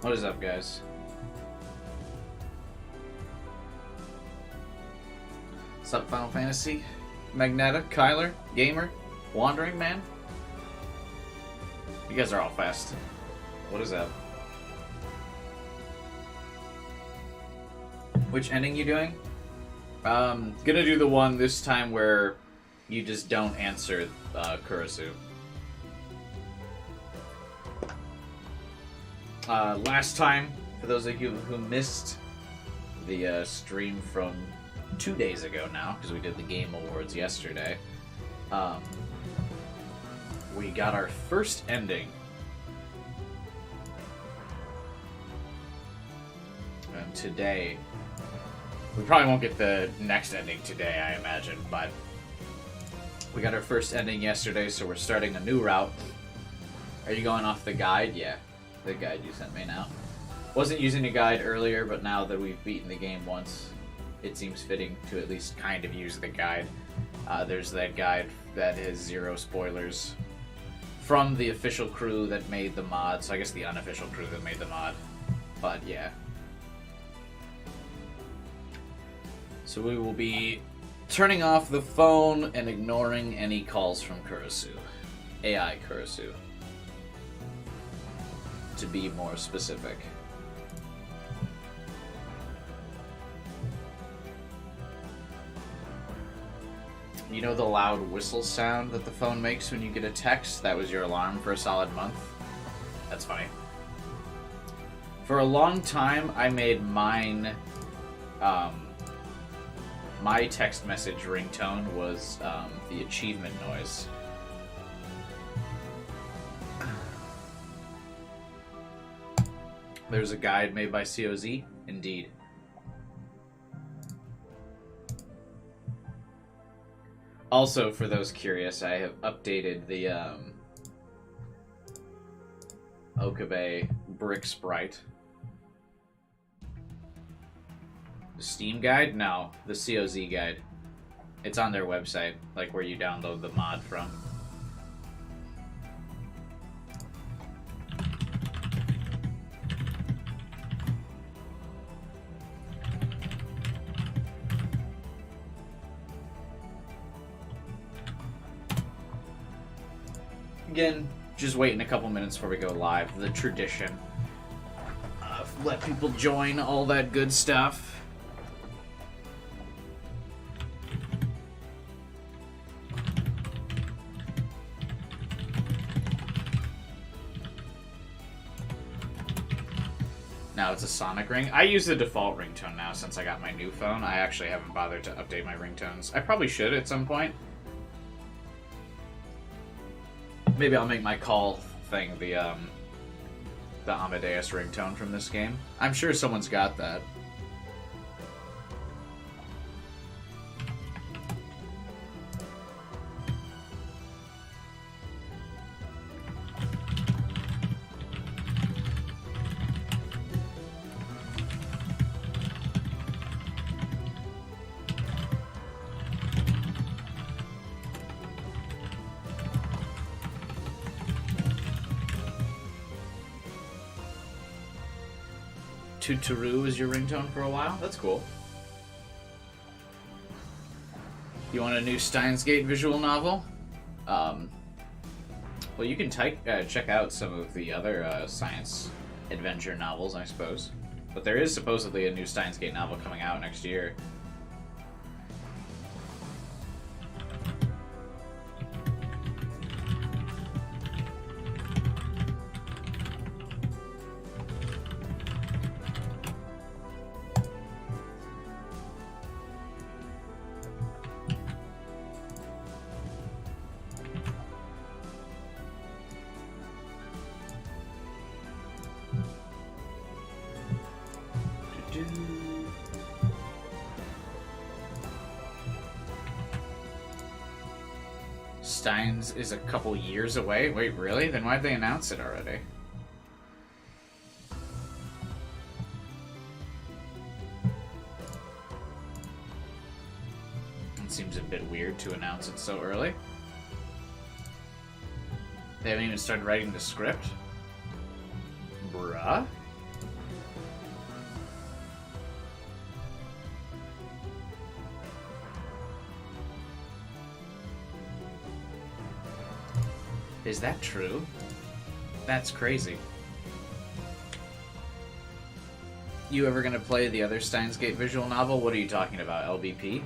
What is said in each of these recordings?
What is up, guys? What's up, Final Fantasy? Magneta, Kyler, Gamer, Wandering Man? You guys are all fast. What is up? Which ending you doing? Gonna do the one this time where you just don't answer Kurisu. Last time, for those of you who missed the stream from 2 days ago now, because we did the Game Awards yesterday, we got our first ending. And today, we probably won't get the next ending today, I imagine, but we got our first ending yesterday, so we're starting a new route. Are you going off the guide? Yeah, the guide you sent me now. Wasn't using a guide earlier, but now that we've beaten the game once, it seems fitting to at least kind of use the guide. There's that guide that has 0 spoilers from the official crew that made the mod, so I guess the unofficial crew that made the mod, but yeah. So we will be turning off the phone and ignoring any calls from Kurisu. AI Kurisu. To be more specific. You know the loud whistle sound that the phone makes when you get a text? That was your alarm for a solid month? That's funny. For a long time, I made mine... my text message ringtone was the achievement noise. There's a guide made by COZ? Indeed. Also, for those curious, I have updated the Okabe brick sprite. The Steam guide? No, the COZ guide. It's on their website, like where you download the mod from. Again, just waiting a couple minutes before we go live. The tradition. Let people join, all that good stuff. Now it's a Sonic ring. I use the default ringtone now since I got my new phone. I actually haven't bothered to update my ringtones. I probably should at some point. Maybe I'll make my call thing the Amadeus ringtone from this game. I'm sure someone's got that. Tuturu is your ringtone for a while? That's cool. You want a new Steins visual novel? Well, you can check out some of the other science adventure novels, I suppose. But there is supposedly a new Steins novel coming out next year. Steins is a couple years away? Wait, really? Then why'd they announce it already? It seems a bit weird to announce it so early. They haven't even started writing the script? Bruh? Is that true? That's crazy. You ever gonna play the other Steins Gate visual novel? What are you talking about, LBP?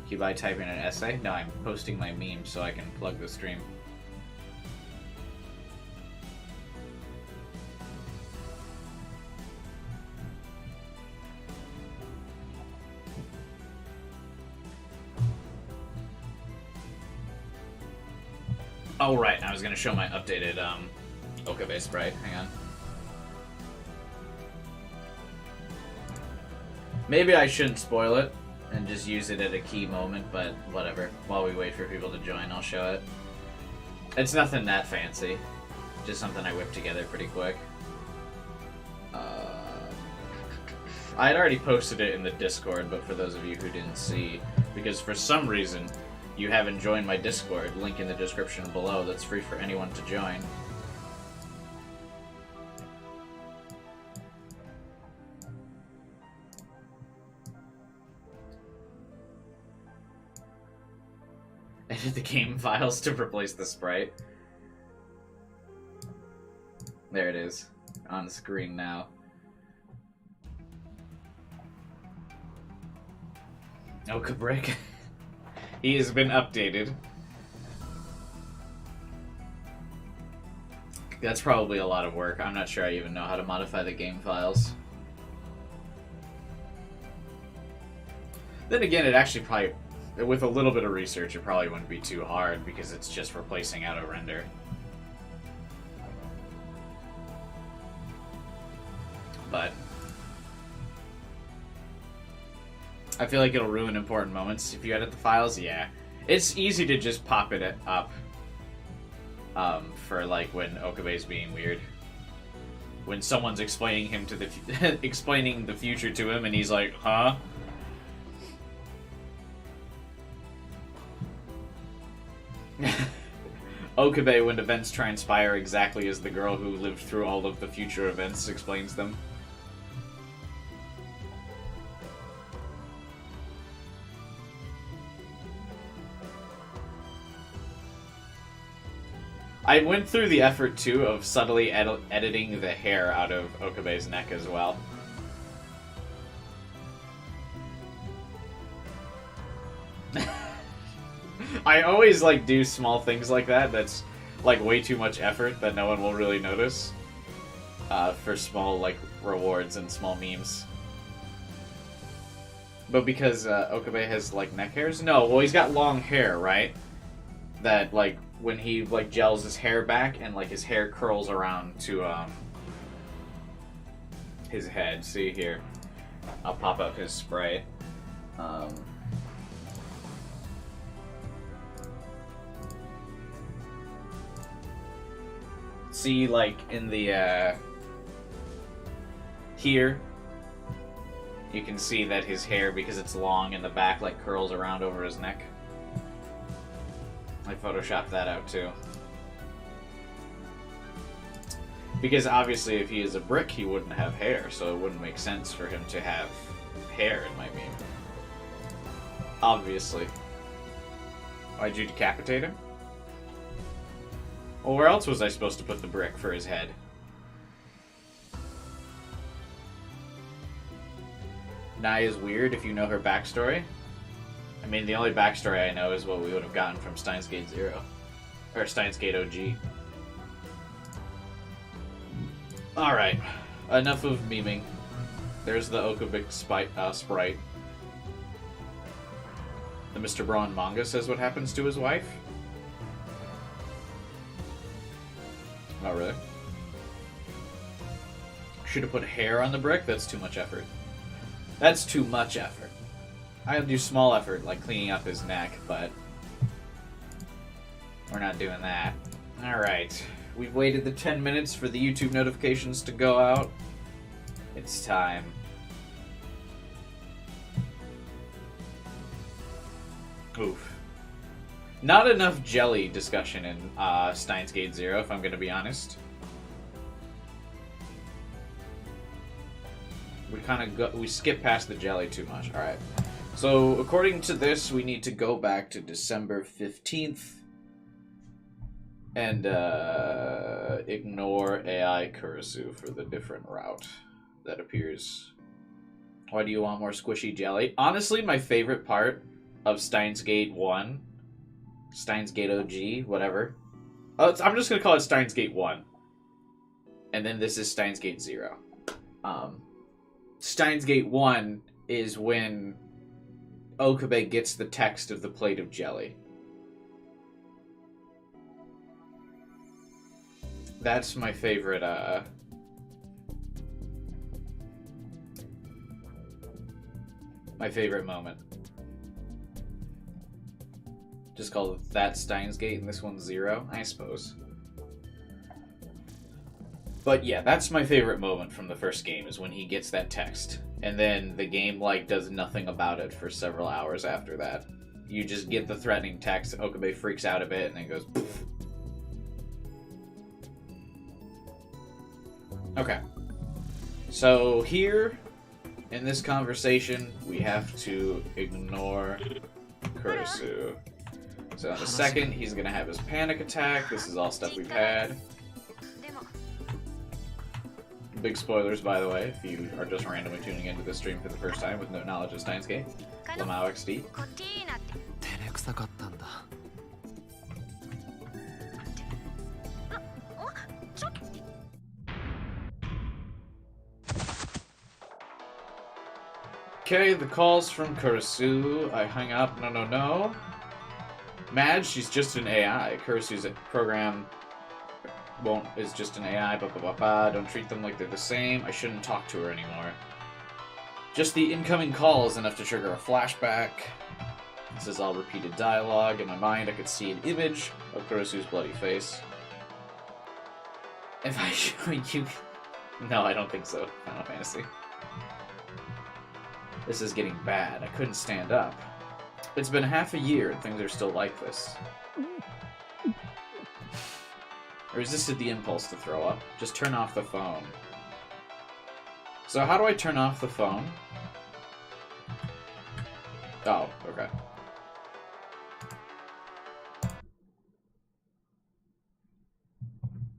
You by typing an essay? No, I'm posting my meme so I can plug the stream. Oh, right. I was going to show my updated Okabe sprite. Hang on. Maybe I shouldn't spoil it and just use it at a key moment, but whatever. While we wait for people to join, I'll show it. It's nothing that fancy. Just something I whipped together pretty quick. I had already posted it in the Discord, but for those of you who didn't see, because for some reason you haven't joined my Discord, link in the description below, that's free for anyone to join. Edit the game files to replace the sprite. There it is, on screen now. Oka Brick. He has been updated. That's probably a lot of work. I'm not sure I even know how to modify the game files. Then again, it actually probably, with a little bit of research, it probably wouldn't be too hard because it's just replacing auto render. But I feel like it'll ruin important moments if you edit the files. Yeah, it's easy to just pop it up for like when Okabe's being weird, when someone's explaining him to the explaining the future to him, and he's like, "Huh." Okabe, when events transpire exactly as the girl who lived through all of the future events explains them. I went through the effort, too, of subtly editing the hair out of Okabe's neck as well. I always, like, do small things like that that's, like, way too much effort that no one will really notice. For small, like, rewards and small memes. But because Okabe has, like, neck hairs? No, well, he's got long hair, right? That, like, when he, like, gels his hair back and, like, his hair curls around to, his head. See here. I'll pop up his sprite. See, like, in the, here, you can see that his hair, because it's long in the back, like, curls around over his neck. I photoshopped that out, too. Because, obviously, if he is a brick, he wouldn't have hair, so it wouldn't make sense for him to have hair in my meme. Obviously. Why'd you decapitate him? Well, where else was I supposed to put the brick for his head? Nai is weird if you know her backstory. I mean, the only backstory I know is what we would have gotten from Steins Gate 0. Or Steins Gate OG. Alright. Enough of memeing. There's the Okabe sprite. The Mr. Braun manga says what happens to his wife. Oh, really? Should have put hair on the brick? That's too much effort. That's too much effort. I'll do small effort, like cleaning up his neck, but we're not doing that. Alright. We've waited the 10 minutes for the YouTube notifications to go out. It's time. Oof. Not enough jelly discussion in Steins Gate 0, if I'm going to be honest. We kind of we skip past the jelly too much. All right. So, according to this, we need to go back to December 15th and ignore AI Kurisu for the different route that appears. Why do you want more squishy jelly? Honestly, my favorite part of Steins Gate 1, Steins Gate OG, whatever. Oh, I'm just going to call it Steins Gate 1. And then this is Steins Gate 0. Steins Gate 1 is when Okabe gets the text of the plate of jelly. That's my favorite, my favorite moment. Just call that Steins Gate and this one's 0, I suppose. But yeah, that's my favorite moment from the first game, is when he gets that text. And then the game, like, does nothing about it for several hours after that. You just get the threatening text, Okabe freaks out a bit, and then goes, poof. Okay. So here, in this conversation, we have to ignore Kurisu. So in a second, he's gonna have his panic attack. This is all stuff we've had. Big spoilers, by the way, if you are just randomly tuning into this stream for the first time with no knowledge of Steins Gate. Lamau XD. Okay, the call's from Kurisu. I hung up. No. Mad, she's just an AI. Kurisu's program is just an AI. Don't treat them like they're the same. I shouldn't talk to her anymore. Just the incoming call is enough to trigger a flashback. This is all repeated dialogue. In my mind, I could see an image of Kurisu's bloody face. If I show you... No, I don't think so. Final Fantasy. This is getting bad. I couldn't stand up. It's been half a year and things are still like this. I resisted the impulse to throw up. Just turn off the phone. So how do I turn off the phone? Oh, okay.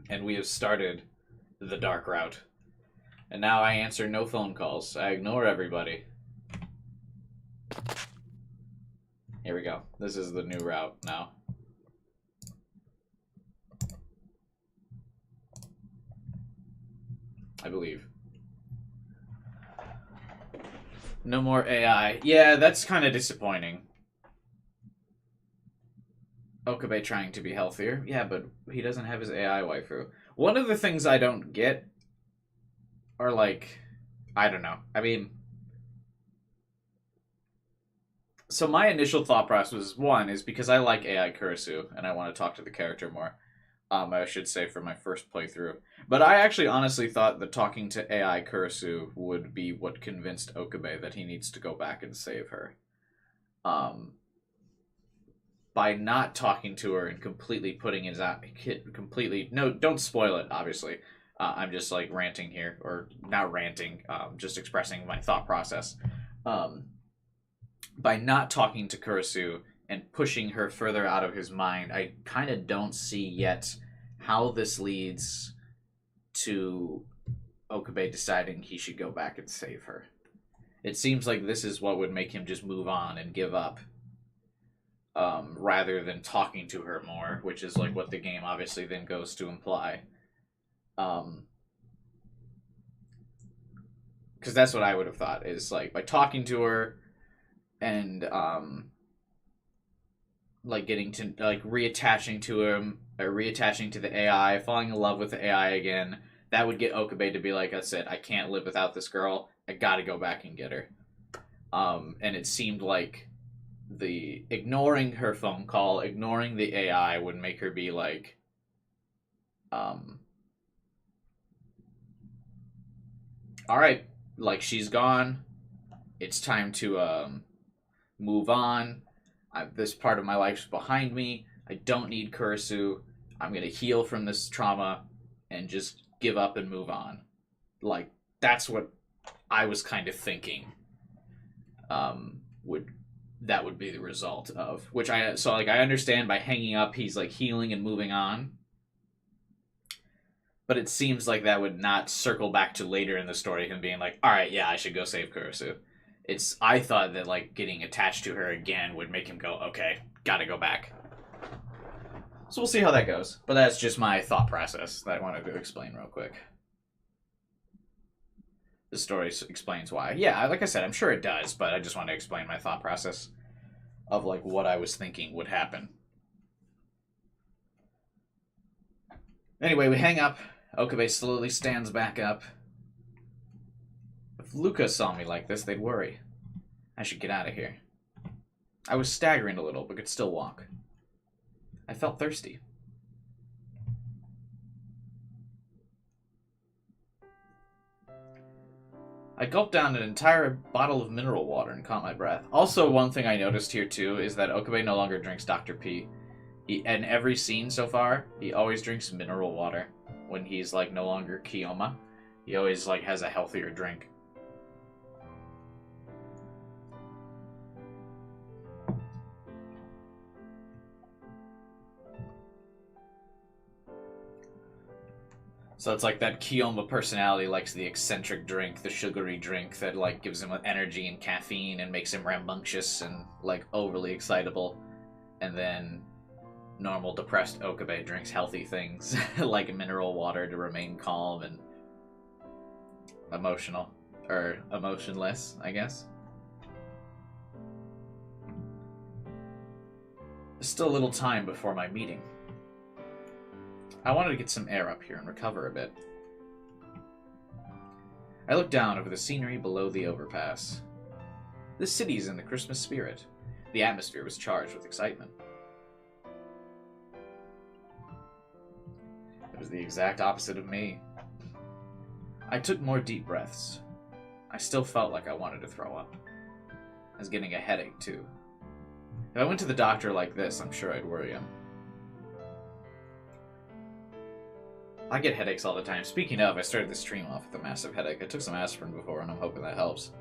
And we have started the dark route. And now I answer no phone calls. I ignore everybody. Here we go. This is the new route now. I believe. No more AI. Yeah, that's kind of disappointing. Okabe trying to be healthier. Yeah, but he doesn't have his AI waifu. One of the things I don't get are, like, I don't know. I mean, so my initial thought process was, one, is because I like AI Kurisu, and I want to talk to the character more. I should say for my first playthrough. But I actually honestly thought that talking to AI Kurisu would be what convinced Okabe that he needs to go back and save her. By not talking to her and completely putting his completely... No, don't spoil it, obviously. I'm just, like, ranting here. Or, not ranting, just expressing my thought process. By not talking to Kurisu and pushing her further out of his mind, I kind of don't see yet how this leads to Okabe deciding he should go back and save her. It seems like this is what would make him just move on and give up, rather than talking to her more, which is like what the game obviously then goes to imply. Because that's what I would have thought, is like by talking to her and like getting to, like, reattaching to him, or reattaching to the AI, falling in love with the AI again, that would get Okabe to be like, I said, I can't live without this girl, I gotta go back and get her. And it seemed like the ignoring her phone call, ignoring the AI would make her be like, alright, like, she's gone, it's time to move on. This part of my life's behind me. I don't need Kurisu. I'm going to heal from this trauma and just give up and move on. Like, that's what I was kind of thinking. that would be the result of. Which I understand by hanging up he's like healing and moving on. But it seems like that would not circle back to later in the story him being like, all right, yeah, I should go save Kurisu. I thought that like getting attached to her again would make him go, okay, gotta go back. So we'll see how that goes. But that's just my thought process that I wanted to explain real quick. The story explains why. Yeah, like I said, I'm sure it does, but I just want to explain my thought process of like what I was thinking would happen. Anyway, we hang up. Okabe slowly stands back up. If Luca saw me like this, they'd worry. I should get out of here. I was staggering a little, but could still walk. I felt thirsty. I gulped down an entire bottle of mineral water and caught my breath. Also, one thing I noticed here, too, is that Okabe no longer drinks Dr. P. In every scene so far, he always drinks mineral water. When he's, like, no longer Kiyoma, he always, like, has a healthier drink. So it's like that Kiyoma personality likes the eccentric drink, the sugary drink that like gives him energy and caffeine and makes him rambunctious and like overly excitable. And then normal depressed Okabe drinks healthy things like mineral water to remain calm and emotional. Or emotionless, I guess. There's still a little time before my meeting. I wanted to get some air up here and recover a bit. I looked down over the scenery below the overpass. The city's in the Christmas spirit. The atmosphere was charged with excitement. It was the exact opposite of me. I took more deep breaths. I still felt like I wanted to throw up. I was getting a headache, too. If I went to the doctor like this, I'm sure I'd worry him. I get headaches all the time. Speaking of, I started the stream off with a massive headache. I took some aspirin before, and I'm hoping that helps.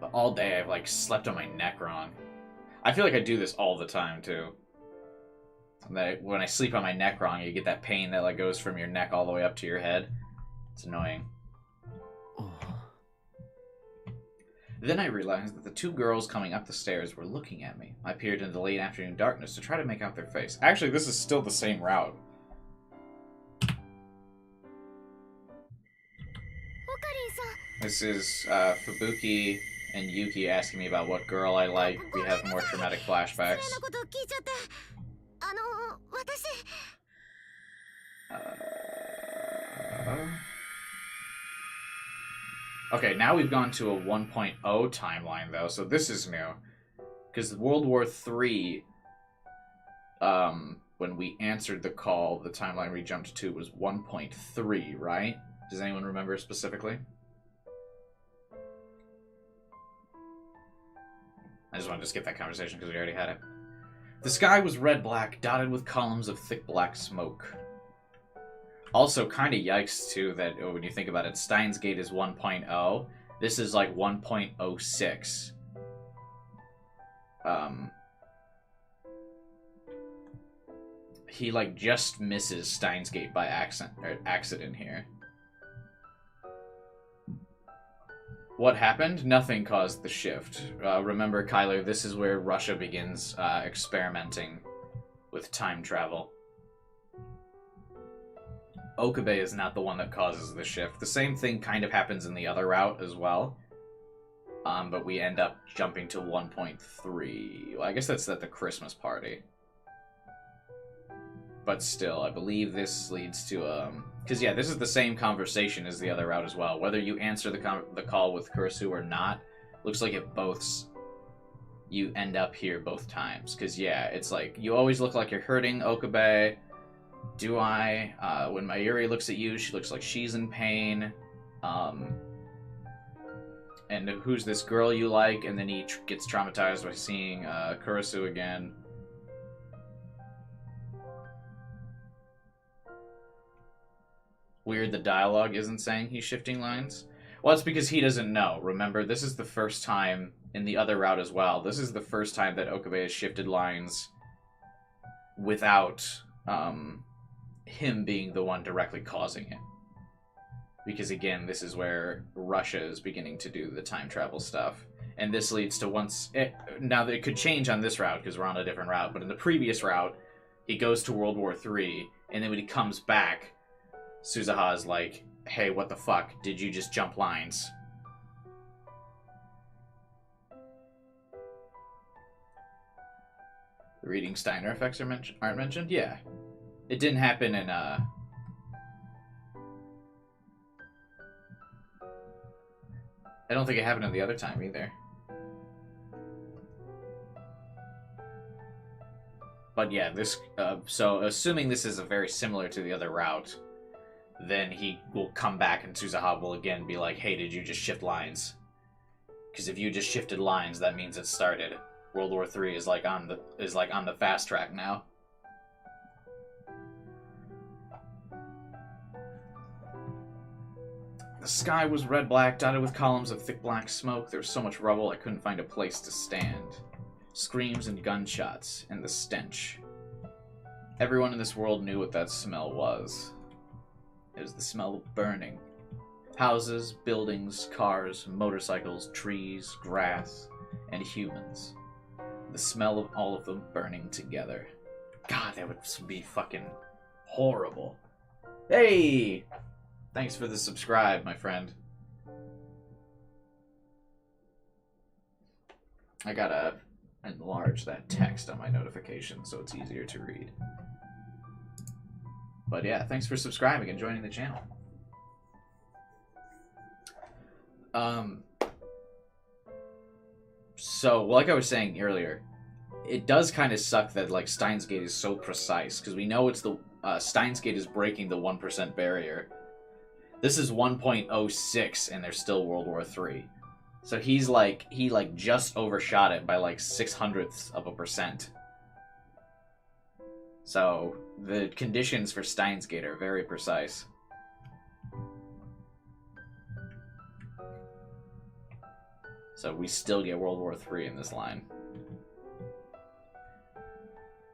But all day, I've, like, slept on my neck wrong. I feel like I do this all the time, too. When I sleep on my neck wrong, you get that pain that, like, goes from your neck all the way up to your head. It's annoying. Then I realized that the two girls coming up the stairs were looking at me. I peered into the late afternoon darkness to try to make out their face. Actually, this is still the same route. This is Fubuki and Yuki asking me about what girl I like. We have more traumatic flashbacks. Okay, now we've gone to a 1.0 timeline, though, so this is new. Because World War III, when we answered the call, the timeline we jumped to was 1.3, right? Does anyone remember specifically? I just wanted to skip that conversation because we already had it. The sky was red-black, dotted with columns of thick black smoke. Also, kind of yikes, too, that when you think about it, Steins Gate is 1.0. This is like 1.06. He, like, just misses Steins Gate by accident here. What happened? Nothing caused the shift. Remember, Kyler, this is where Russia begins experimenting with time travel. Okabe is not the one that causes the shift. The same thing kind of happens in the other route as well. But we end up jumping to 1.3. Well, I guess that's at the Christmas party. But still, I believe this leads to, because, yeah, this is the same conversation as the other route as well. Whether you answer the call with Kurisu or not, looks like it both... You end up here both times. Because, yeah, it's like, you always look like you're hurting Okabe. Do I? When Mayuri looks at you, she looks like she's in pain. And who's this girl you like? And then he gets traumatized by seeing Kurisu again. Weird the dialogue isn't saying he's shifting lines. Well, it's because he doesn't know. Remember, this is the first time in the other route as well. This is the first time that Okabe has shifted lines without him being the one directly causing it. Because again, this is where Russia is beginning to do the time travel stuff. And this leads to now it could change on this route because we're on a different route, but in the previous route, he goes to World War III, and then when he comes back, Suzuha is like, hey, what the fuck? Did you just jump lines? The reading Steiner effects aren't mentioned? Yeah. It didn't happen in, I don't think it happened in the other time either. But yeah, this, so assuming this is very similar to the other route, then he will come back and Suzuha will again be like, hey, did you just shift lines? Because if you just shifted lines, that means it started. World War III is like on the fast track now. The sky was red-black, dotted with columns of thick black smoke. There was so much rubble I couldn't find a place to stand. Screams and gunshots, and the stench. Everyone in this world knew what that smell was. It was the smell of burning. Houses, buildings, cars, motorcycles, trees, grass, and humans. The smell of all of them burning together. God, that would be fucking horrible. Hey! Thanks for the subscribe, my friend. I gotta enlarge that text on my notification so it's easier to read. But yeah, thanks for subscribing and joining the channel. So, like I was saying earlier, it does kind of suck that like Steins Gate is so precise, because we know it's the Steins Gate is breaking the 1% barrier. This is 1.06 and there's still World War III. So he just overshot it by like 0.06%. So the conditions for Steins Gate are very precise. So we still get World War III in this line.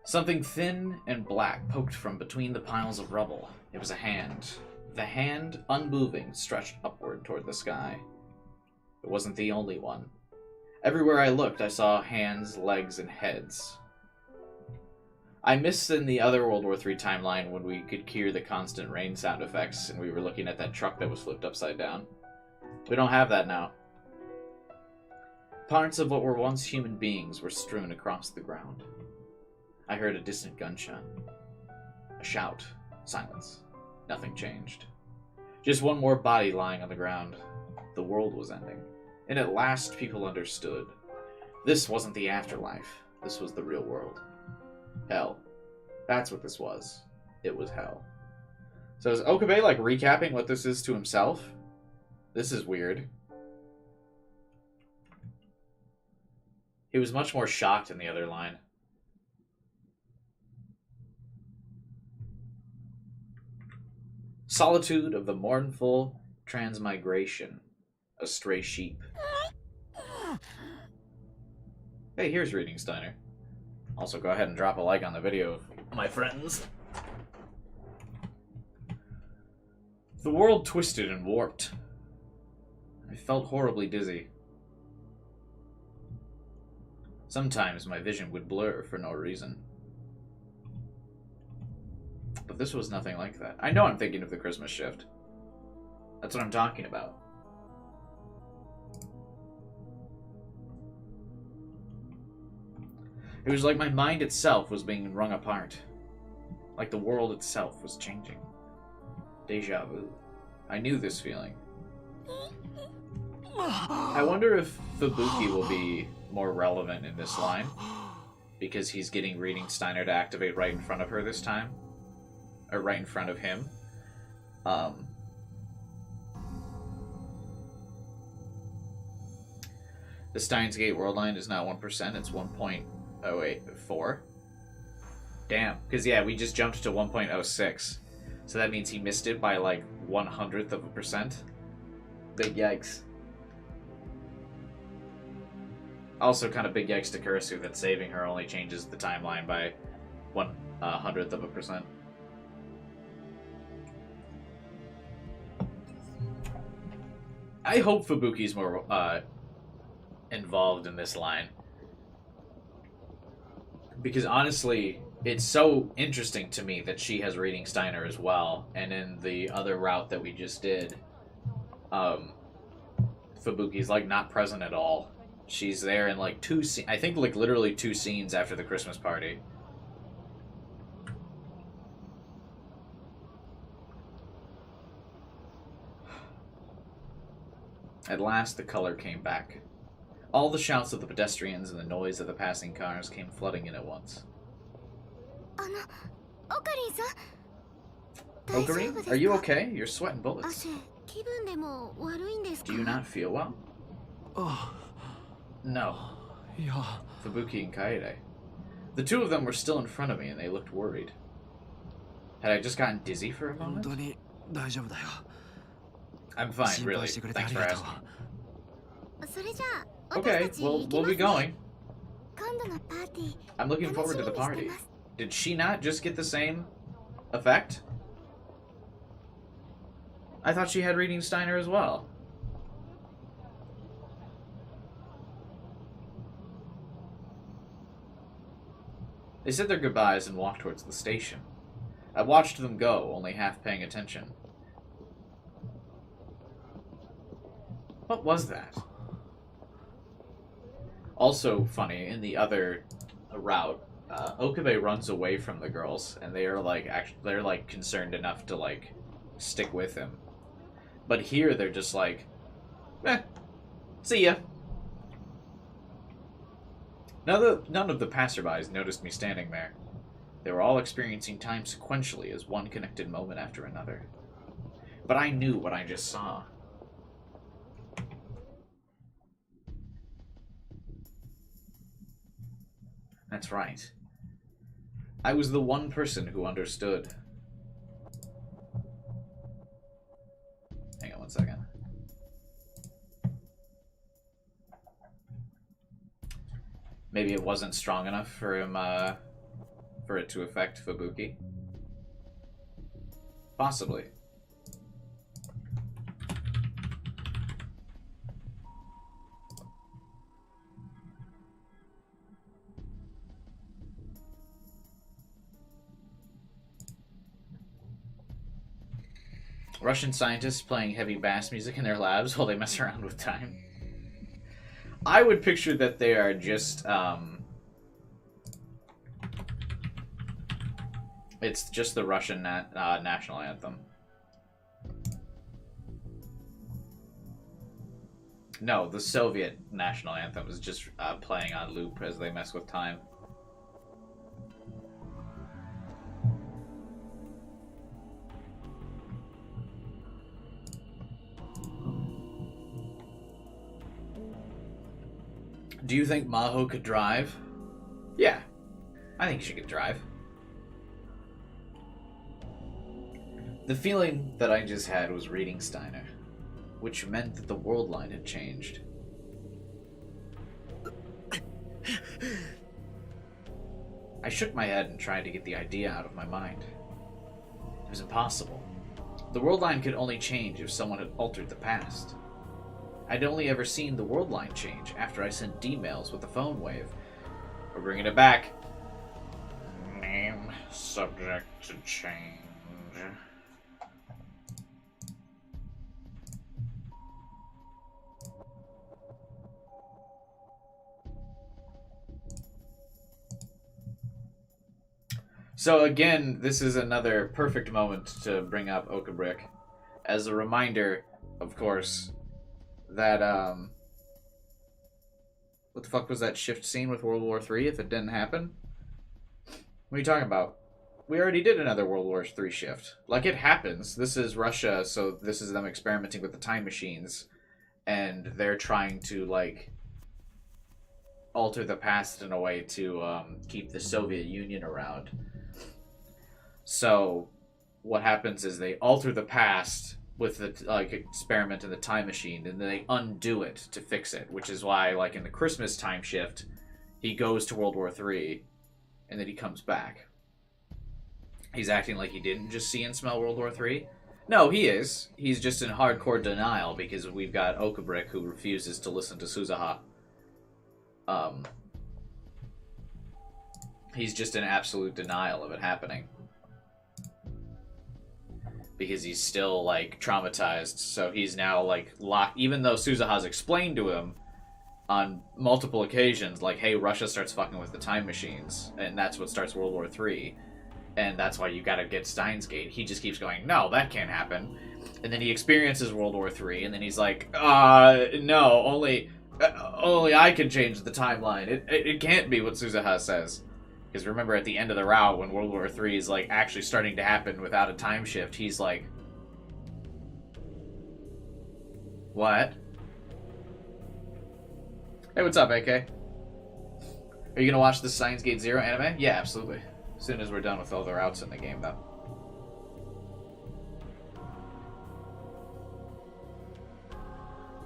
Something thin and black poked from between the piles of rubble. It was a hand. The hand, unmoving, stretched upward toward the sky. It wasn't the only one. Everywhere I looked, I saw hands, legs, and heads. I missed in the other World War III timeline when we could hear the constant rain sound effects and we were looking at that truck that was flipped upside down. We don't have that now. Parts of what were once human beings were strewn across the ground. I heard a distant gunshot. A shout. Silence. Nothing changed. Just one more body lying on the ground. The world was ending. And at last people understood. This wasn't the afterlife. This was the real world. Hell. That's what this was. It was hell. So is Okabe like recapping what this is to himself? This is weird. He was much more shocked in the other line. Solitude of the mournful transmigration. A stray sheep. Hey, here's Reading Steiner. Also, go ahead and drop a like on the video, my friends. The world twisted and warped. I felt horribly dizzy. Sometimes my vision would blur for no reason. But this was nothing like that. I know I'm thinking of the Christmas shift. That's what I'm talking about. It was like my mind itself was being wrung apart. Like the world itself was changing. Deja vu. I knew this feeling. I wonder if Fubuki will be more relevant in this line. Because he's getting Reading Steiner to activate right in front of her this time. Or right in front of him. The Steins Gate world line is not 1%, it's 1.084. Damn, because yeah, we just jumped to 1.06. So that means he missed it by like 1/100 of a percent. Big yikes. Also, kind of big yikes to Kurisu that saving her only changes the timeline by 1/100%. I hope Fubuki's more involved in this line. Because honestly, it's so interesting to me that she has reading Steiner as well. And in the other route that we just did, Fubuki's like not present at all. She's there in like I think like literally 2 scenes after the Christmas party. At last, the color came back. All the shouts of the pedestrians and the noise of the passing cars came flooding in at once. Kagari, are you okay? You're sweating bullets. Do you not feel well? No. Fubuki and Kaede. The 2 of them were still in front of me and they looked worried. Had I just gotten dizzy for a moment? I'm fine, really. Thanks for asking. Okay, well, we'll be going. I'm looking forward to the party. Did she not just get the same effect? I thought she had reading Steiner as well. They said their goodbyes and walked towards the station. I watched them go, only half paying attention. What was that? Also funny, in the other route, Okabe runs away from the girls, and they are like they're like concerned enough to like stick with him. But here they're just like, see ya. None of the passerbys noticed me standing there. They were all experiencing time sequentially as one connected moment after another. But I knew what I just saw. That's right. I was the one person who understood. Hang on one second. Maybe it wasn't strong enough for him, for it to affect Fubuki. Possibly. Russian scientists playing heavy bass music in their labs while they mess around with time. I would picture that they are just, it's just the Russian national anthem. No, the Soviet national anthem is just playing on loop as they mess with time. Do you think Maho could drive? Yeah, I think she could drive. The feeling that I just had was reading Steiner, which meant that the world line had changed. I shook my head and tried to get the idea out of my mind. It was impossible. The world line could only change if someone had altered the past. I'd only ever seen the world line change after I sent D-mails with the phone wave. We're bringing it back. Name subject to change. So again, this is another perfect moment to bring up Okabrick. As a reminder, of course, that, what the fuck was that shift scene with World War III if it didn't happen? What are you talking about? We already did another World War III shift. Like, it happens. This is Russia, so this is them experimenting with the time machines. And they're trying to, like, alter the past in a way to keep the Soviet Union around. So, what happens is they alter the past with the like experiment in the time machine, and then they undo it to fix it, which is why like in the Christmas time shift, he goes to World War III, and then he comes back. He's acting like he didn't just see and smell World War III. No, he is. He's just in hardcore denial because we've got Okabrick who refuses to listen to Suzuha. He's just in absolute denial of it happening. Because he's still, like, traumatized. So he's now, like, locked. Even though Suzuha's explained to him on multiple occasions, like, hey, Russia starts fucking with the time machines. And that's what starts World War III. And that's why you gotta get Steins Gate. He just keeps going, no, that can't happen. And then he experiences World War III, and then he's like, no, only I can change the timeline. It can't be what Suzuha says. Because remember, at the end of the route, when World War III is, like, actually starting to happen without a time shift, he's like... What? Hey, what's up, AK? Are you gonna watch the Steins Gate Zero anime? Yeah, absolutely. As soon as we're done with all the routes in the game, though.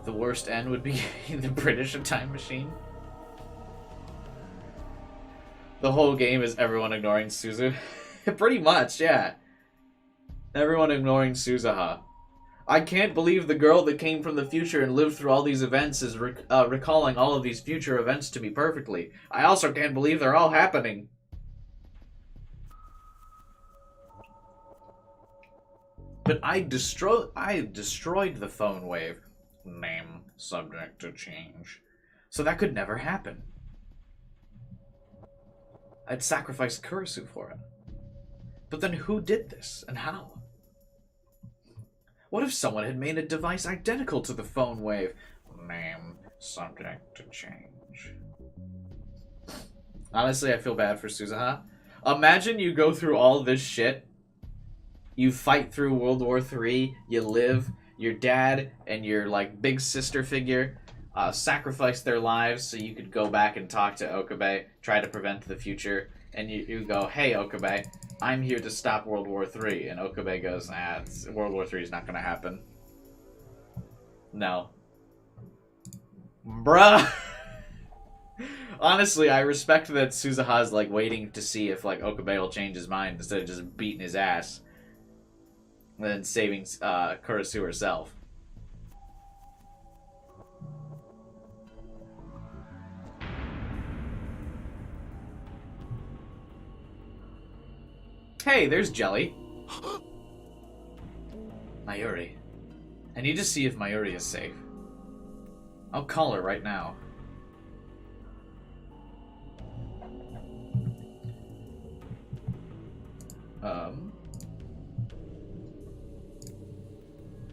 The worst end would be the British time machine. The whole game is everyone ignoring Suzu. Pretty much, yeah. Everyone ignoring Suzuha. I can't believe the girl that came from the future and lived through all these events is recalling all of these future events to me perfectly. I also can't believe they're all happening. But I destroyed the phone wave. Name subject to change. So that could never happen. I'd sacrificed Kurisu for it. But then who did this, and how? What if someone had made a device identical to the phone wave? Name subject to change. Honestly, I feel bad for Suzuha. Imagine you go through all this shit. You fight through World War III, you live, your dad and your, like, big sister figure sacrificed their lives so you could go back and talk to Okabe, try to prevent the future, and you go, hey, Okabe, I'm here to stop World War III, and Okabe goes, nah, World War III is not gonna happen. No. Bruh! Honestly, I respect that Suzuha's, like, waiting to see if, like, Okabe will change his mind instead of just beating his ass. And then saving Kurisu herself. Hey, there's Jelly. Mayuri. I need to see if Mayuri is safe. I'll call her right now.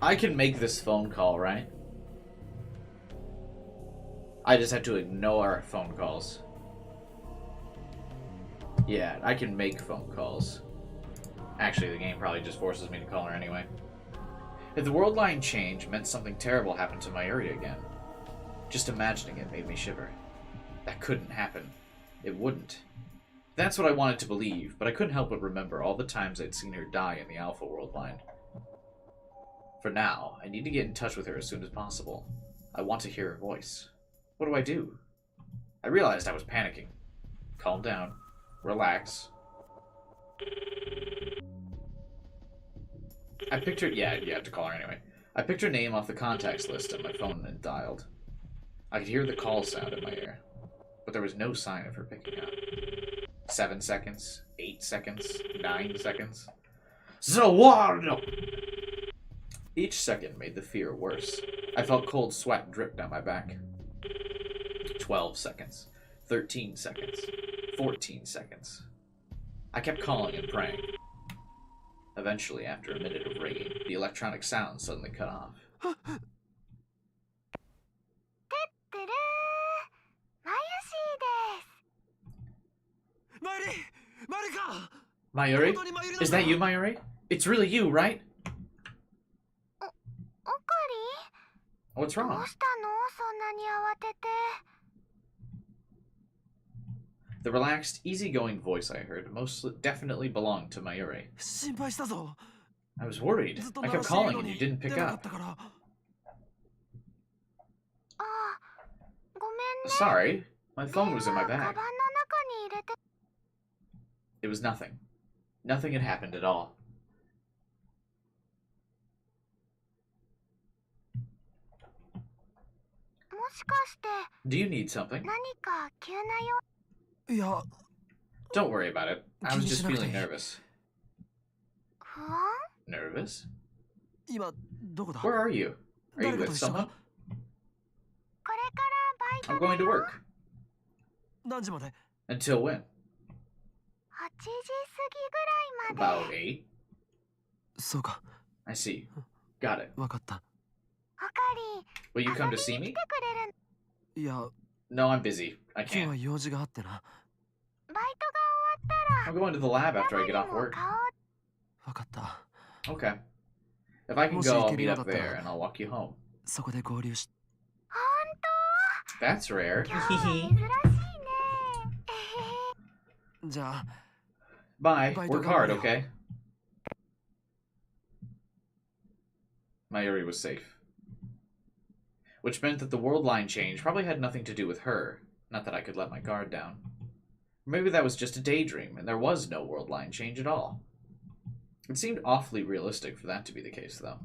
I can make this phone call, right? I just have to ignore phone calls. Yeah, I can make phone calls. Actually, the game probably just forces me to call her anyway. If the world line change meant something terrible happened to Mayuri again, just imagining it made me shiver. That couldn't happen. It wouldn't. That's what I wanted to believe, but I couldn't help but remember all the times I'd seen her die in the Alpha world line. For now, I need to get in touch with her as soon as possible. I want to hear her voice. What do I do? I realized I was panicking. Calm down. Relax. I picked her... Yeah, you have to call her anyway. I picked her name off the contacts list on my phone and dialed. I could hear the call sound in my ear, but there was no sign of her picking up. 7 seconds, 8 seconds, 9 seconds. Zawardo! Each second made the fear worse. I felt cold sweat drip down my back. 12 seconds, 13 seconds, 14 seconds. I kept calling and praying. Eventually, after a minute of ringing, the electronic sound suddenly cut off. Mayuri? Is that you, Mayuri? It's really you, right? What's wrong? The relaxed, easygoing voice I heard most definitely belonged to Mayuri. I was worried. I kept calling and you didn't pick up. Sorry, my phone was in my bag. It was nothing. Nothing had happened at all. Do you need something? Don't worry about it. I was just feeling nervous. Nervous? Where are you? Are you with someone? I'm going to work. Until when? About 8? I see. Got it. Will you come to see me? No, I'm busy. I can't. I'm going to the lab after I get off work. Okay. If I can go, I'll meet up there and I'll walk you home. That's rare. Bye. Work hard, okay? Mayuri was safe. Which meant that the world line change probably had nothing to do with her. Not that I could let my guard down. Maybe that was just a daydream, and there was no world line change at all. It seemed awfully realistic for that to be the case, though.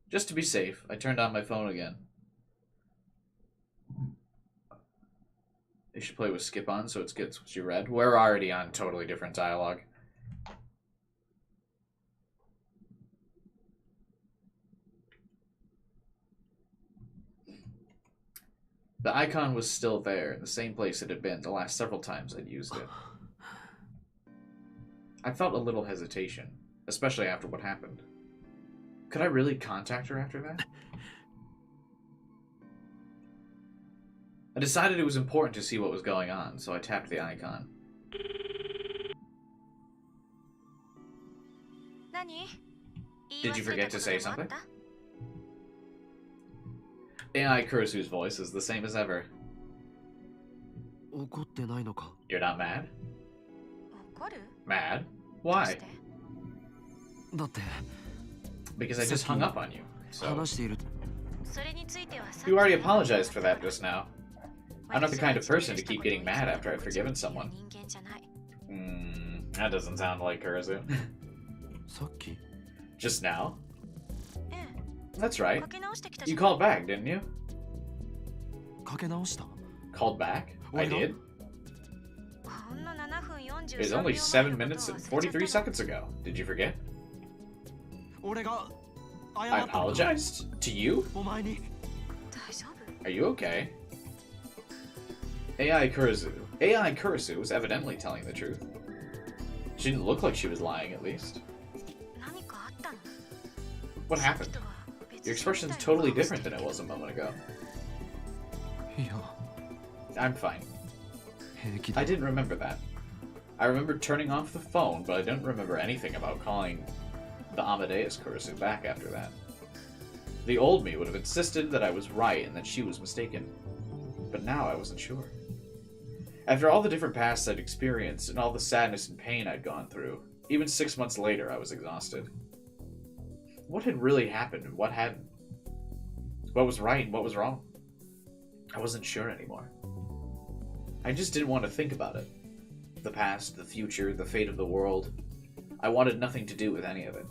Just to be safe, I turned on my phone again. You should play with skip on so it gets what you read. We're already on totally different dialogue. The icon was still there, in the same place it had been the last several times I'd used it. I felt a little hesitation, especially after what happened. Could I really contact her after that? I decided it was important to see what was going on, so I tapped the icon. Did you forget to say something? AI Kurisu's voice is the same as ever. You're not mad? Mad? Why? Because I just hung up on you, so... You already apologized for that just now. I'm not the kind of person to keep getting mad after I've forgiven someone. That doesn't sound like Kurisu. Just now? That's right. You called back, didn't you? Called back? I did. It was only 7 minutes and 43 seconds ago. Did you forget? I apologized? To you? Are you okay? AI Kurisu was evidently telling the truth. She didn't look like she was lying, at least. What happened? Your expression's totally different than it was a moment ago. I'm fine. I didn't remember that. I remembered turning off the phone, but I didn't remember anything about calling the Amadeus Kurisu back after that. The old me would have insisted that I was right and that she was mistaken. But now I wasn't sure. After all the different pasts I'd experienced and all the sadness and pain I'd gone through, even 6 months later I was exhausted. What had really happened and what hadn't? What was right and what was wrong? I wasn't sure anymore. I just didn't want to think about it. The past, the future, the fate of the world. I wanted nothing to do with any of it.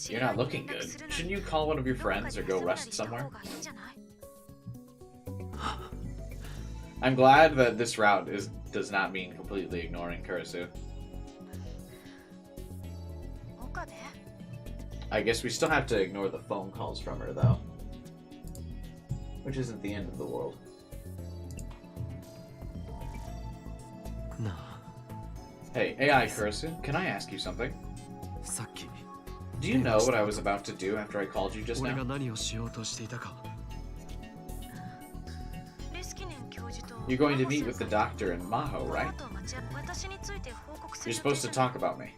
You're not looking good. Shouldn't you call one of your friends or go rest somewhere? I'm glad that this route does not mean completely ignoring Kurisu. I guess we still have to ignore the phone calls from her, though. Which isn't the end of the world. No. Hey, AI Kurisu, can I ask you something? Do you know what I was about to do after I called you just now? You're going to meet with the doctor and Maho, right? You're supposed to talk about me.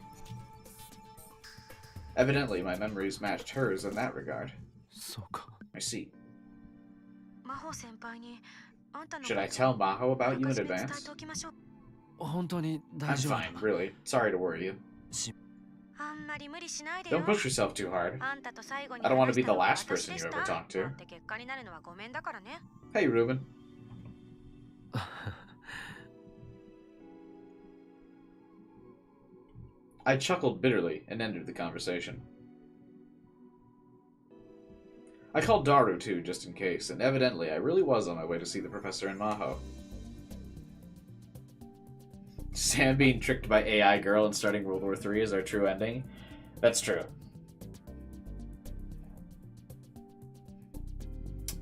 Evidently, my memories matched hers in that regard. I see. Should I tell Maho about you in advance? 本当に I'm 大丈夫 fine, really. Sorry to worry you. あんまり無理しないでよ。 Don't push yourself too hard. あんたと最後に I don't want to 話 be し the たのは last person 私で you し ever た talk to. なんて結果になるのはごめんだからね。 Hey, Ruben. I chuckled bitterly and ended the conversation. I called Daru too, just in case, and evidently I really was on my way to see the professor in Maho. Sam being tricked by AI girl and starting World War III is our true ending. That's true.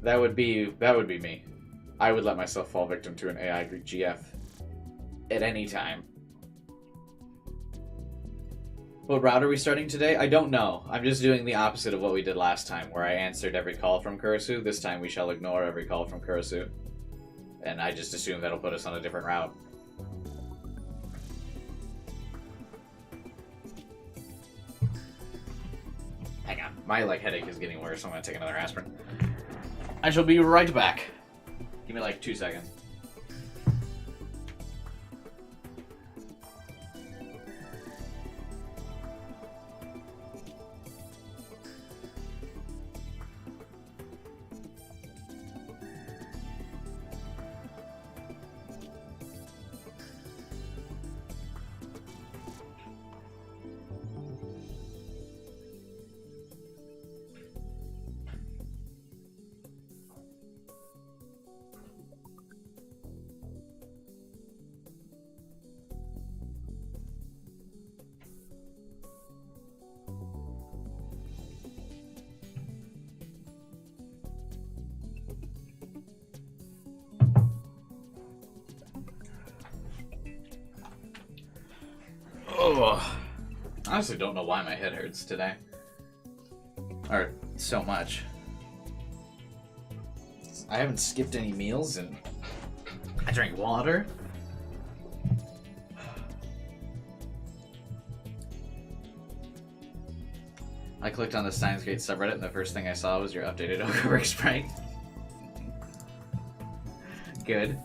That would be me. I would let myself fall victim to an AI GF at any time. What route are we starting today? I don't know. I'm just doing the opposite of what we did last time, where I answered every call from Kurisu. This time we shall ignore every call from Kurisu. And I just assume that'll put us on a different route. Hang on. My headache is getting worse, so I'm gonna take another aspirin. I shall be right back. Give me 2 seconds. Oh, I honestly don't know why my head hurts today. Or so much. I haven't skipped any meals and I drank water. I clicked on the Steins subreddit and the first thing I saw was your updated Overwork sprite. Good.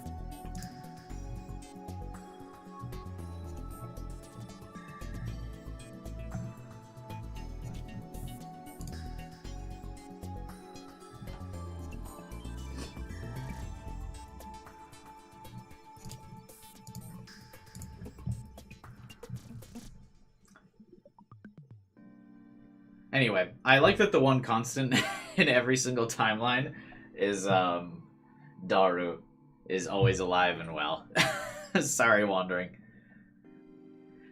Anyway, I like that the one constant in every single timeline is Daru is always alive and well. Sorry, wandering.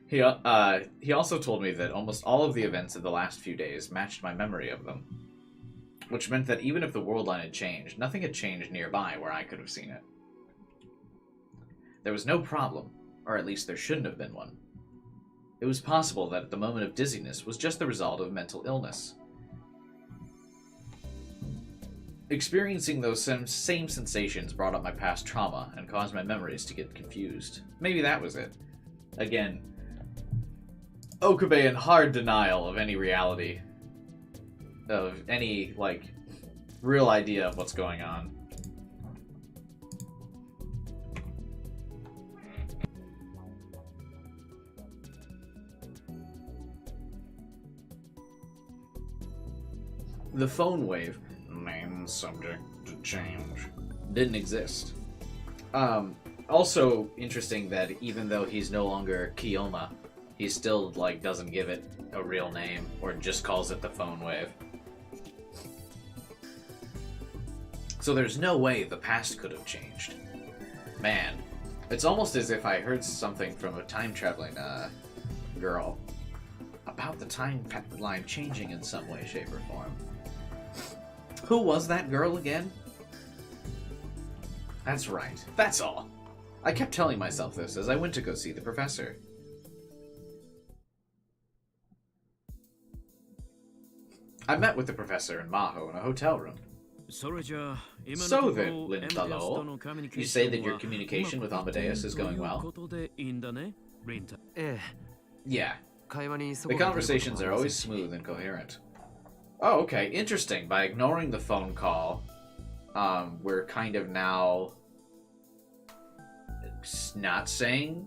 He also told me that almost all of the events of the last few days matched my memory of them, which meant that even if the world line had changed, nothing had changed nearby where I could have seen it. There was no problem, or at least there shouldn't have been one. It was possible that the moment of dizziness was just the result of mental illness. Experiencing those same sensations brought up my past trauma and caused my memories to get confused. Maybe that was it. Again, Okabe in hard denial of any reality, of any, real idea of what's going on. The phone wave, main subject to change, didn't exist. Also interesting that even though he's no longer Kiyoma, he still, doesn't give it a real name, or just calls it the phone wave. So there's no way the past could have changed. Man, it's almost as if I heard something from a time-traveling, girl about the timeline changing in some way, shape, or form. Who was that girl again? That's right. That's all. I kept telling myself this as I went to go see the professor. I met with the professor in Maho in a hotel room. So then, Lintalo, you say that your communication with Amadeus is going well? Yeah. The conversations are always smooth and coherent. Oh, okay. Interesting. By ignoring the phone call, we're kind of now not saying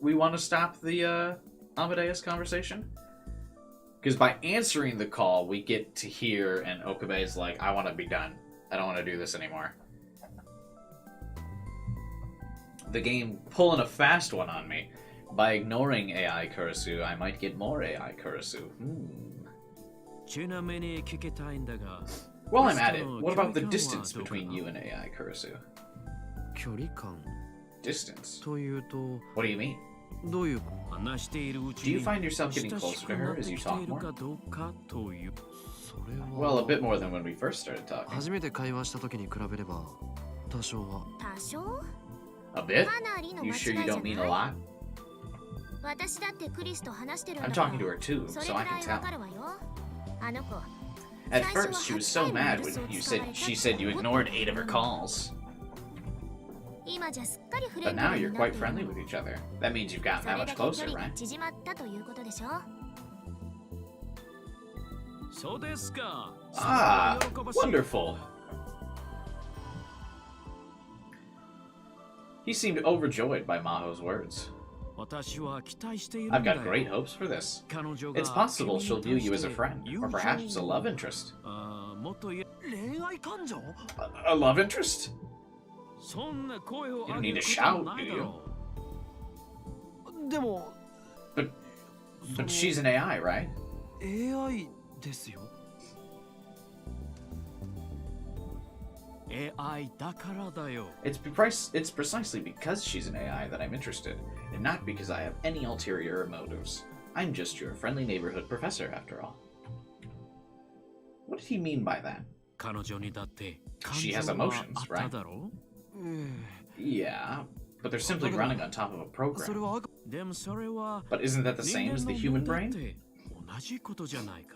we want to stop the Amadeus conversation? Because by answering the call, we get to hear, and Okabe's like, I want to be done. I don't want to do this anymore. The game pulling a fast one on me. By ignoring AI Kurisu, I might get more AI Kurisu. While I'm at it, what about the distance between you and AI Kurisu? Distance? What do you mean? Do you find yourself getting closer to her as you talk more? Well, a bit more than when we first started talking. A bit? You sure you don't mean a lot? I'm talking to her too, so I can tell. At first, she was so mad when she said you ignored 8 of her calls. But now you're quite friendly with each other. That means you've gotten that much closer, right? Ah, wonderful. He seemed overjoyed by Maho's words. I've got great hopes for this. It's possible she'll view you as a friend, or perhaps a love interest. A love interest? You don't need to shout, do you? But she's an AI, right? It's precisely because she's an AI that I'm interested, and not because I have any ulterior motives. I'm just your friendly neighborhood professor, after all. What did he mean by that? She has emotions, right? Yeah, but they're simply running on top of a program. But isn't that the same as the human brain?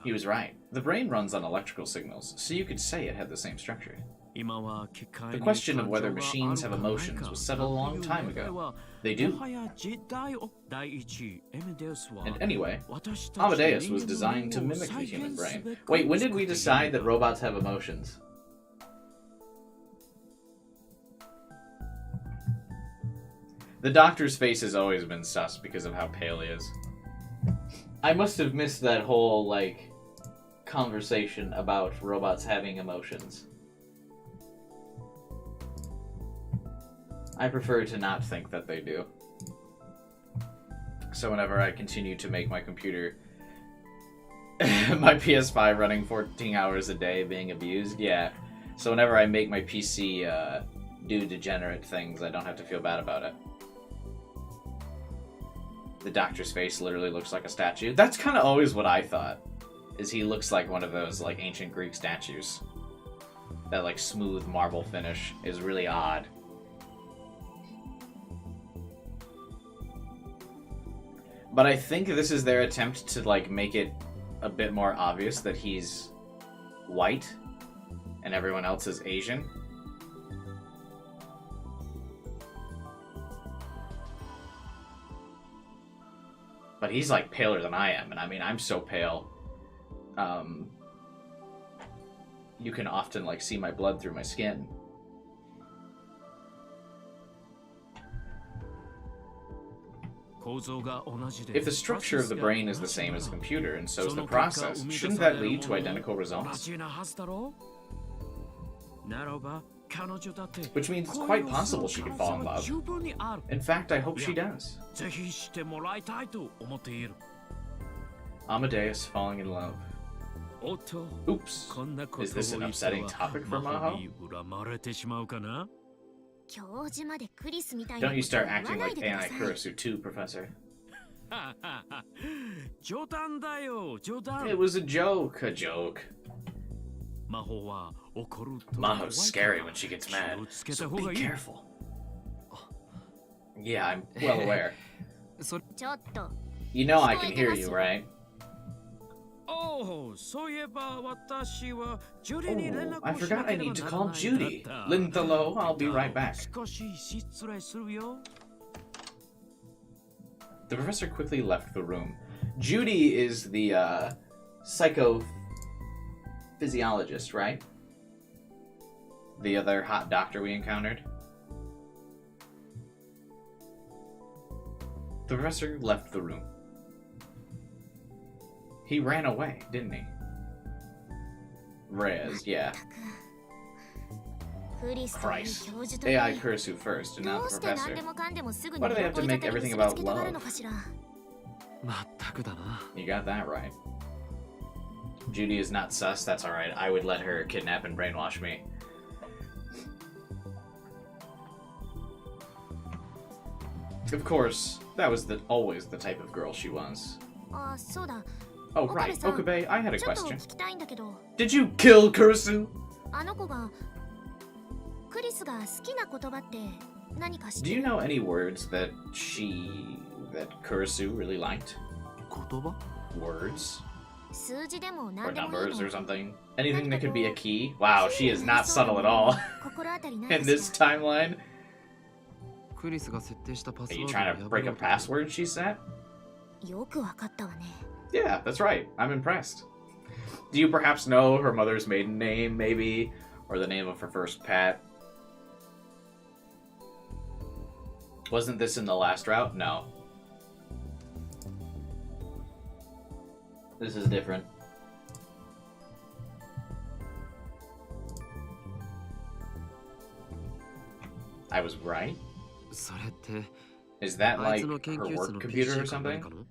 He was right. The brain runs on electrical signals, so you could say it had the same structure. The question of whether machines have emotions was settled a long time ago. They do. And anyway, Amadeus was designed to mimic the human brain. Wait, when did we decide that robots have emotions? The doctor's face has always been sus because of how pale he is. I must have missed that whole, like, conversation about robots having emotions. I prefer to not think that they do. So whenever I continue to make my computer, my PS5 running 14 hours a day being abused, yeah. So whenever I make my PC do degenerate things, I don't have to feel bad about it. The doctor's face literally looks like a statue. That's kind of always what I thought, is he looks like one of those, like, ancient Greek statues. That, like, smooth marble finish is really odd. But I think this is their attempt to, like, make it a bit more obvious that he's white and everyone else is Asian. But he's, like, paler than I am, and I mean, I'm so pale. You can often, like, see my blood through my skin. If the structure of the brain is the same as a computer, and so is the process, shouldn't that lead to identical results? Which means it's quite possible she could fall in love. In fact, I hope she does. Amadeus falling in love. Oops. Is this an upsetting topic for Maho? Don't you start acting like AI Kurisu too, Professor. It was a joke. Maho's scary when she gets mad, so be careful. Yeah, I'm well aware. You know I can hear you, right? Oh, I forgot I need to call Judy. Lintalo, I'll be right back. The professor quickly left the room. Judy is the psychophysiologist, right? The other hot doctor we encountered. The professor left the room. He ran away, didn't he? Rez, yeah. Christ. AI Kurisu first, and now the professor. Why do they have to make everything about love? You got that right. Judy is not sus, that's alright. I would let her kidnap and brainwash me. Of course, that was always the type of girl she was. Oh right, Okabe, I had a question. Did you kill Kurisu? Do you know any words that Kurisu really liked? Words? Or numbers or something? Anything that could be a key? Wow, she is not subtle at all. In this timeline? Are you trying to break a password she set? Yeah, that's right. I'm impressed. Do you perhaps know her mother's maiden name, maybe? Or the name of her first pet? Wasn't this in the last route? No. This is different. I was right? Is that like her work computer or something?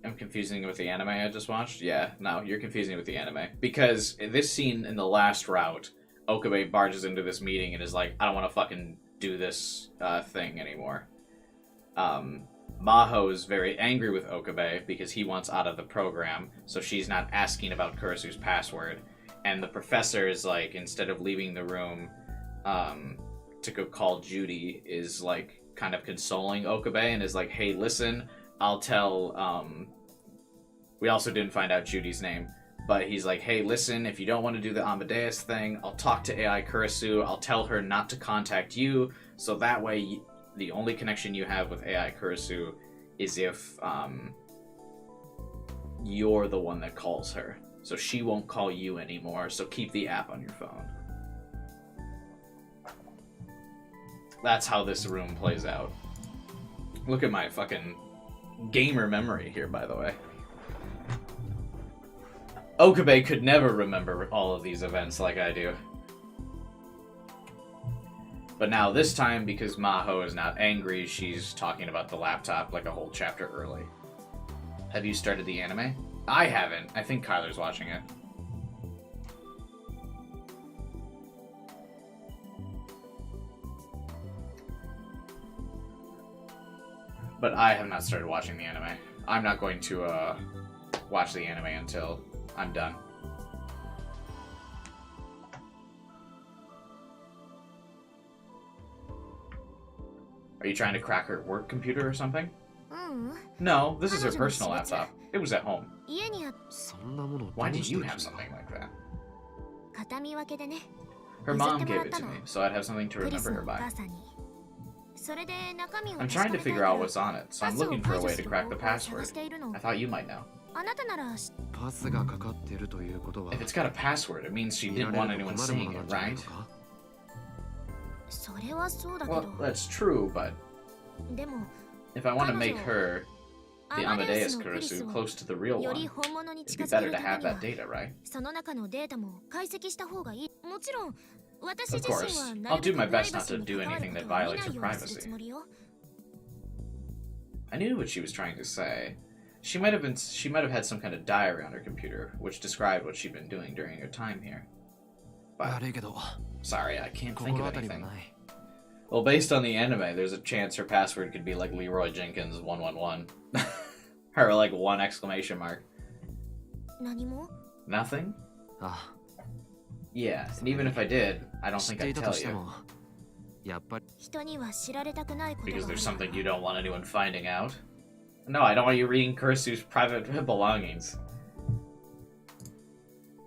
I'm confusing it with the anime I just watched? Yeah, no, you're confusing it with the anime. Because in this scene in the last route, Okabe barges into this meeting and is like, I don't want to fucking do this thing anymore. Maho is very angry with Okabe because he wants out of the program, so she's not asking about Kurisu's password. And the professor is like, instead of leaving the room to go call Judy, is like kind of consoling Okabe and is like, hey, listen, I'll tell, we also didn't find out Judy's name, but he's like, hey, listen, if you don't want to do the Amadeus thing, I'll talk to AI Kurisu, I'll tell her not to contact you, so that way the only connection you have with AI Kurisu is if you're the one that calls her. So she won't call you anymore, so keep the app on your phone. That's how this room plays out. Look at my fucking gamer memory here, by the way. Okabe could never remember all of these events like I do. But now this time, because Maho is not angry, she's talking about the laptop like a whole chapter early. Have you started the anime? I haven't. I think Kyler's watching it. But I have not started watching the anime. I'm not going to watch the anime until I'm done. Are you trying to crack her work computer or something? No, this is her personal laptop. It was at home. Why did you have something like that? Her mom gave it to me, so I'd have something to remember her by. I'm trying to figure out what's on it, so I'm looking for a way to crack the password. I thought you might know. If it's got a password, it means she didn't want anyone seeing it, right? Well, that's true, but if I want to make her, the Amadeus Kurisu, close to the real one, it'd be better to have that data, right? Of course. I'll do my best not to do anything that violates her privacy. I knew what she was trying to say. She might have had some kind of diary on her computer, which described what she'd been doing during her time here. But sorry, I can't think of anything. Well, based on the anime, there's a chance her password could be like Leroy Jenkins 111. Or like 1 exclamation mark. Nothing? Yeah, and even if I did, I don't think I'd tell you. Because there's something you don't want anyone finding out. No, I don't want you reading Kurisu's private belongings.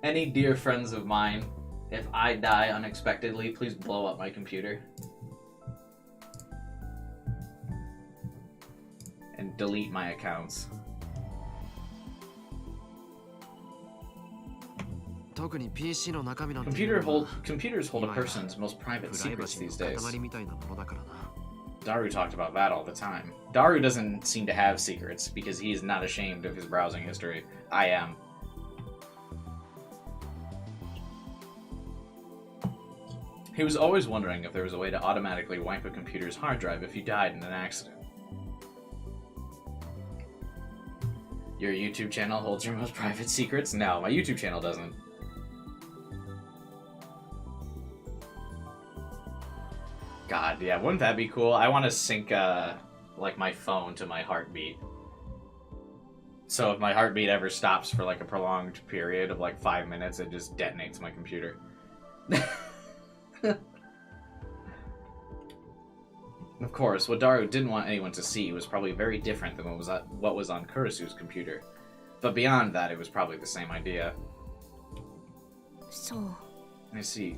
Any dear friends of mine, if I die unexpectedly, please blow up my computer. And delete my accounts. Computers hold a person's most private secrets these days. Daru talked about that all the time. Daru doesn't seem to have secrets because he is not ashamed of his browsing history. I am. He was always wondering if there was a way to automatically wipe a computer's hard drive if you died in an accident. Your YouTube channel holds your most private secrets? No, my YouTube channel doesn't. God, yeah, wouldn't that be cool? I want to sync, like, my phone to my heartbeat. So if my heartbeat ever stops for, like, a prolonged period of, like, 5 minutes, it just detonates my computer. Of course, what Daru didn't want anyone to see was probably very different than what was on Kurisu's computer. But beyond that, it was probably the same idea. So... I see.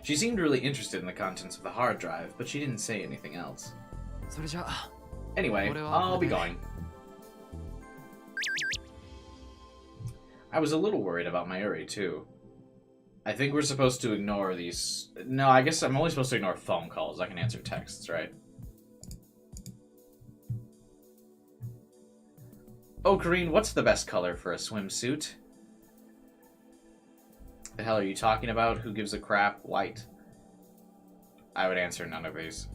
She seemed really interested in the contents of the hard drive, but she didn't say anything else. Anyway, I'll be going. I was a little worried about Mayuri, too. I think we're supposed to ignore these... No, I guess I'm only supposed to ignore phone calls. I can answer texts, right? Oh, Karine, what's the best color for a swimsuit? The hell are you talking about? Who gives a crap? White. I would answer none of these.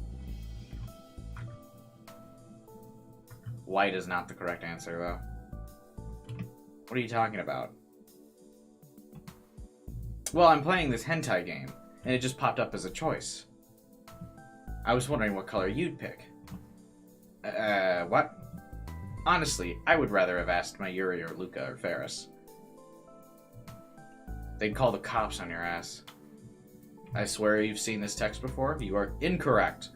White is not the correct answer, though. What are you talking about? Well, I'm playing this hentai game, and it just popped up as a choice. I was wondering what color you'd pick. What? Honestly, I would rather have asked Mayuri or Luca or Ferris. They'd call the cops on your ass. I swear you've seen this text before. You are incorrect.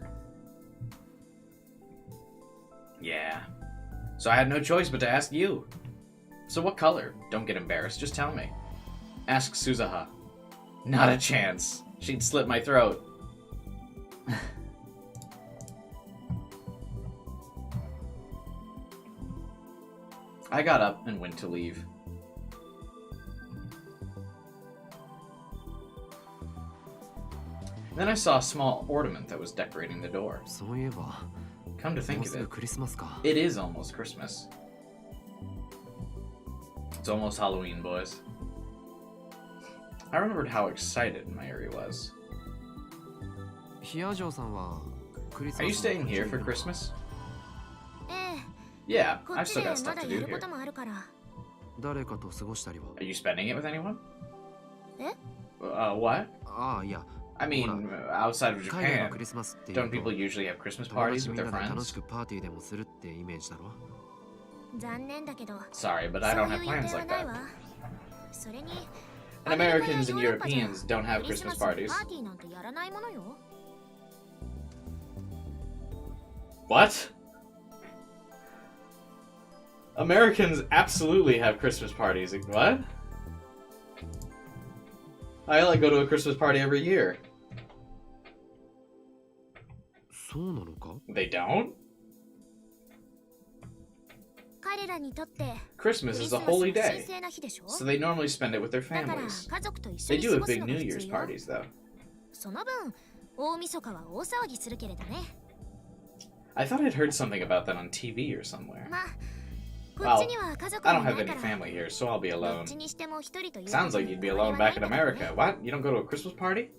Yeah. So I had no choice but to ask you. So what color? Don't get embarrassed, just tell me. Ask Suzuha. Not a chance. She'd slit my throat. I got up and went to leave. Then I saw a small ornament that was decorating the door. Come to think of it, it is almost Christmas. It's almost Halloween, boys. I remembered how excited Mayuri was. Are you staying here for Christmas? Yeah, I've still got stuff to do here. Are you spending it with anyone? What? I mean, outside of Japan, don't people usually have Christmas parties with their friends? Sorry, but I don't have plans like that. And Americans and Europeans don't have Christmas parties. What? Americans absolutely have Christmas parties. What? I only go to a Christmas party every year. They don't? Christmas is a holy day, so they normally spend it with their families. They do have big New Year's parties, though. I thought I'd heard something about that on TV or somewhere. Well, I don't have any family here, so I'll be alone. Sounds like you'd be alone back in America. What? You don't go to a Christmas party?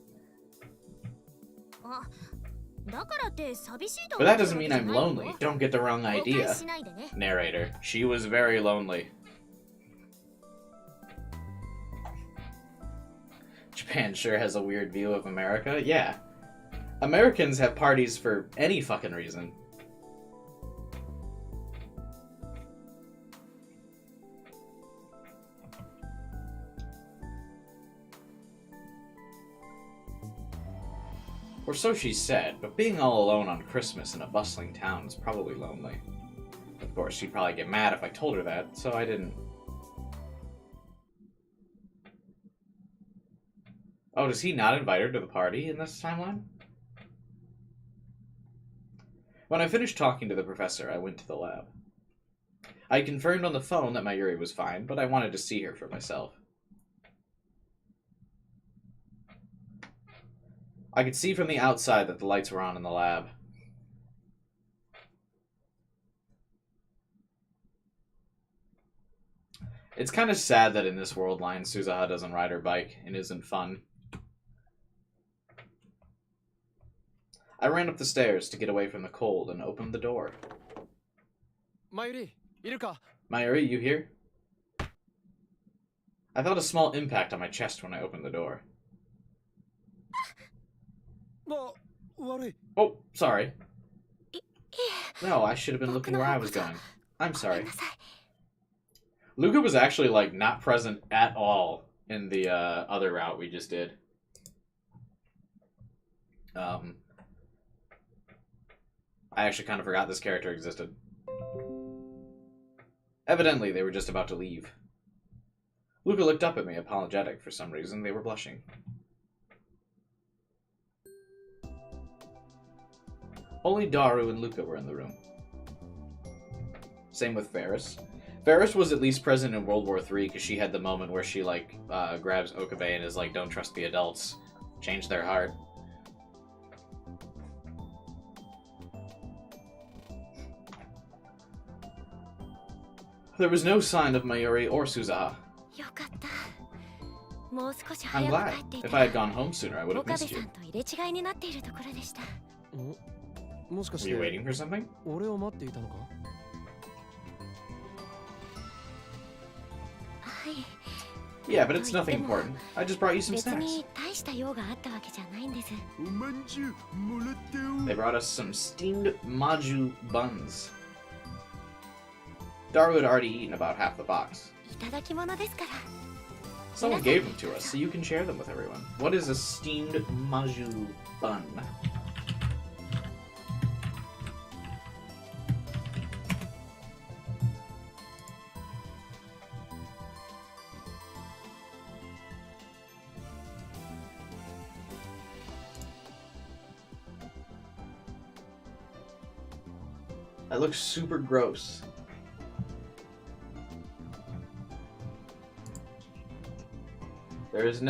But that doesn't mean I'm lonely. Don't get the wrong idea. Narrator. She was very lonely. Japan sure has a weird view of America. Yeah. Americans have parties for any fucking reason. Or so she said, but being all alone on Christmas in a bustling town is probably lonely. Of course, she'd probably get mad if I told her that, so I didn't. Oh, does he not invite her to the party in this timeline? When I finished talking to the professor, I went to the lab. I confirmed on the phone that Mayuri was fine, but I wanted to see her for myself. I could see from the outside that the lights were on in the lab. It's kind of sad that in this world line, Suzuha doesn't ride her bike and isn't fun. I ran up the stairs to get away from the cold and opened the door. Mayuri, iru ka? Mayuri, you here? I felt a small impact on my chest when I opened the door. Oh, sorry. No, I should have been looking where I was going. I'm sorry. Luca was actually, like, not present at all in the other route we just did. I actually kind of forgot this character existed. Evidently, they were just about to leave. Luca looked up at me, apologetic for some reason. They were blushing. Only Daru and Luca were in the room. Same with Ferris. Ferris was at least present in World War III because she had the moment where she, like, grabs Okabe and is like, don't trust the adults. Change their heart. There was no sign of Mayuri or Suzuha. I'm glad. If I had gone home sooner, I would have missed you. Were you waiting for something? Yeah, but it's nothing important. I just brought you some snacks. They brought us some steamed maju buns. Daru had already eaten about half the box. Someone gave them to us, so you can share them with everyone. What is a steamed maju bun? That looks super gross. There is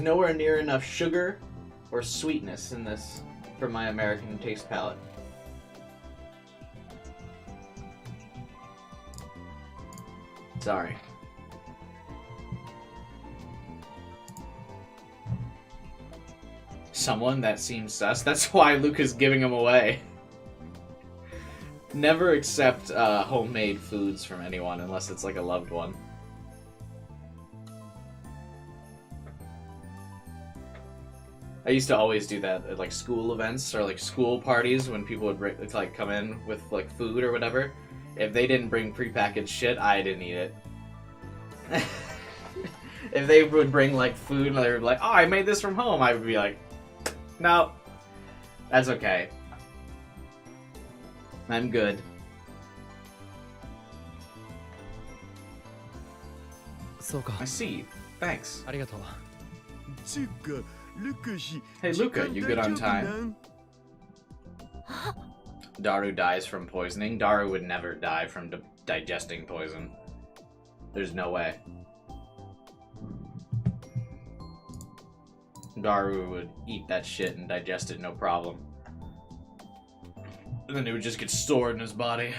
nowhere near enough sugar or sweetness in this for my American taste palate. Sorry. Someone that seems sus. That's why Luca's giving them away. Never accept homemade foods from anyone unless it's like a loved one. I used to always do that at like school events or like school parties when people would like come in with like food or whatever. If they didn't bring prepackaged shit, I didn't eat it. If they would bring like food and they were like, "Oh, I made this from home," I would be like, "No, that's okay. I'm good." I see. Thanks. Hey Luca, you good on time? Daru dies from poisoning. Daru would never die from digesting poison. There's no way. Daru would eat that shit and digest it no problem. And then it would just get stored in his body.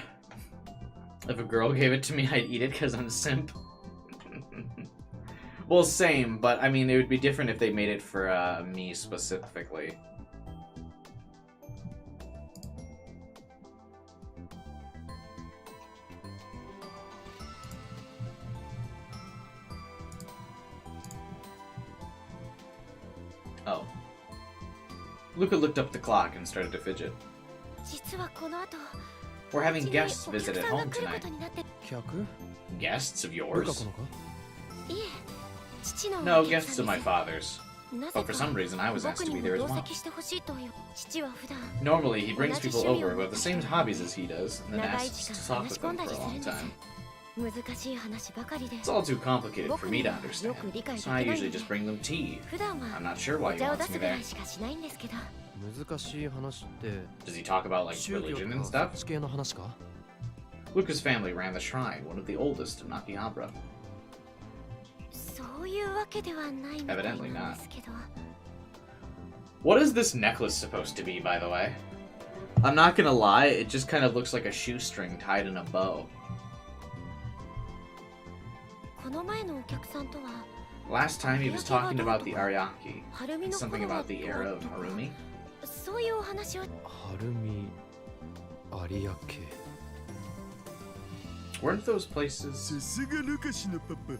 If a girl gave it to me, I'd eat it because I'm a simp. Well, same, but I mean, it would be different if they made it for me specifically. Oh. Luca looked up the clock and started to fidget. We're having guests visit at home tonight. Guests of yours? No, guests of my father's. But for some reason, I was asked to be there as well. Normally, he brings people over who have the same hobbies as he does, and then asks to talk with them for a long time. It's all too complicated for me to understand, so I usually just bring them tea. I'm not sure why he wants me there. Does he talk about, like, religion and stuff? Luca's family ran the shrine, one of the oldest in Akihabara. Evidently not. What is this necklace supposed to be, by the way? I'm not gonna lie, it just kind of looks like a shoestring tied in a bow. この前のお客さんとは Last time he was talking about the Ariake. Something about the era of Harumi. そういうお話をはるみ有明 Weren't those places? さすがルカシのパパ、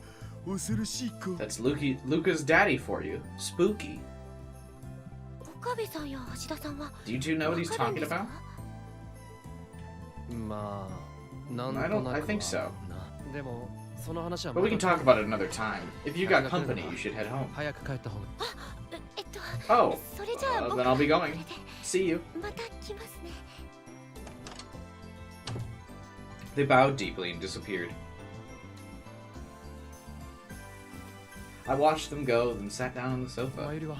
恐ろしい子。 That's Luca's daddy for you. Spooky. 岡部さんや橋田さんは Do you two know what he's わかるん talking ですか about? まあなんと I な don't. くは I think so. なでもその話は But we can talk about it another time. If you got company, you should head home. 早く帰った方が Oh, それじゃあ then I'll be going. See you. また来ますね They bowed deeply and disappeared. I watched them go, then sat down on the ま sofa. ゆりは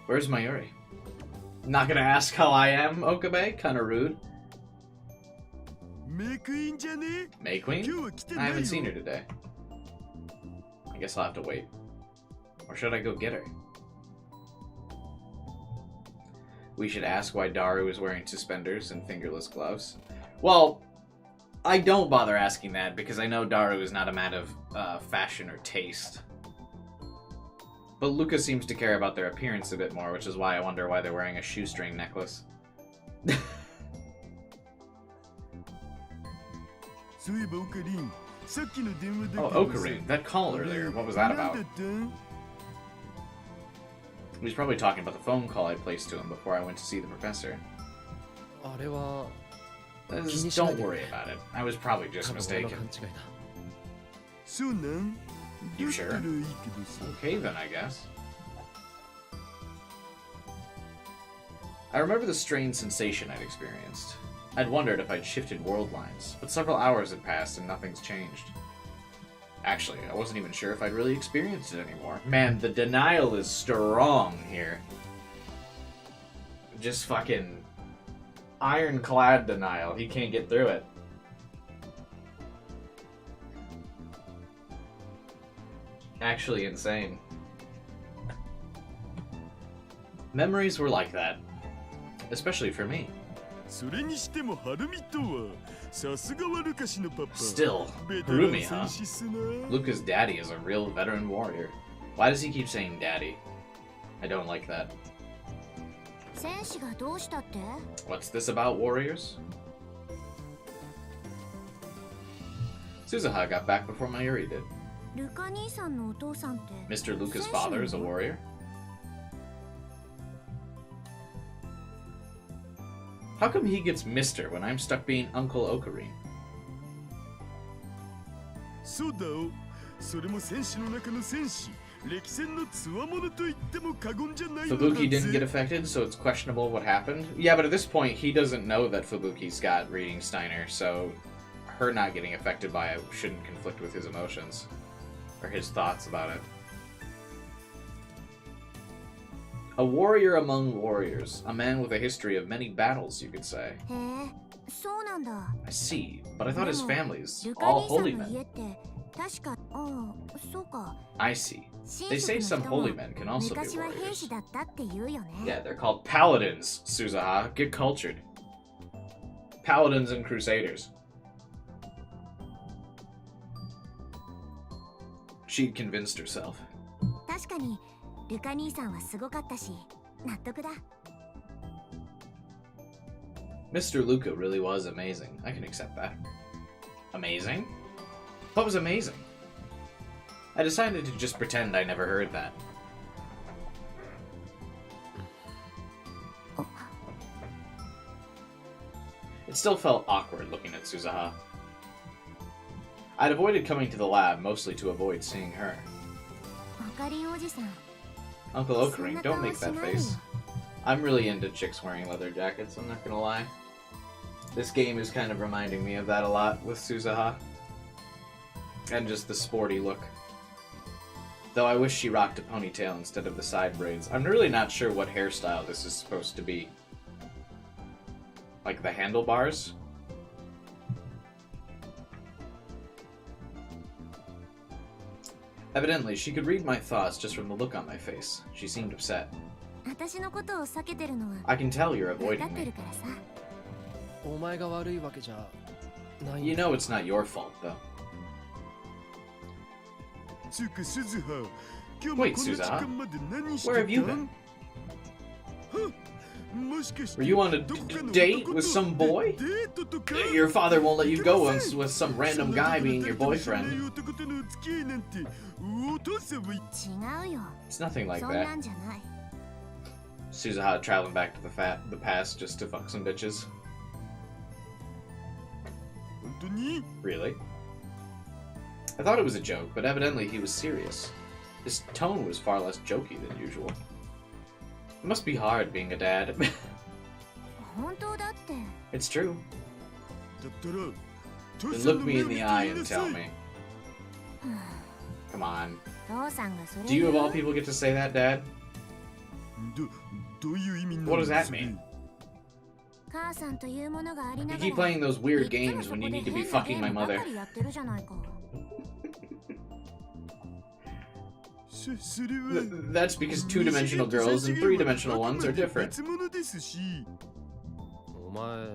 Where's Mayuri? Not gonna ask how I am, Okabe? Kinda rude. メイクインじゃね May え Queen? 今日は来て I ない haven't seen her よ。 today. I guess I'll have to wait. Or should I go get her? We should ask why Daru is wearing suspenders and fingerless gloves. Well, I don't bother asking that because I know Daru is not a man of fashion or taste. But Luca seems to care about their appearance a bit more, which is why I wonder why they're wearing a shoestring necklace. そういえばオカリン、さっきの電話だけ Oh, どさ Ocarine. That call earlier. What was that なんだ about? ったん He's probably talking about the phone call I placed to him before I went to see the professor. あれは Just don't worry about it. I was probably just 多分俺の mistaken. 勘違いだそうなん You だったら sure? いいけどさ。 Okay, then, I guess. I remember the strange sensation I'd experienced. I'd wondered if I'd shifted world lines, but several hours had passed and nothing's changed. Actually, I wasn't even sure if I'd really experienced it anymore. Man, the denial is strong here. Just fucking ironclad denial. He can't get through it. Actually insane. Memories were like that. Especially for me. それにしてもハルミとはさすがはルカシのパパ。 Still, ベテラン Harumi, 戦 huh? 士っすな。 Luca's daddy is a real veteran warrior. Why does he keep saying daddy? I don't like that. 戦士がどうしたって What's this about warriors? Suzuha got back before Mayuri did. ルカ兄さんのお父さんって Mr. Luca's father is a warrior? How come he gets Mr. when I'm stuck being Uncle Ocarine? そうだお。それも戦士の中の戦士。歴戦の強者と言っても過言じゃないのだ Fubuki didn't get ぜ。 affected, so it's questionable what happened. Yeah, but at this point, he doesn't know that Fubuki's got reading Steiner, so her not getting affected by it shouldn't conflict with his emotions. Or his thoughts about it. A warrior among warriors. A man with a history of many battles, you could say. へえそうなんだ I see, but I thought his family's ルカ all 兄さん holy の men. 家って確かああそうか I see. 親 They 族 say の some 人も holy men can also be 昔は兵 warriors. 士だったって言うよね Yeah, they're called paladins, Suzuha. Get cultured. Paladins and crusaders. She'd convinced herself. 確かにルカ兄さんはすごかったし納得だ Mr. Luca really was amazing. I can accept that. Amazing? What was amazing? I decided to just pretend I never heard that. It still felt awkward looking at Suzuha. I'd avoided coming to the lab mostly to avoid seeing her. オカリンおじさん Uncle Ocarine, don't make that face. I'm really into chicks wearing leather jackets, I'm not gonna lie. This game is kind of reminding me of that a lot with Suzuha. And just the sporty look. Though I wish she rocked a ponytail instead of the side braids. I'm really not sure what hairstyle this is supposed to be. Like the handlebars? Evidently, she could read my thoughts just from the look on my face. She seemed upset. 私のことを避けてるのは I can tell you're 分か avoiding って me. るからさ。お前が悪いわけじゃないん You だ。 know it's not your fault, though. つうか鈴葉、今日も Wait, この時 Suzuha. 間まで何して Where た have you been? はもしかして Were you on a どこかの date 男 with と some boy? デートとか Your father won't let you go once with some random guy being your そんな boyfriend. 男とのお付き合いなんてお父さんは違うよ。 It's nothing like そん that. なんじゃない。 Suzuha traveling back to the past just to fuck some bitches. 本当に Really? I thought it was a joke, but evidently he was serious. His tone was far less jokey than usual. It must be hard being a dad. 本当だって。 It's true. だったら Then look me in the eye and tell me. Come on. 父さんがそれ Do you of all people get to say that, Dad? どういう意味なの What does that mean? 母さんというものがありな You がら keep playing those weird games when you need to be fucking my mother. やってるじゃないか。それは That's because two-dimensional girls and three-dimensional ones are different. 別物ですしお前、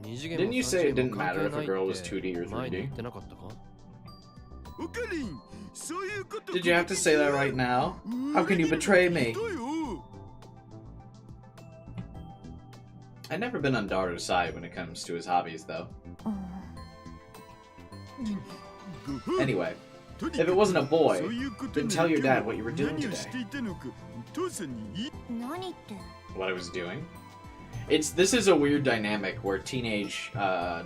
二次元 Didn't も you 三 say 次 it 元 didn't も関 matter 係 if な a い girl was って 2D or 前に言 3D? ってなかったか？オカリンそういうこと Did you have to say that right now? How can you betray me? だよ I've never been on Daru's side when it comes to his hobbies, though. うん Anyway, if it wasn't a boy, そういうこと then なら tell your dad what you were doing 何をし today. ていたのか父さんに言い何って。 What I was doing? This is a weird dynamic where teenage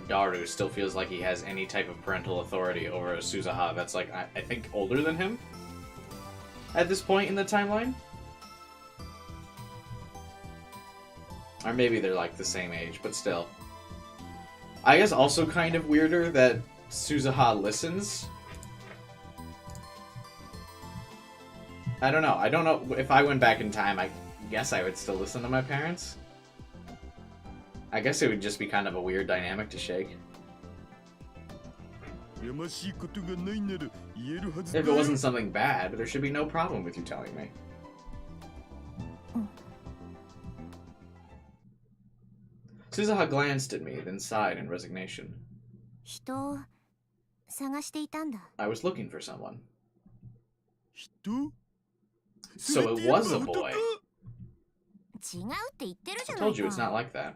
Daru still feels like he has any type of parental authority over a Suzuha that's like I think older than him at this point in the timeline. Or maybe they're like the same age, but still. I guess also kind of weirder that Suzuha listens. I don't know. I don't know if I went back in time, I guess I would still listen to my parents. I guess it would just be kind of a weird dynamic to shake. やましいことがないなら言えるはず If だ it よ wasn't something bad, there should be no problem with you telling me. Suzuha glanced at me, then sighed in resignation. 人を探していたんだ。 I was looking for someone. 人 So it was a boy. 違うって言ってるじ I ゃない told you it's not か。 like that.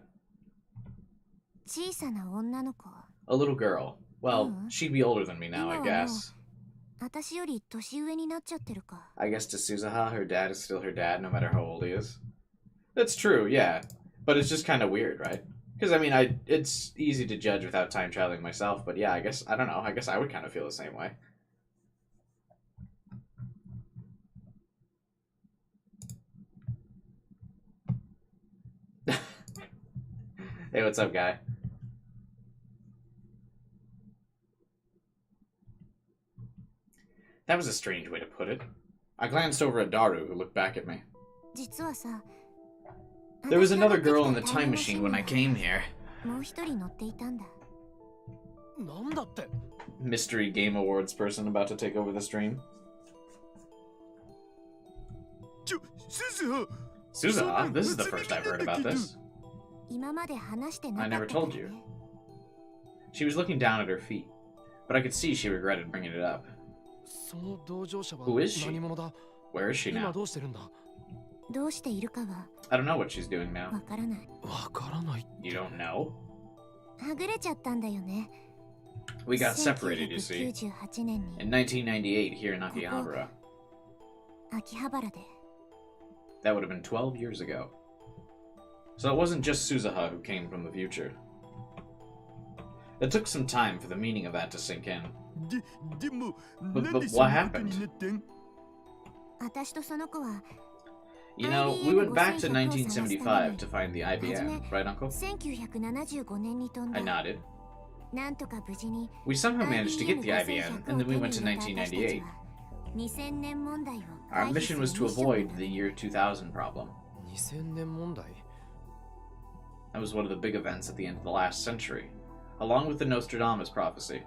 小さな女の子。 A little girl. Well, Hmm. she'd be older than me now, I guess. 私より年上になっちゃってるか。 I guess to Suzuha, her dad is still her dad, no matter how old he is. That's true, yeah. But it's just kind of weird, right? Because, I mean, it's easy to judge without time traveling myself, but yeah, I guess, I don't know, I guess I would kind of feel the same way. Hey, what's up, guy? That was a strange way to put it. I glanced over at Daru, who looked back at me. 実はさ、 There was another girl in the time machine when I came here. もう一人乗っていたんだ。なんだって。 Mystery Game Awards person about to take over the stream. 鈴葉 Suzuha? This is the first I've heard about this. 今まで話してな I かった never から told you. ね。 She was looking down at her feet, but I could see she regretted bringing it up. その同乗者は Who is she? 何者だ。 Where is she 今 now? どうしてるんだ。どうしているかは I don't know what she's doing now. わからない。わからない。 You don't know? はぐれちゃったんだよね。 We got separated, you see. 1998年に In 1998 here in Akihabara. 秋葉原で。 That would have been 12 years ago. So it wasn't just Suzuha who came from the future. It took some time for the meaning of that to sink in. でも But なんで what そんなこと happened? になったん私とその子は You know, we went back to 1975 to find the IBM, right, Uncle? 1975年に飛ん I だ。 nodded. なんとか無事に We somehow managed to get the IBM, and then we went to 1998. 2000年問題を Our 回避 mission する was to ミッション avoid だ the year 2000 problem. 2000年問題。 That was one of the big events at the end of the last century, along with the Nostradamus prophecy.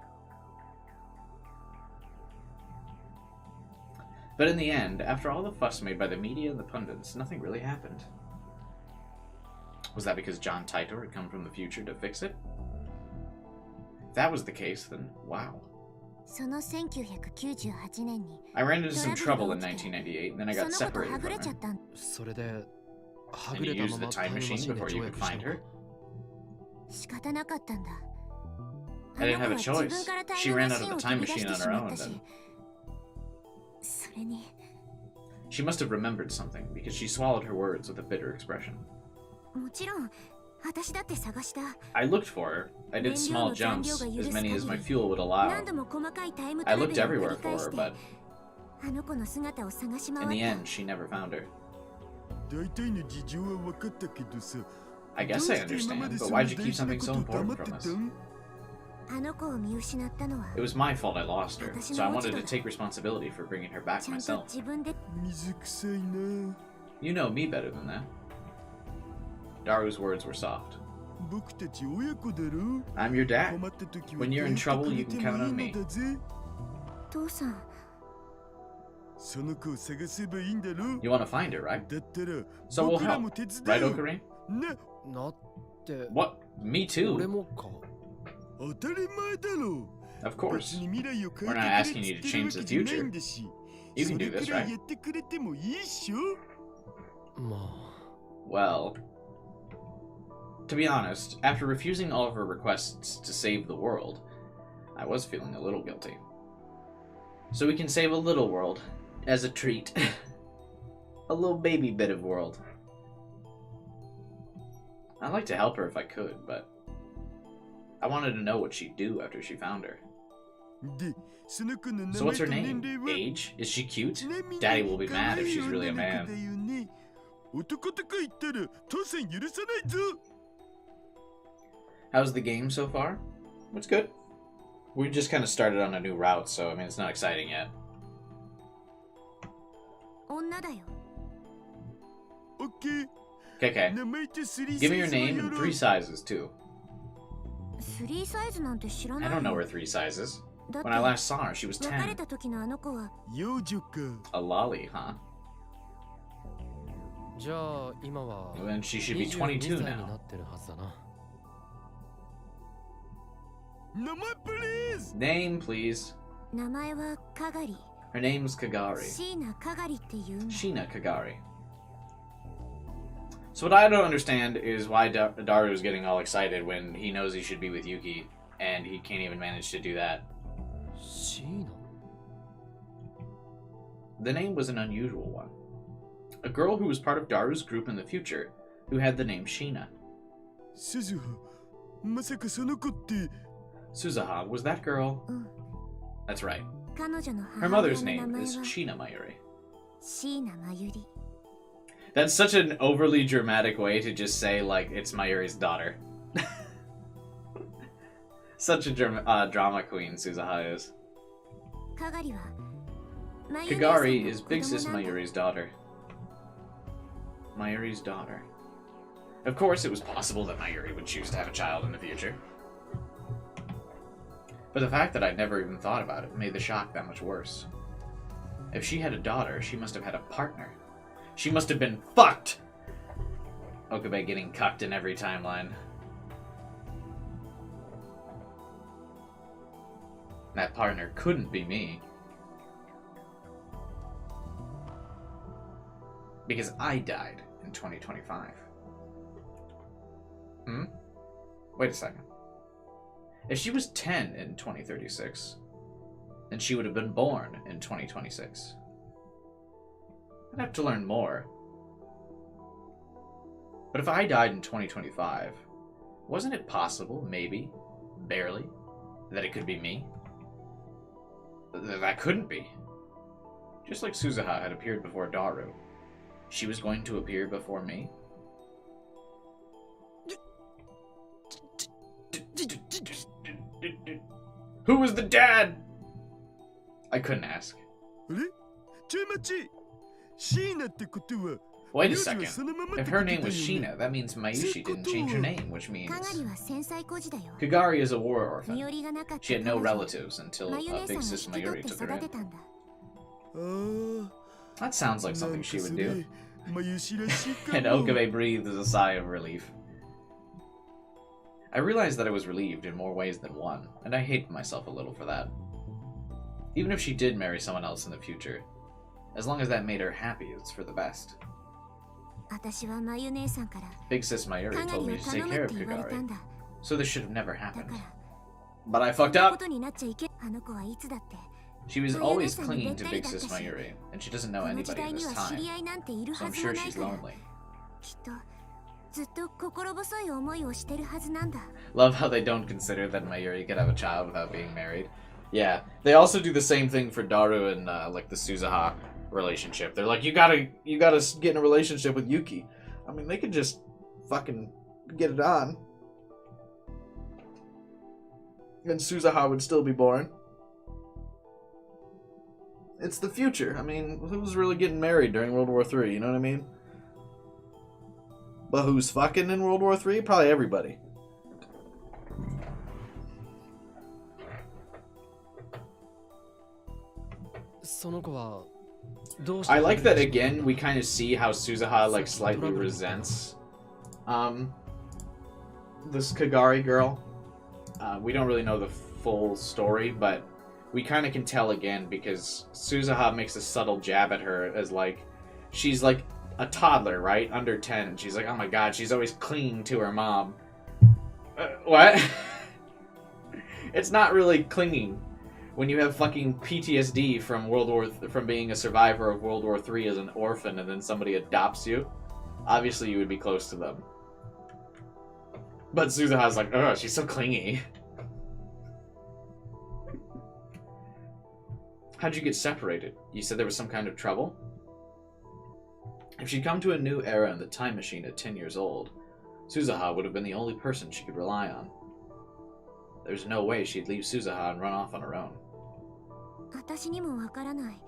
But in the end, after all the fuss made by the media and the pundits, nothing really happened. Was that because John Titor had come from the future to fix it? If that was the case, then wow. その1998年に I ran into some trouble in 1998, and then I そ got の子と separated はぐ from れちゃ her. ったんそれでは And ぐ you れた used ま the まタ time イムマ machine シンで before 跳 you 躍 could した find の her? か。仕方なかったんだ I didn't have a あの子は自分 choice. からタイ She ム ran マ out シ of ンを the 切 time り出し machine て on し her まっ own たし then. それに She must have remembered something, because she swallowed her words with a bitter expression. もちろん私だって探した I looked for her. I did small jumps, as many as my fuel would allow. 何度も細かいタイムト I ラベ looked ルを繰 everywhere り for 返 her, して but あの子の姿を探し回 in っ the た end, she never found her. 大体の事情は分かったけどさ I どう guess I して今ま understand, で but そんな why'd you 大 keep 事な something こ so と黙 important って from た us? んあの子を見失ったのは It was my fault I lost her, so I wanted to take responsibility for bringing her back ちゃんと myself. 自分で 水臭いな You know me better than that. Daru's words were soft. 僕たち親子だろ I'm your dad. 困った時は When you're in どうしてく trouble, れ you て can も count on い me. いのだぜ父さんその子を探せばいいんだろ You want to find her, right? だったら So we'll 僕ら help. も手伝 Right, う Ocarine? ななって What? Me 俺 too. もか。当たり前だろ Of 別 course. に未来を変 We're え not てく asking れ you っ to て言 change ってるわ the けじゃない future. んだし You そ can れ do く this, らい right? やってくれてもいいっしょまあ Well, to be honest, after refusing all of her requests to save the world, I was feeling a little guilty. So we can save a little world as a treat. A little baby bit of world. I'd like to help her if I could, but I wanted to know what she'd do after she found her. でその子の名 So 前 what's と her 年 name? 齢は Age? Is she cute? ちなみに Daddy will be 可 mad 愛 if い she's really a 女の子 man. だよね男とか言ったら父さん許さないぞ How's the game so far? It's good. We just kind of started on a new route, so I mean, it's not exciting yet. 女だよ OK Okay. 名前とスリー Give me サ your イズは name よ and ろ three sizes, too. 3サイズなんて知ら I ない don't know よ her three sizes. だって When I last saw her, she was 別れ 10. た時のあの子は幼女か A lolly, huh? じゃあ今は Well, then she should be 22 22歳にな now. ってるはずだな。名前プリーズ Name, please. 名前はカガリ Her name's Kagari. シーナ・カガリって言うんだ Sheena Kagari. So what I don't understand is why Daru is getting all excited when he knows he should be with Yuki, and he can't even manage to do that. シーナ The name was an unusual one. A girl who was part of Daru's group in the future, who had the name Sheena. スズハまさかその子って Suzuha, was that girl? うん That's right. 彼女の Her 母親 mother's の名 name 前 is は Sheena Mayuri. シーナ・マユリ That's such an overly dramatic way to just say, like, it's Mayuri's daughter. Such a drama queen, Suzuha is. カガリはマユリ Kagari さ is んの Big 子 Sis 供なんだ Mayuri's daughter. Mayuri's daughter. Of course, it was possible that Mayuri would choose to have a child in the future. But the fact that I'd never even thought about it made the shock that much worse. If she had a daughter, she must have had a partner. She must have been fucked! Okabe getting cucked in every timeline. That partner couldn't be me. Because I died in 2025. Hmm? Wait a second. If she was 10 in 2036, then she would have been born in 2026. I'd have to learn more. But if I died in 2025, wasn't it possible, maybe, barely, that it could be me? That couldn't be. Just like Suzuha had appeared before Daru, she was going to appear before me? Who was the dad? I couldn't ask. あれちょい待ちシーナってことは Wait a 名字は second. そのままっ If て her ことだ name よね was Sheena, that means Mayushi didn't change her name, which means カガリは戦災孤児だよ Kagari is a war 身 orphan. 寄りがなかった She had 彼 no 女 relatives until マユ姉さん Big が Sis 引き取っ Mayuri て took her 育て in. たんだ That sounds like something she would do. まゆしらしいか And も Okabe breathed a sigh of relief. I realized that I was relieved in more ways than one, and I hated myself a little for that. Even if she did marry someone else in the future, as long as that made her happy, it's for the best. 私はまゆ姉さんから Big sis Mayuri かが told り me を to 頼 take む care っ of て言われた Kagari, んだ so this should have never だ happened. から But I こん fucked なこ up! とになっちゃいけあの子はいつだって She was まゆ姉 always さんにべ clinging っ to た Big りだった sis し Mayuri, and she doesn't know この時 anybody 代 in に this は知 time, り合いなんている so は I'm ずも sure ない she's から lonely. きっとずっと心細い思いをしてるはずなんだ Love how they don't consider that Mayuri could have a child without being married. Yeah, they also do the same thing for Daru and like the Suzuha relationship. They're like, you gotta get in a relationship with Yuki. I mean, they could just fucking get it on, and Suzuha would still be born. It's the future. I mean, who's really getting married during World War III? You know what I mean? But who's fucking in World War III? Probably everybody. I like that again. We kind of see how Suzuha like slightly resents this Kagari girl. We don't really know the full story, but we kind of can tell again because Suzuha makes a subtle jab at her as like she's like a toddler, right, under 10, and she's like, oh my god, she's always clinging to her mom. What? It's not really clinging. When you have fucking PTSD from from being a survivor of World War III as an orphan, and then somebody adopts you, obviously you would be close to them. But Suzuha's like, oh, she's so clingy. How'd you get separated? You said there was some kind of trouble? If she'd come to a new era in the time machine at 10 years old, Suzuha would have been the only person she could rely on. There's no way she'd leave Suzuha and run off on her own. 私にもわからない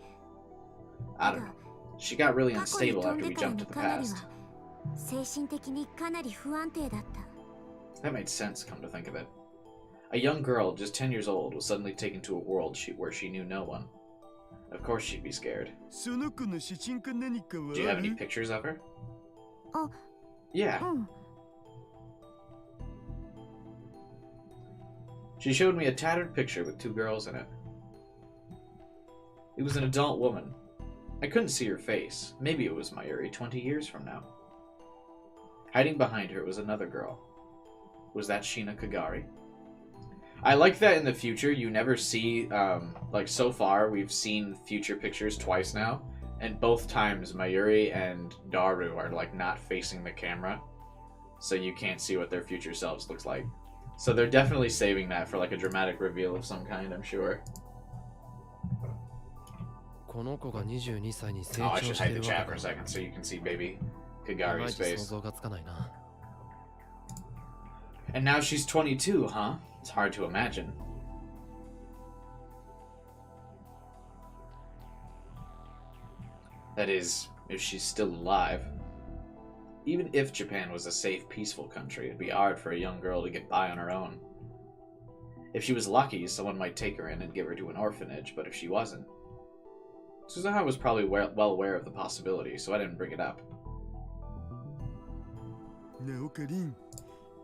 I don't know. She got really 過去に unstable 飛ん after で we から jumped の to the かなり past. は精神的にかなり不安定だった That made sense, come to think of it. A young girl, just 10 years old, was suddenly taken to a world where she knew no one. Of course she'd be scared. その子の写真か何かは Do you have あ any る pictures of her? あ Yeah. うん She showed me a tattered picture with 2 girls in it. It was an adult woman. I couldn't see her face. Maybe it was Mayuri 20 years from now. Hiding behind her was another girl. Was that Shina Kagari? I like that in the future you never see, like so far we've seen future pictures twice now, and both times Mayuri and Daru are like not facing the camera, so you can't see what their future selves looks like. So they're definitely saving that for like a dramatic reveal of some kind, I'm sure. この子が22歳に成 Oh, I 長 should して hide る the わ chat け for a か second so you can see baby いま Kagari's いち想 face. 像がつかないな And now she's 22, huh? It's hard to imagine. That is, if she's still alive. Even if Japan was a safe, peaceful country, it'd be hard for a young girl to get by on her own. If she was lucky, someone might take her in and give her to an orphanage, but if she wasn't... Suzuha was probably well aware of the possibility, so I didn't bring it up. ねえオカリン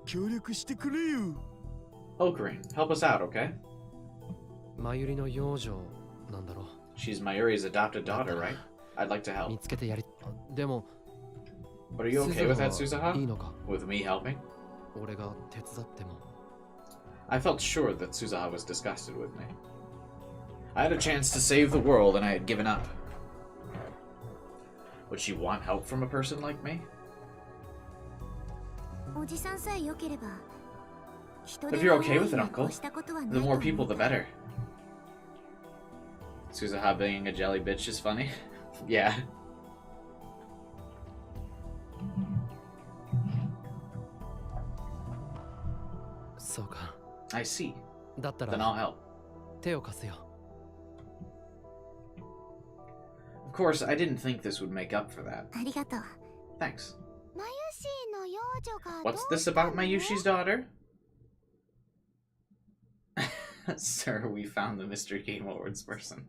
協力してくれよ Okarin, help us out, okay? マユリの養女なんだろ She's Mayuri's adopted daughter, right? I'd like to 見 help. つけてやりでも But are you okay with that, いい Suzuha? のか With me helping? 俺が手伝っても I felt sure that Suzuha was disgusted with me. I had a chance to save the world and I had given up. Would she want help from a person like me? おじさんさえ良ければ人 If 手 you're が okay 多 with い it, に Uncle, 越したことはない the と more 思 people, う the better. Suzuha being a jelly bitch is funny. Yeah. I see. だった Then I'll ら help. 手を貸すよ Of course, I didn't think this would make up for that. ありがとう Thanks. マユシーの養女が What's this about Mayushi's daughter? Sir, we found the Mr. Game Awards person.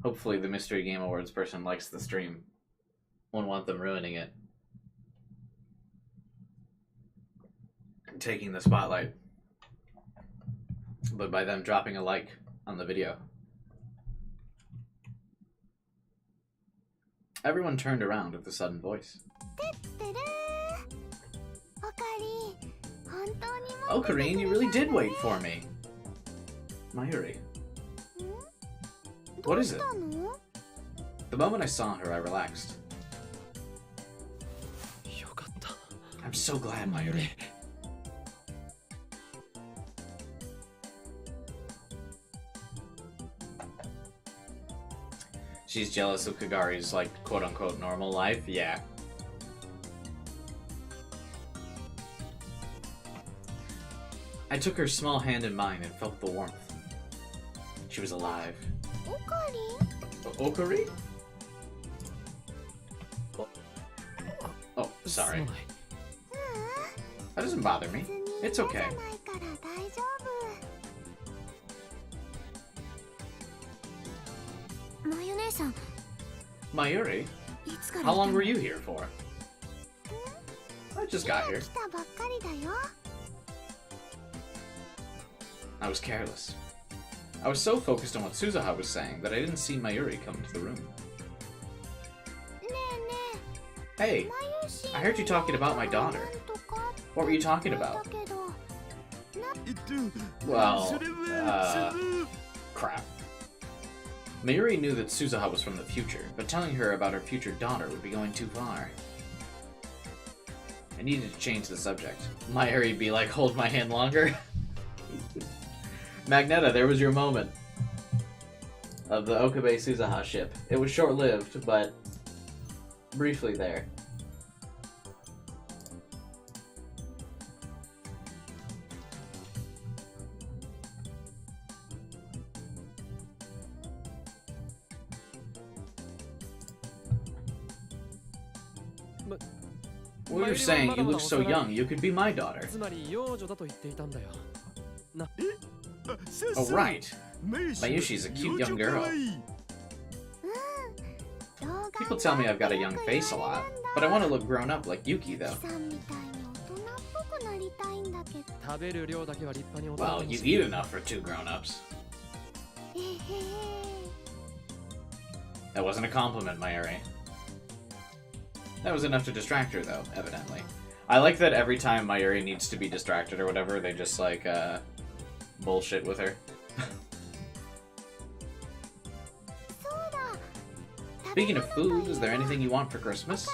Hopefully the Mystery Game Awards person likes the stream. Won't want them ruining it. And taking the spotlight. But by them dropping a like on the video. Everyone turned around at the sudden voice. Oh, Karine, you really did wait for me. Mayuri. What is it? The moment I saw her, I relaxed. I'm so glad, Mayuri. She's jealous of Kagari's, like, quote-unquote normal life? Yeah. I took her small hand in mine and felt the warmth. She was alive. Okari? Oh, sorry. That doesn't bother me. It's okay. Mayuri? How long were you here for? I just got here. I was careless. I was so focused on what Suzuha was saying that I didn't see Mayuri come into the room. Hey, I heard you talking about my daughter. What were you talking about? Well, crap. Mayuri knew that Suzuha was from the future, but telling her about her future daughter would be going too far. I needed to change the subject. Mayuri be like, hold my hand longer? Magneta, there was your moment of the Okabe Suzuha ship. It was short-lived, but briefly there. What you're saying, you look so young, you could be my daughter. Oh, right. Mayushi's a cute young girl. People tell me I've got a young face a lot, but I want to look grown up like Yuki, though. Well, you eat enough for 2 grown-ups. That wasn't a compliment, Mayuri. That was enough to distract her, though, evidently. I like that every time Mayuri needs to be distracted or whatever, they just, like, bullshit with her. Speaking of food, is there anything you want for Christmas?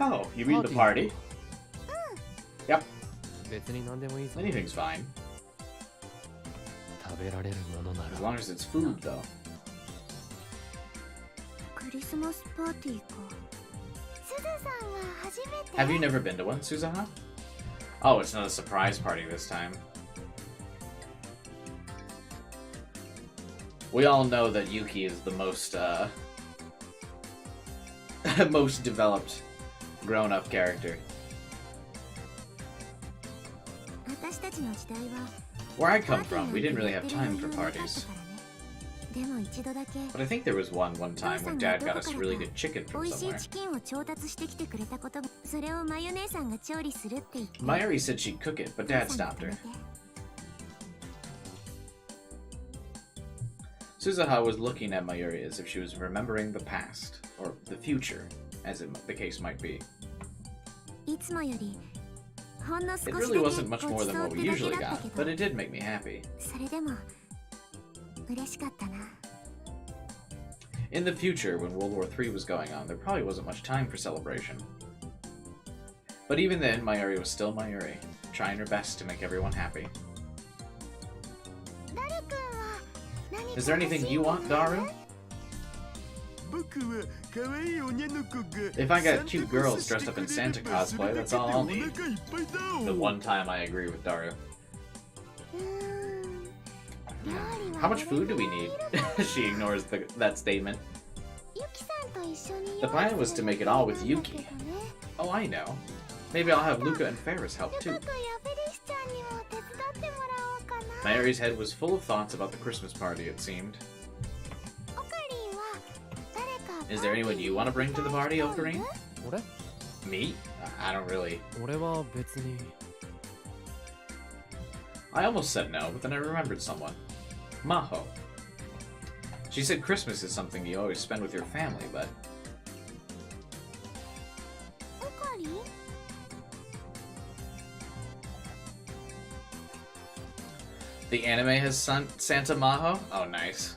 Oh, you mean the party? Yep. Anything's fine. As long as it's food, though. Have you never been to one, Suzuha? Oh, it's not a surprise party this time. We all know that Yuki is the most, most developed grown-up character. Where I come from, we didn't really have time for parties. But I think there was one time when Dad got us really good chicken from somewhere. Mayuri said she'd cook it, but Dad stopped her. Suzuha was looking at Mayuri as if she was remembering the past, or the future, as the case might be. It really wasn't much more than what we usually got, but it did make me happy. In the future, when World War III was going on, there probably wasn't much time for celebration. But even then, Mayuri was still Mayuri, trying her best to make everyone happy. Is there anything you want, Daru? If I got cute girls dressed up in Santa cosplay, that's all I'll need. The one time I agree with Daru. How much food do we need? She ignores that statement. The plan was to make it all with Yuki. Oh, I know. Maybe I'll have Luca and Ferris help too. Mayuri's head was full of thoughts about the Christmas party, it seemed. オカリンは誰か Is there anyone you want to bring to the party, Ocarine? 俺 Me? I don't really. 俺は別に I almost said no, but then I remembered someone. Maho. She said Christmas is something you always spend with your family, but... オカリン The anime has Santa Maho? Oh, nice.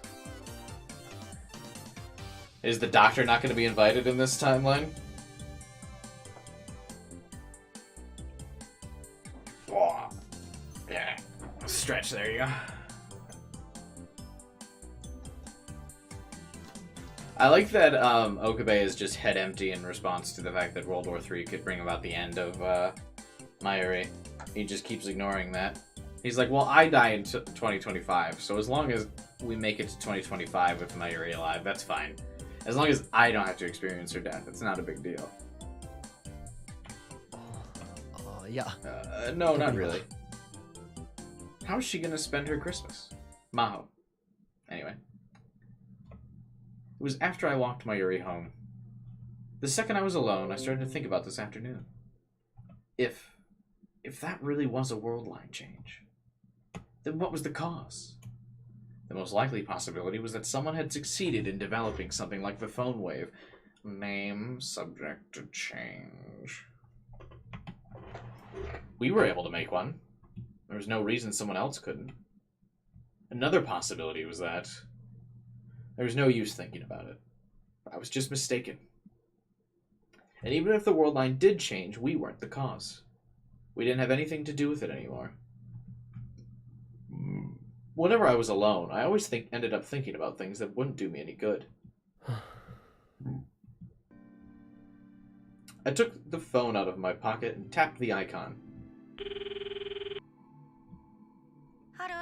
Is the doctor not going to be invited in this timeline? Oh, yeah. Stretch, there you go. I like that Okabe is just head empty in response to the fact that World War III could bring about the end of Mayuri. He just keeps ignoring that. He's like, well, I die in 2025, so as long as we make it to 2025 with Mayuri alive, that's fine. As long as I don't have to experience her death, it's not a big deal. いや No, not really. How is she gonna spend her Christmas? Maho. Anyway. It was after I walked Mayuri home. The second I was alone, I started to think about this afternoon. If that really was a world line change, then what was the cause? The most likely possibility was that someone had succeeded in developing something like the phone wave. Name subject to change. We were able to make one. There was no reason someone else couldn't. Another possibility was that there was no use thinking about it. I was just mistaken. And even if the world line did change, we weren't the cause. We didn't have anything to do with it anymore. Whenever I was alone, I always ended up thinking about things that wouldn't do me any good. I took the phone out of my pocket and tapped the icon. ハル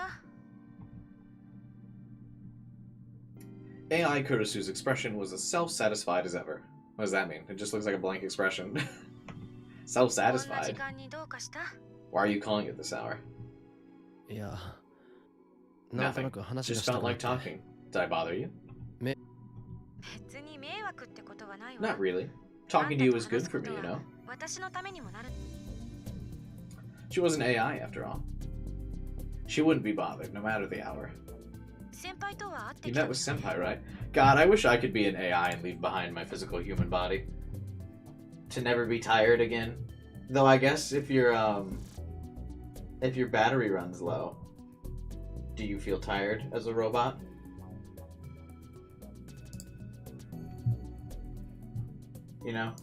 AI Kurisu's expression was as self-satisfied as ever. What does that mean? It just looks like a blank expression. こんな時 Self-satisfied? 間にどうかした Why are you calling it this hour? いやなんと Nothing. なく話が Just した felt くなっ like て talking. Did I bother you? 別に迷惑ってことはないわ Not really. Talking to you was good for me, you know? 私のためにもなる She wasn't AI, after all. She wouldn't be bothered, no matter the hour. 先輩とは会って You きた met with Senpai, right? God, I wish I could be an AI and leave behind my physical human body. To never be tired again. Though I guess if your battery runs low, do you feel tired as a robot? You know?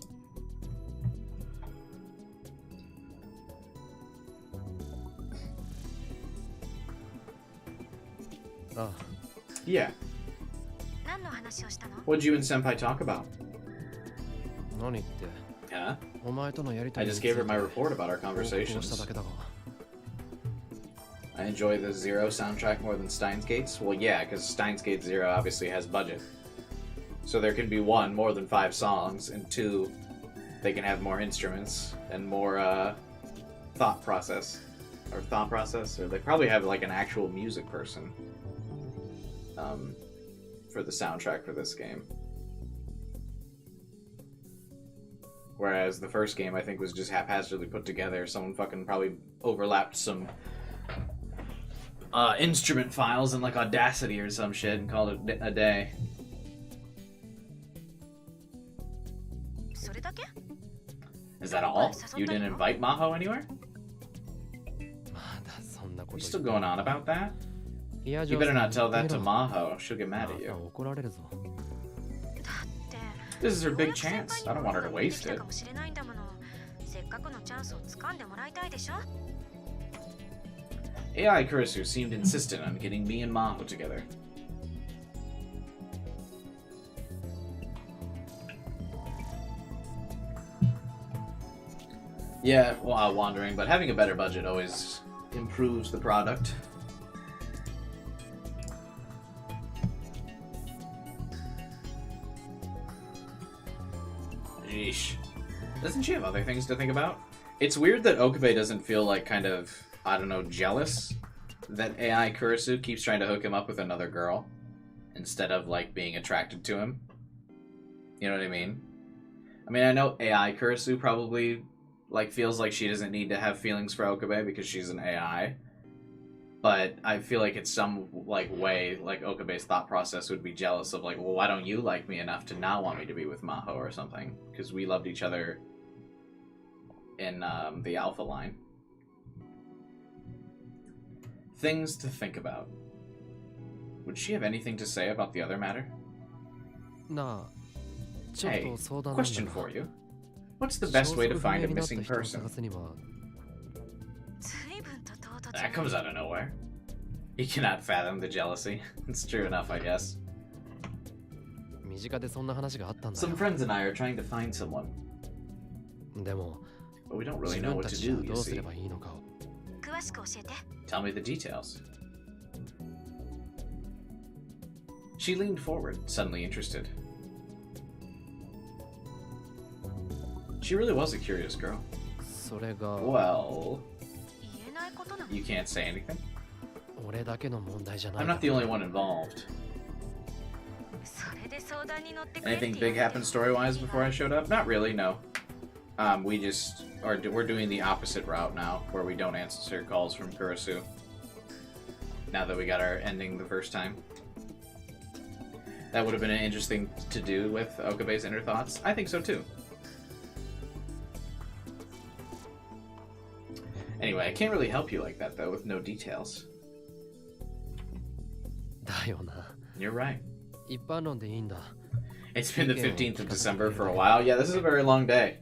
Yeah. 何の話をしたの What'd you and Senpai talk about? 何言って Huh? お前とのやりと I り just gave her my report about our 報告した conversations. だけだが I enjoy the Zero soundtrack more than Steins Gate's. Well, yeah, because Steins Gate Zero obviously has budget. So there can be one, more than 5 songs, and 2, they can have more instruments and more thought process. Or they probably have like an actual music person for the soundtrack for this game. Whereas the first game, I think, was just haphazardly put together. Someone fucking probably overlapped some instrument files in like Audacity or some shit and called it a day. それだけ Is that all? You didn't invite Maho anywhere? まだそんなこ You と still going on about that? いや You better not tell that to ま Maho. She'll get mad at you. 怒られるぞ This is her big chance. I don't want her to waste it. かもしれないんだものせっかくのチャンスを掴んでもらいたいでしょ AI Kurisu seemed insistent on getting me and Maho together. Yeah, well, wandering, but having a better budget always improves the product. Yeesh. Doesn't she have other things to think about? It's weird that Okabe doesn't feel like kind of, I don't know, jealous that AI Kurisu keeps trying to hook him up with another girl instead of, like, being attracted to him. You know what I mean? I mean, I know AI Kurisu probably, like, feels like she doesn't need to have feelings for Okabe because she's an AI. But I feel like in some, like, way, like, Okabe's thought process would be jealous of, like, well, why don't you like me enough to not want me to be with Maho or something? Because we loved each other in the Alpha line. Things to think about. Would she have anything to say about the other matter? Nah. Hey, question for you. What's the best way to find a missing person? That comes out of nowhere. He cannot fathom the jealousy. It's true enough, I guess. Some friends and I are trying to find someone. But we don't really know what to do, you see. Tell me the details. She leaned forward, suddenly interested. She really was a curious girl. Well... You can't say anything? I'm not the only one involved. Anything big happened story-wise before I showed up? Not really, no. We're doing the opposite route now, where we don't answer calls from Kurisu. Now that we got our ending the first time. That would have been an interesting to do with Okabe's inner thoughts. I think so too. Anyway, I can't really help you like that though, with no details. You're right. It's been the 15th of December for a while. Yeah, this is a very long day.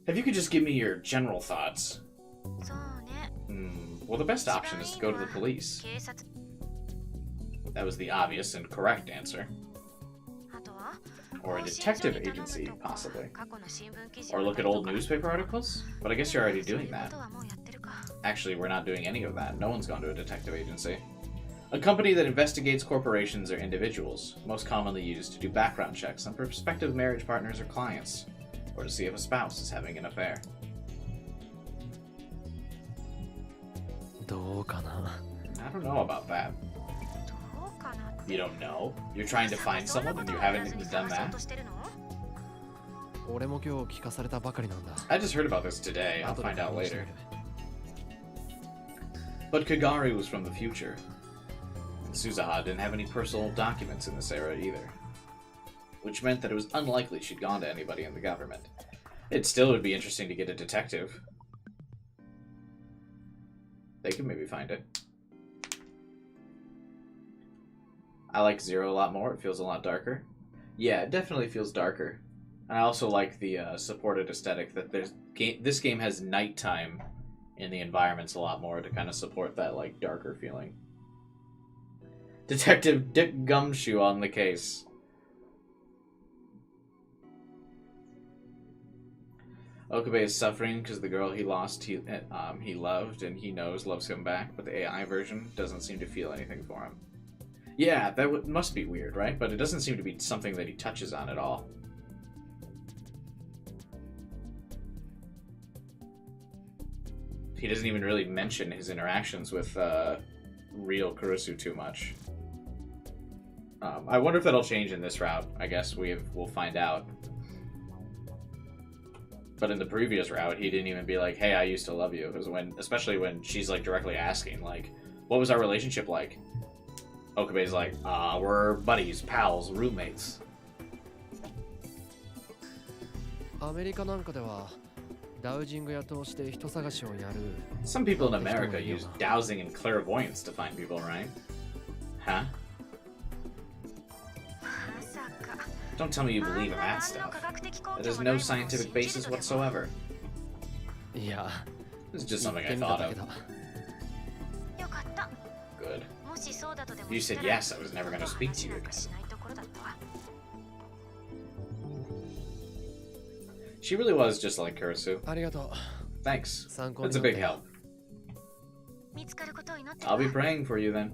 If you could just give me your general thoughts. Well, the best option is to go to the police. That was the obvious and correct answer. Or a detective agency, possibly. Or look at old newspaper articles? But I guess you're already doing that. Actually, we're not doing any of that. No one's gone to a detective agency. A company that investigates corporations or individuals, most commonly used to do background checks on prospective marriage partners or clients, or to see if a spouse is having an affair. I don't know about that. You don't know? You're trying to find someone and you haven't even done that? I just heard about this today. I'll find out later. But Kagari was from the future. And Suzuha didn't have any personal documents in this era either. Which meant that it was unlikely she'd gone to anybody in the government. It still would be interesting to get a detective. They could maybe find it. I like Zero a lot more. It feels a lot darker. Yeah, it definitely feels darker. And I also like the supported aesthetic that this game has nighttime in the environments a lot more to kind of support that like darker feeling. Detective Dick Gumshoe on the case. Okabe is suffering because the girl he lost he loved and he knows loves him back, but the AI version doesn't seem to feel anything for him. Yeah, that must be weird, right? But it doesn't seem to be something that he touches on at all. He doesn't even really mention his interactions with real Kurisu too much. I wonder if that'll change in this route. I guess we'll find out. But in the previous route, he didn't even be like, "Hey, I used to love you." It was especially when she's like directly asking, like, "What was our relationship like?" Okabe's like, we're buddies, pals, roommates. Some people in America use dowsing and clairvoyance to find people, right? Huh? Don't tell me you believe in that stuff. That has no scientific basis whatsoever. Yeah. This is just something I thought of. Good. If you said yes, I was never going to speak to you again. She really was just like Kurisu. Thanks. That's a big help. I'll be praying for you then.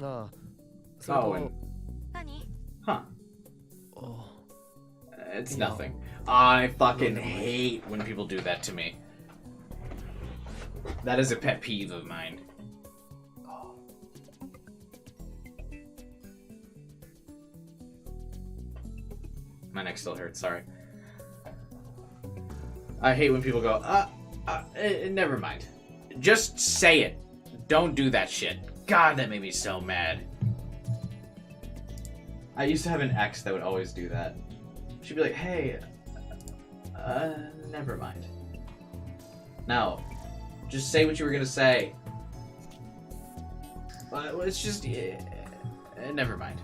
Oh, and... Huh. It's nothing. I fucking hate when people do that to me. That is a pet peeve of mine. Oh. My neck still hurts, sorry. I hate when people go, never mind. Just say it. Don't do that shit. God, that made me so mad. I used to have an ex that would always do that. She'd be like, hey, never mind. No. Just say what you were gonna say. It's just, never mind.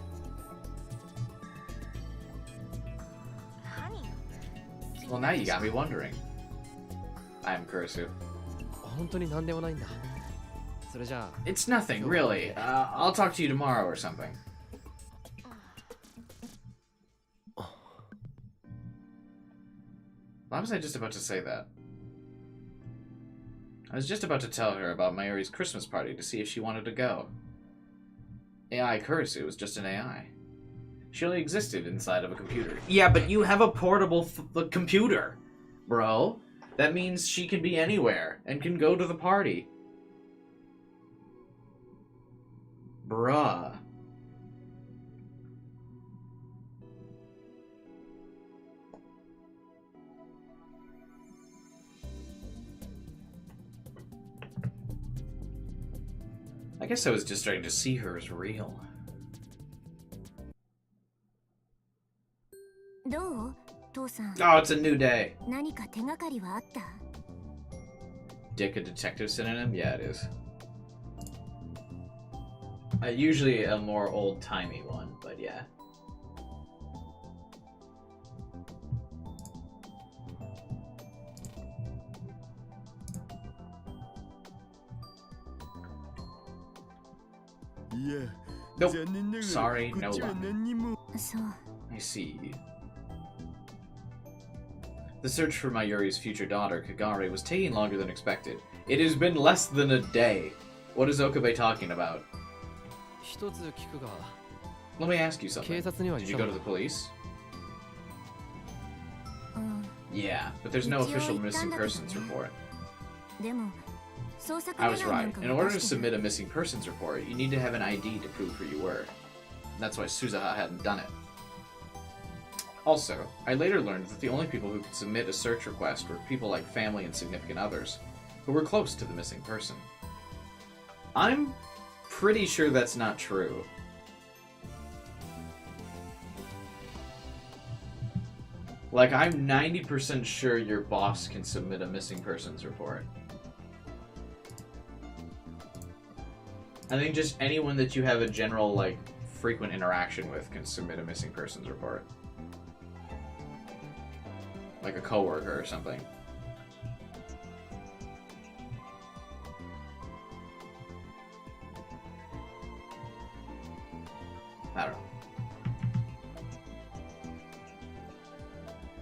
Well, now you got me wondering. I am Kurisu. 本当に何でもないんだ。それじゃあ。 It's nothing, really. I'll talk to you tomorrow or something. Why was I just about to say that? I was just about to tell her about Mayuri's Christmas party to see if she wanted to go. AI Kurisu was just an AI. She only existed inside of a computer. Yeah, but you have a portable computer, bro. That means she can be anywhere and can go to the party. Bruh. I guess I was just starting to see her as real. どう父さん Oh, it's a new day. 何か手がかりはあった Dick a detective synonym? Yeah, it is. Usually a more old-timey one, but yeah. Nope. Sorry, no luck. そう I see. The search for Mayuri's future daughter, Kagari, was taking longer than expected. It has been less than a day. What is Okabe talking about? 一つ聞くが、 Let me ask you something. 警察には Did 来 you た go の to the police? うん Yeah, but there's no 一応 official 行ったん missing だけどね。 persons report. でも捜索 I 願 was いな right. んか In も order 出 to して submit a missing persons report, you need to have an ID to prove who you were. That's why Suzuha hadn't done it. Also, I later learned that the only people who could submit a search request were people like family and significant others, who were close to the missing person. I'm pretty sure that's not true. Like, I'm 90% sure your boss can submit a missing persons report. I think just anyone that you have a general, like, frequent interaction with can submit a missing persons report. Like a coworker or something. I don't know.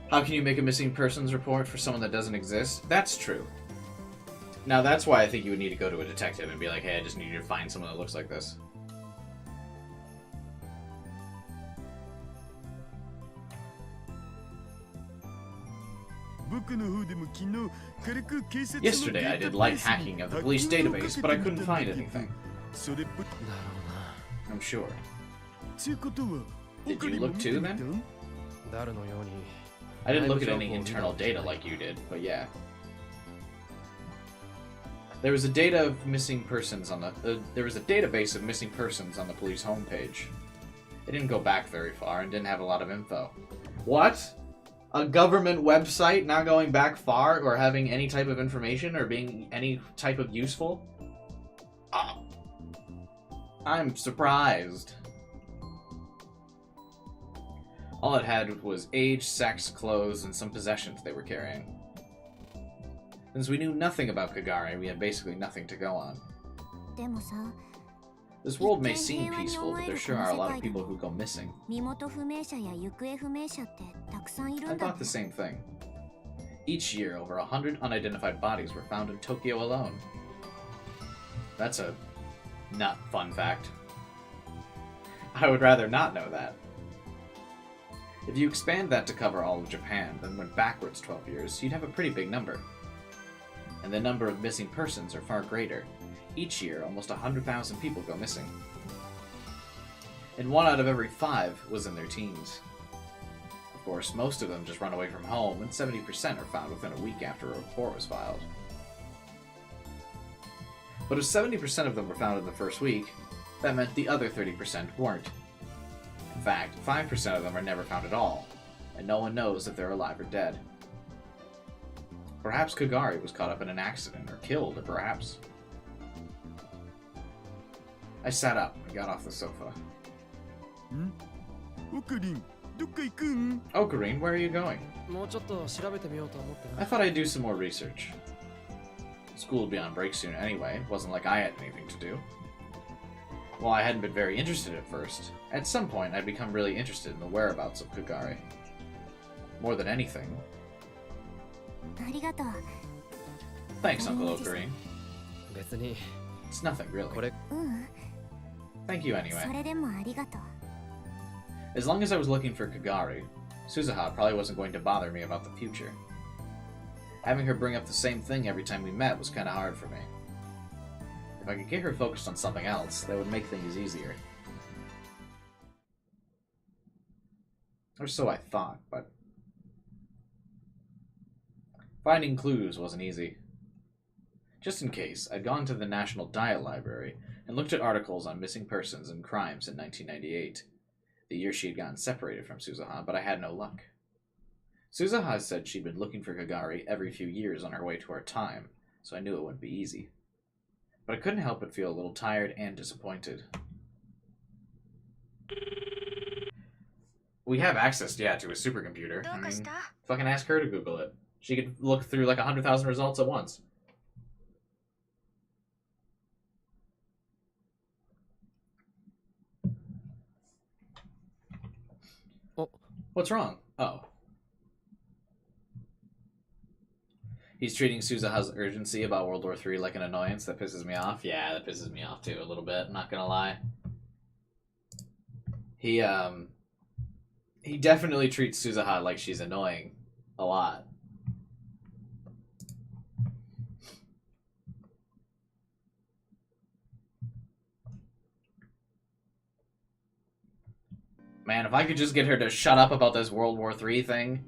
How can you make a missing persons report for someone that doesn't exist? That's true. Now that's why I think you would need to go to a detective and be like, hey, I just need you to find someone that looks like this. Yesterday I did light hacking of the police database, but I couldn't find anything. それっぽ だろうな。 I'm sure. ちゅうことは Did you look too, then? 誰のように。 I didn't look at any internal data like you did, but yeah. There was a data of missing persons on the there was a database of missing persons on the police homepage. It didn't go back very far and didn't have a lot of info. What? A government website not going back far or having any type of information or being any type of useful? I'm surprised. All it had was age, sex, clothes, and some possessions they were carrying. Since we knew nothing about Kagari, we had basically nothing to go on. でもさ This world may seem peaceful, but there sure are a lot of people who go missing. 身元不明者や行方不明者ってたくさんいる I んだ thought the same thing. Each year, over 100 unidentified bodies were found in Tokyo alone. That's a not fun fact. I would rather not know that. If you expand that to cover all of Japan, then went backwards 12 years, you'd have a pretty big number. and the number of missing persons are far greater. Each year, almost 100,000 people go missing. And 1 out of every 5 was in their teens. Of course, most of them just run away from home, and 70% are found within a week after a report was filed. But if 70% of them were found in the first week, that meant the other 30% weren't. In fact, 5% of them are never found at all, and no one knows if they're alive or dead. Perhaps Kagari was caught up in an accident or killed, or perhaps... I sat up and got off the sofa. Ocarine, where are you going? もうちょっと調べてみようと思ってな。 I thought I'd do some more research. School would be on break soon anyway. It wasn't like I had anything to do. While I hadn't been very interested at first, at some point I'd become really interested in the whereabouts of Kagari. More than anything. ありがとう。 Thanks, Uncle Ocarine. 別に It's nothing, really. これ Thank you anyway. それでもありがとう。 As long as I was looking for Kagari, Suzuha probably wasn't going to bother me about the future. Having her bring up the same thing every time we met was kind of hard for me. If I could get her focused on something else, that would make things easier. Or so I thought, but... Finding clues wasn't easy. Just in case, I'd gone to the National Diet Library and looked at articles on missing persons and crimes in 1998, the year she had gotten separated from Suzuha, but I had no luck. Suzuha said she'd been looking for Kagari every few years on her way to our time, so I knew it wouldn't be easy. But I couldn't help but feel a little tired and disappointed. We have access, yeah, to a supercomputer. I mean, fucking ask her to Google it. She could look through like 100,000 results at once. Oh. What's wrong? Oh. He's treating Suzuha's urgency about World War III like an annoyance. That pisses me off. Yeah, that pisses me off too, a little bit. I'm not gonna lie. He definitely treats Suzuha like she's annoying. A lot. Man, if I could just get her to shut up about this World War III thing,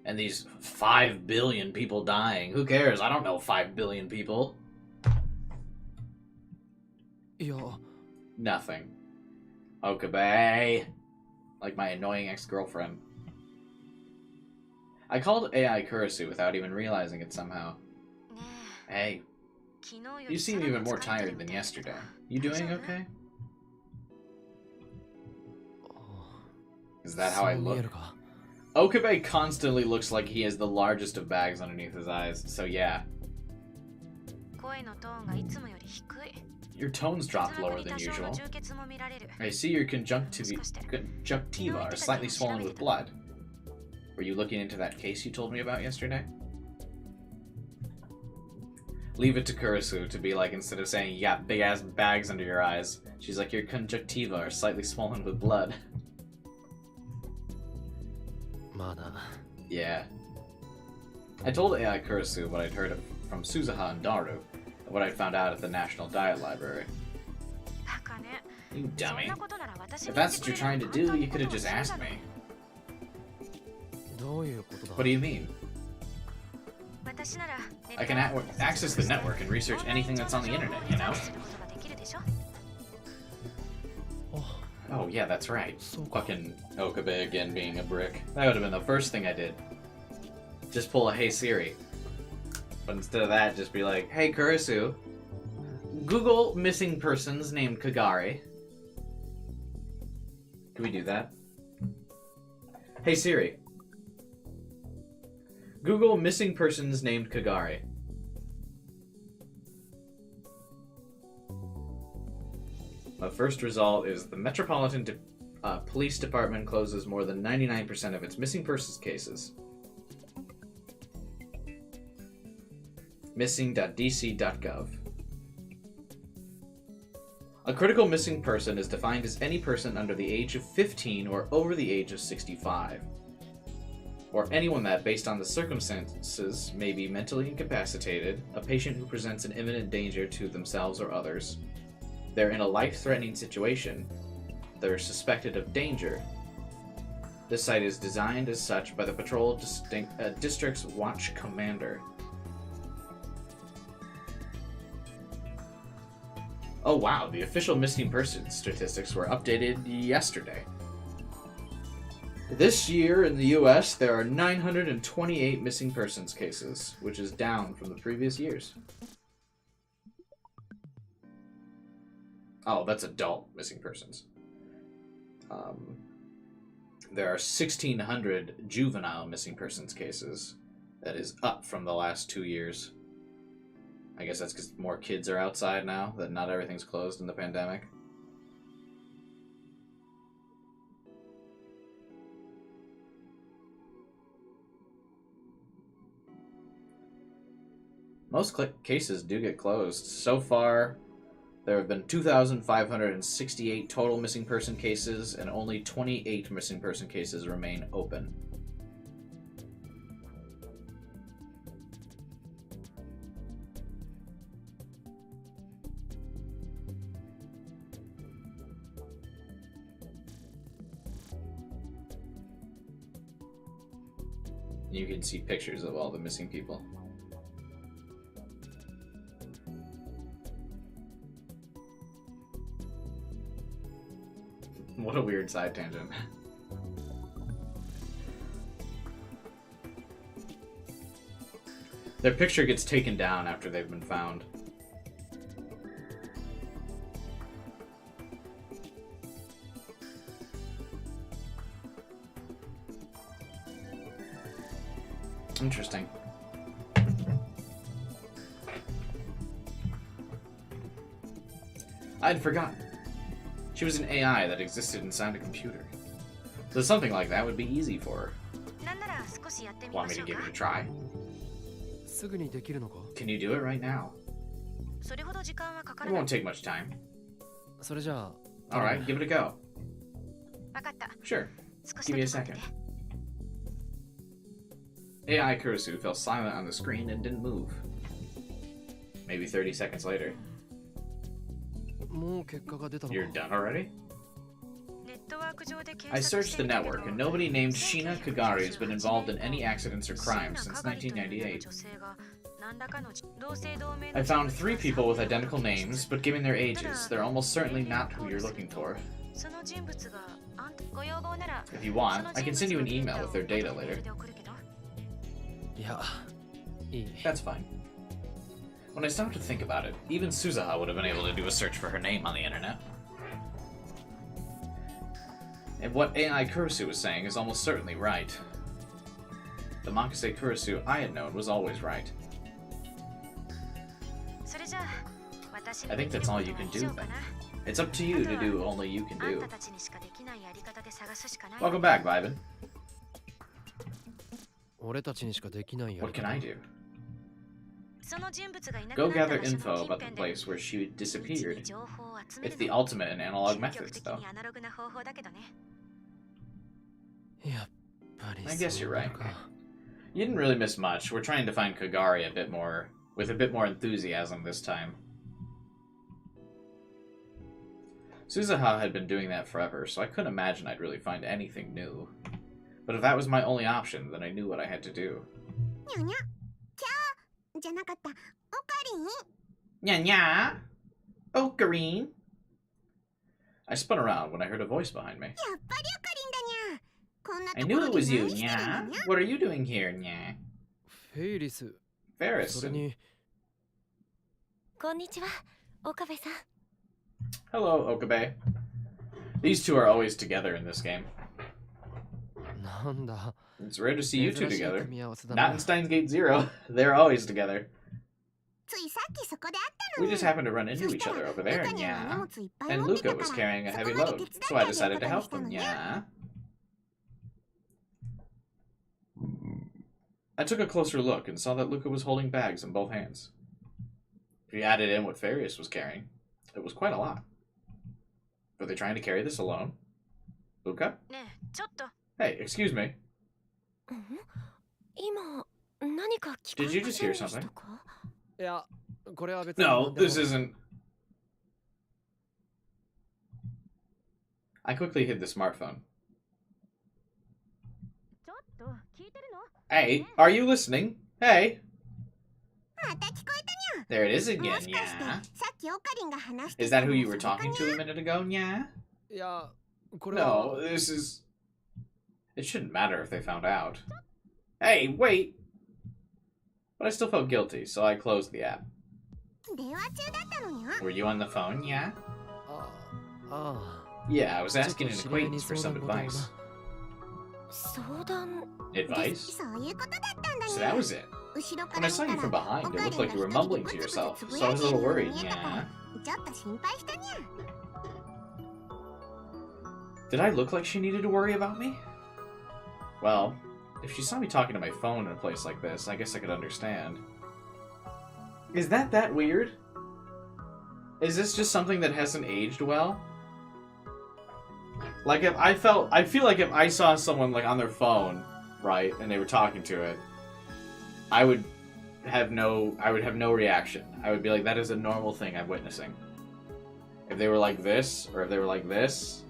and these 5 billion people dying, who cares? I don't know 5 billion people. いや Nothing. Okabe. Like my annoying ex-girlfriend. I called AI Kurisu without even realizing it somehow. Hey, you seem even more tired than yesterday. You doing okay? Is that how I look? Okabe constantly looks like he has the largest of bags underneath his eyes, so yeah. Your tones dropped lower than usual. I see your conjunctiva are slightly swollen with blood. Were you looking into that case you told me about yesterday? Leave it to Kurisu to be like, instead of saying you got big ass bags under your eyes, she's like, your conjunctiva are slightly swollen with blood. Yeah. I told AI Kurisu what I'd heard from Suzuha and Daru, and what I'd found out at the National Diet Library. You dummy. If that's what you're trying to do, you could have just asked me. What do you mean? I can access the network and research anything that's on the internet, you know? Oh, yeah, that's right. Fucking Okabe again being a brick. That would have been the first thing I did. Just pull a Hey Siri. But instead of that, just be like, hey Kurisu, Google missing persons named Kagari. Can we do that? Hey Siri, Google missing persons named Kagari. The first result is the Metropolitan Police Department closes more than 99% of its missing persons cases. Missing.dc.gov. A critical missing person is defined as any person under the age of 15 or over the age of 65. or anyone that, based on the circumstances, may be mentally incapacitated, a patient who presents an imminent danger to themselves or others, they're in a life-threatening situation, they're suspected of danger. This site is designed as such by the Patrol District's Watch Commander. Oh wow, the official missing persons statistics were updated yesterday. This year in the US, there are 928 missing persons cases, which is down from the previous years. Oh, that's adult missing persons. There are 1,600 juvenile missing persons cases. That is up from the last 2 years. I guess that's because more kids are outside now, that not everything's closed in the pandemic. Most cases do get closed. So far, there have been 2,568 total missing person cases, and only 28 missing person cases remain open. You can see pictures of all the missing people. What a weird side tangent. Their picture gets taken down after they've been found. Interesting. I'd forgotten. She was an AI that existed inside a computer. So something like that would be easy for her. Want me to give it a try? すぐにできるのか? Can you do it right now? It won't take much time. それじゃあ Alright, give it a go. Sure. Give me a second. AI Kurusu fell silent on the screen and didn't move. Maybe 30 seconds later. もう結果が出たのか? You're done already? I searched the network, and nobody named Shina Kagari has been involved in any accidents or crimes since 1998. I found 3 people with identical names, but given their ages, they're almost certainly not who you're looking for. If you want, I can send you an email with their data later. いや、いい。 That's fine. When I stopped to think about it, even Suzuha would have been able to do a search for her name on the internet. And what AI Kurusu was saying is almost certainly right. The Makase Kurusu I had known was always right. I think that's all you can do then. It's up to you to do only you can do. Welcome back, Vibin. 俺たちにしかできないやり What 方 can I do? Go gather info about the place where she disappeared. It's the ultimate in analog methods, though. やっぱり I guess そう you're な right. のか。 You didn't really miss much. We're trying to find Kagari with a bit more enthusiasm this time. Suzuha had been doing that forever, so I couldn't imagine I'd really find anything new. But if that was my only option, then I knew what I had to do. にゃにゃキャーじゃなかったオカリン Nya nya! Ocarine! I spun around when I heard a voice behind me. やっぱりオカリンだにゃこんな I と knew ころ it で was you, 何してるんだ Nya! にゃ What are you doing here, Nya? フェイリス、 Ferris. それにこんにちは岡部さん Hello, Okabe. These two are always together in this game. なんだ It's rare to see you two 珍しい together. 組み合わせだ Not な in Steins Gate Zero. They're always together. ついさっきそこで会ったの We に just happened to run そ into し each た other ら over ル there, カには荷 Nya. 物いっぱい And 持って Luca た was から carrying a そ heavy こまで load, 手伝って so I あげる decided こ to とに help したの them, ね Nya. I took a closer look and saw that Luca was holding bags in both hands. If you added in what Farius was carrying, it was quite a lot. Were they trying to carry this alone? Luca? Hey, excuse me. うん今何か聞こ Did え you ま just せ hear んでした something? か？いや、これは別に No, 何でも this isn't. I quickly hid the smartphone. ちょっと聞いてるの？ Hey, are you listening? Hey, また聞こえ there it is たにゃ。も again, しかして yeah. さっきオカリンが話して Is た that の who は you そ were れか talking にゃ？ to a minute ago, yeah? いや、これは No, this is... It shouldn't matter if they found out. Hey, wait! But I still felt guilty, so I closed the app. 電話中だったのにゃ。 Were you on the phone, yeah? あ Yeah, I was あ、ちょっ asking と an 知り合いに acquaintance for 相 some 談事をな。 advice. 相談 Advice? そういうことだったんだ So にゃ。 that was it. 後ろか When ら I 見 saw た you ら from behind, オ it カリ looked ン like が you were 一人 mumbling で to ブツブ yourself, ツつぶ so や I い was て a いる little のが worried, 見えたから yeah. ちょっと心配したにゃ。 Did I look like she needed to worry about me? Well, if she saw me talking to my phone in a place like this, I guess I could understand. Is that weird? Is this just something that hasn't aged well? Like I feel like if I saw someone like on their phone, right, and they were talking to it, I would have no reaction. I would be like, that is a normal thing I'm witnessing. If they were like this, or if they were like this,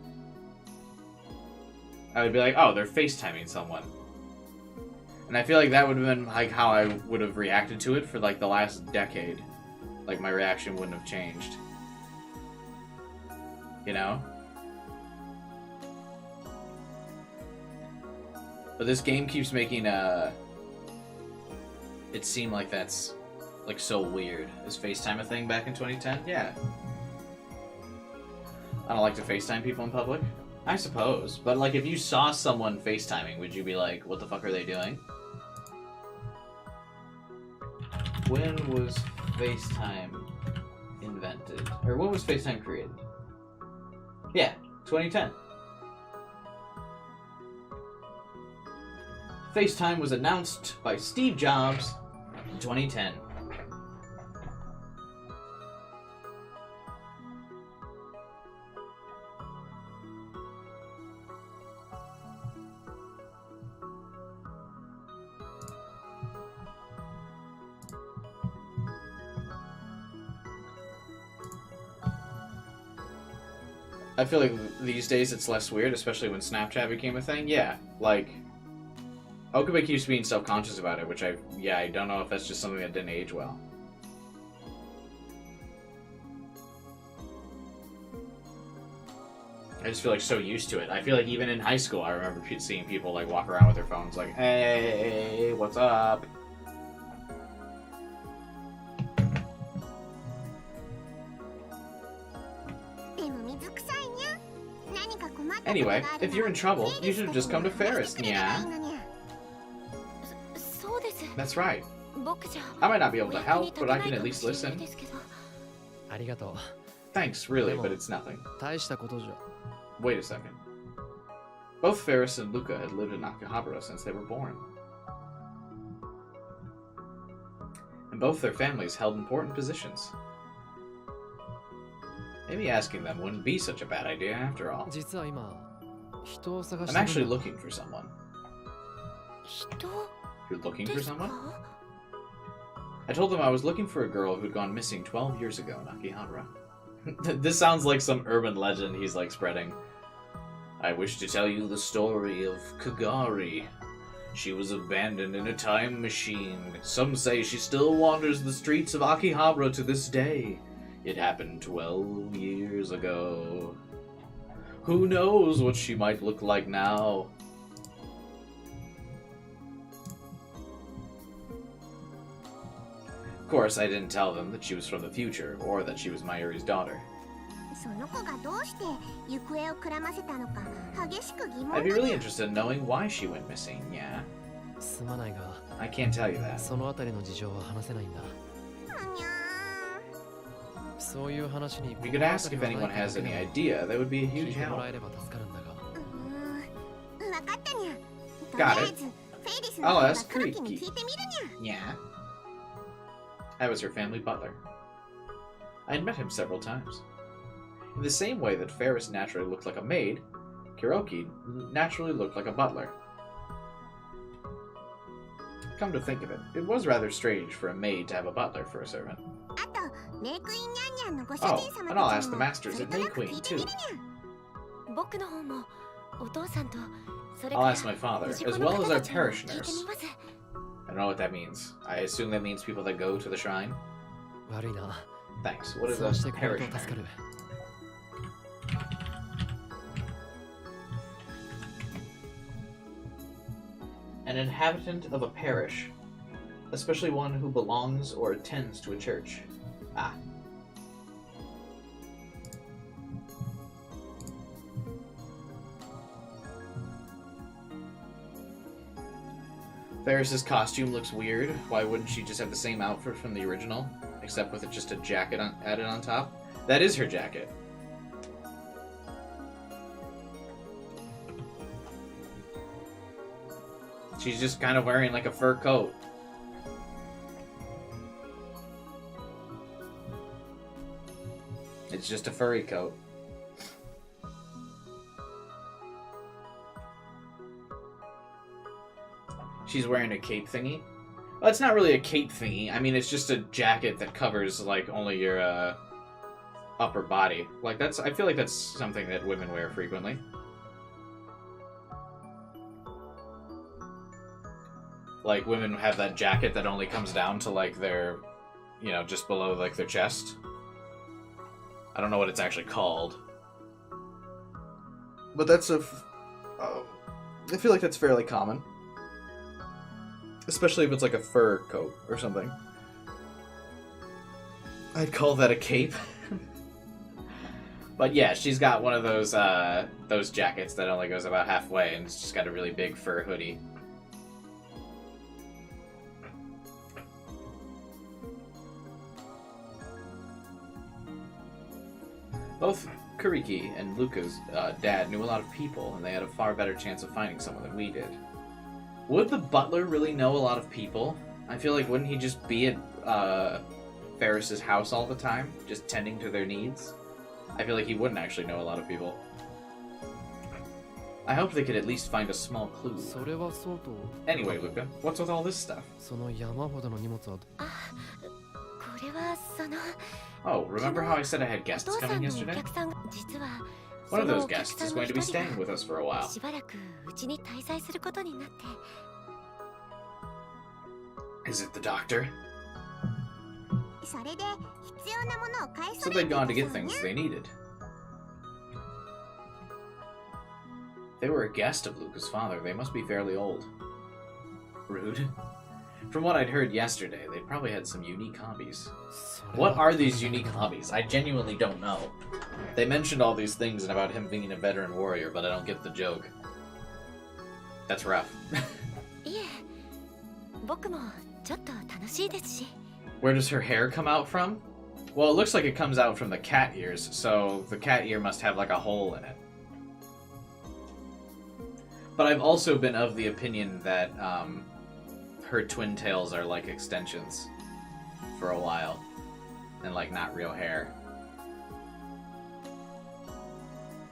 I would be like, oh, they're FaceTiming someone. And I feel like that would have been like how I would have reacted to it for like the last decade. Like my reaction wouldn't have changed. You know? But this game keeps making it seem like that's like so weird. Is FaceTime a thing back in 2010? Yeah. I don't like to FaceTime people in public. I suppose. But like if you saw someone FaceTiming, would you be like, what the fuck are they doing? When was FaceTime invented? Or when was FaceTime created? Yeah, 2010. FaceTime was announced by Steve Jobs in 2010. I feel like these days it's less weird, especially when Snapchat became a thing. Yeah, like Okabe keeps being self-conscious about it, which I don't know if that's just something that didn't age well. I just feel like so used to it. I feel like even in high school, I remember seeing people like walk around with their phones, like, "Hey, what's up?" Anyway, if you're in trouble, you should have just come to Ferris, yeah. That's right. I might not be able to help, but I can at least listen. ありがとう。 Thanks, really, but it's nothing. 大したことじゃ。 Wait a second. Both Ferris and Luca had lived in Akihabara since they were born. And both their families held important positions. Maybe asking them wouldn't be such a bad idea after all. 実は今、人を探し I'm て actually るんだ。 looking for someone. 人 You're looking で for す someone? か？ I told them I was looking for a girl who'd gone missing 12 years ago in Akihabara. This sounds like some urban legend he's like spreading. I wish to tell you the story of Kagari. She was abandoned in a time machine. Some say she still wanders the streets of Akihabara to this day. It happened 12 years ago. Who knows what she might look like now? Of course, I didn't tell them that she was from the future, or that she was Mayuri's daughter. その子がどうして行方をくらませたのか激しく疑問 I'd be だ really にゃ。 interested in knowing why she went missing, yeah? すまないが、 I can't tell you that. そのあたりの事情は話せないんだ。にゃそういう話に We could ask if anyone has any idea. That would be a 聞 huge いても help. らえれば助かるんだが。ー。わかったにゃ。とり Got あ it. えずフェイリスの I'll 方が ask 黒木に Kriki. 聞いてみるにゃ。 Yeah. I was her family butler. I had met him several times. In the same way that Ferris naturally looked like a maid, Kuroki naturally looked like a butler. Come to think of it, it was rather strange for a maid to have a butler for a servant. あとメイクインニャンニャンのご主 Oh, 人様 and I'll た ask ち the にも masters それ at とな May く聞 Queen いて too. みるにゃ僕の方もお父さんとそれ I'll から ask my father, 氏 as 子の well 方 as our たちにも parish 聞いて nurse. みます I don't know what that means. I assume that means people that go to the shrine. 悪いな。 Thanks. What is そうして a くれる parish と助か nurse? る。An inhabitant of a parish, especially one who belongs or attends to a church. Ah. Ferris's costume looks weird. Why wouldn't she just have the same outfit from the original, except with just a jacket added on top? That is her jacket. She's just kind of wearing like a fur coat. It's just a furry coat. She's wearing a cape thingy. Well, it's not really a cape thingy. I mean, it's just a jacket that covers like only your upper body. Like that's. I feel like that's something that women wear frequently. Like women have that jacket that only comes down to like their, you know, just below like their chest. I don't know what it's actually called. But that's a. I feel like that's fairly common. Especially if it's like a fur coat or something. I'd call that a cape. But yeah, she's got one of those jackets that only goes about halfway, and it's just got a really big fur hoodie. Both Kuriki and Luca's dad knew a lot of people, and they had a far better chance of finding someone than we did. Would the butler really know a lot of people? I feel like wouldn't he just be at Ferris's house all the time, just tending to their needs? I feel like he wouldn't actually know a lot of people. I hope they could at least find a small clue. それはそうと。 Anyway, Luca, what's with all this stuff? その山ほどの荷物は。あ、これはその Oh, remember how I said I had お guests 父さ coming んのお yesterday? 客さんが実は One of その those お客 guests さ is んの going to be 一人 staying with us for a while. しばらくうちに滞在することになって Is it the doctor? それで必要なものを買い So 揃え they'd て gone to い get たそうに things ゃ they needed. They were a guest of Luca's father. They must be fairly old. Rude. From what I'd heard yesterday, they probably had some unique hobbies. それは What are these unique hobbies? I genuinely don't know. They mentioned all these things and about him being a veteran warrior, but I don't get the joke. That's rough. いえ僕もちょっと楽しいですし Where does her hair come out from? Well, it looks like it comes out from the cat ears, so the cat ear must have like a hole in it. But I've also been of the opinion that her twin tails are like extensions for a while, and like not real hair.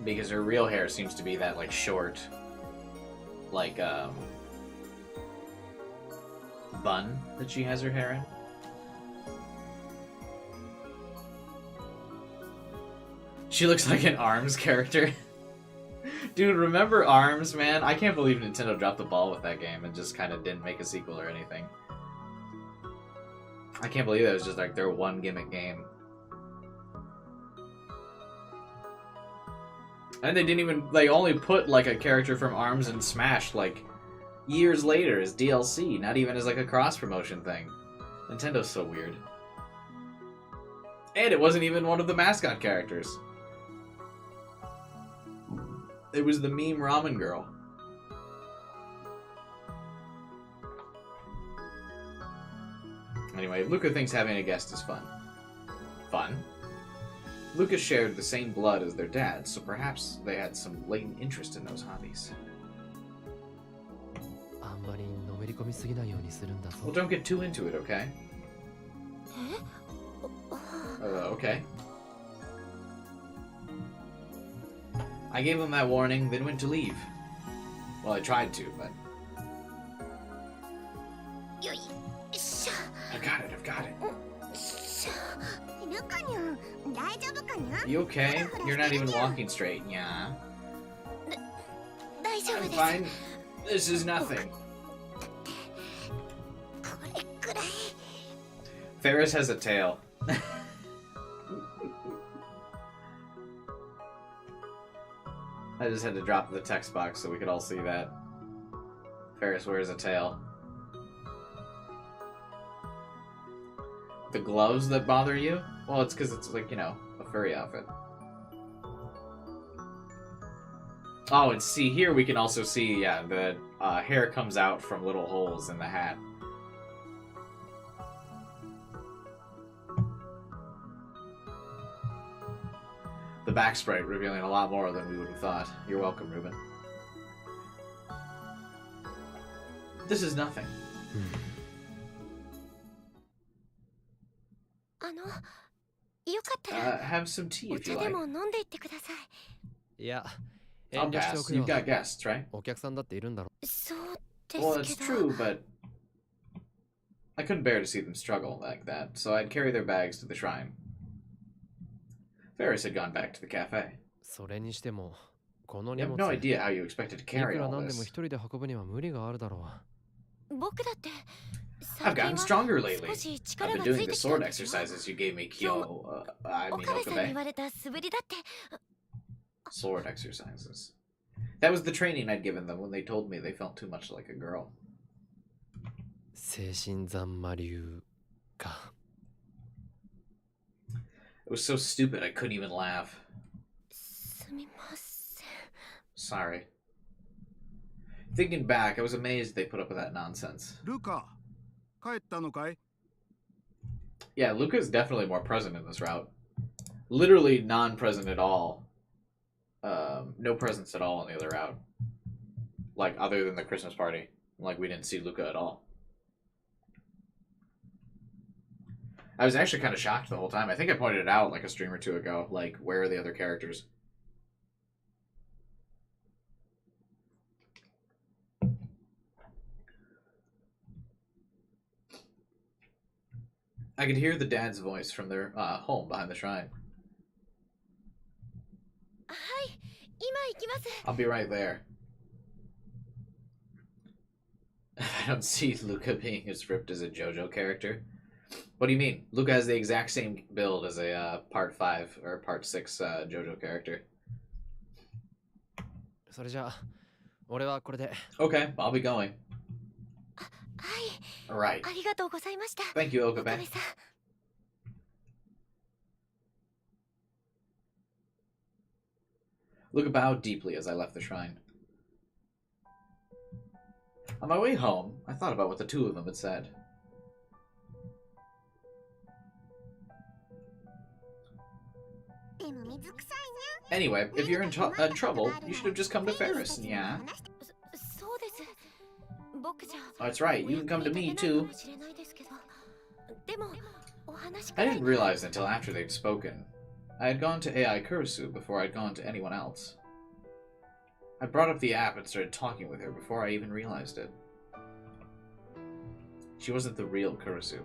Because her real hair seems to be that like short, like bun that she has her hair in. She looks like an ARMS character. Dude, remember ARMS, man? I can't believe Nintendo dropped the ball with that game and just kind of didn't make a sequel or anything. I can't believe that was just like their one gimmick game. And they didn't even, they only put like a character from ARMS in Smash like years later as DLC, not even as like a cross-promotion thing. Nintendo's so weird. And it wasn't even one of the mascot characters. It was the meme ramen girl. Anyway, Luca thinks having a guest is fun. Fun? Luca shared the same blood as their dad, so perhaps they had some latent interest in those hobbies. あんまりのめり込みすぎないようにするんだぞ。 Well, don't get too into it, okay? え Okay. I gave him that warning, then went to leave. Well, I tried to, but... You okay? You're not even walking straight, yeah. 大丈夫 I'm です fine. This is nothing. これくらい Ferris has a tail. I just had to drop the text box so we could all see that. Ferris wears a tail. The gloves that bother you? Well, it's because it's like, you know, a furry outfit. Oh, and see, here we can also see, yeah, the hair comes out from little holes in the hat. The back sprite revealing a lot more than we would have thought. You're welcome, Ruben. This is nothing. あのよかったら Have some tea お if you 茶で like. も飲んでいってくださいいや I'll 遠慮してお pass. くよ You've got guests, right? お客さんだっているんだろそうで Well, す it's けど true, but I couldn't bear to see them struggle like that, so I'd carry their bags to the shrine. Ferris had gone back to the cafe. それにしてもこの You 荷 have 物 no い idea how you expected to く carry ら all なんでも this. 一人で運ぶには無理があるだろ僕だって I've 最近 gotten は stronger lately. 少し I've 力 been がつ doing い the てきた sword んですよ exercises you gave me, Kyo. I 岡 mean, 部さんに言 Okabe. われた素振りだって Sword exercises. That was the training I'd given them when they told me they felt too much like a girl. う精神残魔流か It was so stupid I couldn't even laugh. すみません Sorry. Thinking back, I was amazed they put up with that nonsense. ルカ帰ったのかい Yeah, Luca's definitely more present in this route. Literally non-present at all. No presence at all in the other route. Like, other than the Christmas party. Like, we didn't see Luca at all. I was actually kind of shocked the whole time. I think I pointed it out like a stream or two ago. Like, where are the other characters? I could hear the dad's voice from their home behind the shrine. はい今行きます I'll be right there. I don't see Luca being as ripped as a JoJo character. What do you mean? Luca has the exact same build as a Part 5 or Part 6 JoJo character. それじゃあ俺はこれで Okay, I'll be going. はい Alright. ありがとうございました Thank you, 岡部 Okabe. さん Luca bowed deeply as I left the shrine. On my way home, I thought about what the two of them had said. Anyway, if you're in trouble, you should have just come to Ferris, yeah? そうです僕じゃ That's right, you can come to me too. かもしれないですけどでもお話 I から didn't realize until after they'd spoken. I had gone to AI Kurisu before I'd gone to anyone else. I brought up the app and started talking with her before I even realized it. She wasn't the real Kurisu.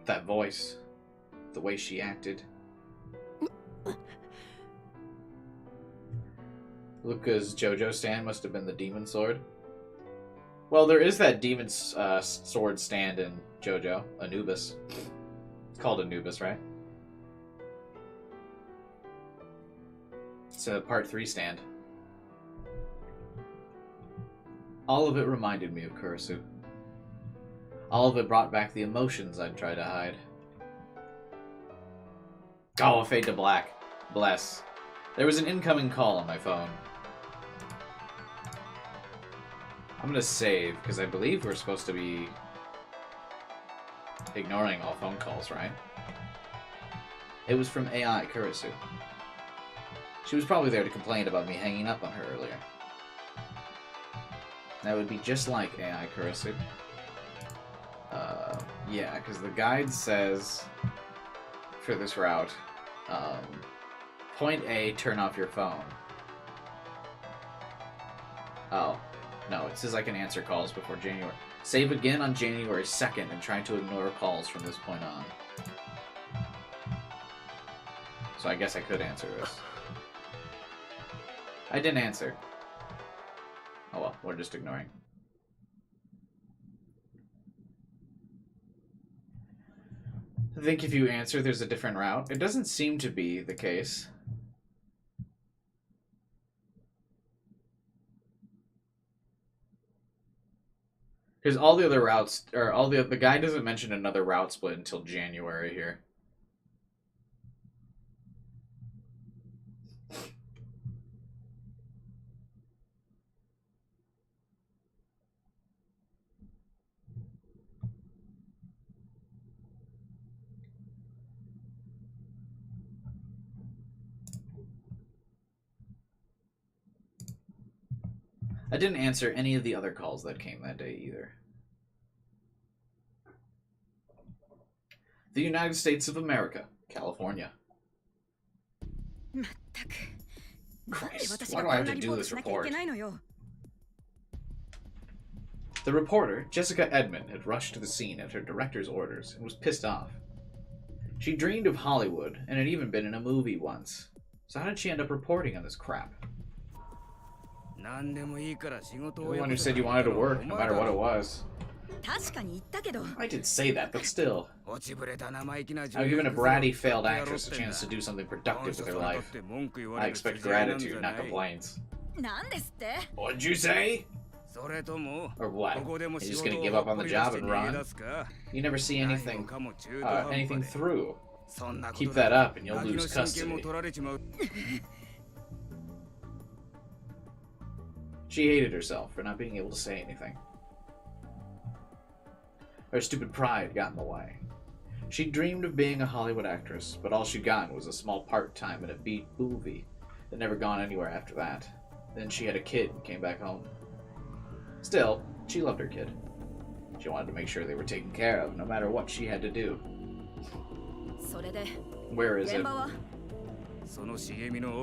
That voice, the way she acted. Luca's JoJo stand must have been the demon sword. Well, there is that demon sword stand in JoJo, Anubis. It's called Anubis, right? It's a Part 3 stand. All of it reminded me of Kurisu. All of it brought back the emotions I'd tried to hide. Oh, a fade to black. Bless. There was an incoming call on my phone. I'm gonna save, because I believe we're supposed to be ignoring all phone calls, right? It was from AI Kurisu. She was probably there to complain about me hanging up on her earlier. That would be just like AI Kurisu. Yeah, because the guide says for this route, point A, turn off your phone. Oh, no, it says I can answer calls before January. Save again on January 2nd and try to ignore calls from this point on. So I guess I could answer this. I didn't answer. Oh well, we're just ignoring. I think if you answer, there's a different route. It doesn't seem to be the case. Because all the other routes, or all the guy doesn't mention another route split until January here. I didn't answer any of the other calls that came that day either. The United States of America, California. Christ, why do I have to do this report? The reporter, Jessica Edmond, had rushed to the scene at her director's orders and was pissed off. She dreamed of Hollywood and had even been in a movie once. So how did she end up reporting on this crap? You're the one who said you wanted to work, no matter what it was. I did say that, but still. I've given a bratty failed actress a chance to do something productive with her life. I expect gratitude, not complaints. What'd you say? Or what? You're just gonna give up on the job and run? You never see anything through. Keep that up and you'll lose custody. She hated herself for not being able to say anything. Her stupid pride got in the way. She dreamed of being a Hollywood actress, but all she'd gotten was a small part-time in a B movie that never gone anywhere after that. Then she had a kid and came back home. Still, she loved her kid. She wanted to make sure they were taken care of, no matter what she had to do. Where is it?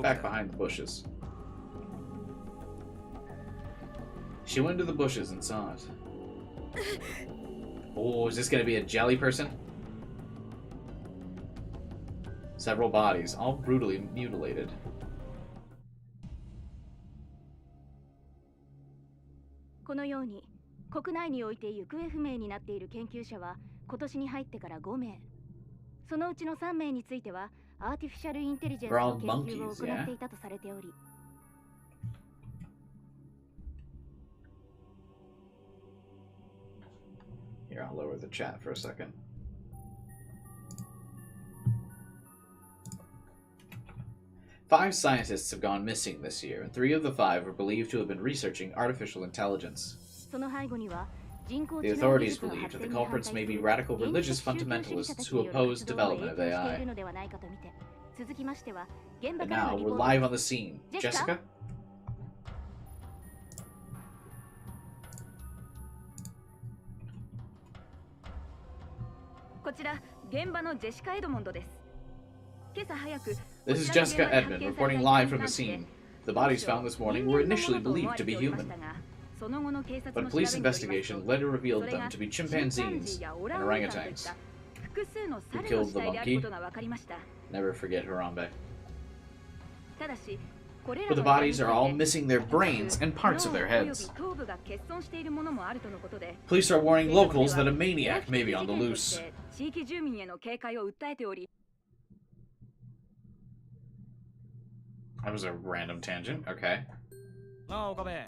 Back behind the bushes. She went to the bushes and saw it. Oh, is this going to be a jelly person? Several bodies, all brutally mutilated. このように国内において行方不明になっている研究者は今年に入ってから5名。そのうちの3名についてはアーティフィシャルインテリジェンスの研究を行っていたとされており。Here, I'll lower the chat for a second. Five scientists have gone missing this year, and 3 of the 5 are believed to have been researching artificial intelligence. The authorities believe that the culprits may be radical religious fundamentalists who oppose development of AI. And now, we're live on the scene. Jessica? This is Jessica Edmond reporting live from the scene. The bodies found this morning were initially believed to be human, but a police investigation later revealed them to be chimpanzees and orangutans. Who killed the monkey? Never forget Harambe. But the bodies are all missing their brains and parts of their heads. Police are warning locals that a maniac may be on the loose. That was a random tangent, okay. Okabe,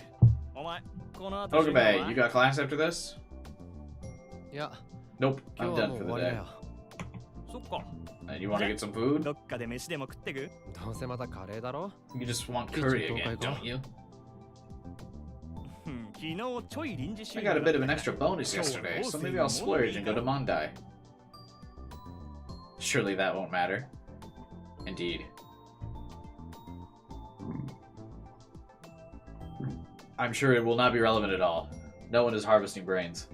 you got class after this? Yeah. Nope, I'm done for the day. You want to get some food? You just want curry again, don't you? I got a bit of an extra bonus yesterday, so maybe I'll splurge and go to Mondai. Surely that won't matter. Indeed. I'm sure it will not be relevant at all. No one is harvesting brains.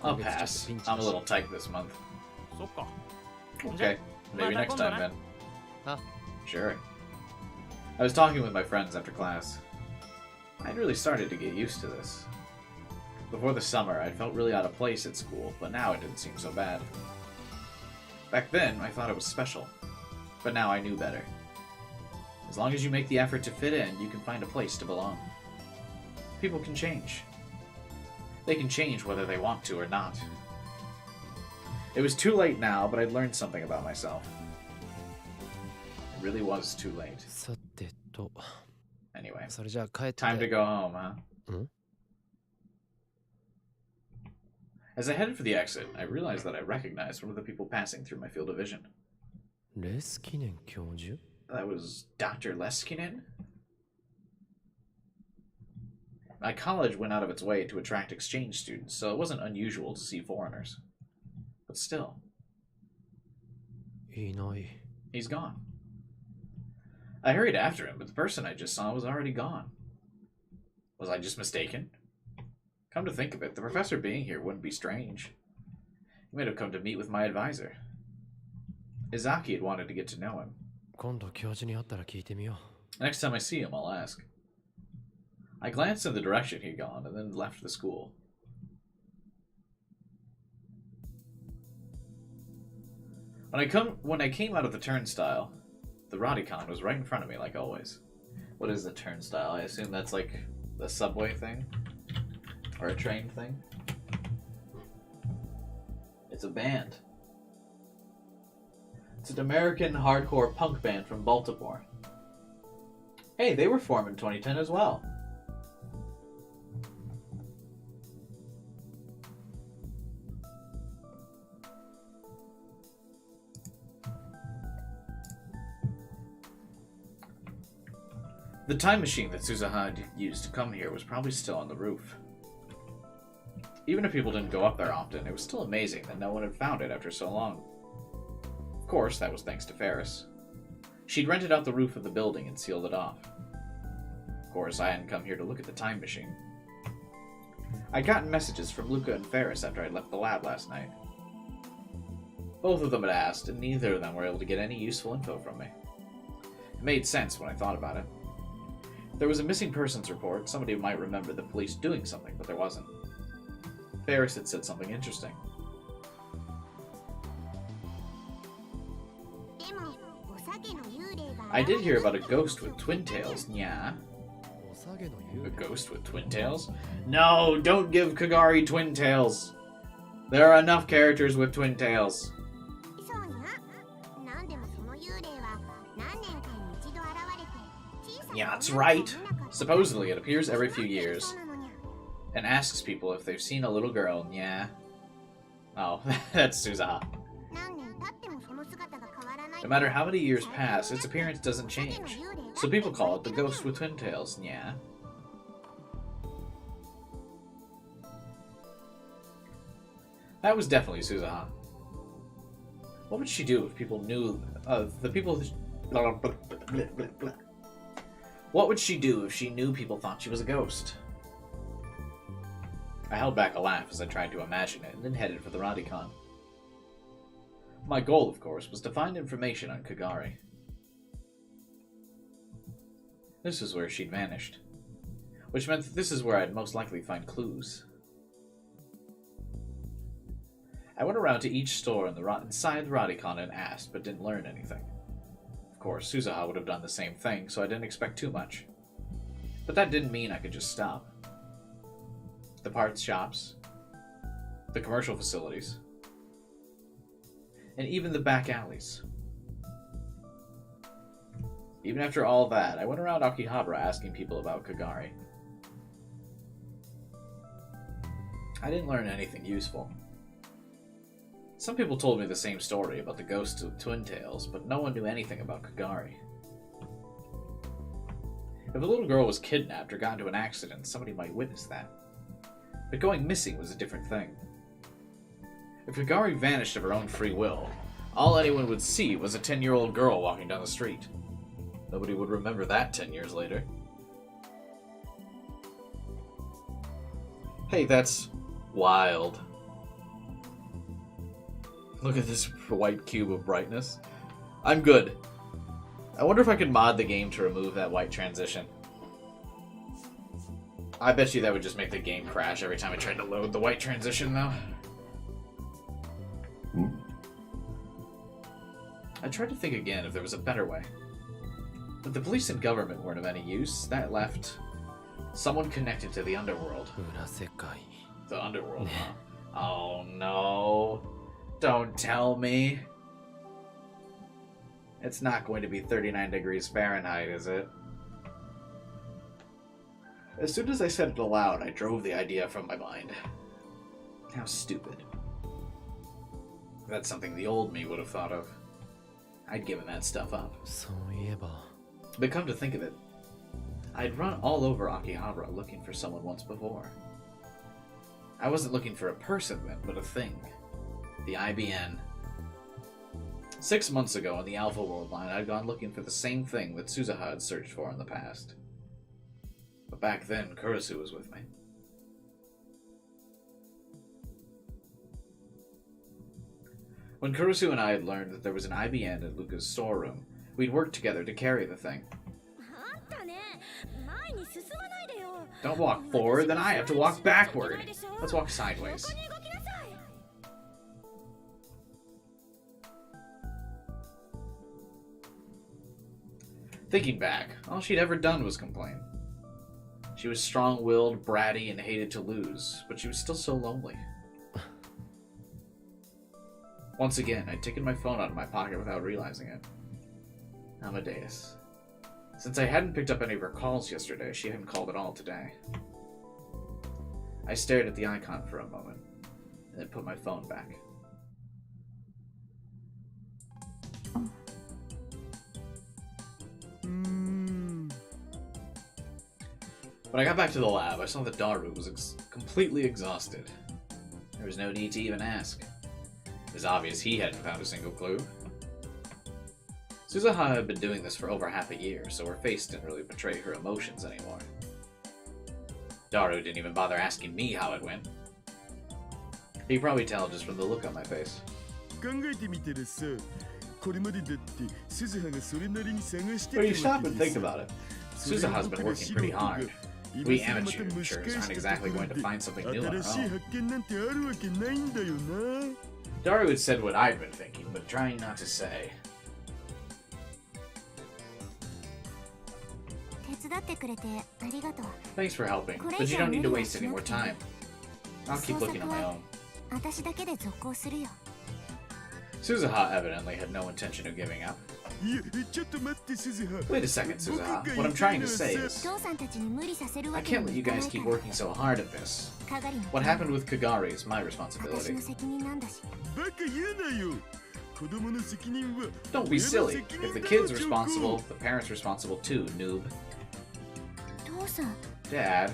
I'll pass. I'm a little tight this month. Okay, maybe next time then. Huh? Sure. I was talking with my friends after class. I'd really started to get used to this. Before the summer, I felt really out of place at school, but now it didn't seem so bad. Back then, I thought it was special. But now I knew better. As long as you make the effort to fit in, you can find a place to belong. People can change. They can change whether they want to or not. It was too late now, but I'd learned something about myself. It really was too late. さてと Anyway, それじゃあ帰って time to go home, huh? As I headed for the exit, I realized that I recognized one of the people passing through my field of vision. レスキネン教授 That was Dr. Leskinen? My college went out of its way to attract exchange students, so it wasn't unusual to see foreigners. But still, いない he's gone. I hurried after him, but the person I just saw was already gone. Was I just mistaken? Come to think of it, the professor being here wouldn't be strange. He might have come to meet with my advisor. Izaki had wanted to get to know him. 今度教授に会ったら聞いてみよ Next time I see him, I'll ask. I glanced in the direction he'd gone and then left the school. When I came out of the turnstile, the Radicon was right in front of me, like always. What is the turnstile? I assume that's like the subway thing? Or a train thing? It's a band. It's an American hardcore punk band from Baltimore. Hey, they were formed in 2010 as well. The time machine that Suzuha had used to come here was probably still on the roof. Even if people didn't go up there often, it was still amazing that no one had found it after so long. Of course, that was thanks to Ferris. She'd rented out the roof of the building and sealed it off. Of course, I hadn't come here to look at the time machine. I'd gotten messages from Luca and Ferris after I'd left the lab last night. Both of them had asked, and neither of them were able to get any useful info from me. It made sense when I thought about it. If there was a missing persons report, somebody might remember the police doing something, but there wasn't. Ferris had said something interesting. I did hear about a ghost with twin tails, yeah. おさげの A 幽霊 ghost with twin tails? No, don't give Kagari twin tails. There are enough characters with twin tails. そうにゃなんでもその幽霊は何年かに一度現れて小さな Yeah, that's right. 女の子の中に Supposedly, it appears every few そう years なのにゃ and asks people if they've seen a little girl, yeah. Oh, that's Suzuha. 何年経ってもその姿が変わらない No matter how many years pass, its appearance doesn't change. So people call it the ghost with twin tails, yeah. That was definitely Suzuha. What would she do if people knew the people? What would she do if she knew people thought she was a ghost? I held back a laugh as I tried to imagine it, and then headed for the Radicon. My goal, of course, was to find information on Kagari. This is where she'd vanished, which meant that this is where I'd most likely find clues. I went around to each store inside the Radicon and asked, but didn't learn anything. Of course, Suzuha would have done the same thing, so I didn't expect too much. But that didn't mean I could just stop. The parts shops, the commercial facilities, and even the back alleys. Even after all that, I went around Akihabara asking people about Kagari. I didn't learn anything useful. Some people told me the same story about the ghosts of twin tails, but no one knew anything about Kagari. If a little girl was kidnapped or got into an accident, somebody might witness that. But going missing was a different thing. If Kagari vanished of her own free will, all anyone would see was a 10-year-old girl walking down the street. Nobody would remember that 10 years later. Hey, that's wild. Look at this white cube of brightness. I'm good. I wonder if I could mod the game to remove that white transition. I bet you that would just make the game crash every time I tried to load the white transition, though. I tried to think again if there was a better way. But the police and government weren't of any use. That left someone connected to the underworld. 裏世界 The underworld, huh? Oh no. Don't tell me. It's not going to be 39 degrees Fahrenheit, is it? As soon as I said it aloud, I drove the idea from my mind. How stupid. That's something the old me would have thought of. I'd given that stuff up. そういえば But come to think of it, I'd run all over Akihabara looking for someone once before. I wasn't looking for a person then, but a thing. The IBN. 6 months ago in the Alpha World line, I'd gone looking for the same thing that Suzuha had searched for in the past. But back then, Kurisu was with me. When Kurisu and I had learned that there was an IBN in Luca's storeroom, we'd worked together to carry the thing. Don't walk forward, then I have to walk backward. Let's walk sideways. Thinking back, all she'd ever done was complain. She was strong-willed, bratty, and hated to lose, but she was still so lonely. Once again, I'd taken my phone out of my pocket without realizing it. Amadeus. Since I hadn't picked up any of her calls yesterday, she hadn't called at all today. I stared at the icon for a moment, and then put my phone back. When I got back to the lab, I saw that Daru was completely exhausted. There was no need to even ask. It was obvious he hadn't found a single clue. Suzuha had been doing this for over half a year, so her face didn't really betray her emotions anymore. Daru didn't even bother asking me how it went. You can probably tell just from the look on my face. When you stop and think about it, Suzuha's been working pretty hard. We amateurs aren't exactly going to find something new on our own. Daru had said what I'd been thinking, but trying not to say. Thanks for helping, but you don't need to waste any more time. I'll keep looking on my own. Suzuha evidently had no intention of giving up. Wait a second, Suzuha. What I'm trying to say is, I can't let you guys keep working so hard at this. What happened with Kagari is my responsibility. Don't be silly. If the kid's responsible, the parent's responsible too, noob. Dad.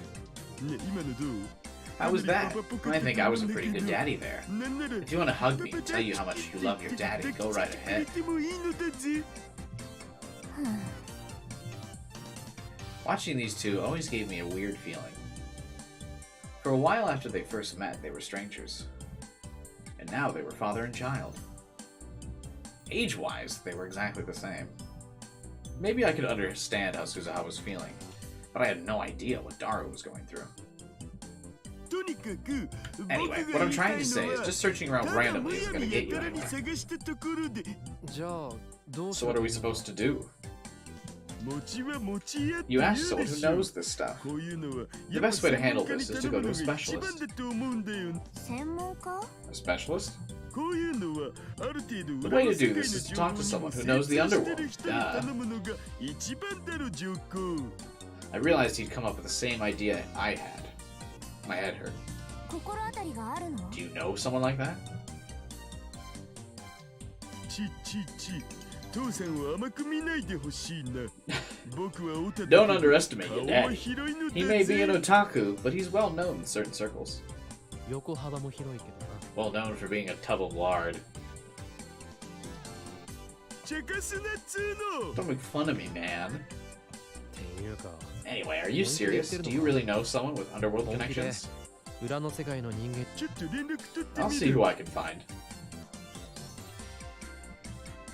How was that? I think I was a pretty good daddy there. If you want to hug me and tell you how much you love your daddy, go right ahead. Watching these two always gave me a weird feeling. For a while after they first met, they were strangers. And now they were father and child. Age-wise, they were exactly the same. Maybe I could understand how Suzuha was feeling, but I had no idea what Daru was going through. Anyway, what I'm trying to say is just searching around randomly isn't going to get you anywhere. So what are we supposed to do? You asked someone who knows this stuff. The best way to handle this is to go to a specialist. A specialist? The way to do this is to talk to someone who knows the underworld. Duh. I realized he'd come up with the same idea I had. My head hurt. Do you know someone like that? Don't underestimate your daddy. He may be an otaku, but he's well known in certain circles. Well known for being a tub of lard. Don't make fun of me, man. Anyway, are you serious? Do you really know someone with underworld connections? I'll see who I can find.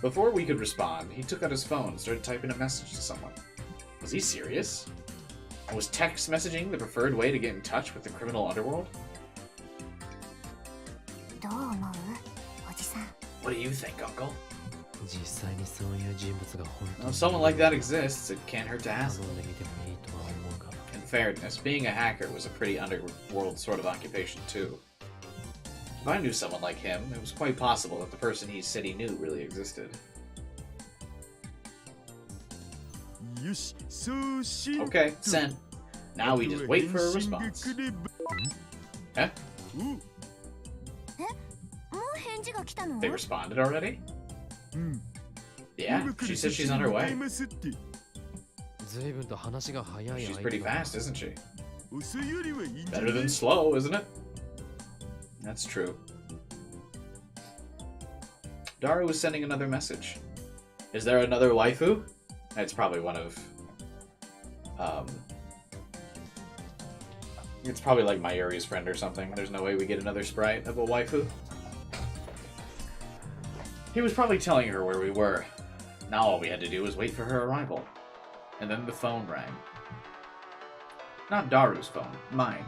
Before we could respond, he took out his phone and started typing a message to someone. Was he serious? And was text messaging the preferred way to get in touch with the criminal underworld? What do you think, Uncle? 実際にそういう人物が本当 Well, に if someone like that exists, it can't hurt to 頼 ask. んでみてもいいとは思うが In fairness, being a hacker was a pretty underworld sort of occupation too. If I knew someone like him, it was quite possible that the person he said he knew really existed. よし、送信。 Okay, sent. Now we just wait for a response. Eh? お、もう返事が来たの？ They responded already? うん。 Yeah, 今から she said そ she's っち on に her 向かい way. ますって。随分と話が早い She's 相手 pretty だ fast, isn't she? 遅いよりはいいんじゃ Better ない than slow, isn't it? That's true. Daru was sending another message. Is there another waifu? It's probably one of... It's probably like Mayuri's friend or something. There's no way we get another sprite of a waifu. He was probably telling her where we were. Now all we had to do was wait for her arrival. And then the phone rang. Not Daru's phone, mine.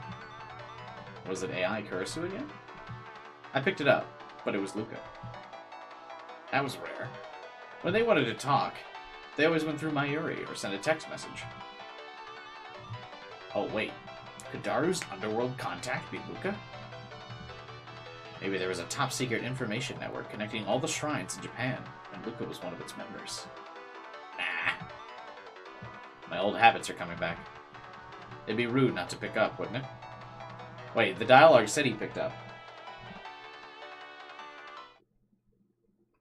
Was it AI Kurisu again? I picked it up, but it was Luca. That was rare. When they wanted to talk, they always went through Mayuri or sent a text message. Oh wait, could Daru's underworld contact be Luca? Maybe there was a top-secret information network connecting all the shrines in Japan, and Luca was one of its members. Nah. My old habits are coming back. It'd be rude not to pick up, wouldn't it? Wait, the dialogue said he picked up.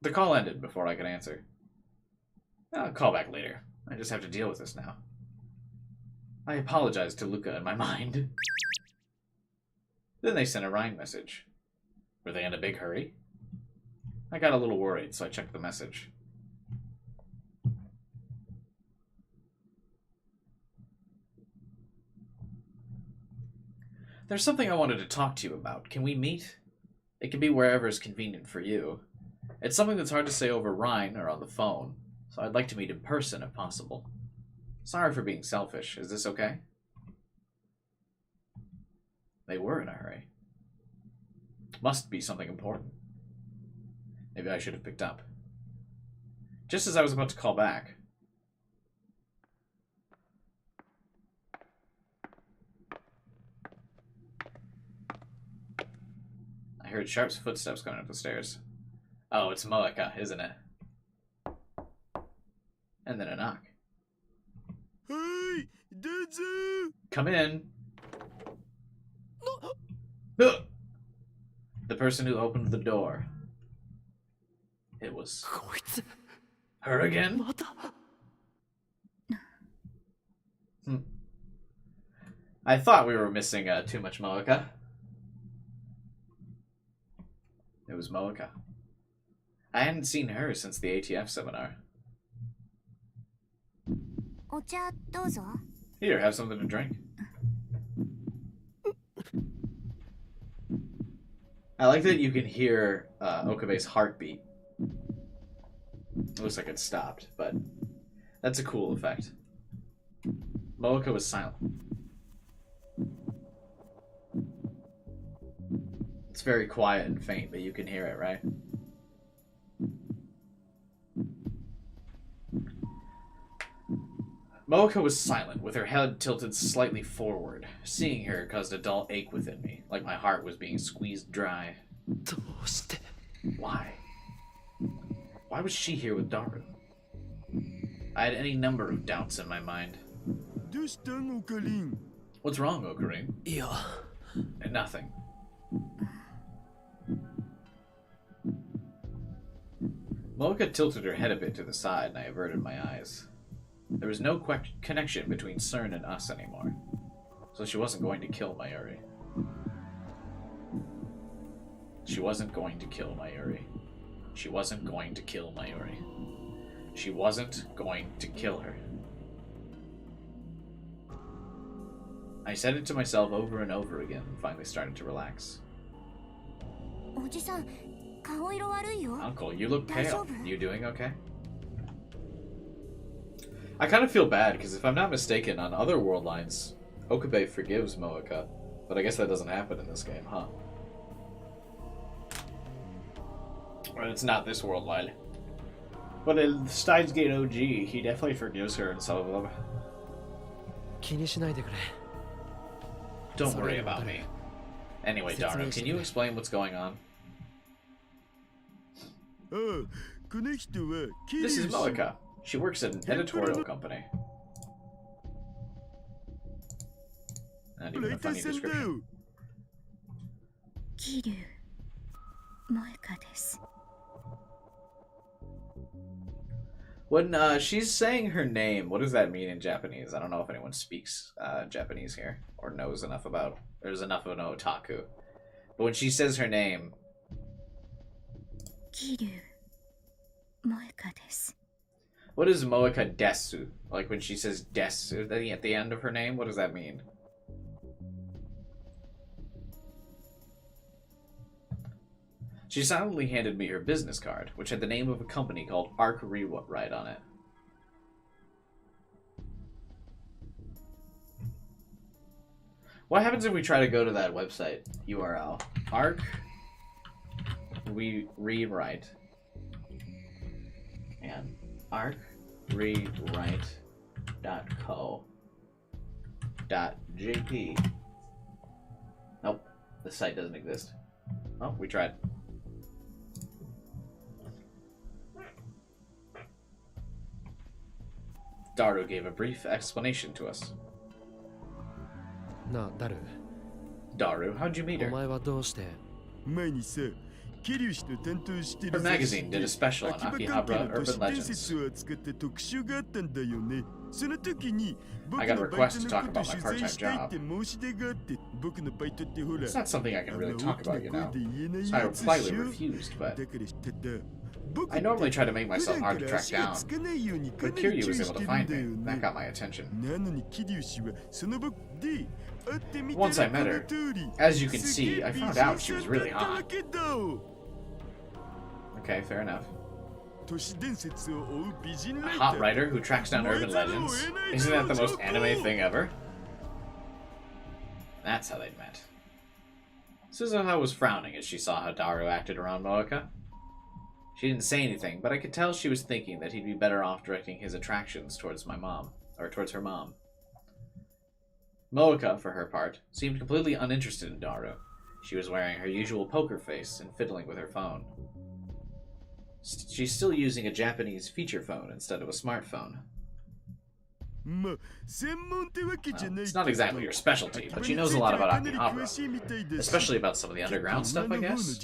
The call ended before I could answer. I'll call back later. I just have to deal with this now. I apologized to Luca in my mind. Then they sent a Rhine message. Were they in a big hurry? I got a little worried, so I checked the message. There's something I wanted to talk to you about. Can we meet? It can be wherever is convenient for you. It's something that's hard to say over Rhine or on the phone, so I'd like to meet in person if possible. Sorry for being selfish. Is this okay? They were in a hurry. Must be something important. Maybe I should have picked up. Just as I was about to call back. I heard Sharp's footsteps going up the stairs. Oh, it's Moeka, isn't it? And then a knock. Hi, どうぞ。 Come in. Ugh. The person who opened the door. It was こいつ her again? また I thought we were missing too much Moeka. It was Moeka. I hadn't seen her since the ATF seminar. お茶どうぞ。 Here, have something to drink. I like that you can hear Okabe's heartbeat. It looks like it stopped, but that's a cool effect. Moeka was silent. It's very quiet and faint, but you can hear it, right? Moeka was silent, with her head tilted slightly forward. Seeing her caused a dull ache within me, like my heart was being squeezed dry. どうして Why? Why was she here with Daru? I had any number of doubts in my mind. どうしたん、オカリン。 What's wrong, Okarin? いや Nothing. Moeka tilted her head a bit to the side, and I averted my eyes. There was no connection between CERN and us anymore, so she wasn't going to kill Mayuri. She wasn't going to kill Mayuri. She wasn't going to kill Mayuri. She wasn't going to kill her. I said it to myself over and over again and finally started to relax. おじさん、顔色悪いよ。 Uncle, you look pale. 大丈夫？ You doing okay? I kind of feel bad because if I'm not mistaken, on other world lines, Okabe forgives Moeka, but I guess that doesn't happen in this game, huh? Or it's not this world line. But in Steins Gate OG, he definitely forgives her in some of them. 気にしないでくれ。 Don't worry about me. Anyway, Daru, can you explain what's going on? ああ、この人は This is Moeka. She works at an editorial company. Not even a funny description. 桐生萌香です。 When she's saying her name, what does that mean in Japanese? I don't know if anyone speaks Japanese here or knows enough about. There's enough of an otaku. But when she says her name, 桐生萌香です。 what is Moeka desu? Like when she says desu at the end of her name, what does that mean? She silently handed me her business card, which had the name of a company called Arc Rewrite on it. What happens if we try to go to that website URL? Arc Rewrite and arcrewrite.co.jp. Nope, the site doesn't exist. Oh, we tried. Daru gave a brief explanation to us. なあ、ダル。 Daru, how'd you meet お her? 前はどうして。前にさ、桐生氏の担当してる Her magazine did a special on 秋葉関係 Akihabara の都市 urban 伝 legends. 説を扱った特集があったんだよね。その時に僕 I got a のバイ request ト to の talk こと about my 取材 part-time したいって job. 申し出があって、僕のバイトってほら、 It's not something I can really あん talk ま大きな about, you 声 know. で言えない So I やつ politely しょ。 refused, だ but からただ、僕 I normally try to make 普 myself 段 hard か to ら track 足が down. つかないようにか But なり Kiryu 注 was 意 able し to てるん find だよ me. That ね。 got my attention. なのに桐生氏はその僕で会ってみた Once ら I こ met の her, 通り as you can すげ see, え I 美 found 人 out she さ was ん really だったわ hot. けだ。 Okay, fair enough. 都市伝説を追う美人 A ライ hot ター writer who tracks down urban legends? Isn't that the most anime thing ever? That's how they'd met. Suzuha was frowning as she saw how Daru acted around Moeka. She didn't say anything, but I could tell she was thinking that he'd be better off directing his attractions towards my mom, or towards her mom. Moeka, for her part, seemed completely uninterested in Daru. She was wearing her usual poker face and fiddling with her phone. She's still using a Japanese feature phone instead of a smartphone. まあ専門ってわけじゃ Well, ない it's not exactly your specialty, but she knows a lot about Akihabara, especially about some of the underground stuff, I guess. So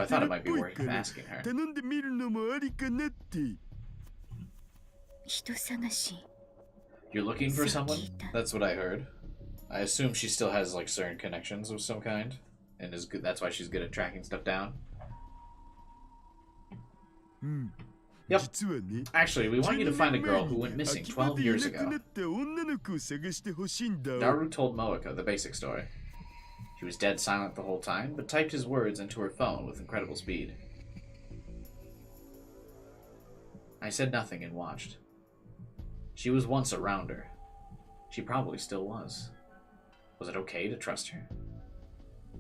I thought it might be worth asking her. 頼んでみるのもありかなって。人探し。 You're looking for someone? That's what I heard. I assume she still has like certain connections of some kind, and is good. That's why she's good at tracking stuff down. うん。 Yep. 実はね、 Actually, we want you to find a girl who went missing 秋葉 12 でい years なく ago. なった女の子を探してほしいんだ。 Daru told Moeka the basic story. She was dead silent the whole time, but typed his words into her phone with incredible speed. I said nothing and watched. She was once a rounder. She probably still was. Was it okay to trust her?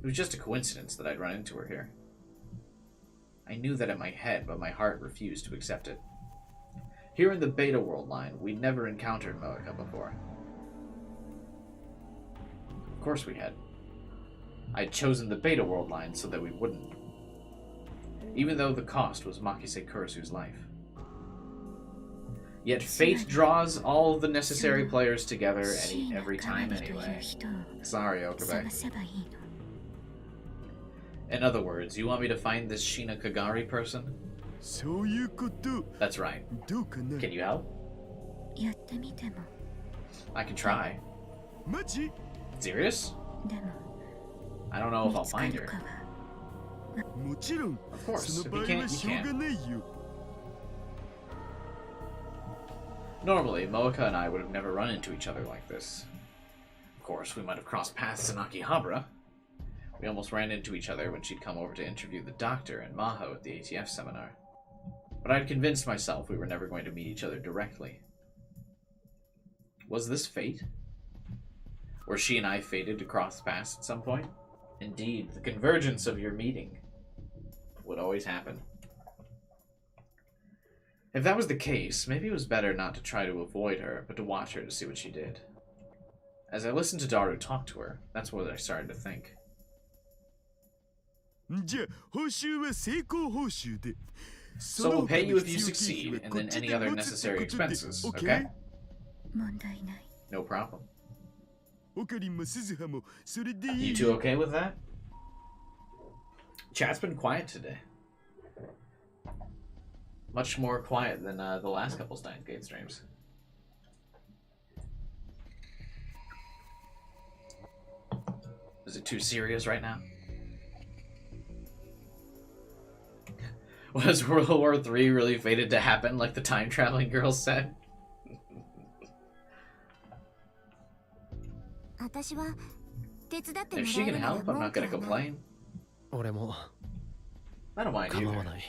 It was just a coincidence that I'd run into her here. I knew that in my head, but my heart refused to accept it. Here in the Beta World line, we'd never encountered Moeka before. Of course we had. I'd chosen the Beta World line so that we wouldn't. Even though the cost was Makise Kurasu's life. Yet fate draws all the necessary players together every time anyway. Sorry, Okabe. 探せばいいの。 In other words, you want me to find this Shina Kagari person? そういうこと。 That's right. どうかな。 Can you help? やってみても。 I can try. マジ？ Serious? でも、 I don't know if 見 I'll つか find る her. かは。もちろん。 Of course, そ if の you 場合は can't, し you ょうが can't. ないよ。 Normally, Moeka and I would have never run into each other like this. Of course, we might have crossed paths in Akihabara. We almost ran into each other when she'd come over to interview the doctor and Maho at the ATF seminar. But I'd convinced myself we were never going to meet each other directly. Was this fate? Were she and I fated to cross paths at some point? Indeed, the convergence of your meeting would always happen. If that was the case, maybe it was better not to try to avoid her, but to watch her to see what she did. As I listened to Daru talk to her, that's what I started to think. じゃあ報酬は成功報酬で。 So we'll pay you if you succeed, and then any other necessary expenses, okay? 問題ない。 No problem. オカリンも鈴葉もそれでいい。 You two okay with that? Chat's been quiet today. Much more quiet than the last couple Steins Gate streams. Is it too serious right now? Was World War III really fated to happen like the time traveling girls said? 私は手伝っても If ら she え can るなら help, I'm 文 not 句 gonna はない。 complain. 俺も I don't mind 構わ either. ない。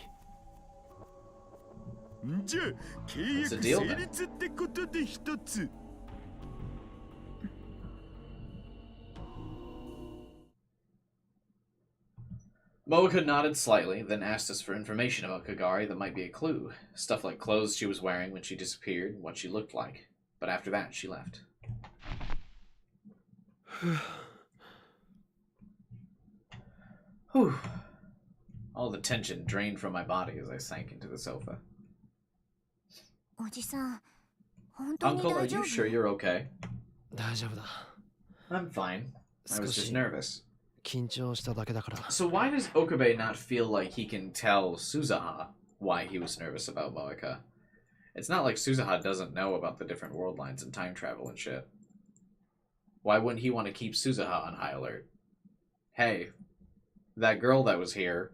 じゃあ契約 What's the deal 成 then? 立ってことで一つ。 Moeka nodded slightly, then asked us for information about Kagari that might be a clue. Stuff like clothes she was wearing when she disappeared, and what she looked like. But after that, she left. Whew. All the tension drained from my body as I sank into the sofa. おじさん、本当に Uncle, are 大丈 you 夫？ sure you're okay? 大丈夫だ。 I'm fine. I was 少 just し nervous. 緊張しただけだから。 So why does Okabe not feel like he can tell Suzuha why he was nervous about Moeka? It's not like Suzuha doesn't know about the different world lines and time travel and shit. Why wouldn't he want to keep Suzuha on high alert? Hey, that girl that was here,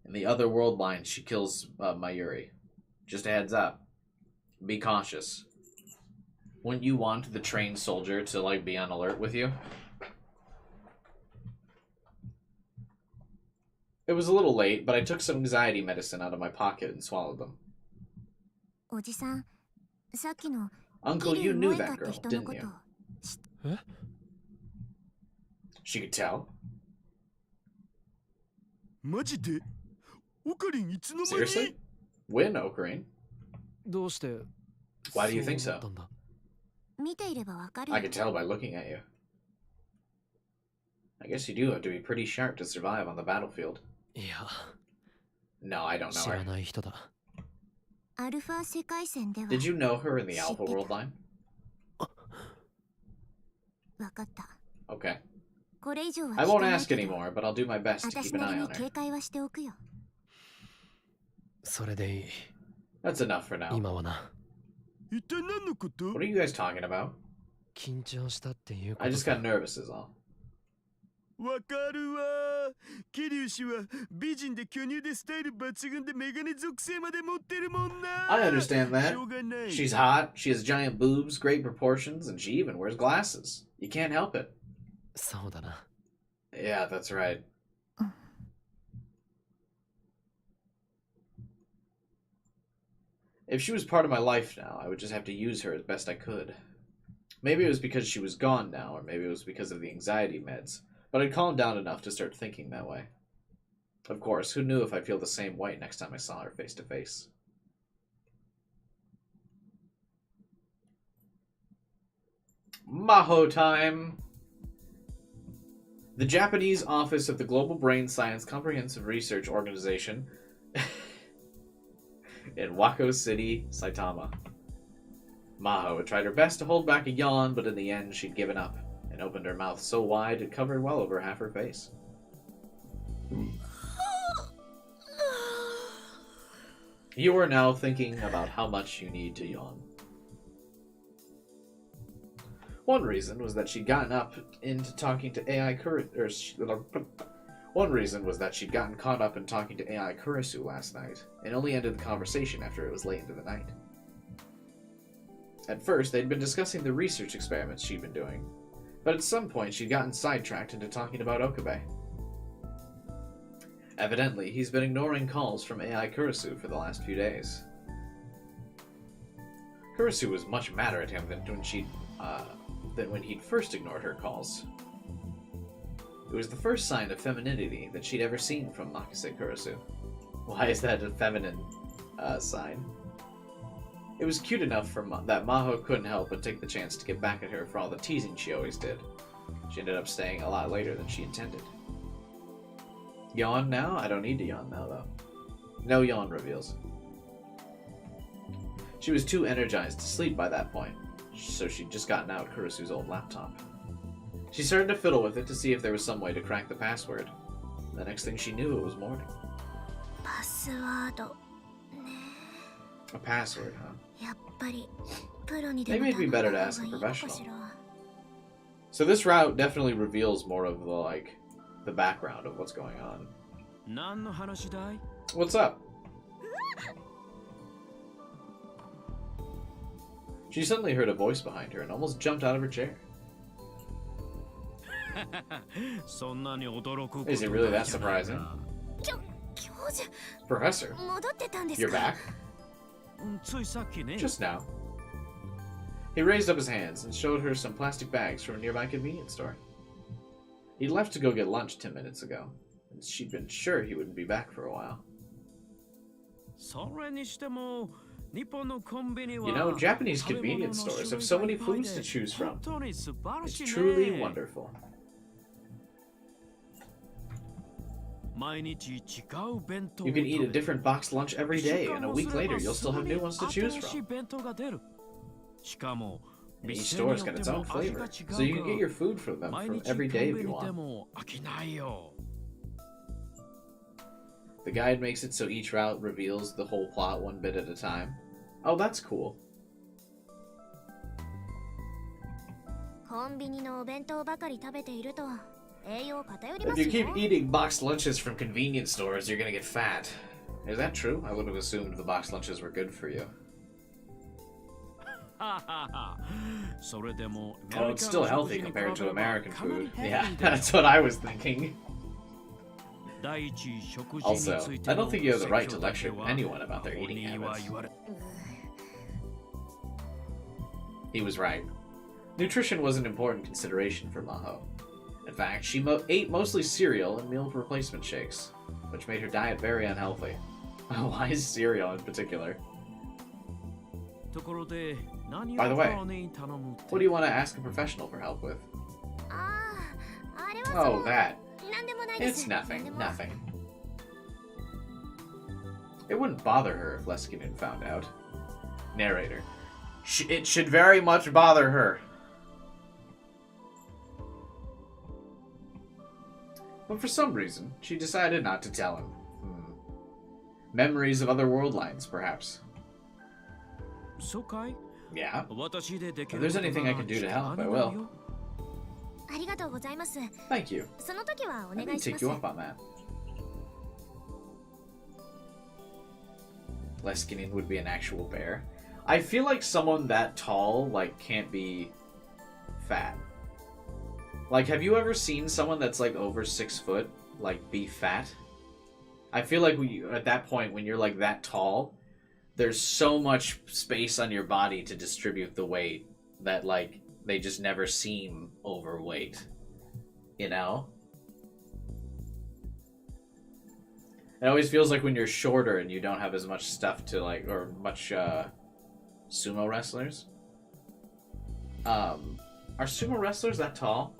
in the other world line, she kills Mayuri. Just a heads up. Be cautious. Wouldn't you want the trained soldier to, like, be on alert with you? It was a little late, but I took some anxiety medicine out of my pocket and swallowed them. おじさん、さっきの Uncle, 桐 you 生 knew 萌香 that って girl, 人の didn't こと you? え She could tell. マジで？オカリンいつの間に？ Seriously? When, Ocarine? どうして Why do you think そう so? 思ったんだ？見ていればわかる I よ could tell by looking at you. I guess you do have to be pretty sharp to survive on the battlefield. いや、 No, I don't know 知ら her. ない人だ。アルファ世界線では Did you know her in the Alpha 知ってた。 world line? わかった。 Okay. これ以上は I 聞 won't かない ask けど anymore, but I'll do my best to 私 keep an なり eye に on 警 her. 戒はしておくよ。それでいい。 That's enough for now. 今はな。一体何のこと？ What are you guys talking about? 緊張したっていうこ I と just さ got nervous is all. わかるわ。桐生氏は美人で巨乳でスタイル抜群でメガネ属性まで持ってるもんな。 I understand that. しょうがない。 She's hot, she has giant boobs, great proportions, and she even wears glasses. You can't help it. そうだな。 Yeah, that's right. If she was part of my life now, I would just have to use her as best I could. Maybe it was because she was gone now, or maybe it was because of the anxiety meds, but I'd calmed down enough to start thinking that way. Of course, who knew if I'd feel the same way next time I saw her face to face. Maho time! The Japanese office of the Global Brain Science Comprehensive Research Organization in Wako City, Saitama. Maho tried her best to hold back a yawn, but in the end she'd given up and opened her mouth so wide it covered well over half her face. You are now thinking about how much you need to yawn. One reason was that she'd gotten up into talking to AI One reason was that she'd gotten caught up in talking to AI Kurisu last night, and only ended the conversation after it was late into the night. At first, they'd been discussing the research experiments she'd been doing, but at some point she'd gotten sidetracked into talking about Okabe. Evidently, he's been ignoring calls from AI Kurisu for the last few days. Kurisu was much madder at him than when he'd first ignored her calls. It was the first sign of femininity that she'd ever seen from Makise Kurisu. Why is that a feminine sign? It was cute enough that Maho couldn't help but take the chance to get back at her for all the teasing she always did. She ended up staying a lot later than she intended. Yawn now? I don't need to yawn now, though. No yawn reveals. She was too energized to sleep by that point, so she'd just gotten out Kurisu's old laptop. She started to fiddle with it to see if there was some way to crack the password. The next thing she knew, it was morning. パスワードね。 A password, huh? やっぱりプロに Maybe でも it'd be 頼んだ better 方 to が ask い a いのかし professional. ら。 So this route definitely reveals more of the background of what's going on. 何の話だい？ What's up? She suddenly heard a voice behind her and almost jumped out of her chair. そんなに驚くこと Is it really that surprising? 教授 Professor, 戻ってたんです you're か？ back? ついさっきね。 Just now. He raised up his hands and showed her some plastic bags from a nearby convenience store. He'd left to go get lunch 10 minutes ago, and she'd been sure he wouldn't be back for a while. それにしても日本のコンビニは You know, Japanese convenience stores have so many foods to choose from. 本当に素晴ら It's しいね。 truly wonderful. 毎日違う弁当を You can eat a 食べる different boxed lunch every day, and a week later you'll still have new ones to choose 新しい from. 弁当が出る。しかも And each store's got its own flavor, so you can get your food from them from every day if you want. The guide makes it so each route reveals the whole plot one bit at a time. Oh, that's cool. コンビニのお弁当ばかり食べていると栄養偏りま If す you よ。 keep eating boxed lunches from convenience stores, you're gonna get fat. Is that true? I would have assumed the boxed lunches were good for you. Oh, it's still healthy compared to American food. Yeah, that's what I was thinking. Also, I don't think you have the right to lecture anyone about their eating habits. He was right. Nutrition was an important consideration for Maho. In fact, she ate mostly cereal and meal replacement shakes, which made her diet very unhealthy. Why is cereal in particular? By the way, what do you want to ask a professional for help with? ああ、あれはそ Oh, の that. なんでもないです It's なんで nothing, も nothing. It wouldn't bother her if Leskinen found out. Narrator. It should very much bother her. But for some reason, she decided not to tell him. Memories of other world lines, perhaps. Yeah. If there's anything I can do to help, I will. ありがとうございます。 Thank you. その時はお I 願 can いし take ます you。up on that. Leskinen would be an actual bear. I feel like someone that tall, like, can't be fat. Like, have you ever seen someone that's, like, over 6 foot, like, be fat? I feel like at that point, when you're, like, that tall, there's so much space on your body to distribute the weight that, like, they just never seem overweight. You know? It always feels like when you're shorter and you don't have as much stuff to, like, or much, sumo wrestlers. Are sumo wrestlers that tall?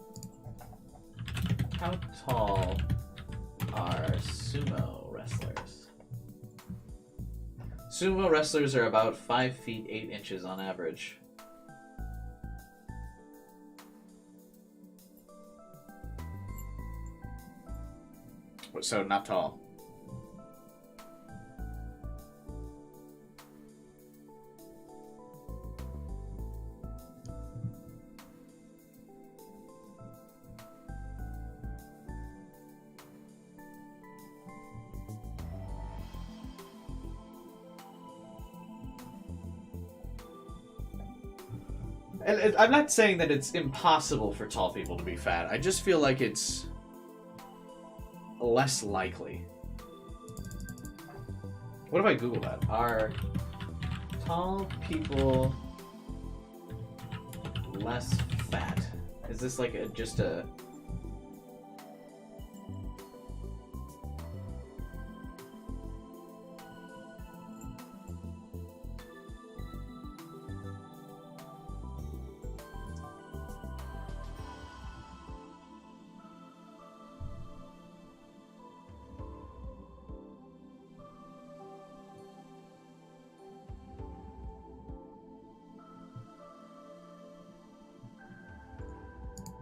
How tall are sumo wrestlers? Sumo wrestlers are about 5 feet 8 inches on average. So not tall. And I'm not saying that it's impossible for tall people to be fat. I just feel like it's less likely. What if I Google that? Are tall people less fat? Is this like just a...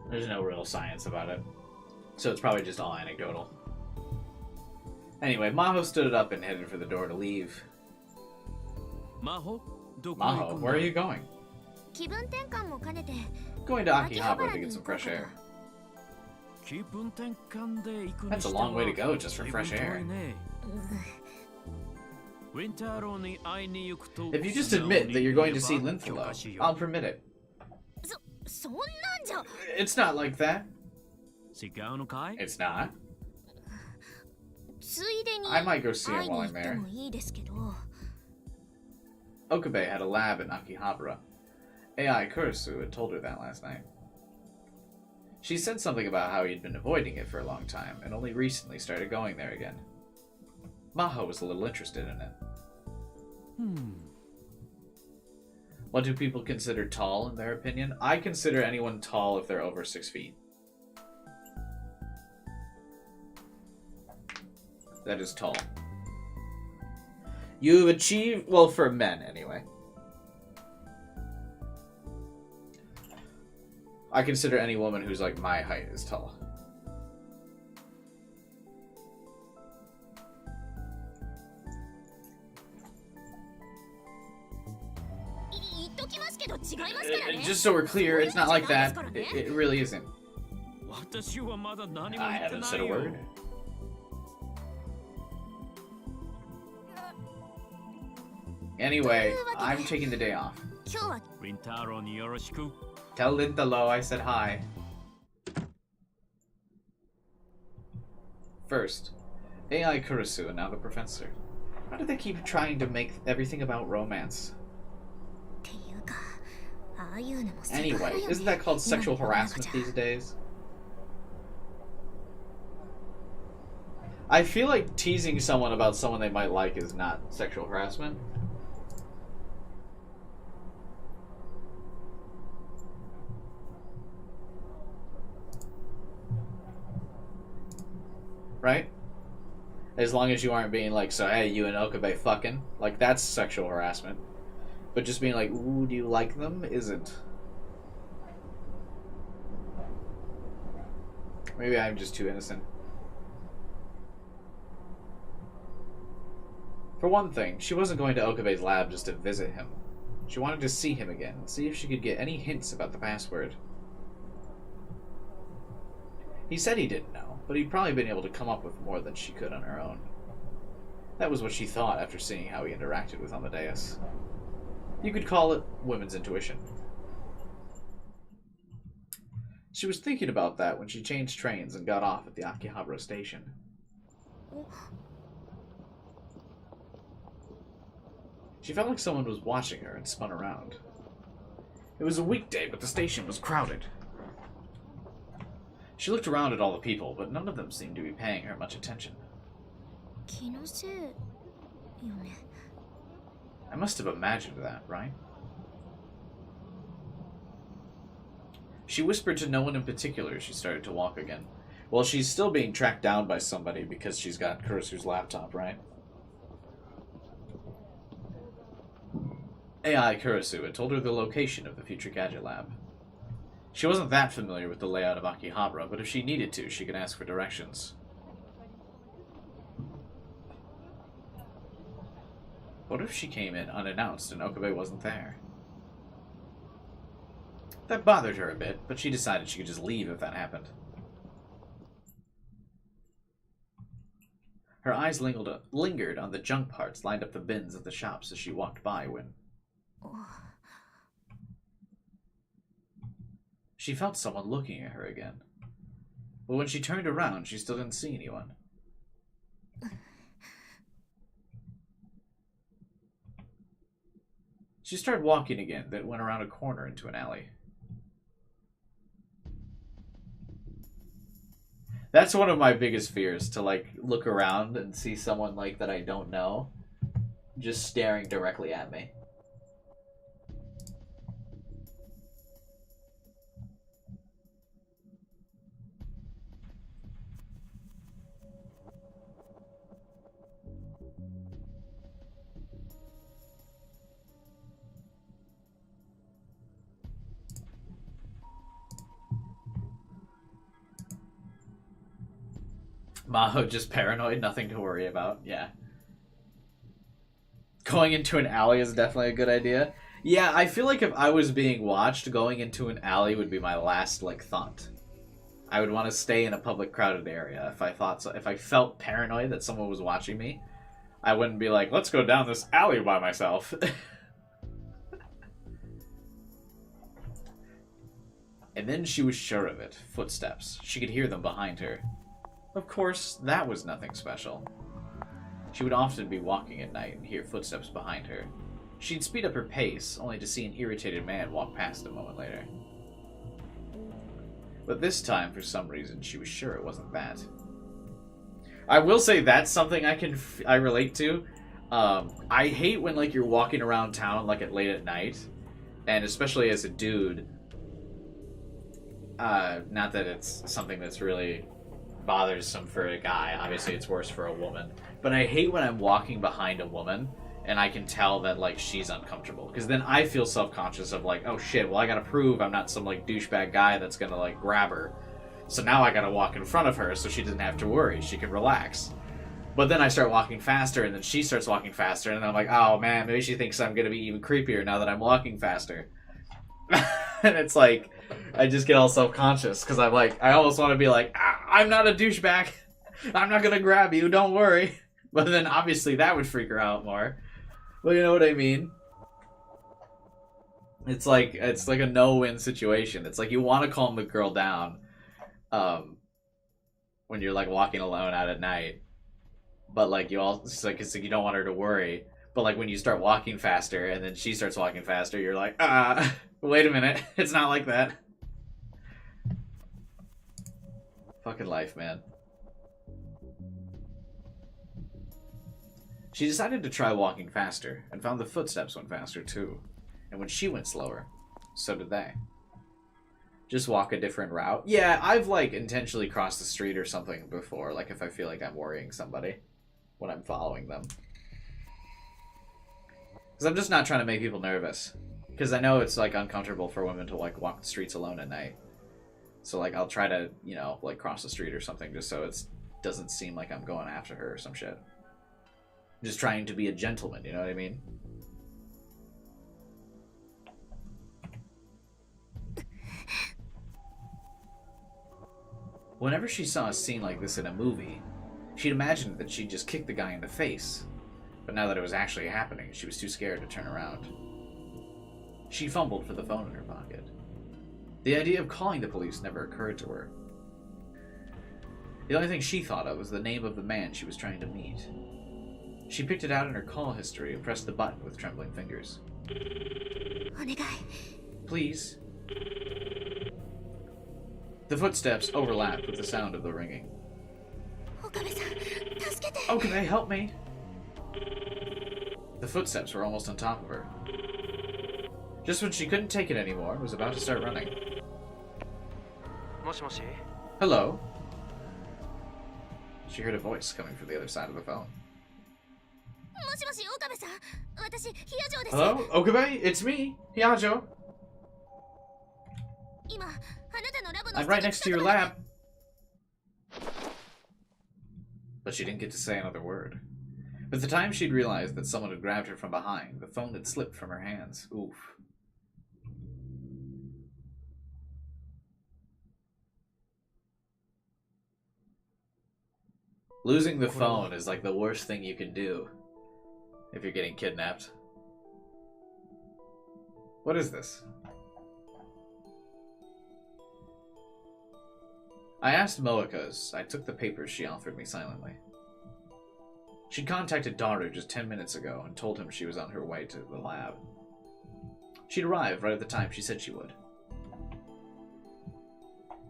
There's no real science about it. So it's probably just all anecdotal. Anyway, Maho stood up and headed for the door to leave. Maho, Maho, where are you going? 気分転換も兼ねて Going to Akihabara to get some fresh air. That's a long way to go just for fresh air. If you just admit that you're going to see Linfalo, I'll permit it. そんなんじゃ It's not like that. It's not. ついでに I might go see 会 him いに while 行 I'm って there. もいいですけど Okabe had a lab in Akihabara. AI Kurisu had told her that last night. She said something about how he'd been avoiding it for a long time, and only recently started going there again. Maho was a little interested in it. What do people consider tall in their opinion? I consider anyone tall if they're over 6 feet. That is tall. You've achieved, well, for men anyway. I consider any woman who's like my height is tall. Just so we're clear, it's not like that. It really isn't. I haven't said a word. Anyway, I'm taking the day off. 今日は Tell Lintalo I said hi. First, AI Kurisu and now the professor. Why do they keep trying to make everything about romance? っていうかああいうのも Anyway, isn't that called sexual harassment these days? I feel like teasing someone about someone they might like is not sexual harassment. Right? As long as you aren't being like, so hey, you and Okabe fucking. Like, that's sexual harassment. But just being like, ooh, do you like them? Isn't. Maybe I'm just too innocent. For one thing, she wasn't going to Okabe's lab just to visit him. She wanted to see him again, see if she could get any hints about the password. He said he didn't know, but he'd probably been able to come up with more than she could on her own. That was what she thought after seeing how he interacted with Amadeus. You could call it women's intuition. She was thinking about that when she changed trains and got off at the Akihabara station. She felt like someone was watching her and spun around. It was a weekday, but the station was crowded. She looked around at all the people, but none of them seemed to be paying her much attention. 気のせいよね I must have imagined that, right? She whispered to no one in particular as she started to walk again. Well, she's still being tracked down by somebody because she's got Kurisu's laptop, right? AI Kurisu had told her the location of the future gadget lab. She wasn't that familiar with the layout of Akihabara, but if she needed to, she could ask for directions. What if she came in unannounced and Okabe wasn't there? That bothered her a bit, but she decided she could just leave if that happened. Her eyes lingered on the junk parts lined up the bins at the shops as she walked by when... She felt someone looking at her again. But when she turned around, she still didn't see anyone. She started walking again, then went around a corner into an alley. That's one of my biggest fears, to like look around and see someone like that I don't know just staring directly at me. Maho just paranoid, nothing to worry about. Yeah. Going into an alley is definitely a good idea. Yeah, I feel like if I was being watched, going into an alley would be my last, like, thought. I would want to stay in a public crowded area if I thought so. If I felt paranoid that someone was watching me, I wouldn't be like, let's go down this alley by myself. And then she was sure of it. Footsteps. She could hear them behind her. Of course, that was nothing special. She would often be walking at night and hear footsteps behind her. She'd speed up her pace, only to see an irritated man walk past a moment later. But this time, for some reason, she was sure it wasn't that. I will say that's something I relate to. I hate when, like, you're walking around town, like, late at night, and especially as a dude. Not that it's something that's really bothersome for a guy. Obviously, it's worse for a woman. But I hate when I'm walking behind a woman and I can tell that, like, she's uncomfortable. Because then I feel self-conscious of, like, oh shit, well, I gotta prove I'm not some, like, douchebag guy that's gonna, like, grab her. So now I gotta walk in front of her so she doesn't have to worry. She can relax. But then I start walking faster, and then she starts walking faster, and I'm like, oh man, maybe she thinks I'm gonna be even creepier now that I'm walking faster. And it's like, I just get all self-conscious, because I'm like, I almost want to be like, I'm not a douchebag. I'm not gonna grab you, don't worry. But then obviously that would freak her out more. Well, you know what I mean? It's like a no-win situation. It's like you want to calm the girl down when you're, like, walking alone out at night. But, like, it's like you don't want her to worry. But, like, when you start walking faster and then she starts walking faster, you're like, wait a minute. It's not like that. Fucking life, man. She decided to try walking faster, and found the footsteps went faster too. And when she went slower, so did they. Just walk a different route. Yeah, I've, like, intentionally crossed the street or something before, like if I feel like I'm worrying somebody when I'm following them. Because I'm just not trying to make people nervous. Because I know it's, like, uncomfortable for women to, like, walk the streets alone at night. So, like, I'll try to, you know, like, cross the street or something just so it doesn't seem like I'm going after her or some shit. Just trying to be a gentleman, you know what I mean? Whenever she saw a scene like this in a movie, she'd imagined that she'd just kick the guy in the face. But now that it was actually happening, she was too scared to turn around. She fumbled for the phone in her pocket. The idea of calling the police never occurred to her. The only thing she thought of was the name of the man she was trying to meet. She picked it out in her call history and pressed the button with trembling fingers. Please. The footsteps overlapped with the sound of the ringing. Okabe, help me! The footsteps were almost on top of her. Just when she couldn't take it anymore, was about to start running. Hello? She heard a voice coming from the other side of the phone. Hello, Okabe? It's me, Hyajo. I'm right next to your lab. But she didn't get to say another word. By the time she'd realized that someone had grabbed her from behind, the phone had slipped from her hands. Oof. Losing the phone is like the worst thing you can do if you're getting kidnapped. What is this? I asked Moeka as I took the papers she offered me silently. She'd contacted Daru just 10 minutes ago and told him she was on her way to the lab. She'd arrived right at the time she said she would.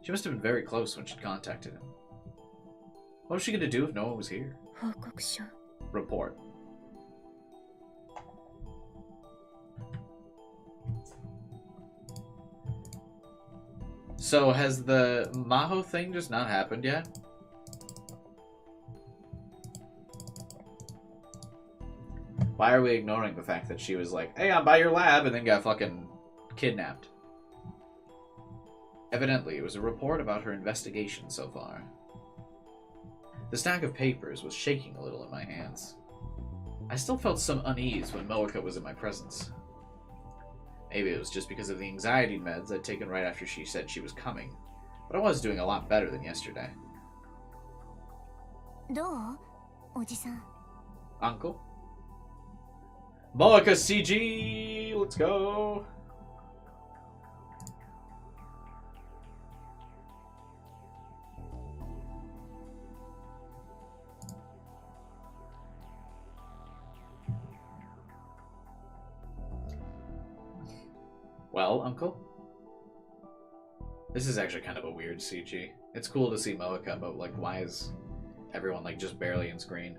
She must have been very close when she'd contacted him. What was she going to do if no one was here? Report. So, has the Maho thing just not happened yet? Why are we ignoring the fact that she was like, hey, I'm by your lab, and then got fucking kidnapped? Evidently, it was a report about her investigation so far. The stack of papers was shaking a little in my hands. I still felt some unease when Moeka was in my presence. Maybe it was just because of the anxiety meds I'd taken right after she said she was coming, but I was doing a lot better than yesterday. どうおじさん Uncle? Moeka CG! Let's go! Well, Uncle? This is actually kind of a weird CG. It's cool to see Moeka, but like, why is everyone like just barely in screen?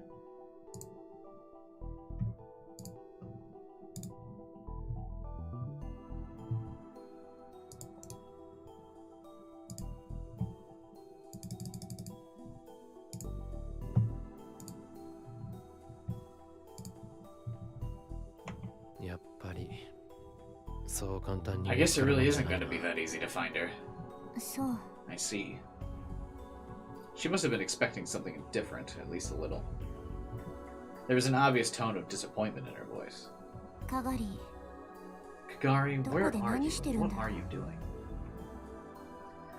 I guess it really isn't going to be that easy to find her. そう I see. She must have been expecting something different, at least a little. There was an obvious tone of disappointment in her voice. カガリ Kagari, where are you? What are you doing?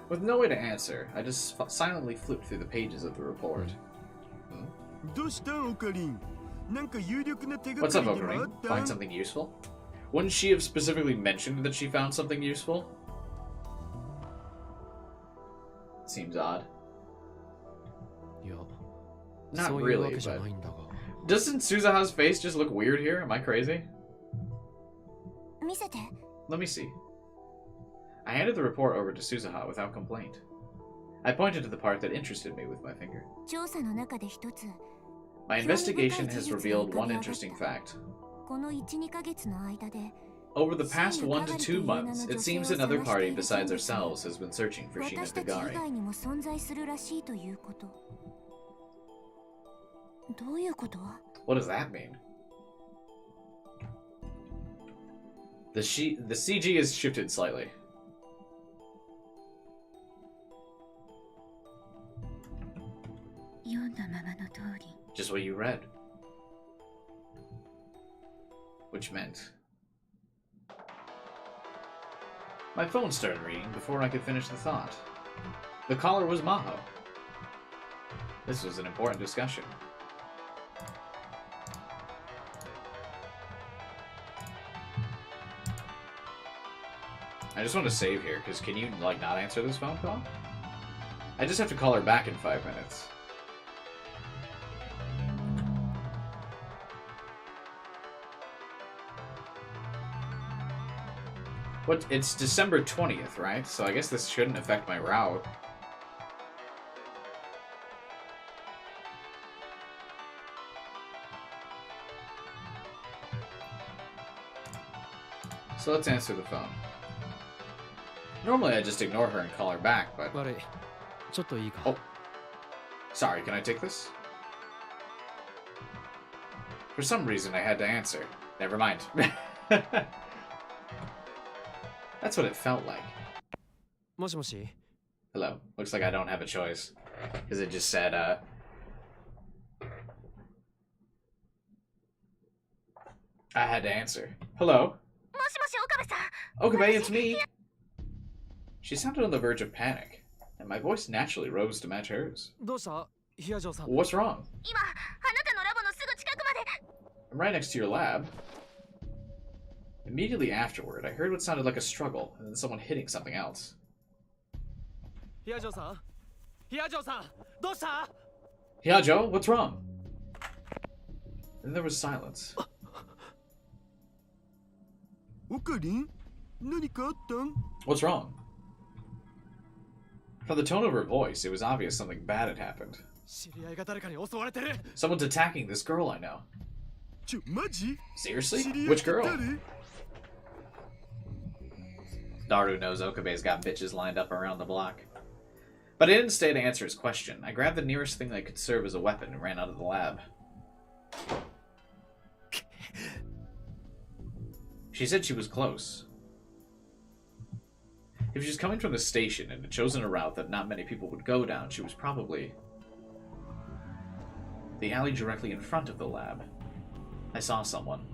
With no way to answer, I just silently flipped through the pages of the report. What's up, Opening? Find something useful? Wouldn't she have specifically mentioned that she found something useful? Seems odd. Not really, but... Doesn't Suzuha's face just look weird here? Am I crazy? 見せて Let me see. I handed the report over to Suzuha without complaint. I pointed to the part that interested me with my finger. 調査の中で一つ My investigation has revealed one interesting fact. この 1,2 ヶ月の間で Over the past 1 to 2 months, it seems another party besides ourselves has been searching for Shina 私たち以 Kagari. 外にも存在するらしいということどういうこと What does that mean? The CG is shifted slightly. 読んだままの通り Just what you read. Which meant... My phone started ringing before I could finish the thought. The caller was Maho. This was an important discussion. I just want to save here, because can you, like, not answer this phone call? I just have to call her back in 5 minutes. What? It's December 20th, right? So I guess this shouldn't affect my route. So let's answer the phone. Normally I just ignore her and call her back, but... Oh. Sorry, can I take this? For some reason I had to answer. Never mind. That's what it felt like. もしもし Hello. Looks like I don't have a choice. Because it just said, I had to answer. Hello? もしもし岡部さん Okabe, it's me! She sounded on the verge of panic, and my voice naturally rose to match hers. どうしたヒアジョウさん What's wrong? 今あなたのラボのすぐ近くまで I'm right next to your lab. Immediately afterward, I heard what sounded like a struggle, and then someone hitting something else. ヒアジョウさんヒアジョウさんどうした Hiajo, what's wrong? Then there was silence. オカリン何かあったん What's wrong? From the tone of her voice, it was obvious something bad had happened. 知り合いが誰かに襲われてる Someone's attacking this girl I know. マジ Seriously? 知り合い Which girl? 誰 Daru knows Okabe's got bitches lined up around the block. But I didn't stay to answer his question. I grabbed the nearest thing that could serve as a weapon and ran out of the lab. She said she was close. If she was coming from the station and had chosen a route that not many people would go down, she was probably... The alley directly in front of the lab. I saw someone.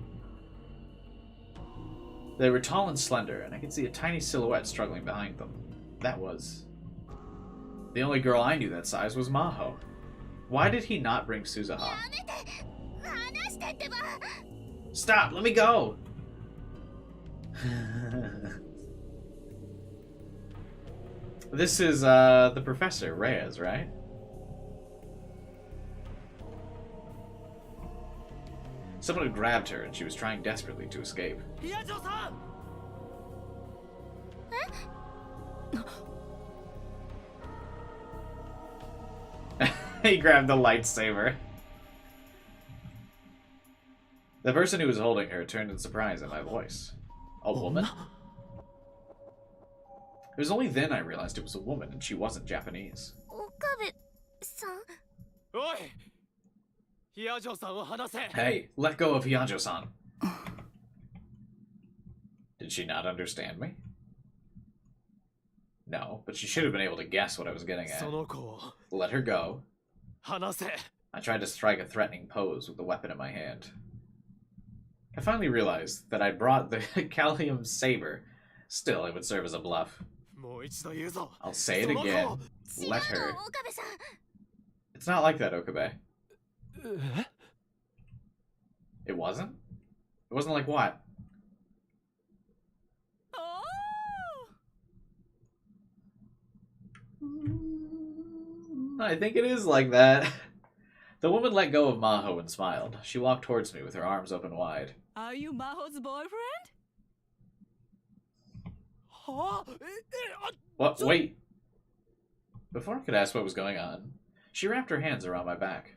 They were tall and slender, and I could see a tiny silhouette struggling behind them. That was... The only girl I knew that size was Maho. Why did he not bring Suzuha? Stop! Let me go! This is, the Professor, Reyes, right? Someone had grabbed her, and she was trying desperately to escape. He grabbed the lightsaber. The person who was holding her turned in surprise at my voice. A woman? It was only then I realized it was a woman, and she wasn't Japanese. Hey, let go of Hiyajo-san. Did she not understand me? No, but she should have been able to guess what I was getting at. Let her go. I tried to strike a threatening pose with the weapon in my hand. I finally realized that I'd brought the Callium saber. Still, it would serve as a bluff. I'll say it again. Let her. It's not like that, Okabe. It wasn't? It wasn't like what? I think it is like that. The woman let go of Maho and smiled. She walked towards me with her arms open wide. Are you Maho's boyfriend? What? Wait. Before I could ask what was going on, she wrapped her hands around my back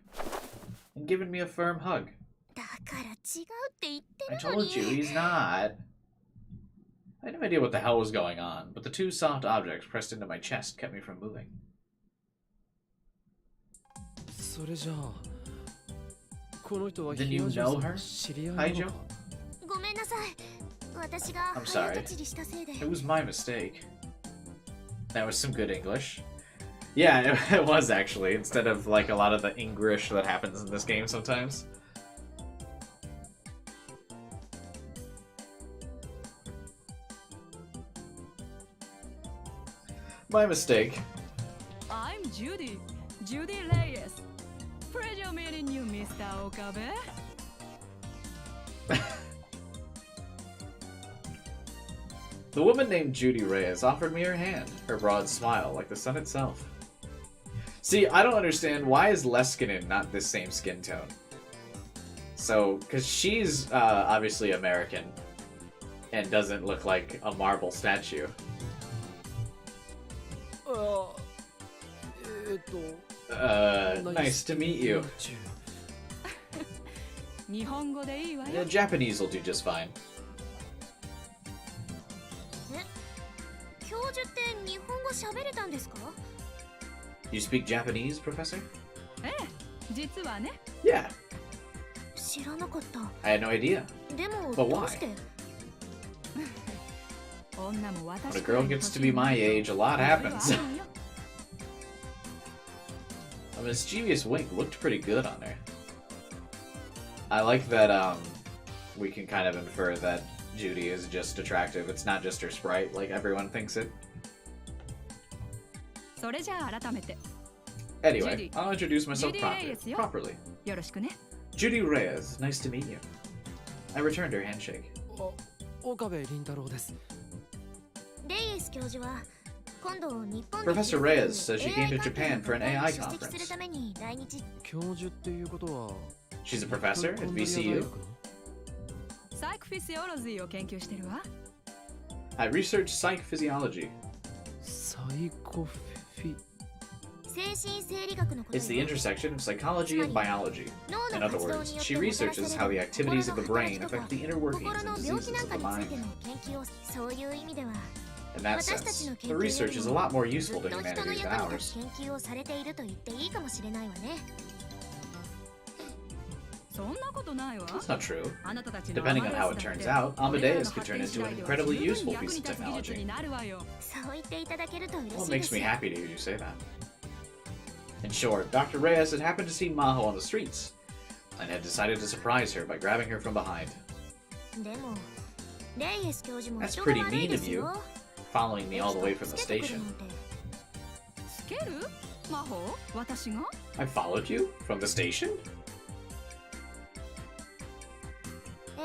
and given me a firm hug. I told you, he's not. I had no idea what the hell was going on, but the two soft objects pressed into my chest kept me from moving. Then you know her, Haijo? I'm sorry. It was my mistake. That was some good English. Yeah, it was actually, instead of like a lot of the English that happens in this game sometimes. My mistake. I'm Judy Reyes. Pleasure meeting you, Mr. Okabe. The woman named Judy Reyes offered me her hand, her broad smile like the sun itself. See, I don't understand, why is Leskinen not this same skin tone? So, because she's obviously American and doesn't look like a marble statue. Nice to meet you. Japanese will do just fine. You speak Japanese, Professor? Yeah. I had no idea. But why? When a girl gets to be my age, a lot happens. A mischievous wink looked pretty good on her. I like that we can kind of infer that Judy is just attractive. It's not just her sprite like everyone thinks it. Anyway, I'll introduce myself properly. Judy Reyes, nice to meet you. I returned her handshake. Professor Reyes says she came to Japan for an AI conference. She's a professor at VCU? I research psych physiology. It's the intersection of psychology and biology. In other words, she researches how the activities of the brain affect the inner workings and diseases of the mind. In that sense, the research is a lot more useful to humanity than ours. That's not true. Depending on how it turns out, Amadeus could turn into an incredibly useful piece of technology. Well, it makes me happy to hear you say that. In short, Dr. Reyes had happened to see Maho on the streets and had decided to surprise her by grabbing her from behind. でもレイエス教授も That's 人が pretty 悪い mean で of す you, よ following me all the way from the つけてくる station. なんてつける魔法私が I followed you? From the station? え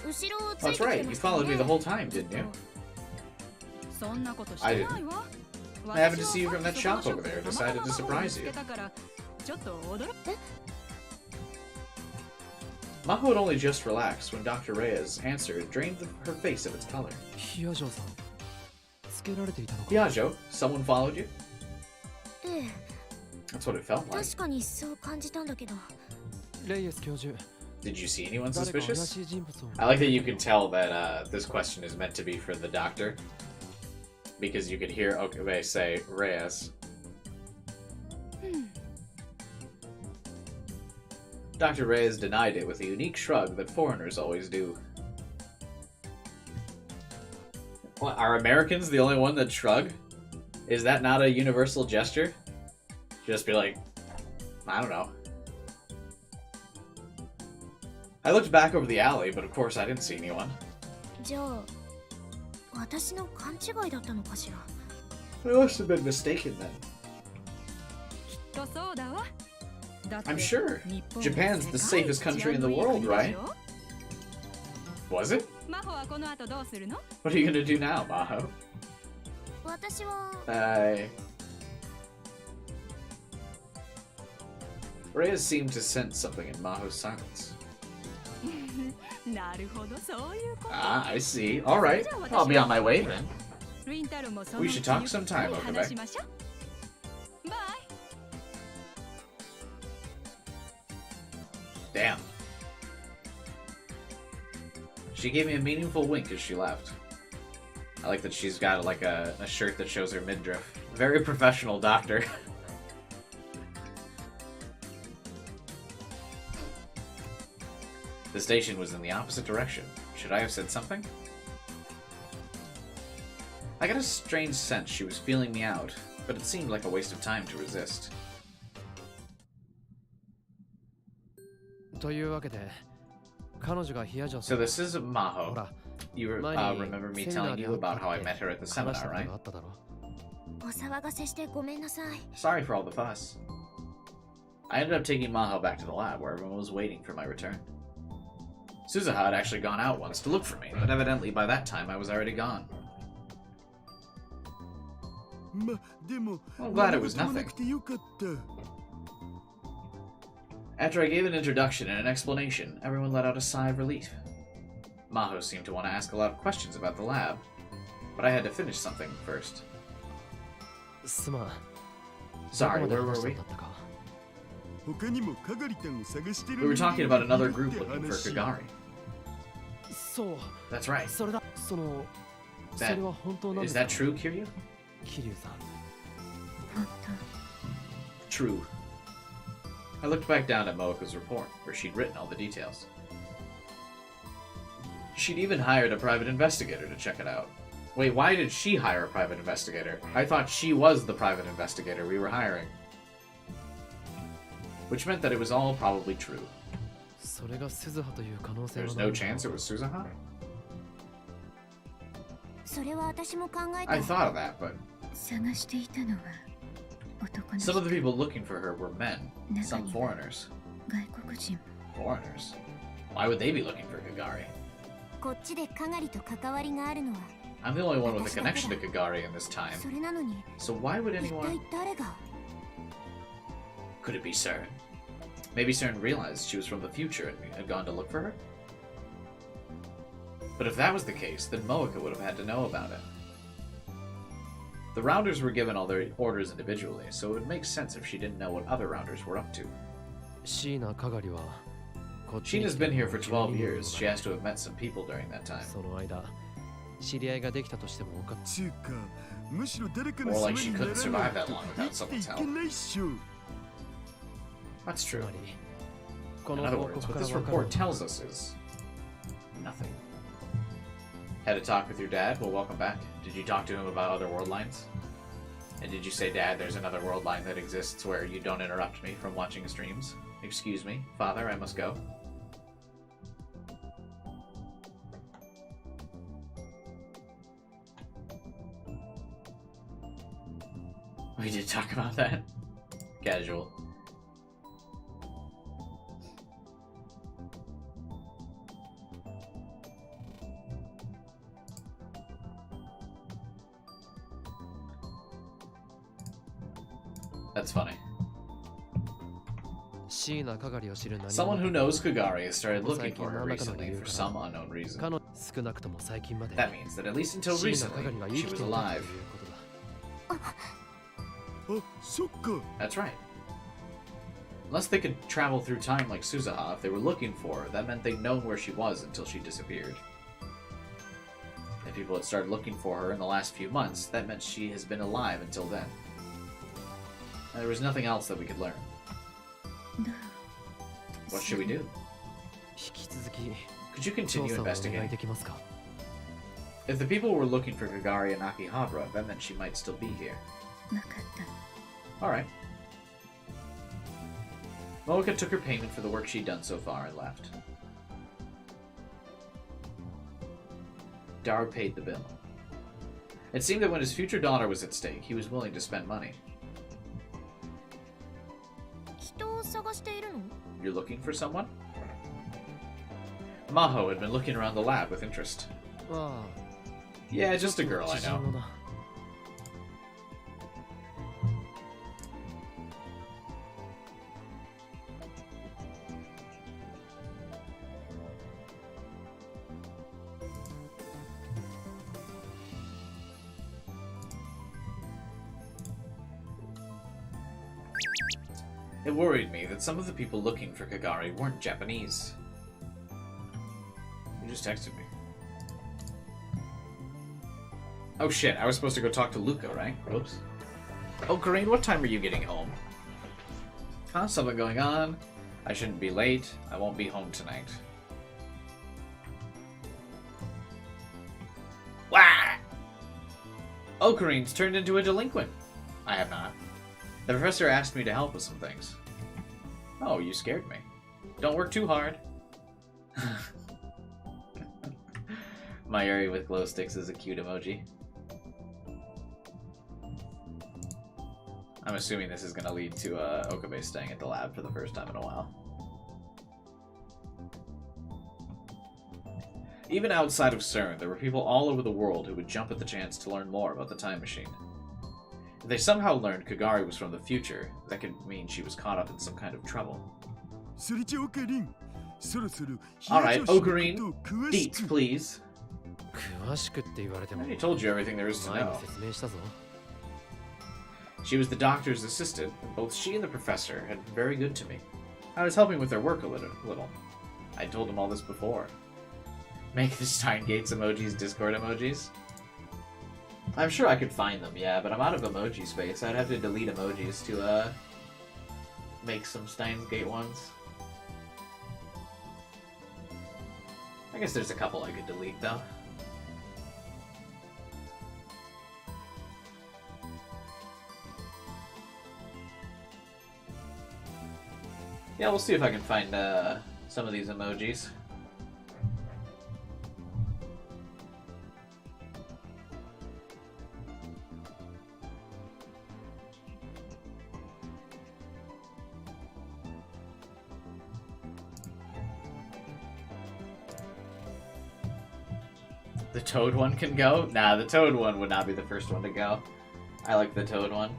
え後ろをつい That's てきて right, ま you したよ followed me ね the whole time, didn't you? そんなことしてないわ I happened to see you from that shop over there, decided to surprise you. ちょっと驚く Maho had only just relaxed when Dr. Reyes' answer drained her face of its color. ヒアジョさんつけられていたのか Yajo, someone followed you? ええ That's what it felt like. 確かにそう感じたんだけどレイエス教授 Did you see anyone 誰か怪 suspicious? しい人物を I like that you can tell that this question is meant to be for the doctor. Because you could hear Okabe say Reyes. Dr. Reyes denied it with a unique shrug that foreigners always do. What, are Americans the only one that shrug? Is that not a universal gesture? Just be like, I don't know. I looked back over the alley, but of course I didn't see anyone. じゃあ私の勘違いだったのかしら I must have been mistaken then. きっとそうだわだって I'm sure. 日本は Japan's the 世界 safest 一 country in the 治安のいい world, 国で right? しょ Was it? 魔法はこの後どうするの What are you gonna do now, Maho? 私は Reyes seemed to sense something in Maho's silence. なるほどそういうこと Ah, I see. Alright. I'll be on my way then. ウィンタルもその We う should ち talk ゆっ sometime, くり Okabe. 話しましょうバイ Damn. She gave me a meaningful wink as she left. I like that she's got like a shirt that shows her midriff. Very professional doctor. The station was in the opposite direction. Should I have said something? I got a strange sense she was feeling me out, but it seemed like a waste of time to resist. というわけで彼女がヒアジョ So さん this is ほ Maho. ら You 前に remember me セミナー telling で you 会った about how I って met her at the 話した seminar, こと right? があっただろお騒がせしてごめんなさい Sorry for all the fuss. I ended up taking Maho back to the lab where everyone was waiting for my return. Suzuha had actually gone out once to look for me, but evidently by that time I was already gone. でも I'm glad it was 何事も nothing. なくてよかった After I gave an introduction and an explanation, everyone let out a sigh of relief. Maho seemed to want to ask a lot of questions about the lab, but I had to finish something first. すまん Sorry, どこ where ま were で話した we? んだったか他にもカガリタンを探してる We were talking about another 人 group がいる looking って for 話 Kagari. そう That's right. それだその That- それは本当なんで Is すか that true, Kiryu? 桐生さん本当 True. I looked back down at Moeka's report, where she'd written all the details. She'd even hired a private investigator to check it out. Wait, why did she hire a private investigator? I thought she was the private investigator we were hiring. Which meant that it was all probably true. それが鈴葉という可能性 There's は no chance it was Suzuha? それは私も考え I た thought of that, but 探していたのは男の some 人 of the people looking for her were men, some foreigners. 外国人 Foreigners? Why would they be looking for Kagari? こっちでかがりと関わりがあるのは I'm the only one with a connection to Kagari in this time. それなのに So why would 一 anyone... 体誰が Could it be CERN? Maybe CERN realized she was from the future and had gone to look for her? But if that was the case, then Moeka would have had to know about it. The Rounders were given all their orders individually, so it would make sense if she didn't know what other Rounders were up to. 椎名かがりはこっちに Sheena's 来て been here for 12 12年 years. She has to have met some people during that time. その間知り合いができたとしてもおかつうかむしろ誰かの More 世話 like she になら couldn't ない survive that と long 生 without きて someone's いけ help. ないっしょ That's つ true. まりこ In の other 報 words, 告 what から this 分かる report tells us is nothing. Had a talk with your dad? Well, welcome back. Did you talk to him about other world lines? And did you say, Dad, there's another world line that exists where you don't interrupt me from watching streams? Excuse me, Father, I must go. We did talk about that. Casual. That's funny. Someone who knows Kagari has started looking for her recently for some unknown reason. That means that at least until recently, she was alive. That's right. Unless they could travel through time like Suzuha, if they were looking for her, that meant they'd known where she was until she disappeared. If people had started looking for her in the last few months, that meant she has been alive until then. And there was nothing else that we could learn. What should we do? Could you continue investigating? If the people were looking for Kagari and Akihabara, that meant she might still be here. Alright. Moeka took her payment for the work she'd done so far and left. Dar paid the bill. It seemed that when his future daughter was at stake, he was willing to spend money. You're looking for someone? Maho had been looking around the lab with interest. Yeah, just a girl I know. It worried me that some of the people looking for Kagari weren't Japanese. You just texted me. Oh shit, I was supposed to go talk to Luca, right? Oops. Oh, Corinne, what time are you getting home? Huh? Something going on? I shouldn't be late. I won't be home tonight. Wah! Oh, Corinne's turned into a delinquent. I have not. The professor asked me to help with some things. Oh, you scared me. Don't work too hard. Mayuri with glow sticks is a cute emoji. I'm assuming this is going to lead to Okabe staying at the lab for the first time in a while. Even outside of CERN, there were people all over the world who would jump at the chance to learn more about the time machine. If they somehow learned Kagari was from the future, that could mean she was caught up in some kind of trouble. Alright, Ocarine, deets, please. I already told you everything there is to know. She was the doctor's assistant, and both she and the professor had been very good to me. I was helping with their work a little. I told them all this before. Make the Steingates emojis Discord emojis? I'm sure I could find them, yeah, but I'm out of emoji space. I'd have to delete emojis to, make some Steins Gate ones. I guess there's a couple I could delete, though. Yeah, we'll see if I can find, some of these emojis. The Toad one can go? Nah, the Toad one would not be the first one to go. I like the Toad one.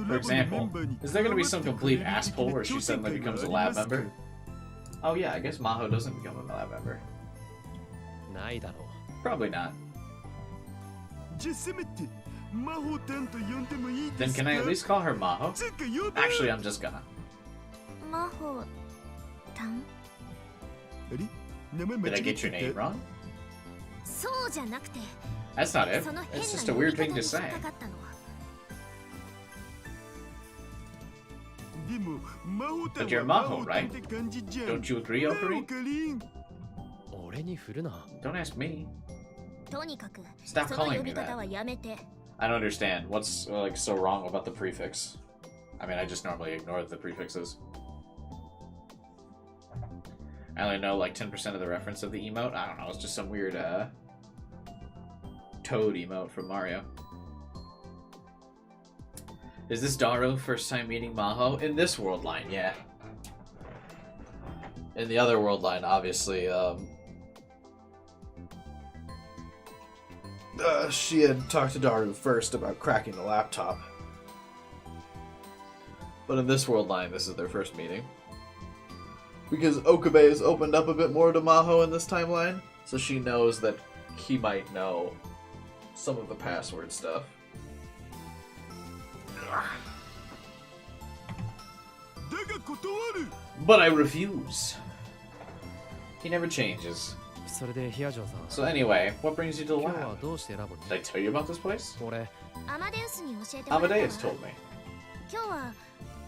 For example, is there going to be some complete asshole where she suddenly becomes a lab member? Oh yeah, I guess Maho doesn't become a lab member. Probably not. Then can I at least call her Maho? Actually, I'm just gonna. Maho-tan? Did I get your name wrong? That's not it. It's just a weird thing to say. But you're Maho, right? Don't you agree, Okari? 俺に振るな。 Don't ask me. とにかく Stop その calling 呼 me び方 that. はやめて。 I don't understand. What's like so wrong about the prefix? I mean, I just normally ignore the prefixes. I only know like 10% of the reference of the emote. I don't know. It's just some weird Toad emote from Mario. Is this Daru first time meeting Maho? In this world line, yeah. In the other world line, obviously, she had talked to Daru first about cracking the laptop. But in this world line, this is their first meeting. Because Okabe has opened up a bit more to Maho in this timeline, so she knows that he might know some of the password stuff. But I refuse. He never changes. それでヒアジョさん。 So anyway, what brings you to the 今日は lab? どうしてラボに Did I tell you about this place? 俺、アマデウスに教えてもらったわ。 Amadeus told me. 今日は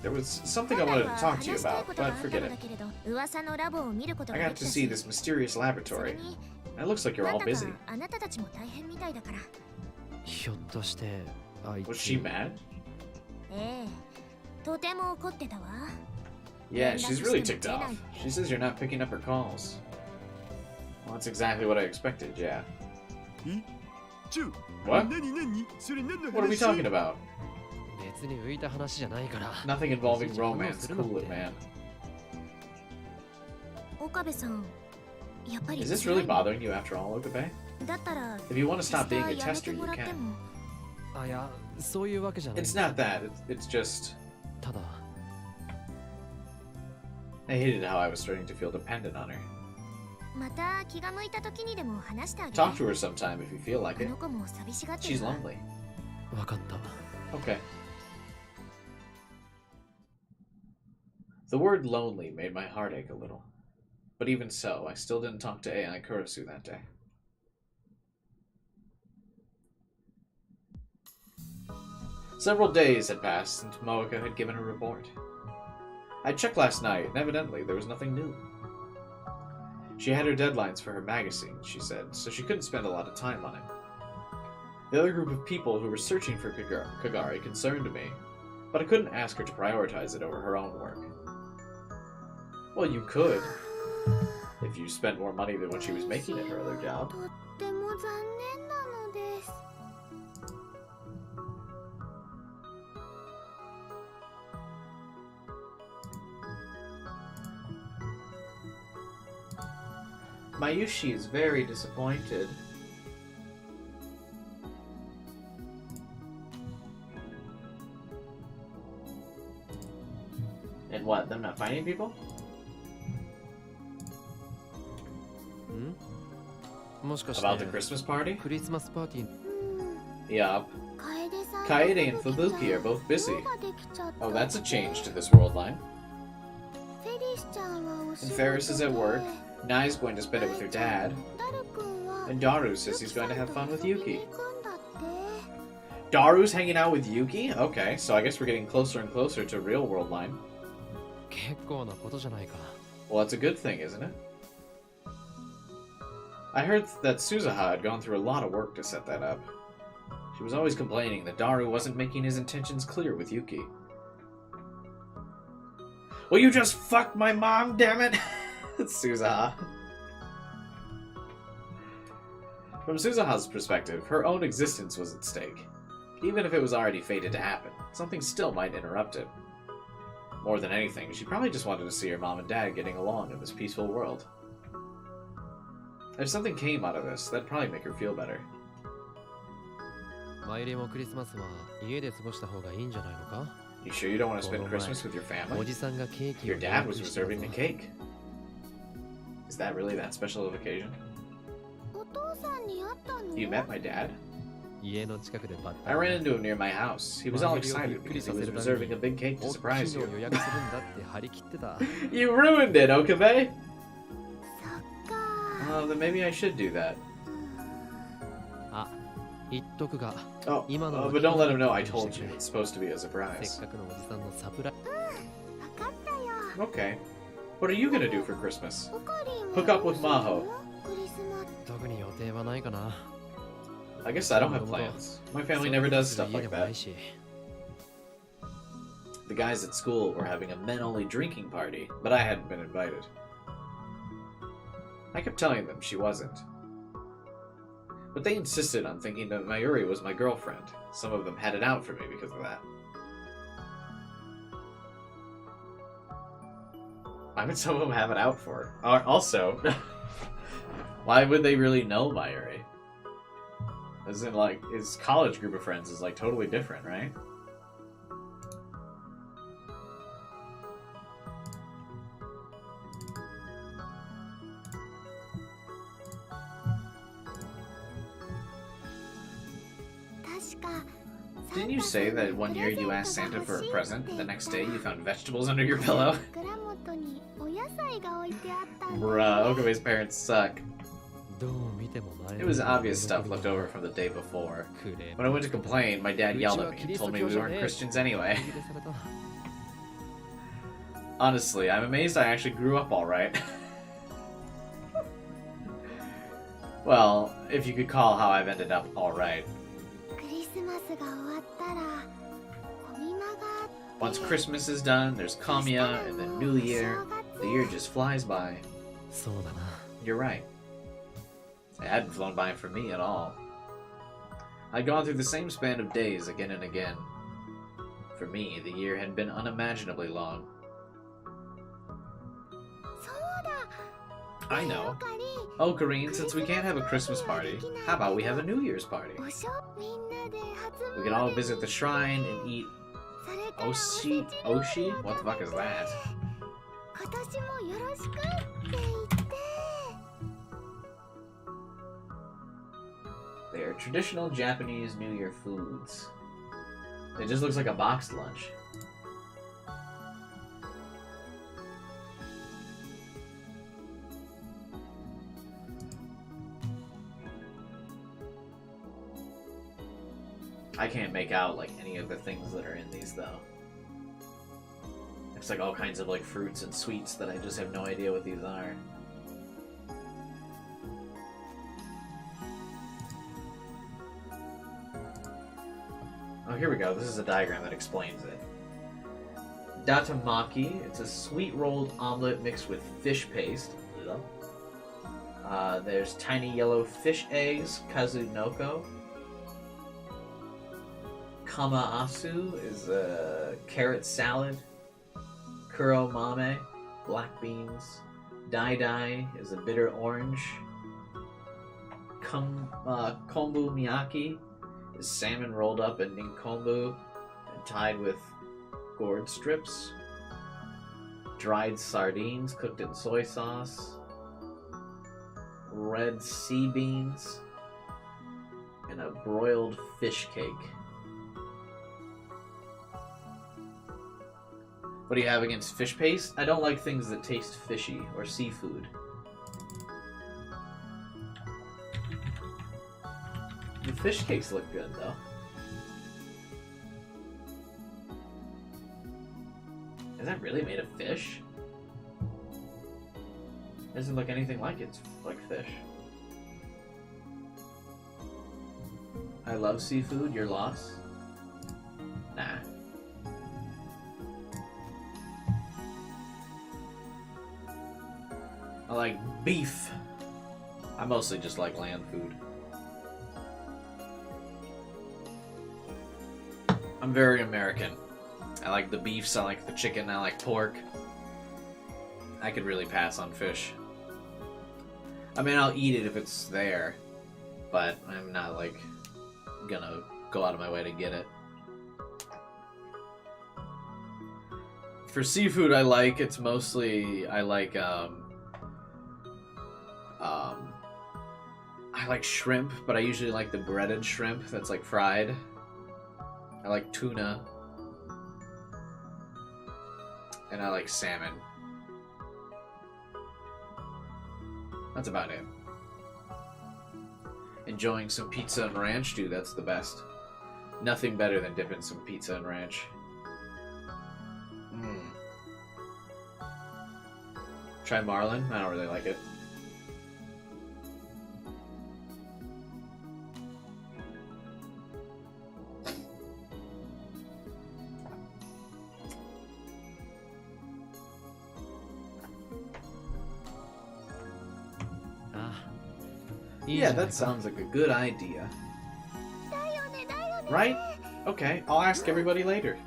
There was something I wanted to talk to you 話したい about, ことがあ but った forget の it. だけれど、噂のラボを見ること I が got でき to た see し、 this mysterious それ laboratory. に It looks like you're なん all だか busy. あなたたちも大変みたいだから。ひょっとしてあい Was つ she mad? ええ、とても怒ってたわ。 Yeah, she's really ticked off. She says you're not picking up her calls. Well, that's exactly what I expected, yeah. What? What are we talking about? 別に浮いた話じゃないから。 Nothing involving romance. Cool it, man. 岡部さん、やっぱり Is this really bothering you after all, Okabe? だったら If you want to stop being a やめて tester, you もらって can. も。あ、いや、そういうわけじゃない。 It's not that. It's just... ただ、 I hated how I was starting to feel dependent on her. また気が向いた時にでも話してあげて。 Talk to her sometime if you feel like あ it. の子も寂しがってる She's わ。 lonely. わかった。 Okay. The word lonely made my heart ache a little. But even so, I still didn't talk to AI Kurisu that day. Several days had passed since Moeka had given her report. I checked last night, and evidently there was nothing new. She had her deadlines for her magazine, she said, so she couldn't spend a lot of time on it. The other group of people who were searching for Kagari concerned me, but I couldn't ask her to prioritize it over her own work. Well, you could, if you spent more money than what she was making at her other job. とっても残念なのです。 Mayushi is very disappointed. And what, them not finding people? ん？もしかして About the Christmas party? クリスマスパーティー。 Yup. 楓さん Kaede and Fubuki are both busy. ができちゃった Oh, that's a change to this world line. フェリスちゃんはお仕 And 事 Ferris is at work. で Nai's going to spend it with her dad. ダル君は And Daru says he's going to have fun with Yuki. 行くんだって Daru's hanging out with Yuki? Okay, so I guess we're getting closer and closer to real world line. 結構なことじゃないか。 Well, that's a good thing, isn't it? I heard that Suzuha had gone through a lot of work to set that up. She was always complaining that Daru wasn't making his intentions clear with Yuki. Well, you just fucked my mom, damn it! It's Suzuha. From Suzuha's perspective, her own existence was at stake. Even if it was already fated to happen, something still might interrupt it. More than anything, she probably just wanted to see her mom and dad getting along in this peaceful world. If something came out of this, that'd probably make her feel better. マユリもクリスマスは家で過ごした方がいいんじゃないのか？ You sure you don't want to spend Christmas with your お family? じさんがケーキを Your dad was reserving the cake. Is that really that special of occasion? お父さんに会ったの You met my dad? 家の近くでバッタ I ran into him near my house. He was all excited because he was reserving a big cake to 大 surprise きいのを you. 予約するんだって張り切ってた。 You ruined it, Okabe! そっか Oh, then maybe I should do that. あ、言っとくが、 Oh, 今の but don't let him know I told you. It's supposed to be a せっ surprise. かくのおじさんのサプライ Okay. What are you gonna do for Christmas? おかりんは Hook up with Maho. クリスマス特に予定はないかな。 I guess I don't have plans. My family never does stuff like 家でもな that. いし。 The guys at school were having a men-only drinking party, but I hadn't been invited. I kept telling them she wasn't. But they insisted on thinking that Mayuri was my girlfriend. Some of them had it out for me because of that. Why would some of them have it out for her? Also, why would they really know Mayuri? As in, like, his college group of friends is, like, totally different, right? Didn't you say that one year you asked Santa for a present, and the next day you found vegetables under your pillow? Bruh, Okabe's parents suck. It was obvious stuff left over from the day before. When I went to complain, my dad yelled at me and told me we weren't Christians anyway. Honestly, I'm amazed I actually grew up alright. Well, if you could call how I've ended up alright. Once Christmas is done, there's Kamiya, and then New Year. The year just flies by. You're right. It hadn't flown by for me at all. I'd gone through the same span of days again and again. For me, the year had been unimaginably long. I know. Oh, Karine, since we can't have a Christmas party, how about we have a New Year's party? We can all visit the shrine and eat Oshi? What the fuck is that? They are traditional Japanese New Year foods. It just looks like a boxed lunch. I can't make out like any of the things that are in these though. It's like all kinds of like fruits and sweets that I just have no idea what these are. Oh, here we go. This is a diagram that explains it. Datamaki, it's a sweet rolled omelet mixed with fish paste. There's tiny yellow fish eggs, kazunoko. Kamaasu is a carrot salad. Kuromame, black beans. Dai is a bitter orange. Kombu miyaki is salmon rolled up in ninkombu and tied with gourd strips. Dried sardines cooked in soy sauce. Red sea beans. And a broiled fish cake. What do you have against fish paste? I don't like things that taste fishy or seafood. The fish cakes look good, though. Is that really made of fish? It doesn't look anything like it's like fish. I love seafood, your loss? Nah. I like beef. I mostly just like land food. I'm very American. I like the beefs, I like the chicken, I like pork. I could really pass on fish. I mean, I'll eat it if it's there, but I'm not, like, gonna go out of my way to get it. For seafood, it's mostly, I like shrimp, but I usually like the breaded shrimp that's, like, fried. I like tuna. And I like salmon. That's about it. Enjoying some pizza and ranch? Dude, that's the best. Nothing better than dipping some pizza and ranch. Try Marlin? I don't really like it. Yeah, that sounds like a good idea. Right? Okay, I'll ask everybody later.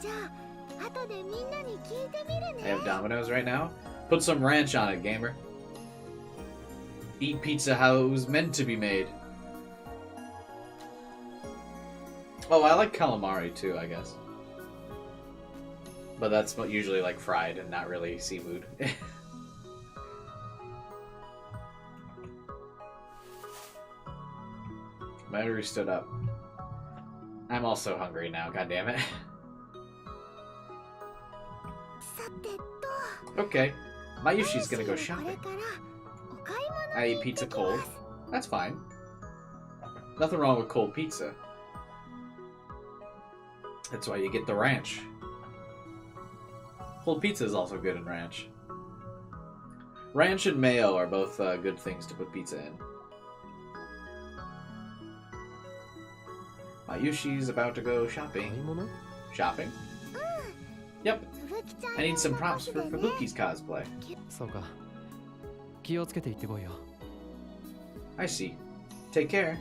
I have Domino's right now. Put some ranch on it, gamer. Eat pizza how it was meant to be made. Oh, I like calamari too, I guess. But that's usually like fried and not really seafood. Mayuri stood up. I'm also hungry now, goddammit. Okay, Mayushi's gonna go shopping. I eat pizza cold. That's fine. Nothing wrong with cold pizza. That's why you get the ranch. Cold pizza is also good in ranch. Ranch and mayo are both good things to put pizza in. Mayushi's about to go shopping. Shopping? Yep. I need some props for Fubuki's cosplay. I see. Take care.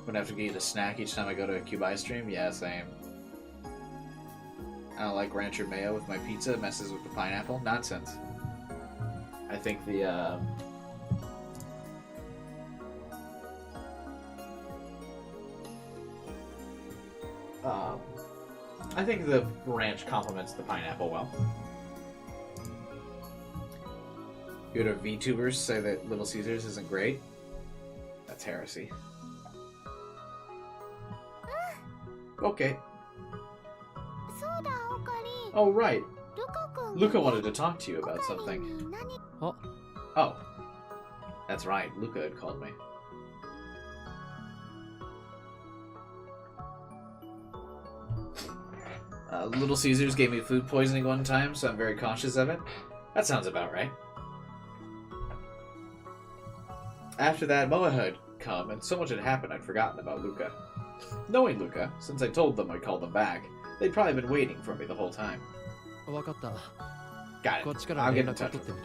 Gonna have to get a snack each time I go to a Cubai stream? Yeah, same. I don't like ranch or mayo with my pizza. It messes with the pineapple. Nonsense. I think the, I think the ranch complements the pineapple well. You know, VTubers say that Little Caesars isn't great. That's heresy. Okay. Oh, right. Luca wanted to talk to you about something. Oh. That's right. Luca had called me. Little Caesars gave me food poisoning one time, so I'm very cautious of it. That sounds about right. After that, Moeka had come, and so much had happened I'd forgotten about Luca. Knowing Luca, since I told them I'd call them back, they'd probably been waiting for me the whole time. Got it. I'll get in touch with them.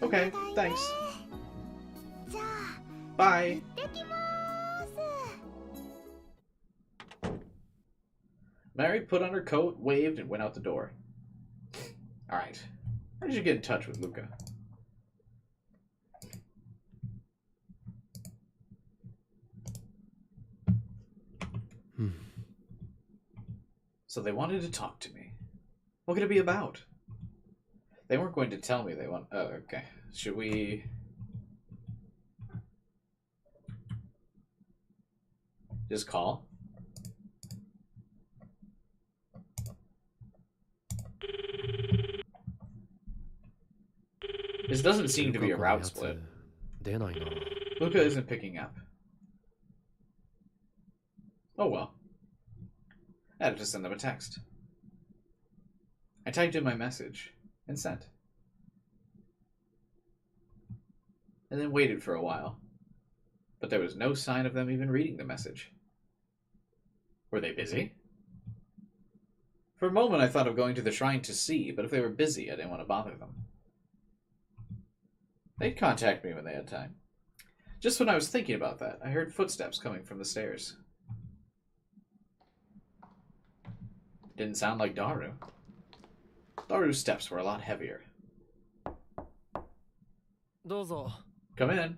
Okay, thanks. Bye. Mary put on her coat, waved, and went out the door. Alright. How did you get in touch with Luca? So they wanted to talk to me. What could it be about? They weren't going to tell me they want... Oh, okay. Should we... just call? This doesn't seem to be a route split. Luca isn't picking up. Oh well. I had to send them a text. I typed in my message and sent. And then waited for a while. But there was no sign of them even reading the message. Were they busy? For a moment I thought of going to the shrine to see, but if they were busy, I didn't want to bother them. They'd contact me when they had time. Just when I was thinking about that, I heard footsteps coming from the stairs. Didn't sound like Daru. Daru's steps were a lot heavier. Come in.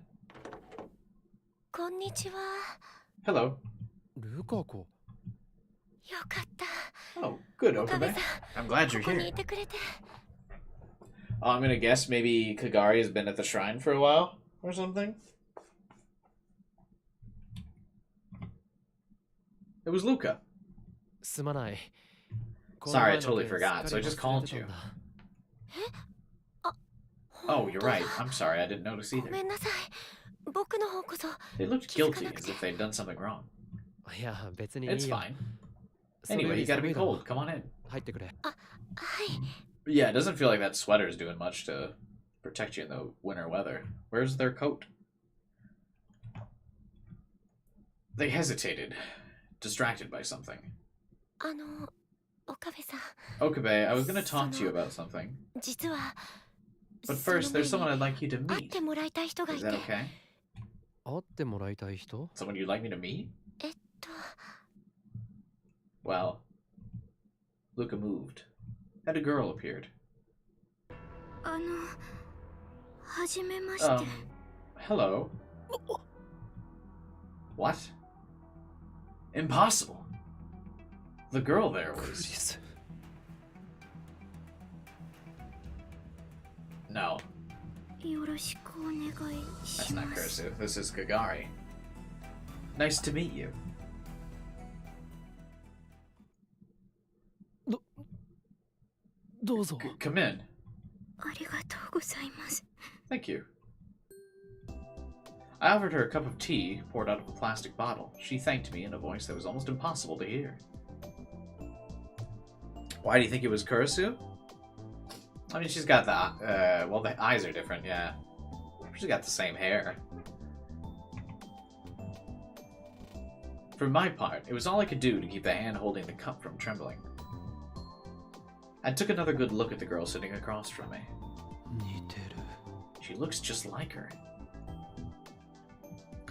Hello. Oh, good, Okabe. I'm glad you're here. Oh, I'm gonna guess maybe Kagari has been at the shrine for a while or something. It was Luca. Sorry, I totally forgot, so I just called you. Oh, you're right. I'm sorry, I didn't notice either. They looked guilty, as if they'd done something wrong. It's fine. Anyway, you gotta be cold. Come on in. 入ってくれ。はい。 Yeah, it doesn't feel like that sweater's doing much to protect you in the winter weather. Where's their coat? They hesitated, distracted by something. 岡部さん。 Okabe, I was gonna talk to you about something. 実は But first, there's someone I'd like you to 会っ meet. てもらいたい人がい Is て。 that okay? 会ってもらいたい人？ Someone you'd like me to meet? えっと Well, Luca moved. And a girl appeared. はじめまして。 Hello. What? Impossible. The girl there クリ was... ス。 No, よろしくお願い that's し not ます。 Kursu. This is Kagari. Nice to meet you. どうぞ。 Come in. ありがとうございます。 Thank you. I offered her a cup of tea poured out of a plastic bottle. She thanked me in a voice that was almost impossible to hear. Why do you think it was Kurisu? I mean, she's got the, well, the eyes are different, yeah. She's got the same hair. For my part, it was all I could do to keep the hand holding the cup from trembling. I took another good look at the girl sitting across from me. 似てる。 She looks just like her.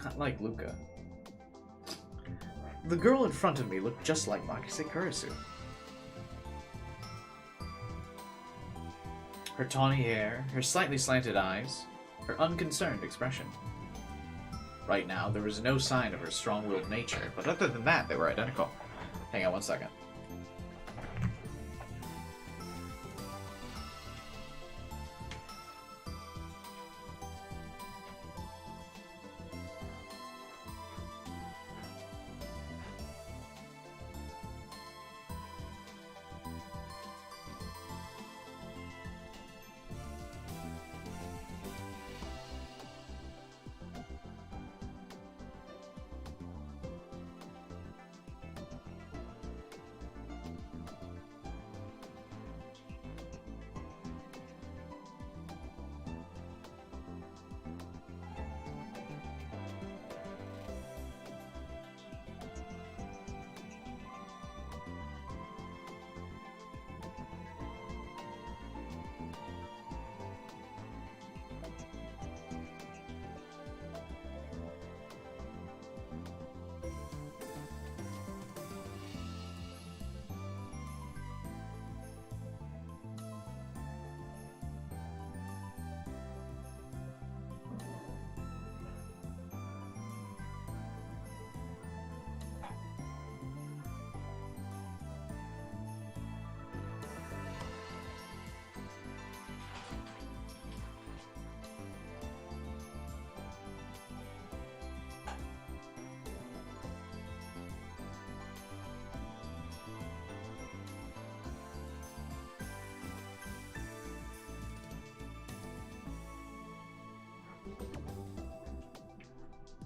Not like Luca. The girl in front of me looked just like Makise Kurisu. Her tawny hair, her slightly slanted eyes, her unconcerned expression. Right now, there was no sign of her strong-willed nature, but other than that, they were identical. Hang on one second.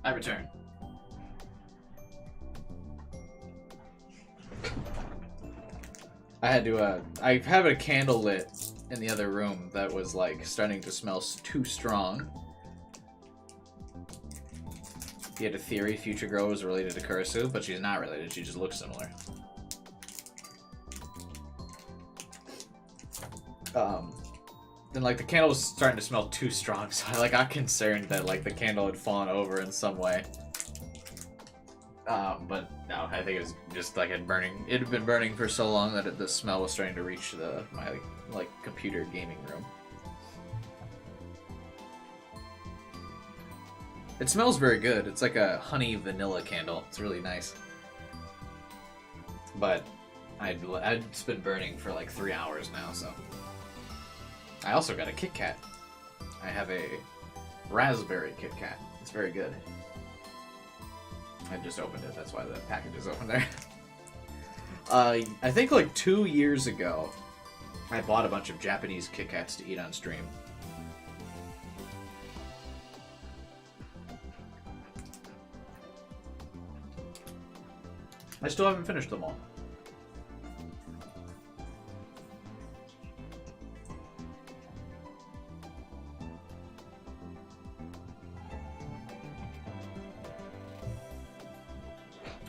I return. I had to, I have a candle lit in the other room that was, like, starting to smell too strong. He had a theory Future Girl was related to Kurisu, but she's not related, she just looks similar. Then, like, the candle was starting to smell too strong, so I got concerned that, like, the candle had fallen over in some way. But no, I think it was just, like, it had been burning for so long that the smell was starting to reach my, like, computer gaming room. It smells very good. It's like a honey vanilla candle. It's really nice. But it's been burning for, like, 3 hours now, so... I also got a Kit Kat. I have a raspberry Kit Kat. It's very good. I just opened it, that's why the package is open there. I think like 2 years ago, I bought a bunch of Japanese Kit Kats to eat on stream. I still haven't finished them all.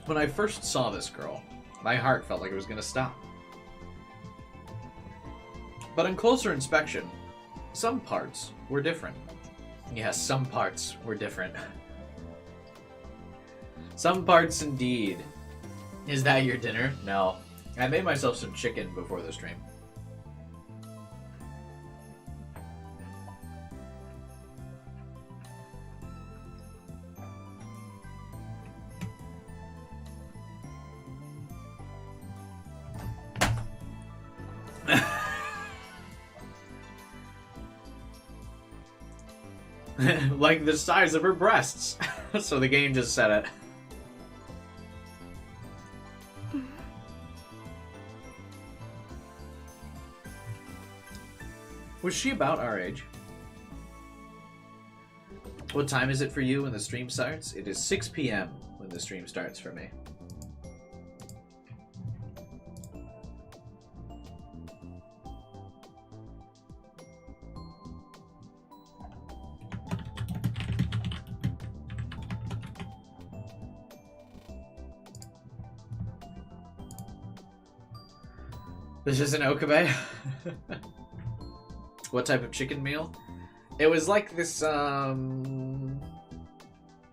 When I first saw this girl, my heart felt like it was going to stop. But on closer inspection, some parts were different. Yes, some parts were different. Some parts indeed. Is that your dinner? No. I made myself some chicken before the stream. Like the size of her breasts. So the game just said it. Was she about our age? What time is it for you when the stream starts? It is 6 p.m. when the stream starts for me. This is an okabe? What type of chicken meal? It was like this, I don't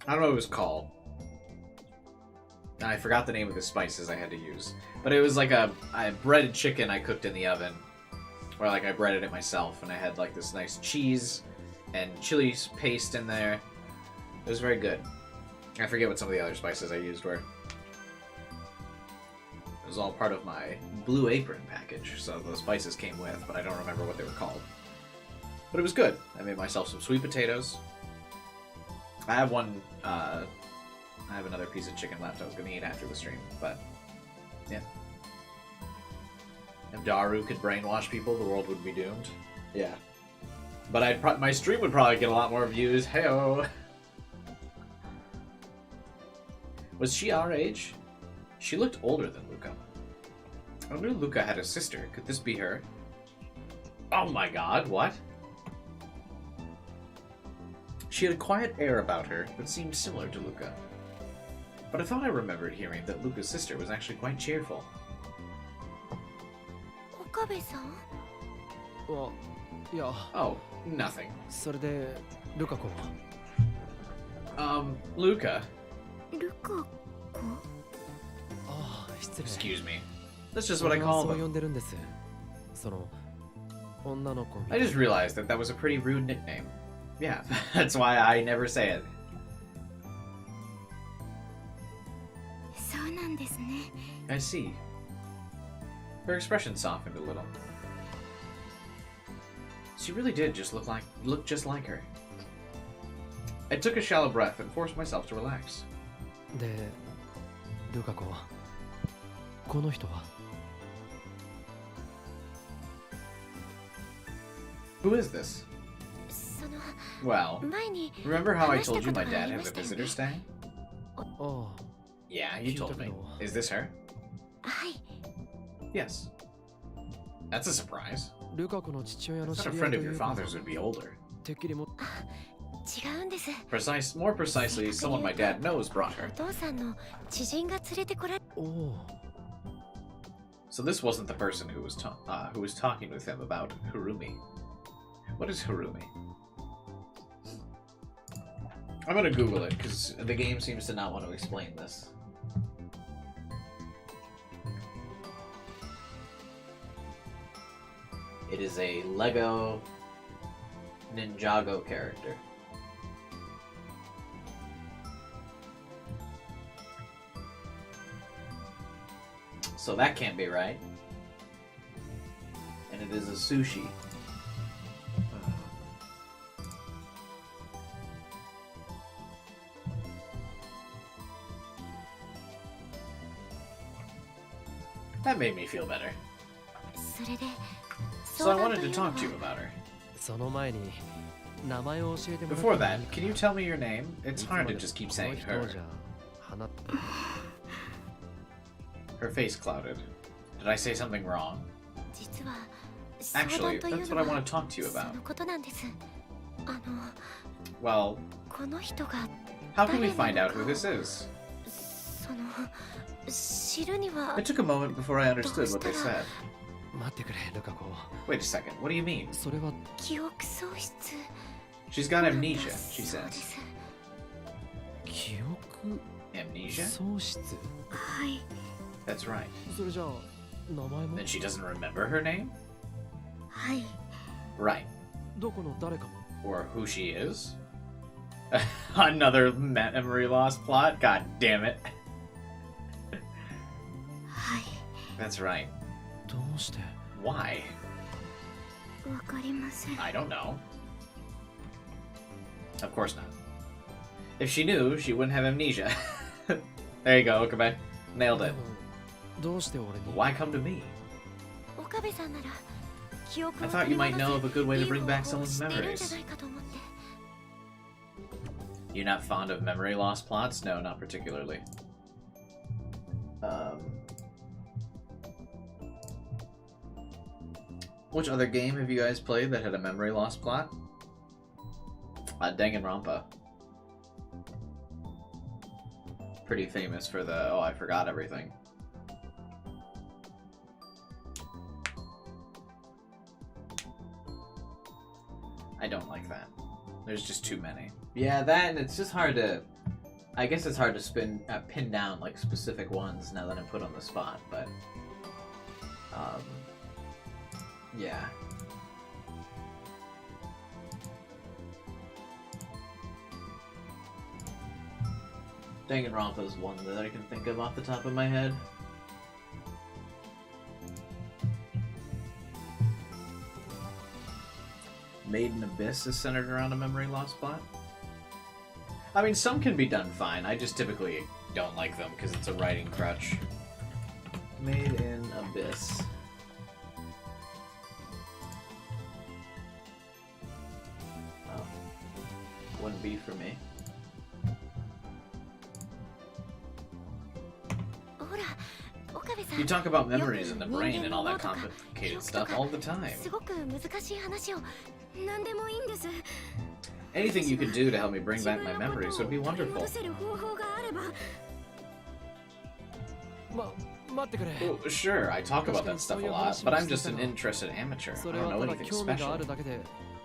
know what it was called. I forgot the name of the spices I had to use. But it was like a breaded chicken I cooked in the oven. Or like I breaded it myself, and I had like this nice cheese and chili paste in there. It was very good. I forget what some of the other spices I used were. It was all part of my Blue Apron package, so the spices came with, but I don't remember what they were called. But it was good. I made myself some sweet potatoes. I have one, I have another piece of chicken left I was going to eat after the stream, but yeah. If Daru could brainwash people, the world would be doomed. Yeah. But my stream would probably get a lot more views. Hey-oh! Was she our age? She looked older than Luca. I knew Luca had a sister. Could this be her? Oh my god, what? She had a quiet air about her that seemed similar to Luca. But I thought I remembered hearing that Luca's sister was actually quite cheerful. Okabe-san? Well, yeah. Oh, nothing. それでルカ子は Luca. ルカ子? ああ、失礼。 Excuse me. That's just what I call そう呼 them. んでるんです。その女の子みた I い just realized that that was a pretty rude nickname. Yeah, that's why I never say it. そうなんですね。 I see. Her expression softened a little. She really did just look just like her. I took a shallow breath and forced myself to relax. で、ルカ子はこの人は Who is this? その Well, 前に remember how I told you my dad has a visitor staying? ああ、 Yeah, you told me. Is this her? はい。 Yes. That's a surprise. ルカ子の父親 I の thought 知 a り合い friend と of い your うか father's would be older. てっきりも違うんです。 More precisely, someone my dad knows brought お her. 父さんの知人が連れてこられ。おお、 So this wasn't the person who was talking with him about Harumi. What is Harumi? I'm gonna Google it, because the game seems to not want to explain this. It is a Lego Ninjago character. So that can't be right. And it is a sushi. That made me feel better. それで So I wanted to talk to you about her. その前に名前を教えてもらって Before もいい that, can you tell me your name? It's いつま hard で to も just keep こ saying の人 her. じゃ放っ Her face clouded. Did I say something wrong? 実は Actually, 相談という that's の what I は want to talk to you そ about. のことなんです。Well, この人が how can we find out who this is? そ It took a moment before I understood what they said. 待ってくれルカ子 Wait a second, what do you mean? それは She's got amnesia, she says. 記憶 Amnesia? 喪失 That's right. それじゃあ名前も Then she doesn't remember her name? はい Right. どこの誰かも Or who she is? Another memory loss plot? God damn it. はい That's right. どうして Why? わかりません I don't know. Of course not. If she knew, she wouldn't have amnesia. There you go, Okabe. Nailed で it. もどうして俺に Why come to me? 岡部さんなら記憶 I を thought 取 you り might 戻 know of a good way す to いい bring 方 back 法を someone's 知っているんじゃ memories. ないかと思って You're not fond of memory loss plots? No, not particularly. Which other game have you guys played that had a memory loss plot? Danganronpa. Pretty famous for the, oh, I forgot everything. I don't like that. There's just too many. Yeah, that, and it's just hard to... I guess it's hard to pin down, like, specific ones now that I'm put on the spot, but... yeah. Danganronpa is one that I can think of off the top of my head. Made in Abyss is centered around a memory loss plot. I mean, some can be done fine. I just typically don't like them because it's a writing crutch. Made in Abyss. Oh. Wouldn't be for me. You talk about memories in the brain and all that complicated stuff all the time. すごく難しい話を何でもいいんです Anything you could do to help me bring back my memories would be 取り wonderful. 戻せる方法があれば待ってくれ Oh, sure, I talk about that stuff a lot, but I'm just an interested amateur. I それ don't は know ただ anything 興味があ special. るだけで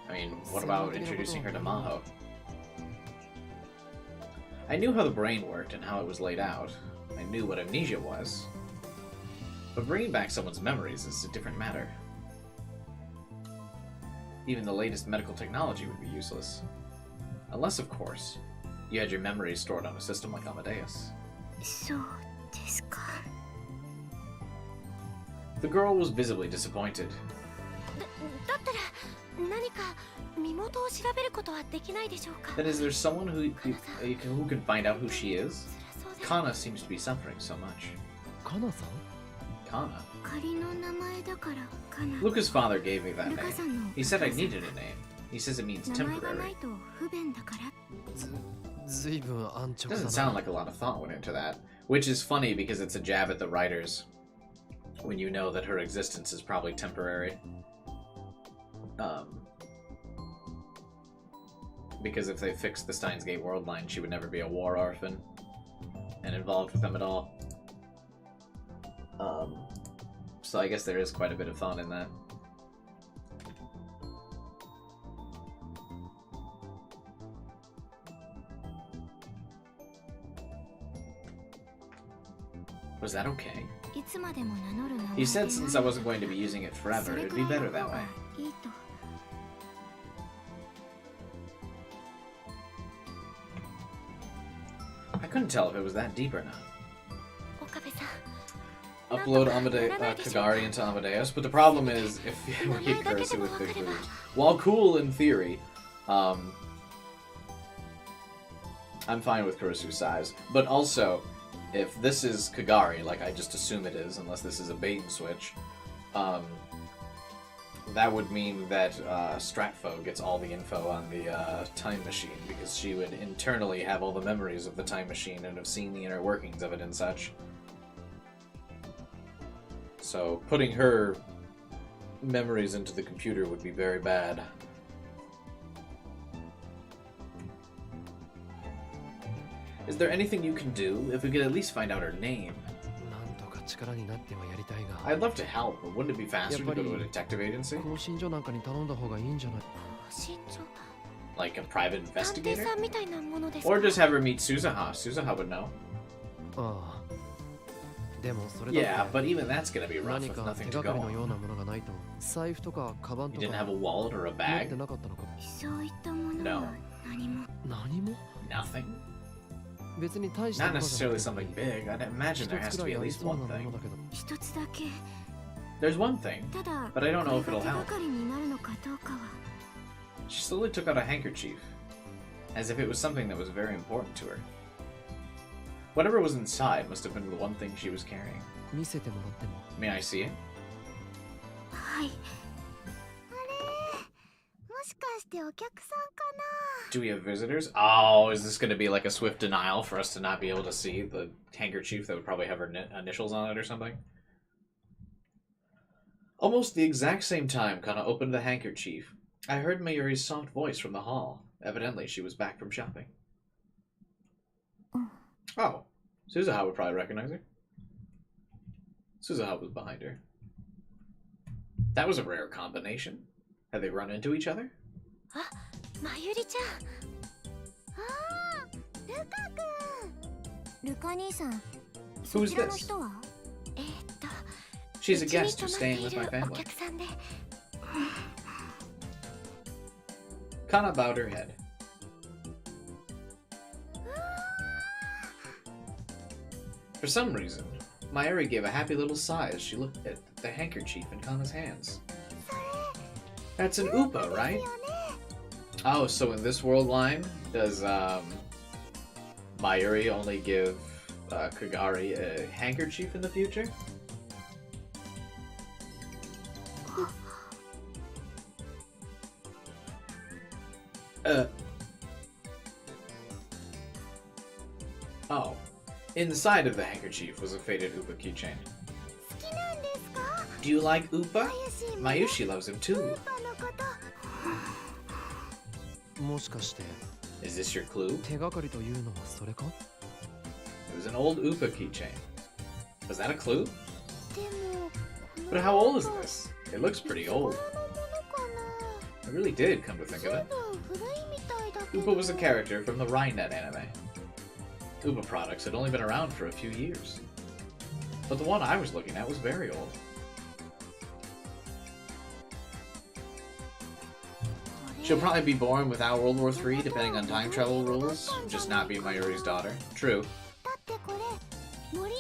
I mean, what about introducing her to Maho? I knew how the brain worked and how it was laid out. I knew what amnesia was. But bringing back someone's memories is a different matter. Even the latest medical technology would be useless. Unless, of course, you had your memories stored on a system like Amadeus. そうですか The girl was visibly disappointed. だったら何か身元を調べることはできないでしょうか Then is there someone who can find out who she is? 辛そうです Kana seems to be suffering so much. カナさん Kana? 仮の名前だからかな Luca's father gave me that ルカ name. さんの He said I needed a name. He says it means 名前がな temporary. いと不便だからずいぶん安直だ Doesn't な sound like a lot of thought went into that. Which is funny because it's a jab at the writers when you know that her existence is probably temporary. Because if they fixed the Steins Gate World line, she would never be a war orphan and involved with them at all. So I guess there is quite a bit of thought in that. Was that okay? いつまでも名乗る名前 He said since I wasn't going to be using it forever, it'd be better that way. いいと I couldn't tell if it was that deep or not. 岡部さん Upload Kagari into Amadeus, but the problem is if we get Kurosu with big boobs. While cool in theory, I'm fine with Kurosu's size. But also, if this is Kagari, like I just assume it is, unless this is a bait and switch, that would mean that Stratfo gets all the info on the time machine, because she would internally have all the memories of the time machine and have seen the inner workings of it and such. So putting her memories into the computer would be very bad. Is there anything you can do? If we could at least find out her name. なんとか力になってはやりたいが I'd love to help, but wouldn't it be faster to go to a detective agency? 更新所なんかに頼んだ方がいいんじゃない Like a private 探偵 investigator? さんみたいなものですか Or just have her meet Suzuha. Suzuha would know. ああでもそれだ Yeah, って but even that's gonna be rough 何 with か nothing 手 to がか go りのよう on. なものがないと財布とかカバン You と didn't か have a wallet or a 持って bag? なかったのかそういったもの No. は何も何も Nothing? 別に大した Not ものじゃ necessarily な something くて big. I'd 一 imagine there has つ to くら be い at あり least そうな one もの thing. だけど一つだけ There's one thing, ただ but I don't know if これ it'll が手 help. がかりになるのかどうかは She slowly took out a handkerchief, as if it was something that was very important to her. Whatever was inside must have been the one thing she was carrying. 見せてもらっても May I see it? はいもしかしてお客さんか Do we have visitors? Oh, is this going to be like a swift denial for us to not be able to see the handkerchief that would probably have her initials on it or something? Almost the exact same time Kana opened the handkerchief, I heard Mayuri's soft voice from the hall. Evidently, she was back from shopping. Oh, Suzuha would probably recognize her. Suzuha was behind her. That was a rare combination. Had they run into each other? あ、まゆりちゃんあールカ君ルカ兄さん Who's そちらの this? 人はShe's a うちに guest 泊 who's まって staying い with る my お family. 客さんで Kana bowed her head. For some reason, Mayuri gave a happy little sigh as she looked at the handkerchief in Kana's hands. That's an Upa, right? よね Oh, so in this world line, does Mayuri only give Kagari a handkerchief in the future? Oh. Inside of the handkerchief was a faded Upa keychain. 好きなんですか Do you like Upa? まゆし Mayushi loves him ウ too. ーパのこと もしかして Is this your clue? 手がかりというのはそれか It was an old Upa keychain. Was that a clue? でも But how old is this? It looks pretty いつ頃 old. のものか It really did, come to think な of 随 it. 分古いみたいだけど Upa was a character from the Rhinenet anime. Upa products had only been around for a few years. But the one I was looking at was very old. She'll probably be born without World War III, depending on time travel rules. Just not be Mayuri's daughter. True. だってこれ森の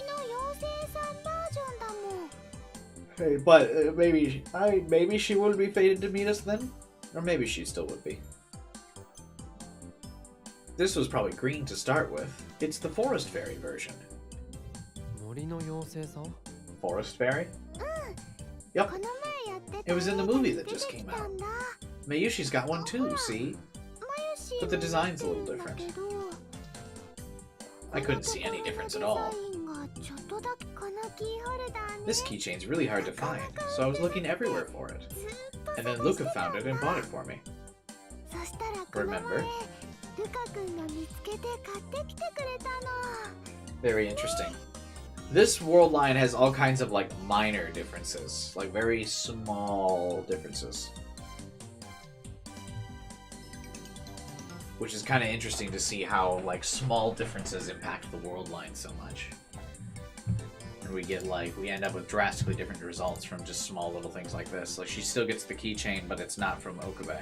妖精さんバージョンだもん Hey, but maybe she will be fated to meet us then? Or maybe she still would be. This was probably green to start with. It's the Forest Fairy version. 森の妖精さん Forest Fairy? Yep. この前やってた It was in the 映画 movie に that 出て just き came た out. んだ Mayushi's got one too, see? まゆし But the design's a little も出てるんだ different. けど I couldn't see any difference at all. このところのデザインがちょっとだけこのキーホルダーね This keychain's really hard to find, so I was looking everywhere for it. ずーっと And then 探して Luca たん found だ it and bought it for me. そしたらこの前 Remember? ルカ君が見つけて買ってきてくれたの Very interesting. This world line has all kinds of like minor differences, like very small differences. Which is kind of interesting to see how like small differences impact the world line so much. And we end up with drastically different results from just small little things like this. Like she still gets the keychain, but it's not from Okabe.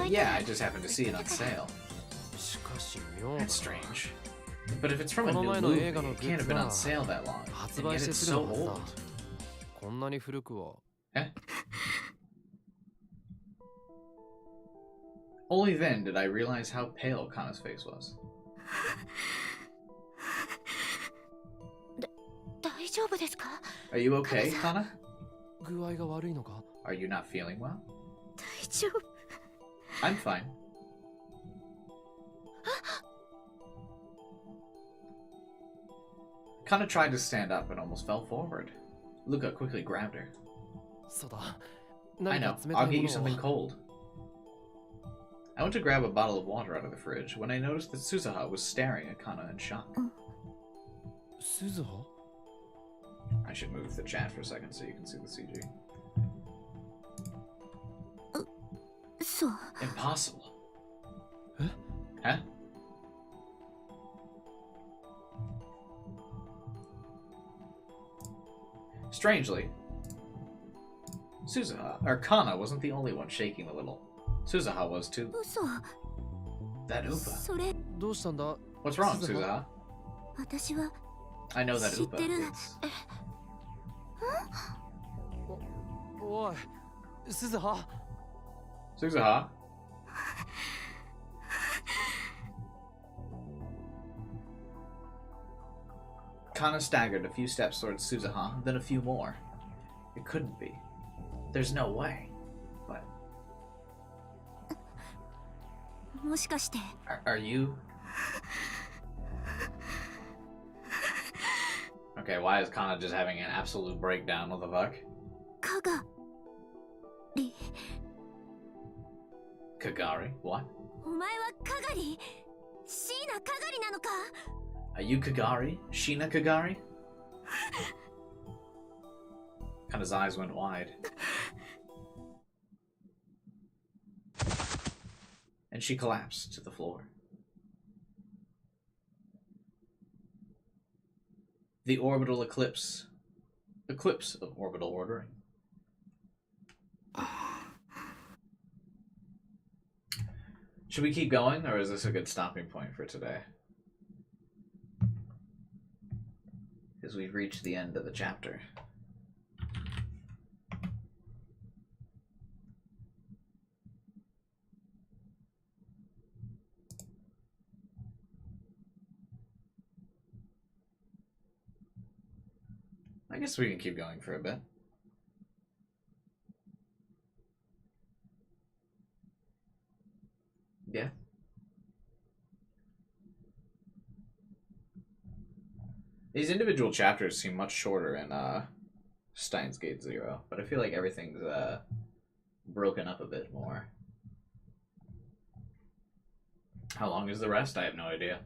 Yeah, I just happened to see it on sale. しかし妙だ That's strange. But if it's from a new この前の movie, 映画の it can't have been on sale that long. 発 And 売 yet して it's すぐ so のはずだ old. こんなに古くは Only then did I realize how pale Kana's face was. 大丈夫ですか Are you okay, Kana? 具合が悪いのか Are you not feeling well? 大丈夫 I'm fine. Kana tried to stand up and almost fell forward. Luca quickly grabbed her. そうだ。 I 何 know. か冷 I'll たい get you もの something を。 cold. I went to grab a bottle of water out of the fridge when I noticed that Suzuha was staring at Kana in shock. 鈴葉 I should move the chat for a second so you can see the CG. そう Impossible. え Huh? Strangely, Suzuha, or Kana, wasn't the only one shaking a little. Suzuha was too. 嘘 That Upa. それ どうしたんだ What's wrong, Suzuha? Suzuha? 私は I know that Upa 知ってる is. おい鈴葉 Suzuha? Kana staggered a few steps towards Suzuha, then a few more. It couldn't be. There's no way. But もしかして are you? Okay, why is Kana just having an absolute breakdown? What the fuck? かがり Kagari? What? お前はかがり椎名かがりなのか Are you Kagari? Sheena Kagari? Kana's eyes went wide. And she collapsed to the floor. The orbital eclipse. Eclipse of orbital ordering. Should we keep going, or is this a good stopping point for today? Because we've reached the end of the chapter. I guess we can keep going for a bit. Yeah. These individual chapters seem much shorter in Steins Gate Zero, but I feel like everything's broken up a bit more. How long is the rest? I have no idea.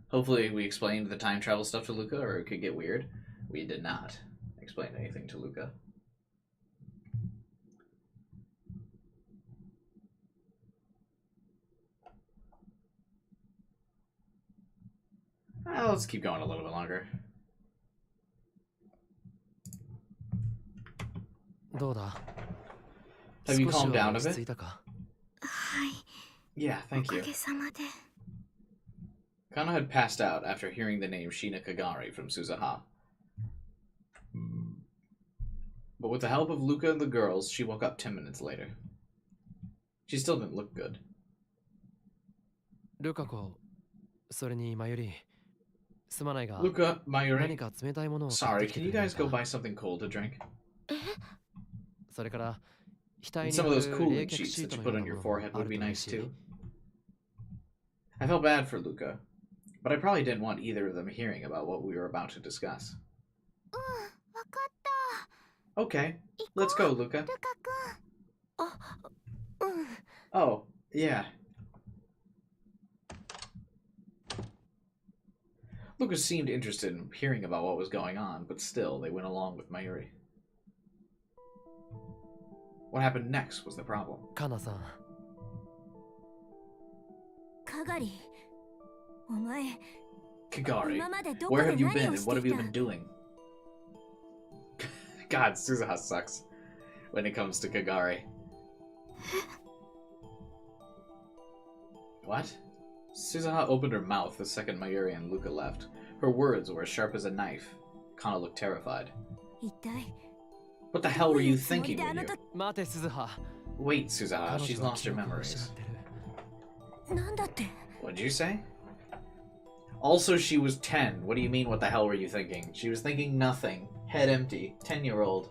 Hopefully we explained the time travel stuff to Luca, or it could get weird. We did not explain anything to Luca. Let's keep going a little bit longer. どうだ Have you 少し calmed down は a 落ち着 bit? いたかはい Yeah, お thank か you. げさまで Kana had passed out after hearing the name Sheena Kagari from Suzuha. But with the help of Luca and the girls, she woke up 10 minutes later. She still didn't look good. ルカ子それにマユリすまないが Luca, 何 Mayuri, か冷たいものを買っ sorry, てきて can く you れない guys go か buy something cold to drink? それから額 And に some 貼 of る those 冷 cooling 却 sheets シー that ト you の put よう on な your ものも forehead あ would る be と嬉 nice しい too. I felt bad for Luca, but I probably didn't want either of them hearing about what we were about to discuss. わかった。 Okay, let's go, Luca. ルカ君。あうん Oh, yeah. Lucas seemed interested in hearing about what was going on, but still, they went along with Mayuri. What happened next was the problem. カナさんかがりお前 Kagari, 今までどこ where で have you 何 been を and し what て have き you た been doing? God, Suzuha sucks when it comes to Kagari. What? Suzuha opened her mouth the second Mayuri and Luca left. Her words were as sharp as a knife. Kana looked terrified. 一体 What the hell were you thinking when you... 待て鈴葉 Wait, Suzuha, 彼 she's 女は lost 記 her 憶を memories. 失ってるなんだって What'd you say? Also, she was 10. What do you mean, what the hell were you thinking? She was thinking nothing. Head empty. 10-year-old.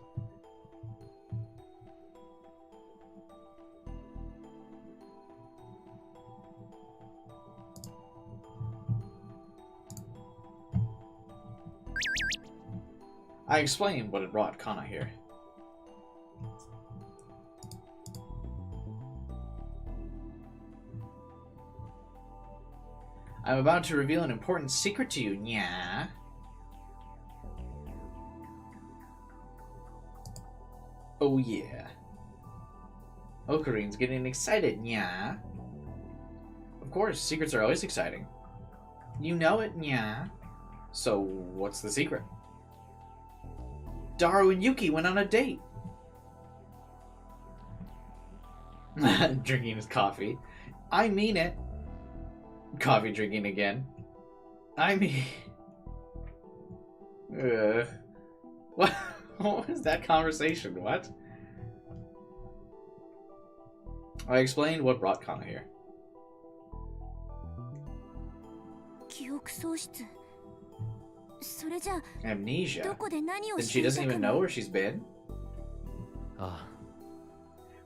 I explained what had brought Kana here. I'm about to reveal an important secret to you, nya. Oh yeah. Okarin's getting excited, nya. Of course, secrets are always exciting. You know it, nya. So, what's the secret? Daru and Yuki went on a date. Drinking his coffee. I mean it. Coffee drinking again. I mean... What? What was that conversation? What? I explained what brought Kana here. 記憶喪失。それじゃ Amnesia? どこで何を Then して she いた doesn't か even も know where she's been? あ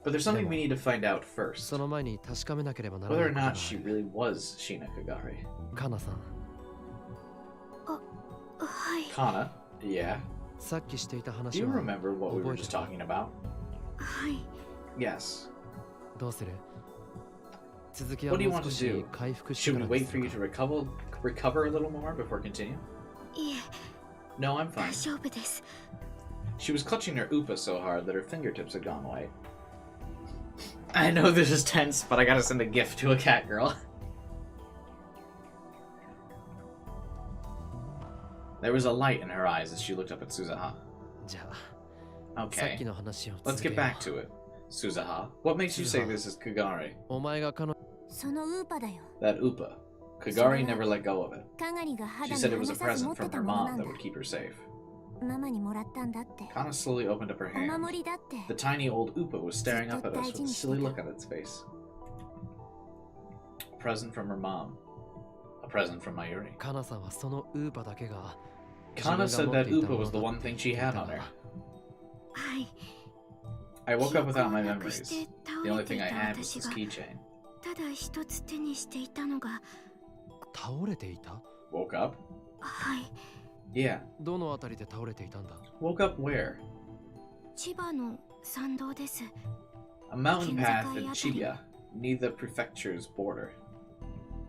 But there's something we need to find out あ first. その前に確かめなければなら Whether な or いことが not she really was Shina Kagari. カナさん はい Kana? Yeah. さっきしていた Do 話 you は remember what we were 覚えて just た talking about? はい Yes. どうする続きは What do you もう want 少 to し do? 回復して Should か we ら wait です for you to recover a little more before continuing? いえ No, I'm 大 fine. 丈夫です She was clutching her upa so hard that her fingertips had gone white. I know this is tense, but I gotta send a gift to a cat girl. There was a light in her eyes as she looked up at Suzuha. じゃあさっ Okay, きの話を let's 続け get よ back to it. Suzuha, what makes you say this is Kagari? うお前が彼女そのウーパだよ That upa. Kagari never let go of it. カガリが She 肌 said に it was 離 a さず持 present って from た her もの mom なん that だ would keep her safe. ママにもらったんだって Kana slowly opened up her お hand. 守りだって The tiny old upa was staring up at us with a silly look on its face. A present from her mom. A present from Mayuri. カナさんはそのウーパだけが Kana 自 said 分が that 持っていた upa もの was だ the っ one て thing 言 she ってい had た on が her. はい I woke up without my 記憶をなく memories. して The 倒 only れて thing い I た had was 私 this が keychain. ただ一つ手にしていたのが倒れていた Woke up? はい Yeah. どのあたりで倒れていたんだ Woke up where? 千葉の山道です A mountain path in Chiba, near the prefecture's border.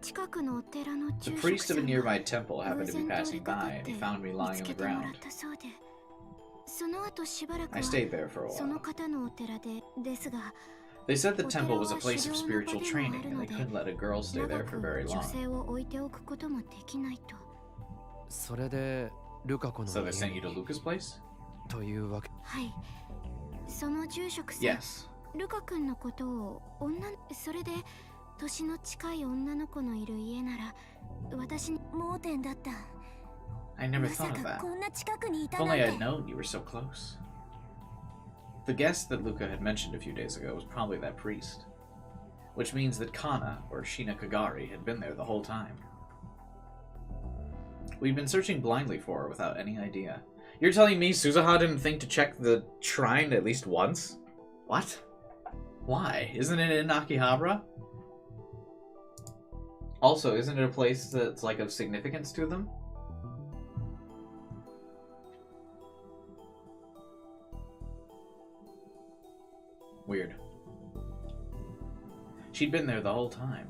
近くのお寺の The 住 priest 職 of さ a んが nearby temple 偶 happened to be 然通 passing りかか by っ and て he found me 見 lying つ on け the てもらっ ground. たそうでその後しばらく I は stayed there for a その while. 方のお寺ですが They said the temple was a place of spiritual training and they couldn't let a girl stay 長 there く for very 女 long. 性を置いておくこともできないとそれでルカ子の So they 家 sent you に to Luca's place? というわけはいその住職さん Yes. ルカ君のことをそれで年の近い女の子のいる家なら私に盲点だった I never まさ thought of か that. こんな近くにい If たなん only て I'd known you were so close. The guest that Luca had mentioned a few days ago was probably that priest. Which means that Kana, or Shina Kagari, had been there the whole time. We'd been searching blindly for her without any idea. You're telling me Suzuha didn't think to check the shrine at least once? What? Why? Isn't it in Akihabara? Also, isn't it a place that's like of significance to them? Weird. She'd been there the whole time.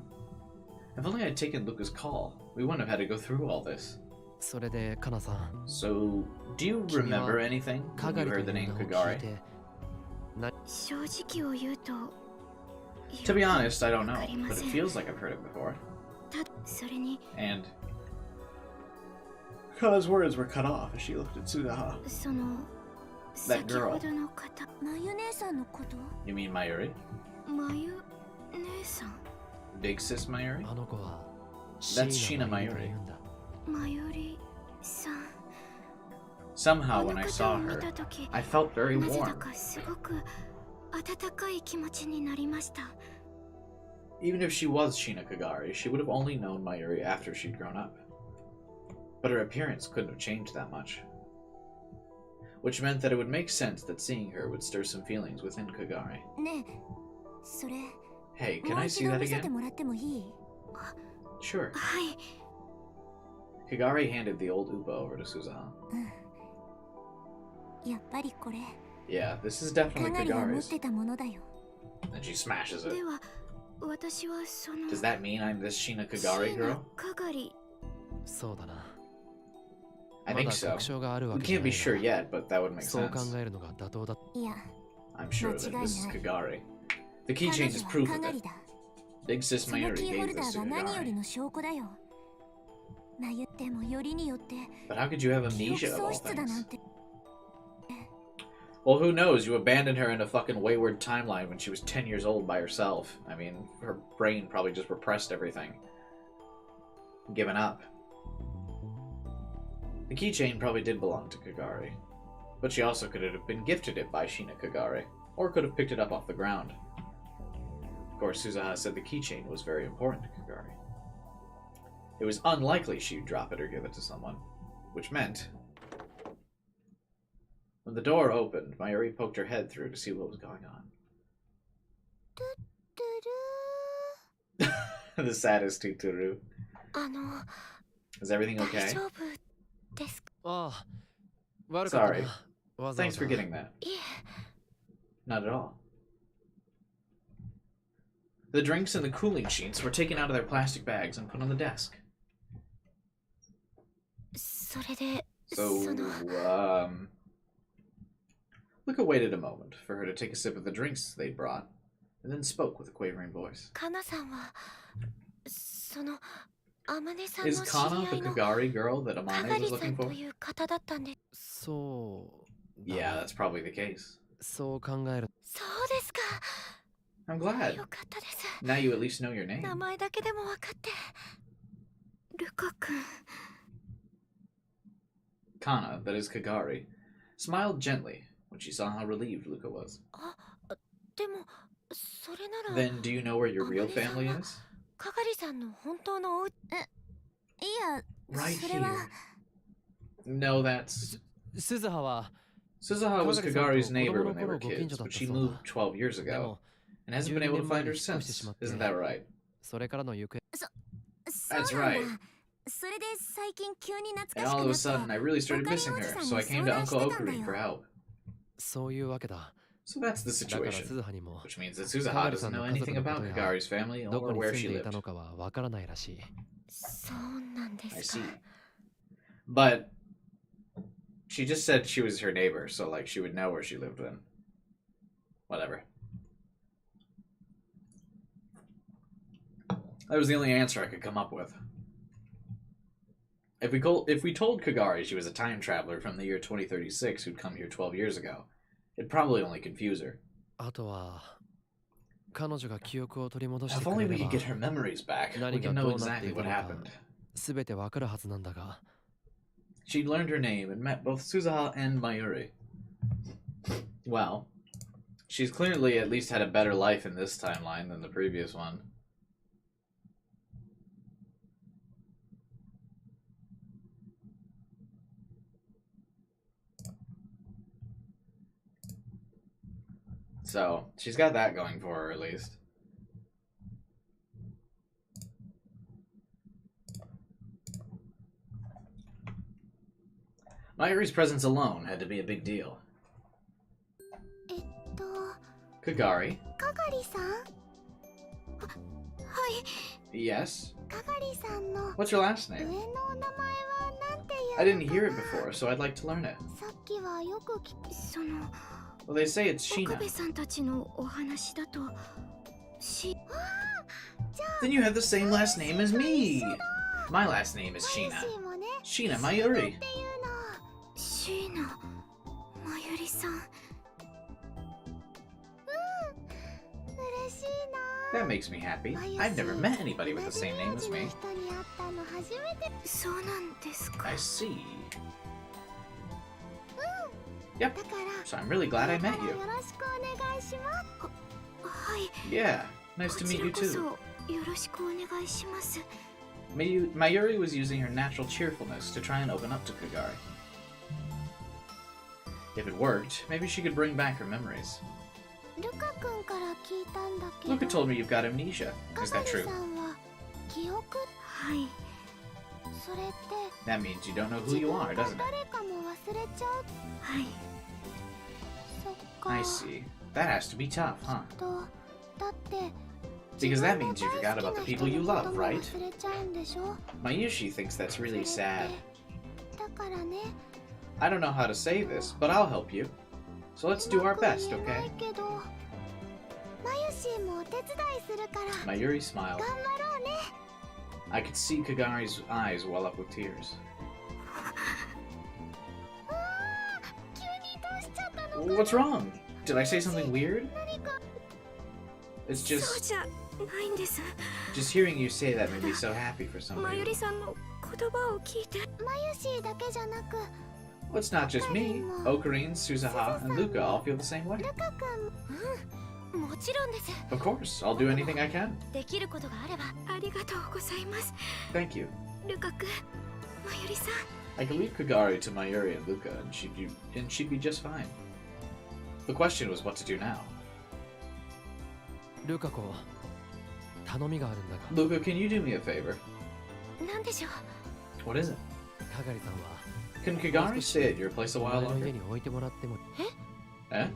If only I'd taken Luca's call, we wouldn't have had to go through all this. それでカナさん So, do you remember anything カ when ガ you リと heard the いう name 名を聞い Kagari? て 正直を言うと To be honest, I don't know, わかりま but せ it ん feels like I've heard it before. それに And Kana's words were cut off as she looked at Suzuha. その That 先 girl. ほどの方まゆ姉さんのこと You mean Mayuri? まゆ姉さん Big sis Mayuri? あの子は That's シー Shina ナマユリと Mayuri. 言うんだまゆりさん Somehow, あ when の I 方 saw を見 her, たとき I felt very なぜだ warm. かすごく温かい気持ちになりました Even if she was Shina Kagari, she would have only known Mayuri after she'd grown up. But her appearance couldn't have changed that much. Which meant that it would make sense that seeing her would stir some feelings within Kagari. ねえ、それ Hey, も can う I 一 see 度 that 見せて again? もらってもいい？ Sure. はい。 Kagari handed the old Upa over to Suzuha. やっぱりこれ Yeah, this is か definitely がりが持っ Kagari's. てたものだよ。 And she smashes で it. は私はその Does that mean I'm this Sheena Kagari girl? かがり。そうだな。 I ま think だ so. 確証があるわ We けじゃ can't な be い sure が、 yet, but that would make そう考 sense. えるのが妥当だ。いや、 I'm sure that this is 間違い Kagari. The 彼 keychain 女 is は proof か of が it. りだ。 Big Sis その Mayuri キーホ gave ルダ this ー to が何より Kagari. の証拠だよ。迷ってもよりによって But how could you have 記憶 amnesia of 喪 all 失だな things? んて。 Well, who knows? You abandoned her in a fucking wayward timeline when she was 10 years old by herself. I mean, her brain probably just repressed everything. Given up. The keychain probably did belong to Kagari. But she also could have been gifted it by Sheena Kagari, or could have picked it up off the ground. Of course, Suzuha said the keychain was very important to Kagari. It was unlikely she'd drop it or give it to someone, which meant... When the door opened, Mayuri poked her head through to see what was going on. トゥル The saddest Tuturu. あの Is everything 大 okay? 丈夫ですか？ああ、悪かった Sorry. な。わざわ Thanks ざ for getting that. いえ、 Not at all. The drinks and the cooling sheets were taken out of their plastic bags and put on the desk. それで So, その Luca waited a moment for her to take a sip of the drinks they'd brought, and then spoke with a quavering voice. カナさんはそのアマネさんの Is 知 Kana り合 the いの Kagari girl that か Amane が was りさ looking んと for? いう方だったんで。そうだ Yeah, な。 that's probably the case. そう考える。そうですか。 I'm glad. よかったです。 Now you at least know your name. 名前だけでも分かって。ルカ君。 Kana, that is Kagari, smiled gently when she saw how relieved Luca was. あ、でもそれなら Then do you know where your real family is? かがりさんの本当のおういや Right それは here. No, that's... 鈴葉は、 Suzuha was Kagari's Kagari-san neighbor to when they were 子供の頃ご近 kids, 所だった but she そうだ。 moved 12 years で ago も、 and hasn't been able to find her 12年前に引っ越して since. しまって、 Isn't that right? それからの行方。そうなん That's だ right. それで最近急に懐 And かし all く of a なっ sudden, I really started missing her, so I came to Uncle Okuri for help. そういうわけだ。 So that's the だから situation, 鈴葉にも、 which means that Suzuha doesn't know anything about Kagari's family どこ or に where 住 she んでいた lived. のかはわからないらしい。そうなんで I す see. か But she just said she was her neighbor, so like she would know where she lived then. Whatever. That was the only answer I could come up with. If we told Kagari she was a time traveler from the year 2036 who'd come here 12 years ago, it'd probably only confuse her. あとは、彼女が記憶を取り戻して If く only れ we れ could ば get her memories back, we 何 can が know どうなって exactly いた what のか happened. すべてわかるはずなんだが。 She'd learned her name and met both Suzuha and Mayuri. Well, she's clearly at least had a better life in this timeline than the previous one. So, she's got that going for her at least. Mayuri's presence alone had to be a big deal. えっと Kagari? かがりさんはい Yes? かがりさんの What's your last 上 name? のお名前はなんていうのかな I didn't hear it before, so I'd like to learn it. さっきはよく聞きその Well, they say it's 岡 Sheena. 部さんたちのお話だとし Then you have the same last name as me! My last name is マユ Sheena. シーもね Sheena Mayuri. っていうのシーナまゆりさん嬉しいな That makes me happy. I've never met anybody with the same name as me. 人に会ったの初めてそうなんですか I see. だから So I'm really glad I met これ you. からよろしくお願いしますはい Yeah, nice こ to ち meet ら you こそ too. よろしくお願いします Mayuri was using her natural cheerfulness to try and open up to Kagari. If it worked, maybe she could bring back her memories. ルカ君から聞いたんだけど Luca told me you've got amnesia. Is that 香 true? 取さんは記憶はい。それって That means you don't know who 自 you 分 are, が doesn't it? 誰かも忘れちゃうはい。そっか I see. That has to be tough, huh? とだって Because that means you forgot about the people you love, right? 忘れちゃうんでしょ Mayushi thinks that's really sad. だからね I don't know how to say this, but I'll help you. So let's do our best, うまく言えな okay? いけどマユシーもお手伝いするから Mayuri smiled. 頑張ろうね I could see Kagari's eyes well up with tears. 急にどうしちゃったの What's wrong? Did I say something weird? 何か It's そう just じゃないんです。 hearing you say that made me so happy for some まゆ reason. りさんの言葉を聞いて。マユシーだけじゃなく Well, it's not just me. Ocarine, Suzuha, and Luca all feel the same way. ルカ君もちろんです。 Of course, I'll do anything I can. できることがあれば。ありがとうございます。 Thank you. ルカ君、まゆりさん。 I can leave Kagari to Mayuri and Luca, and she'd be just fine. The question was what to do now. ルカ子、頼みがあるんだが、 Luca, can you do me a favor? なんでしょう。 What is it? かがりさんは Can Kagari stay at your place a お while 前の longer? 家に置いてもらっても、 Eh?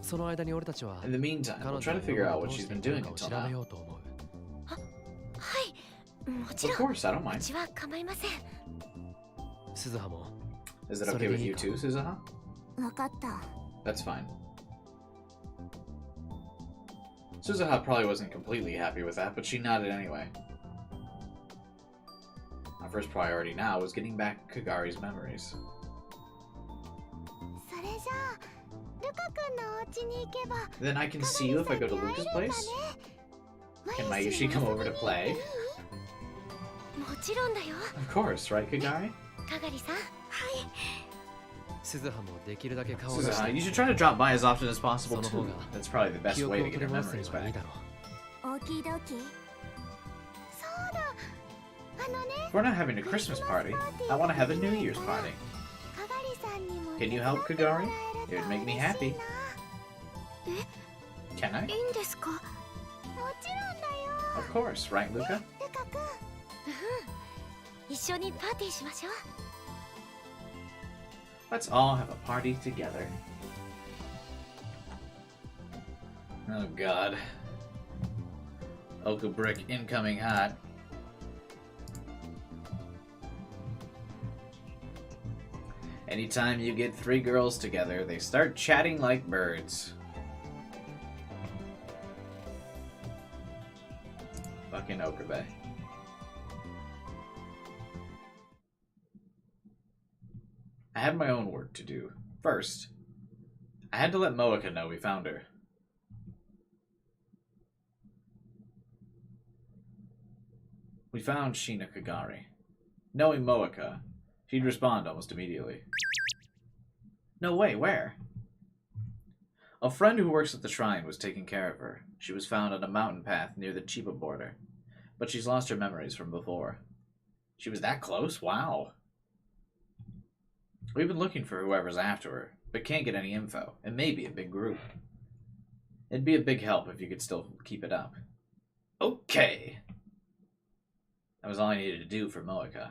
その間に俺たちは In the meantime, 彼 we'll 女 try to が figure 今 out ど what う she's してい been る doing のかを until 調べ now. ようと思う。はい。もちろ Of ん。 course, I don't う mind. ちは構いません。鈴葉も Is it okay with you too, Suzuha? 分かった That's fine. Suzuha probably wasn't completely happy with that, but she nodded anyway. My first priority now was getting back Kagari's memories. それじゃあルカ君のお家に行けば Then I can see you if I go to Luca's place? Can Mayushi come over to play? もちろんだよ。 Of course, right, Kagari? かがりさん。はい。鈴葉もできるだけ顔を出し Suzuha, て you should try to drop by as often as possible その方 too. が That's probably the best 記憶 way を to 取 get り your 戻す memories のがいい back. だろう。大きいドキそうだあのね If we're not having a Christmas party, I want to have a New Year's party. かがりさんにも Can you help, Kagari? It would make me happy. Can I? いいんですか。もちろんだよ Of course, right, Luca? ルカ君一緒にパーティーしましょう。 Let's all have a party together. Oh god. Oka Brick incoming hot. Anytime you get three girls together, they start chatting like birds. Fucking Okabe. I had my own work to do. First, I had to let Moeka know we found her. We found Shina Kagari. Knowing Moeka, she'd respond almost immediately. No way, where? A friend who works at the shrine was taking care of her. She was found on a mountain path near the Chiba border, but she's lost her memories from before. She was that close? Wow. We've been looking for whoever's after her, but can't get any info. It may be a big group. It'd be a big help if you could still keep it up. Okay. That was all I needed to do for Moeka.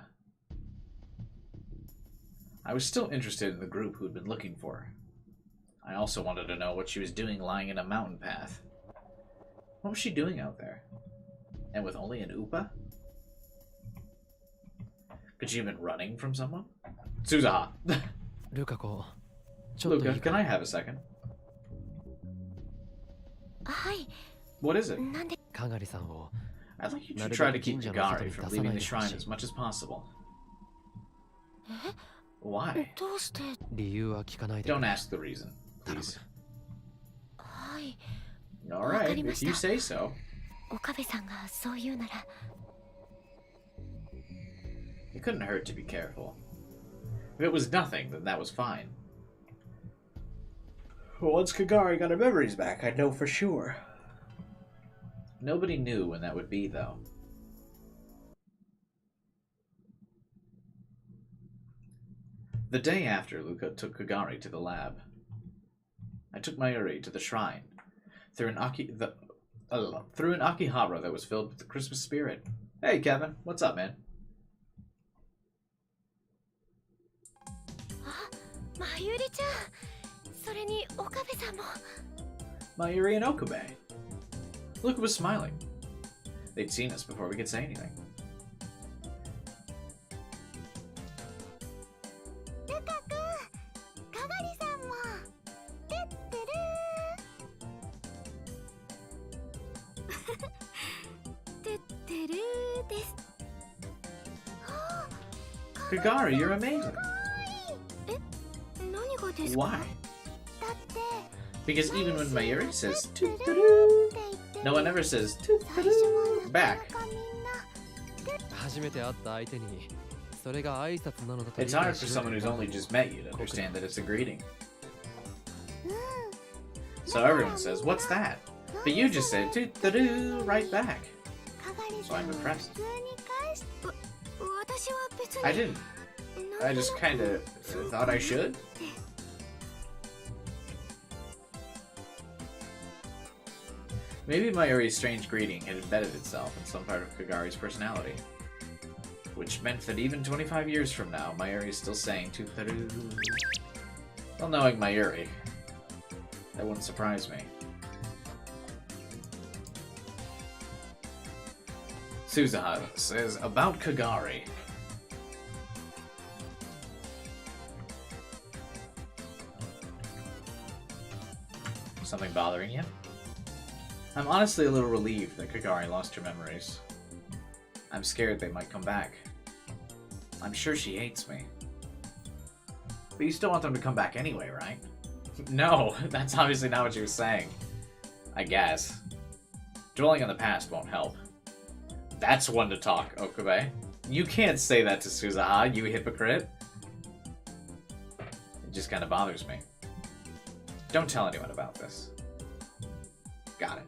I was still interested in the group who'd been looking for her. I also wanted to know what she was doing lying in a mountain path. What was she doing out there? And with only an Upa? Could she have been running from someone? Suzuha! ルカ子、ちょっとい Luca, い can か I have a second? はい。 What is it? なんで。かがりさんを I'd like you to なるべく try to keep 神社の外 Kagari に from 出さ leaving ない the で shrine ほしい。 as much as possible. え Why? どうして。理由は聞かないで Don't ask the reason, please. はい。 Alright, if you say so. 岡部さんがそう言うなら。 It couldn't hurt to be careful. If it was nothing, then that was fine. Once Kagari got her memories back, I'd know for sure. Nobody knew when that would be, though. The day after, Luca took Kagari to the lab. I took Mayuri to the shrine, through an Akihabara that was filled with the Christmas spirit. Hey, Kevin. What's up, man? Mayuri-chan. それに岡部さんも。Mayuri and Okabe. Luca was smiling. They'd seen us before we could say anything. Kagari, you're amazing. Why? Because even when Mayuri says toot-a-doo, no one ever says toot-a-doo back. 初めて会った相手にそれが挨拶なのだと It's hard for someone who's only just met you to understand that it's a greeting. So everyone says, what's that? But you just said toot-a-doo right back. So I'm impressed. I didn't. I just kinda thought I should. Maybe Mayuri's strange greeting had embedded itself in some part of Kagari's personality. Which meant that even 25 years from now, Mayuri is still saying toot-a-doo. Well, knowing Mayuri, that wouldn't surprise me. Suzuha says, about Kagari. Something bothering you? I'm honestly a little relieved that Kagari lost her memories. I'm scared they might come back. I'm sure she hates me. But you still want them to come back anyway, right? No, that's obviously not what you were saying. I guess. Dwelling on the past won't help. That's one to talk, Okabe. You can't say that to Suzuha, you hypocrite. It just kind of bothers me. Don't tell anyone about this. Got it.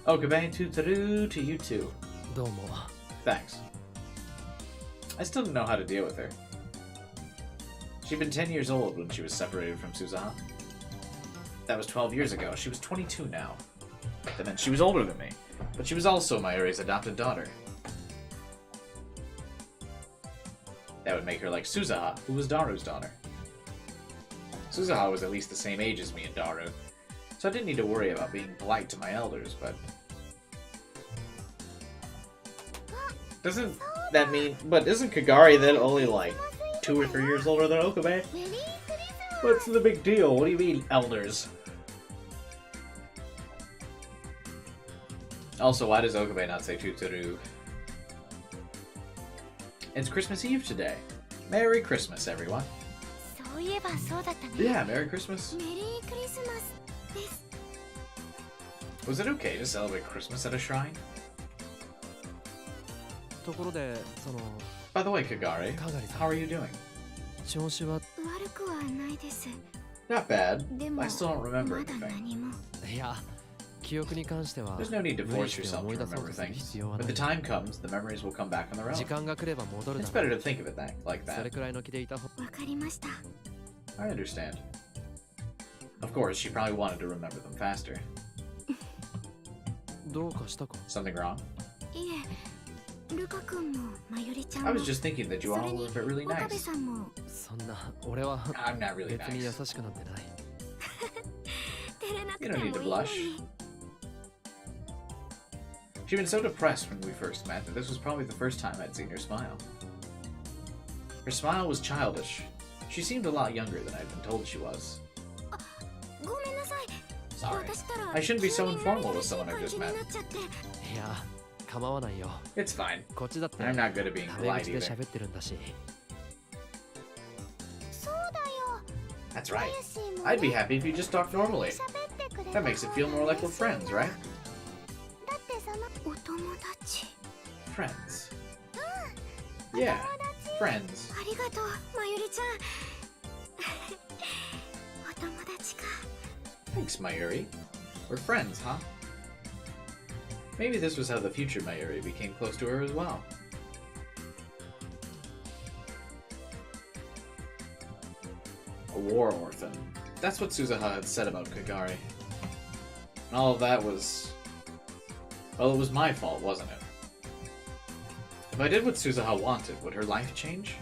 Okabe, toot-a-doo to you too. どうも Thanks. I still didn't know how to deal with her. She'd been 10 years old when she was separated from Suzuha. That was 12 years ago. She was 22 now. That meant she was older than me, but she was also Mayuri's adopted daughter. That would make her like Suzuha, who was Daru's daughter. Suzuha was at least the same age as me and Daru, so I didn't need to worry about being polite to my elders, but... Doesn't that mean... But isn't Kagari then only like 2 or 3 years older than Okabe? What's the big deal? What do you mean, elders? Also, why does Okabe not say toot-a-doo? It's Christmas Eve today. Merry Christmas, everyone. Yeah, Merry Christmas. Was it okay to celebrate Christmas at a shrine? ところでその By the way, Kagari, how are you doing? 調子は Not bad. I still don't remember anything. いや記憶に関しては There's no need to force yourself to remember things. When the time comes, the memories will come back on their 時 own. 間が来れば戻る It's だろ better う to think of it like それ that. くらいの気でいたほ I understand. Of course, she probably wanted to remember them faster. どうかしたか Something wrong? I was just thinking that you all were really nice. そんな俺は I'm not really 別に優 nice. しくなんてない You don't need to blush. She'd been so depressed when we first met that this was probably the first time I'd seen her smile. Her smile was childish. She seemed a lot younger than I'd been told she was. Sorry. I shouldn't be so informal with someone I just met. いや構わないよ It's fine. こっちだって I'm not good at being タメ polite 口で either. 喋ってるんだし That's right. I'd be happy if you just talked normally. That makes it feel more like we're friends, right? Friends. Yeah, friends. 友達か。 Thanks, Mayuri. We're friends, huh? Maybe this was how the future Mayuri became close to her as well. A war orphan. That's what Suzuha had said about Kagari. And all of that was... well, it was my fault, wasn't it? If I did what Suzuha wanted, would her life change?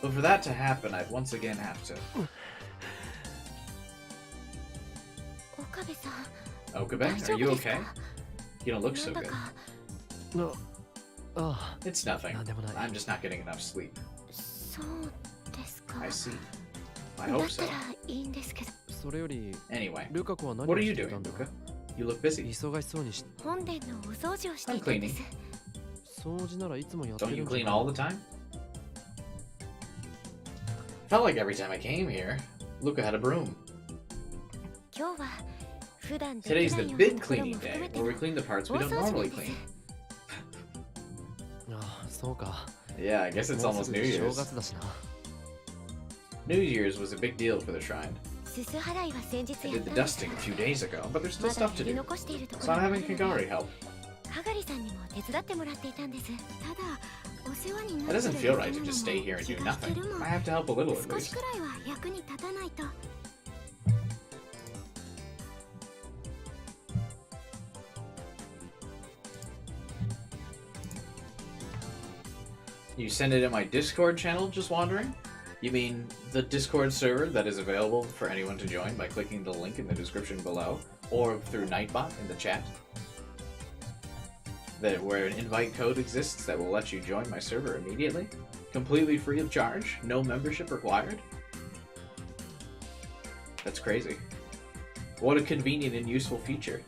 But for that to happen, I'd once again have to... 岡部さん。 Okabe, are you okay? You don't look so good. No. Oh, It's nothing. なんでもない。 I'm just not getting enough sleep. そうですか。 I see. I だ hope った so. らいいんですけど。それより Anyway, ルカ子は何 what を are し you てた doing, んだ Luca? You look busy. 忙しそうにし本殿のお掃除をしていたんです 掃除ならいつもやってる Don't ん you じゃない clean all the time? Felt like every time I came here, Luca had a broom. 今日は普段でき Today's な the いような big ところ cleaning も含 day, めて where の we clean the parts 大 we 掃 don't 除なん normally です clean. ああそうか Yeah, I guess it's もう almost す New ぐ正 Year's. 月だしな New Year's was a big deal for the shrine. すす払いは先日 I やっ did た the んです dusting a few days ago, but there's ま still だ stuff to やり do. 残しているとこ So ろ I'm がある having ので Kagari help. かがりさんにも手伝ってもらっていたんですただお世話に It なって doesn't る feel だ right け to な just の stay も here and 気 do が引け nothing. るもん I have to help a little at 少し least. くらいは役に立たないと You send it in my Discord channel, just wondering? You mean the Discord server that is available for anyone to join by clicking the link in the description below, or through Nightbot in the chat? Where an invite code exists that will let you join my server immediately? Completely free of charge? No membership required? That's crazy. What a convenient and useful feature,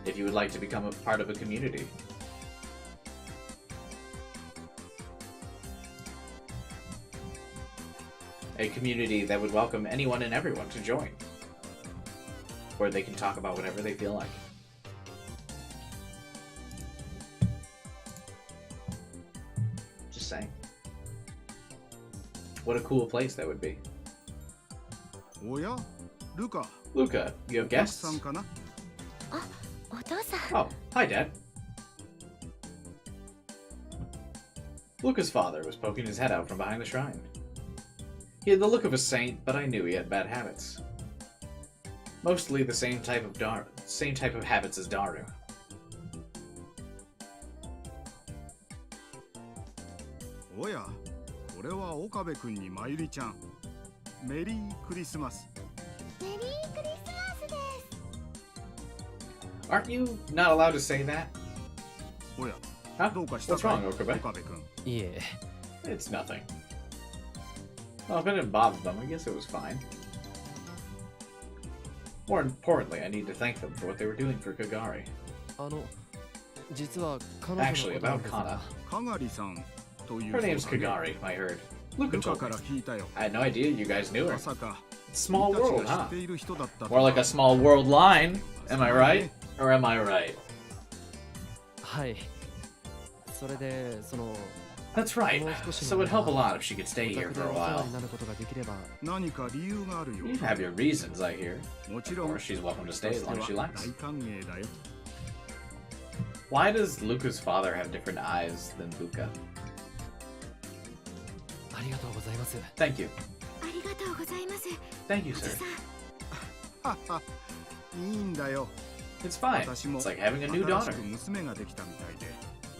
if you would like to become a part of a community. A community that would welcome anyone and everyone to join, where they can talk about whatever they feel like. Just saying. What a cool place that would be. おやルカ Luca, you have お客 guests? さんかなお父さん Oh, hi, Dad. Luca's father was poking his head out from behind the shrine. He had the look of a saint, but I knew he had bad habits. Mostly the same type of habits as Daru. おやこれは岡部君にまゆりちゃんメリークリスマスメリークリスマスです Aren't you not allowed to say that? おや Huh? どうかした What's か wrong, い Okabe? 岡部君 いえ It's nothing. Well, if it didn't bother them, I guess it was fine. More importantly, I need to thank them for what they were doing for Kagari. あの実は彼女の Actually, ことなん about ですが Kana. かがりさんという Her name's そうだね Kagari, I heard. Luca ルカ told か me. ら聞いたよ I had no idea you guys knew her. まさか Small 君たち world, が知 huh? っている人だったと More like a small world line. Am I right? Or am I right? はいそれでその That's right. So it'd help a lot if she could お stay 宅 here で for お a 世話 while. になることができれば何か理由があるよ You have your reasons, I hear. もち Of ろん course, she's welcome to stay as long as she は likes. 大歓迎だよ Why does Luca's father have different eyes than Luca? ありがとうございます Thank you. ありがとうございます Thank you, おじ sir. さんはは、いいんだよ。 It's fine. 私も It's like having a new 新し daughter. く娘ができたみたいで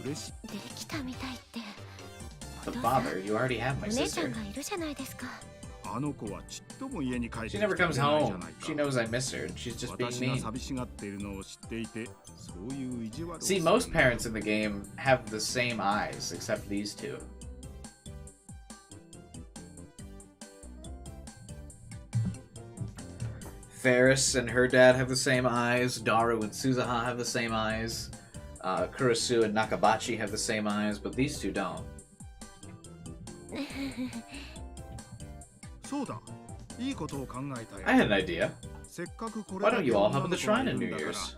嬉しい。できたみたいってお But 父さん father, you already have お my 姉ちゃ sister. んがいるじゃないですかあの子はちっとも家に帰ってき She て never くれ comes ないじゃ home. ないか She knows I miss her. She's just being 私が mean. 寂しがっているのを知っていて、そういう意地悪を See, する most parents in the game have the same eyes, except these two. Ferris and her dad have the same eyes. Daru and Suzuha have the same eyes. Kurisu and Nakabachi have the same eyes, but these two don't. そうだ、いいことを考えたよ。 I had an idea. せっかくこれ Why だ don't け you all 女 help の at the 子が shrine い on る New んだから Year's?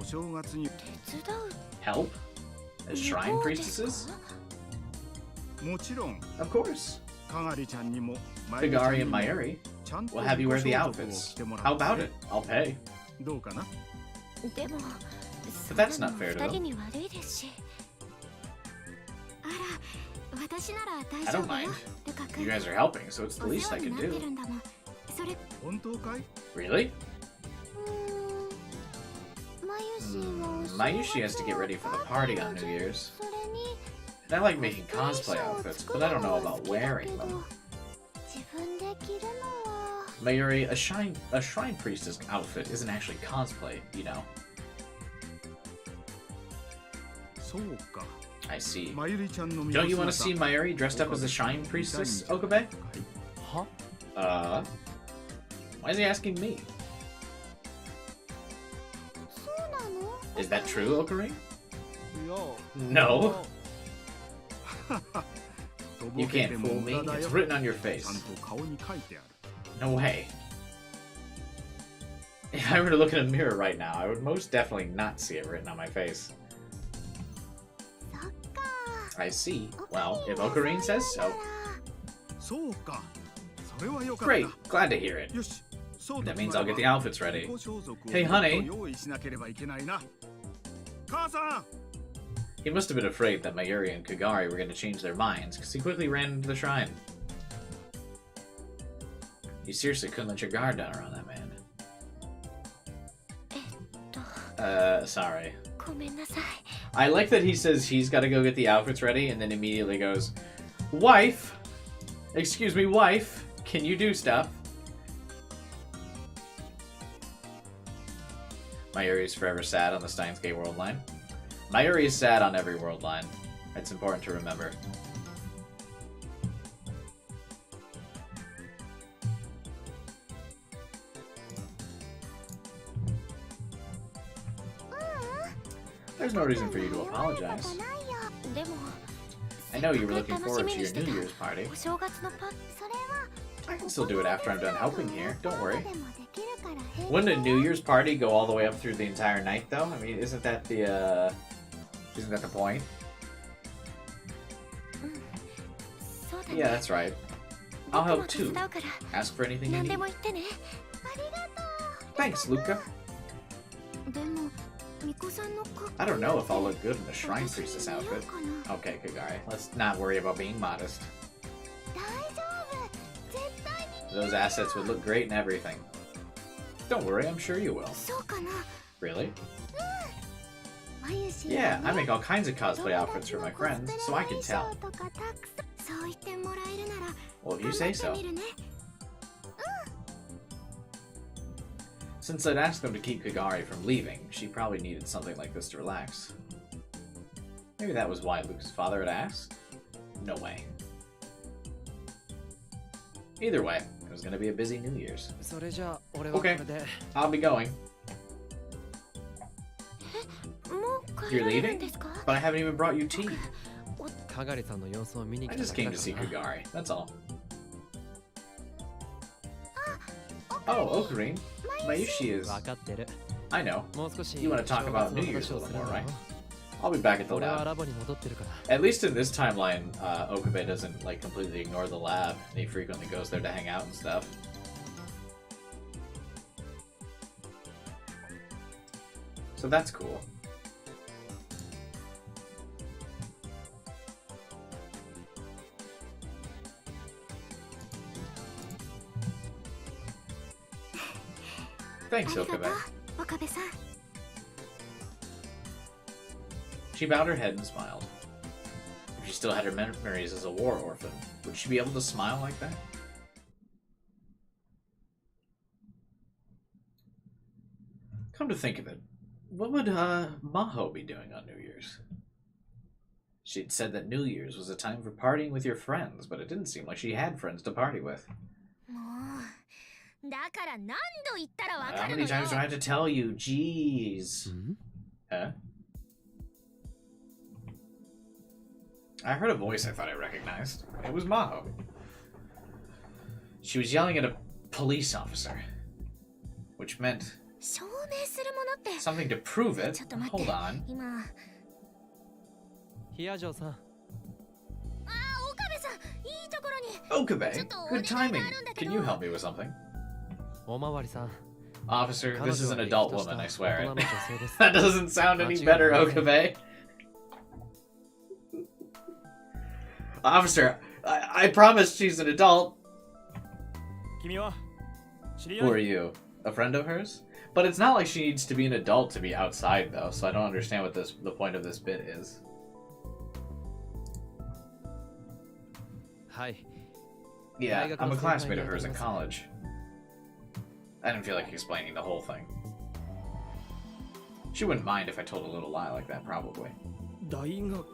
お正月に 手伝う Help? As 向 shrine こうです priestesses? かもちろん Of course. かがりちゃんにも Kagari and Mayuri. ち We'll have you wear the outfits. How about it? I'll pay. どうかな。でも But that's not fair to 二人 them. に悪いですし。あら、私なら大 I 丈 don't 夫よ mind. ルカ君。 You guys are helping, so it's the お世 least 話 I に can なってる do. んだもん。それ本当かい？ Really? マユ Mayushi has to get ready for the party on New Year's. それに And I like making cosplay outfits, but I don't know about wearing them. 自分で着るのは Mayuri, a shrine priestess outfit isn't actually cosplay, you know. そうか。 I see. まゆりちゃんの Don't you want to see Mayuri dressed up as a shrine priestess, Okabe? Huh? Why is he asking me? そうなの Is that true, Okarin? いや No. とぼ You け can't ても fool me. 無駄だ It's よ。 written on your ち face. ゃんと顔に書いてある。 No way. If I were to look in a mirror right now, I would most definitely not see it written on my face. そっか I see. Well, if Okarin says so. そうか。それはよかった。 Great. Glad to hear it. よし。そうだ That means I'll get the outfits ready. 自己装束を Hey, honey. 用意しなければいけないな。母さん。 He must have been afraid that Mayuri and Kagari were going to change their minds, because he quickly ran into the shrine. You seriously couldn't let your guard down around that man. と Sorry. ごめんなさい I like that he says he's got to go get the outfits ready, and then immediately goes, Wife! Excuse me, wife! Can you do stuff? Mayuri is forever sad on the Steins Gate world line. Mayuri is sad on every world line. It's important to remember. There's no reason for you to apologize. でも I know you were looking forward to your New Year's party. お正月のパそれは I can still do it after I'm done helping here. Don't worry. でもできるから平気 Wouldn't a New Year's party go all the way up through the entire night, though? I mean, isn't that the point? そうだね Yeah, that's right. I'll 僕も help 手伝 too. うから Ask for anything you 何で need. も言ってね Thanks, Luca. でも巫女さんの格好 I don't know if I'll look good in a shrine 私に priestess 似合う outfit. かな Okay, Kagari. Let's not worry about being modest. 大丈夫絶対に Those assets would look great in everything. Don't worry, I'm sure you will. そうかな Really? まゆし Yeah, I make all kinds of cosplay outfits for my 友達 friends, の so I can コスプレ tell. 衣装とかたくさんそう言ってもらえるなら Well, if 頑 you 張 say って so. みるね Since I'd asked them to keep Kagari from leaving, she probably needed something like this to relax. Maybe that was why Luke's father had asked? No way. Either way, it was going to be a busy New Year's. それじゃあ俺はこ Okay. れで I'll be going, もう帰 You're られる leaving? んですか but I haven't even brought you tea. かがりさんの様子を見に I 来た just だけ came だ to see からな Kagari, that's all. Oh, Okarin. Mayushi is... 分かってる I know. もう少し You wanna talk 正 about 月の New Year's 話 a を little するん more, だ right? ろ I'll be back at the 俺は lab. ラボに戻ってるから At least in this timeline, Okabe doesn't like completely ignore the lab, and he frequently goes there to hang out and stuff. So that's cool. Thanks, ありがとう Okabe. 岡部さん She bowed her head and smiled. If she still had her memories as a war orphan, would she be able to smile like that? Come to think of it, what would Maho be doing on New Year's? She'd said that New Year's was a time for partying with your friends, but it didn't seem like she had friends to party with. もうだから何度言ったらわか How る many のよ times do I have to tell you? Jeez. うん Huh? I heard a voice I thought I recognized. It was Maho. She was yelling at a police officer, which meant 証明するものって something to prove it. ちょっと待って Hold on. 今ヒアジョーさん岡部さんいいところに Okabe, good timing. Can you help me with something? おまわりさん Officer, this is an 彼女 adult はれっきとした woman, I swear 大 it. 人の女性です That doesn't sound any better, Okabe. Officer, I promise she's an adult. 君は知り Who 合 are い you? A friend of hers? But it's not like she needs to be an adult to be outside, though, so I don't understand what the point of this bit is. はい Yeah, I'm a classmate of hers in college. I didn't feel like explaining the whole thing. She wouldn't mind if I told a little lie like that, probably. 大学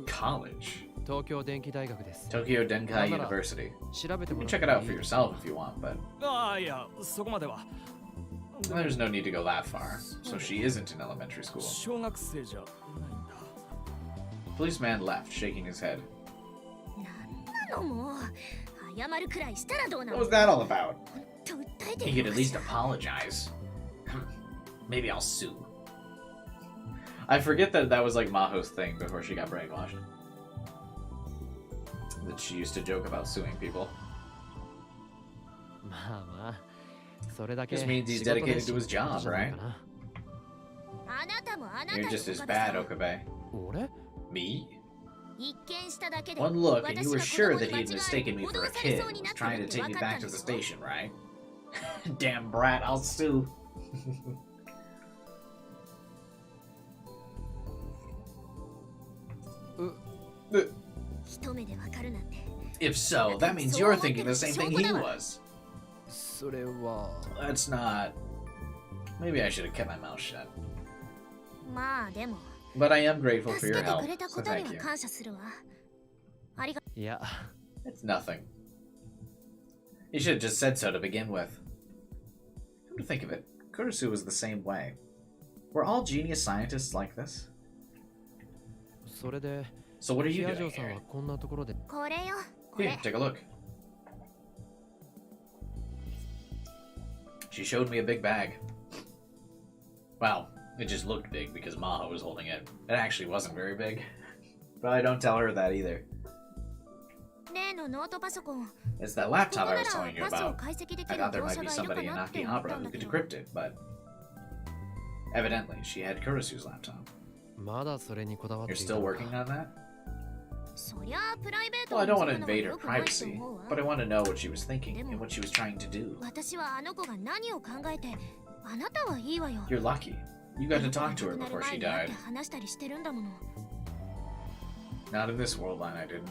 College. 東京電機大学です Tokyo Denkai University. 調べて You も can ら check っ it て out も for いい yourself if you want, but ああいやそこまでは there's no need to go that far. So she isn't in elementary school. 小学生じゃないんだ Policeman left, shaking his head. なのもう謝るくらいしたらどうな What の was that all about? と訴えて He る could の at かし least ら apologize. Maybe I'll sue. I forget that that was like Maho's thing before she got brainwashed. That she used to joke about suing people. まあまあそれだけ Just means he's 仕事 dedicated で to his 仕事 job, じゃない right? かなあなたもあなた You're の just as 岡部 bad, さん Okabe. 俺 Me? 一見しただけで One look, and you were 私が sure 子 that 供 he に had 間違 mistaken い me 補 for 導 a され kid そうに and な was ってる trying っ to て take 分 me かった back ん to で the しょ station, right? Damn brat, I'll sue. Uh, 一目で分かるなんて If so, that means you're thinking the same thing he was. それは That's not... Maybe I should have kept my mouth shut. まあでも But I am grateful for 助 your けて help, くれた so ことに thank は you. 感謝するわありがいや It's nothing. You should have just said so to begin with. Come to think of it, Kurusu was the same way. Were all genius scientists like this? それで So what are ピ you アジョ doing ーさんは here? こんなところでこれよこ Here, れ take a look. She showed me a big bag. Well, it just looked big because Maho was holding it. It actually wasn't very big. Probably don't tell her that either. 例のノートパソコン It's that ここ laptop な I ら was telling you パスを about. 解析でき I る thought there 業 might 者 be がいるか somebody in なって思った Akihabara ん who だけ could ど decrypt it, but evidently she had Kurusu's laptop. まだそれにこだわって You're いた still の working か on that? そりゃあプライベート Well, I を don't want to 覗くのは invade her 良くないと privacy, 思うわ but I want to know what she was thinking and what she was trying to do. 私はあの子が何を考えてあなたはいいわよ You're lucky. You got to あの子が talk to her 亡くなる before 前 she に会っ died. て話したりしてるんだもの Not in this world line, I didn't.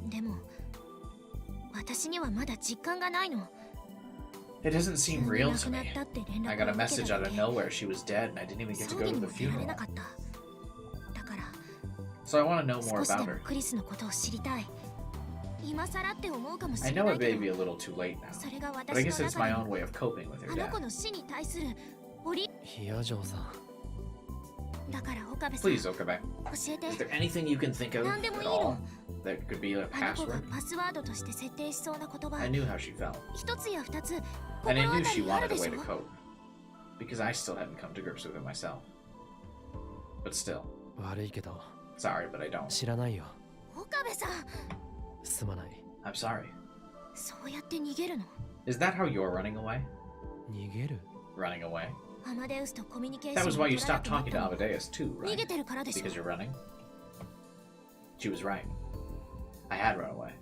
でも私にはまだ実感がないの It doesn't 急 seem に real 亡 to くなっ me. たって連 I 絡 got a を受け message た out だ of け nowhere she was dead and I didn't even get to 葬 go 儀 to に the も出られな funeral. かっただから So I want to know more 少しで about も her. クリスのことを知りたい今更って思うかもし I れ know ない it け may be ど a little too late now, それが but I 私 guess の it's 中 my で own way of coping with her あの death. 子の死に対する折ピアジョーさんだから岡部さん Please, Okabe. 教えて Is there anything you can think of 何でもい at い all の that could be a あの子が password? パスワードとして設定しそうな言葉 I knew how she felt, 一つや二つ and I 心 knew 当た she りある wanted で a し way ょ to cope. Because I still hadn't come to grips with it myself. But still, 悪いけど sorry, but I don't. 知らないよ岡部さんすまない I'm sorry. そうやって逃げるの Is that how you're running away? 逃げる Running away? アマデウスとコミュニケーシ That ョン was を why 取 you らな stopped くなっ talking た to の Amadeus too, 逃げ right? てるからでしょ Because you're running? She was right. I had run away.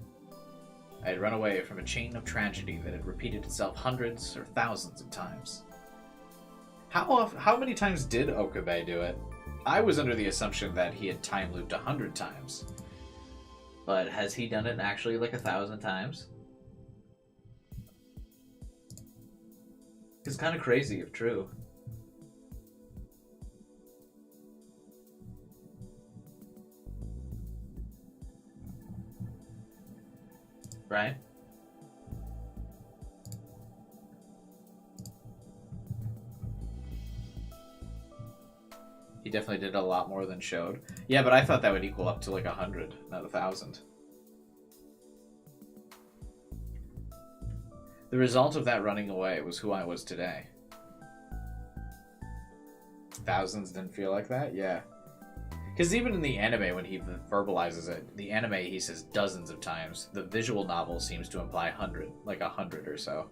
I had run away from a chain of tragedy that had repeated itself hundreds or thousands of times. How many times did Okabe do it? I was under the assumption that he had time looped 100 times. But has he done it actually like 1,000 times? It's kind of crazy if true. Right? He definitely did a lot more than showed. Yeah, but I thought that would equal up to like 100, not 1,000. The result of that running away was who I was today. Thousands didn't feel like that? Yeah. Because even in the anime, when he verbalizes it, the anime he says dozens of times. The visual novel seems to imply 100, like 100 or so.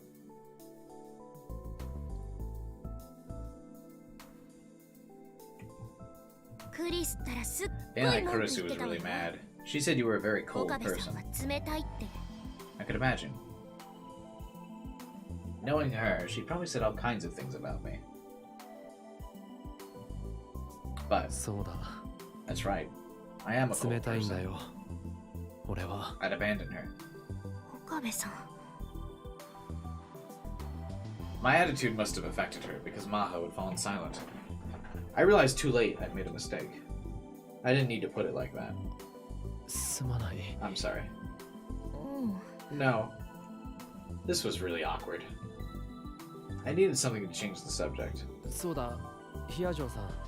And Kurisu was really mad. She said you were a very cold person. I could imagine. Knowing her, she probably said all kinds of things about me. But that's right. I am a cold person. I'd abandon her. My attitude must have affected her because Maho had fallen silent. I realized too late I'd made a mistake. I didn't need to put it like that. I'm sorry. No. This was really awkward. I needed something to change the subject.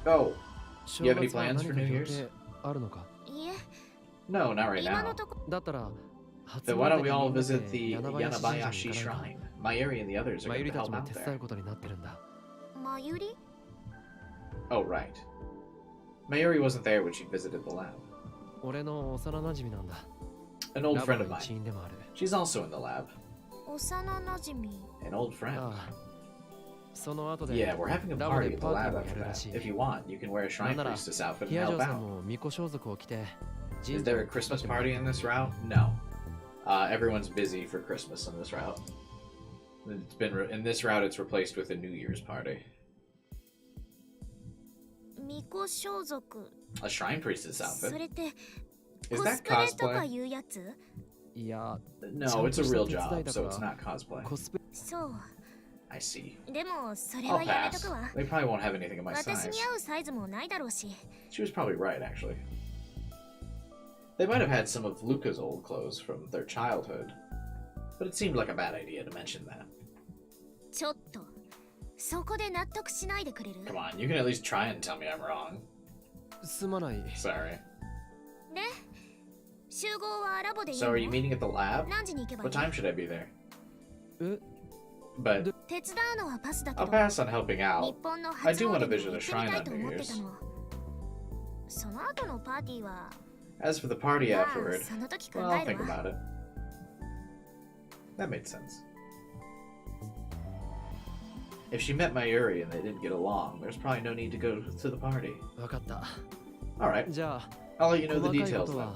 Oh, you have any plans for New Year's? No, not right now. Then why don't we all visit the Yanabayashi Shrine? Mayuri and the others are going to help out there. Mayuri? Oh, right. Mayuri wasn't there when she visited the lab. An old friend of mine. She's also in the lab. An old friend. Yeah, we're having a party at the lab after that. If you want, you can wear a shrine priestess outfit and help out. Is there a Christmas party in this route? No. Everyone's busy for Christmas on this route. It's been in this route. It's replaced with a New Year's party. A shrine priestess outfit. Is that cosplay? No, it's a real job, so it's not cosplay. I see. I'll pass. They probably won't have anything in my size. She was probably right, actually. They might have had some of Luca's old clothes from their childhood, but it seemed like a bad idea to mention that. Come on, you can at least try and tell me I'm wrong. Sorry. So are you meeting at the lab? What time should I be there? But I'll pass on helping out. I do want to visit a shrine on New Year's. As for the party afterward, well, I'll think about it. That made sense. If she met Mayuri and they didn't get along, there's probably no need to go to the party. Alright. I'll let you know the details then.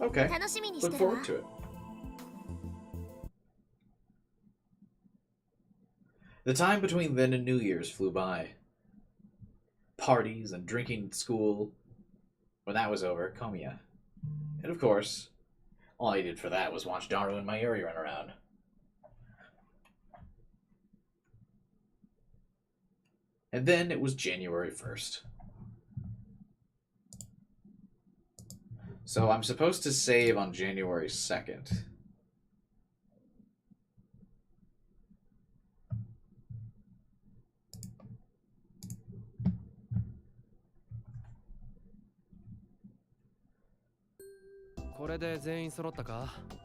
Okay. Look forward to it. The time between then and New Year's flew by. Parties and drinking at school. When that was over, Komiya. And of course, all I did for that was watch Daru and Mayuri run around. And then it was January 1st. So I'm supposed to save on January 2nd.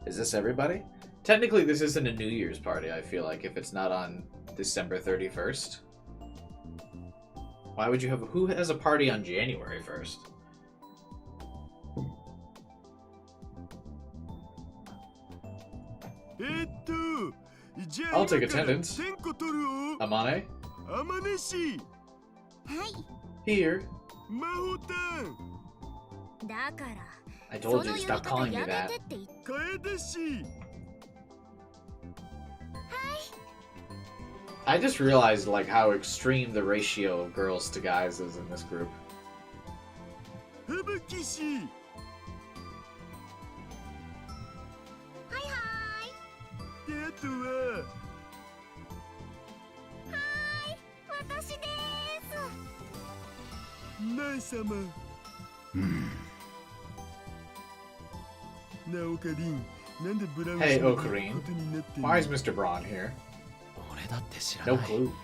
Is this everybody? Technically, this isn't a New Year's party, I feel like, if it's not on December 31st. Why would you have... Who has a party on January 1st? I'll take attendance. Amane? Here. I told you, stop calling me that. I just realized like how extreme the ratio of girls to guys is in this group. Hey, Okarine. Why is Mr. Braun here? No clue.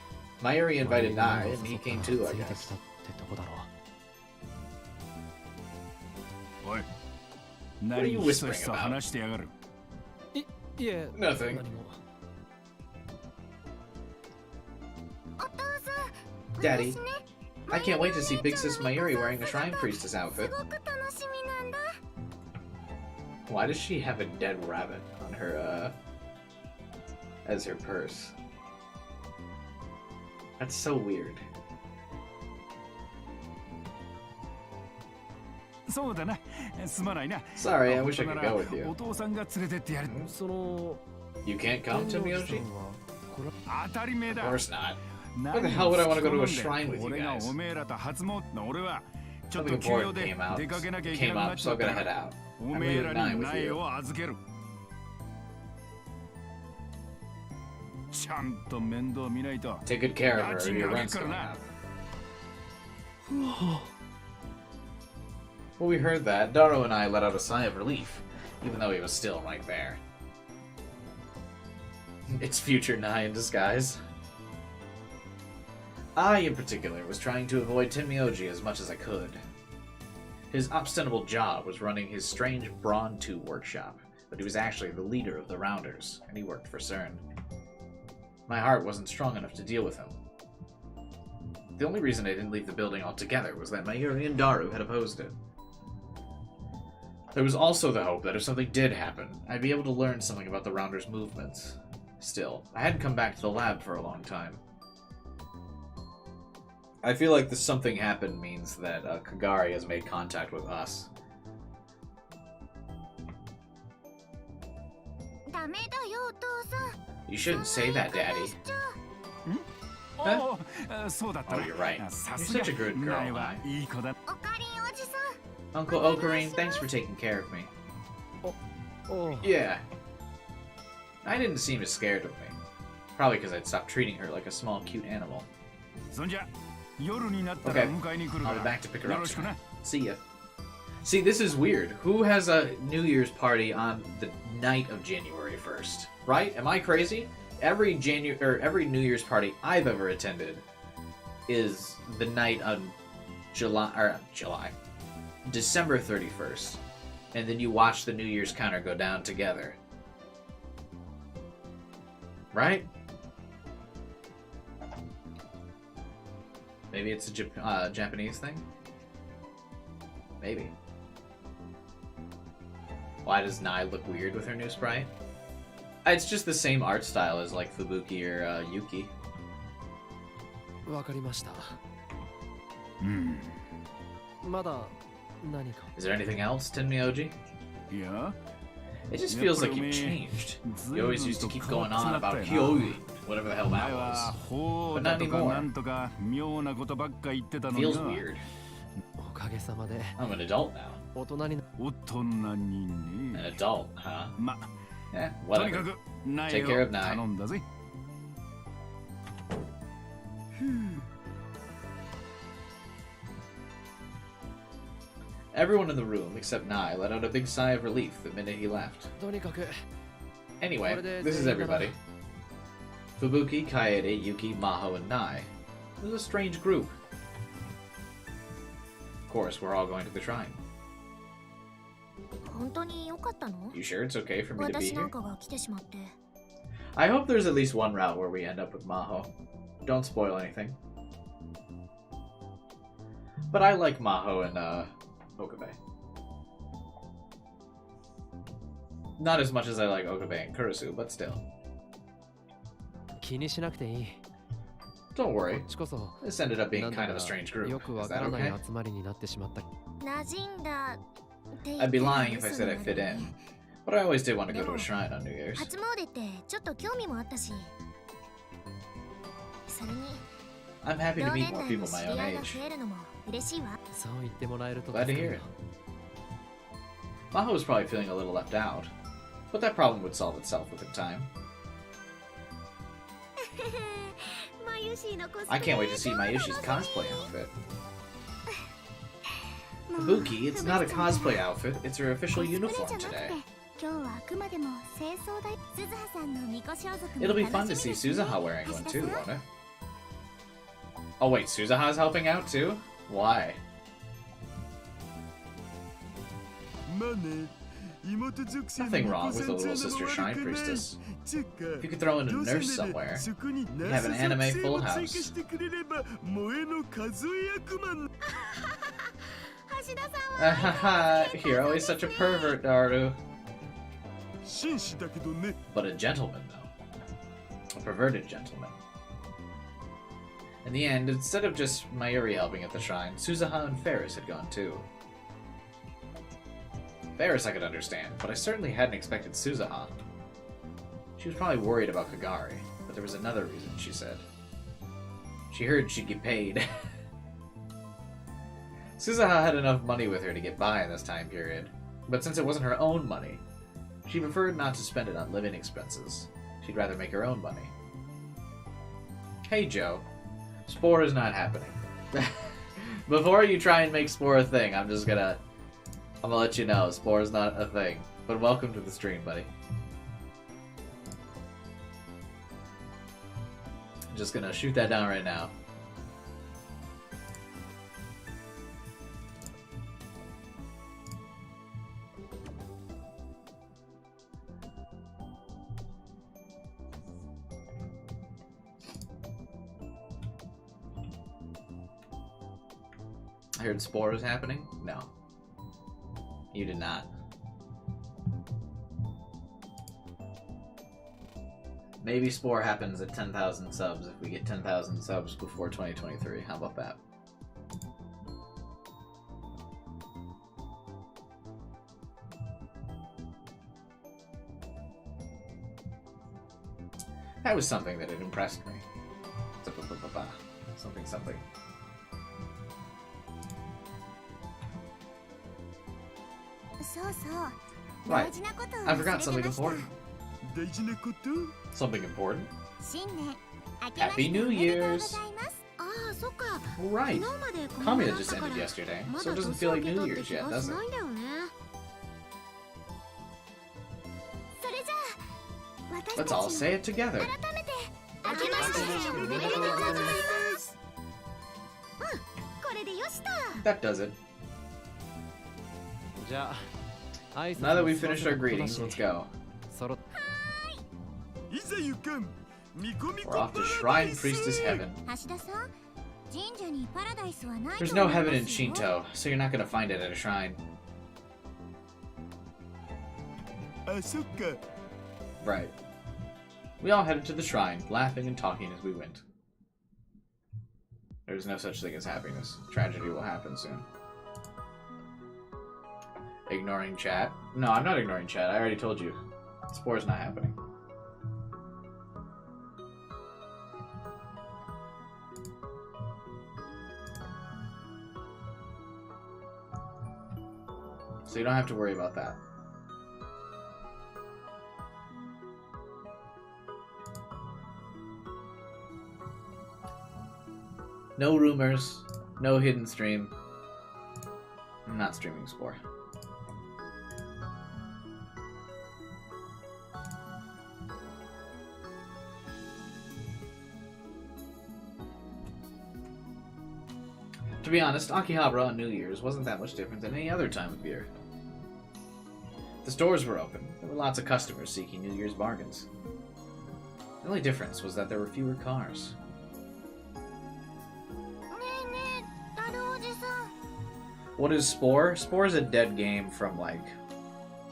Mayuri invited Nai, and he came too, I guess. What are you whispering about? Nothing. Daddy, I can't wait to see Big Sis Mayuri wearing a Shrine Priestess outfit. すごく楽しみなんだ。 Why does she have a dead rabbit on her, as her purse? That's so weird. そうだな。すまないな。 Sorry, I wish I could go with you. お父さんが連れてってやる。 その You can't come, 天皇 Tomiyoshi? さんはこれ当たり前 Of だ。 course not. Why the hell would I want to go to a shrine with you 俺が guys? おめえらと初詣の俺はちょっ Something と急用 important で came 出かけなきゃいけ came なくな up, っち so ゃ I'm った gonna head ら out. お I'm めえ leaving ら Nine に with 苗 you. を預ける。ちゃんと面倒見ないと。 Take good care of her, or your rent's going up. When we heard that, Daro and I let out a sigh of relief, even though he was still right there. It's future Nai in disguise. I, in particular, was trying to avoid Tenmyoji as much as I could. His ostensible job was running his strange Brawn 2 workshop, but he was actually the leader of the Rounders, and he worked for CERN. My heart wasn't strong enough to deal with him. The only reason I didn't leave the building altogether was that Mayuri and Daru had opposed it. There was also the hope that if something did happen, I'd be able to learn something about the Rounders' movements. Still, I hadn't come back to the lab for a long time. I feel like the something happened means that Kagari has made contact with us. ダメだよお父さん。 You shouldn't say that, Daddy. おお、そうだった Oh, な。 you're right. さ You're すが such a good girl, 苗は Nai. いい子だ。おかりんおじさん。 Uncle Ocarine, thanks for taking care of me. おう Yeah. I didn't seem as scared of me. Probably because I'd stopped treating her like a small, cute animal. そんじゃ夜になったら Okay. 迎えに来るか I'll be ら。 back to pick her よ up ろしくな。 tonight. See ya. See, this is weird. Who has a New Year's party on the night of January 1st? Right? Am I crazy? Every New Year's party I've ever attended is the night on December 31st. And then you watch the New Year's counter go down together. Right? Maybe it's a Japanese thing? Maybe. Why does Nai look weird with her new sprite? It's just the same art style as like Fubuki or Yuki. わかりました。うん。まだ何か Is there anything else, Tenmyoji? いや、 It just feels like you've changed. You always used to keep going on about Hyoi, whatever the hell 前 that は was. ほう But だ not とか anymore. なんとか妙なことばっか言ってたのに Feels な。 weird. おかげさまで I'm an adult now. 大人にな大人に An ね。 adult, huh? ま、 Eh, とにか whatever. く苗 Take care を of Nai. 頼んだぜ。 Everyone in the room except Nai let out a big sigh of relief the minute he left. とにかく Anyway, this is everybody. Fubuki, Kaede, Yuki, Maho, and Nai. It was a strange group. Of course, we're all going to the shrine. 本当に良かったの？ You sure it's okay for me to be 私な here? んかが来てしまって。 I hope there's at least one route where we end up with Maho. Don't spoil anything. But I like Maho and, Okabe. Not as much as I like Okabe and Kurisu, but still. 気にしなくていい。 Don't こ worry. っちこそ This ended up な being んだ kind of a か strange group. よく Is わか that らない okay? 集まりになってしまった。馴染んだって言 I'd っ be たら lying if I 嘘 said に I な fit る in. But I always did want to go to a shrine on New Year's. 初詣ってちょっと興味もあったし。それに I'm happy to 同 meet 年 more 代 people の my 知り own 合いが age. 増えるのも嬉しいわ。そう言ってもらえると Glad to 助か hear る it. よ。 Maho was probably feeling a little left out. But that problem would solve itself within time. マユシーのコスプレ I can't wait to see Mayushi's cosplay outfit. Fubuki, it's not a cosplay outfit, it's her official uniform today. 今日はあくまでも清掃だ。鈴葉さんの巫女装束 It'll be fun to see Suzuha wearing one too, won't it? Oh wait, Suzuha's helping out too? Why? まあね、Nothing wrong with the little sister shrine priestess. If you could throw in a nurse somewhere, you'd have an anime full house. You're always such a pervert, Naru. But a gentleman, though. A perverted gentleman. In the end, instead of just Mayuri helping at the shrine, Suzuha and Ferris had gone too. Ferris I could understand, but I certainly hadn't expected Suzuha. She was probably worried about Kagari, but there was another reason, she said. She heard she'd get paid. Suzuha had enough money with her to get by in this time period, but since it wasn't her own money, she preferred not to spend it on living expenses. She'd rather make her own money. Hey Joe, Spore is not happening. Before you try and make Spore a thing, I'm gonna let you know, Spore is not a thing. But welcome to the stream, buddy. I'm just gonna shoot that down right now. I heard Spore is happening? No. You did not. Maybe Spore happens at 10,000 subs if we get 10,000 subs before 2023. How about that? That was something that had impressed me. Something. Right. I forgot something important. Something important? Happy New Year's! Right. Kamiya just ended yesterday, so it doesn't feel like New Year's yet, does it? Let's all say it together. That does it. Now that we've finished our greetings, let's go. We're off to Shrine Priestess Heaven. There's no heaven in Shinto, so you're not gonna find it at a shrine. Right. We all headed to the shrine, laughing and talking as we went. There's no such thing as happiness. Tragedy will happen soon. Ignoring chat? No, I'm not ignoring chat. I already told you. Spore's not happening. So you don't have to worry about that. No rumors, no hidden stream. I'm not streaming Spore. To be honest, Akihabara on New Year's wasn't that much different than any other time of year. The stores were open. There were lots of customers seeking New Year's bargains. The only difference was that there were fewer cars. What is Spore? Spore is a dead game from like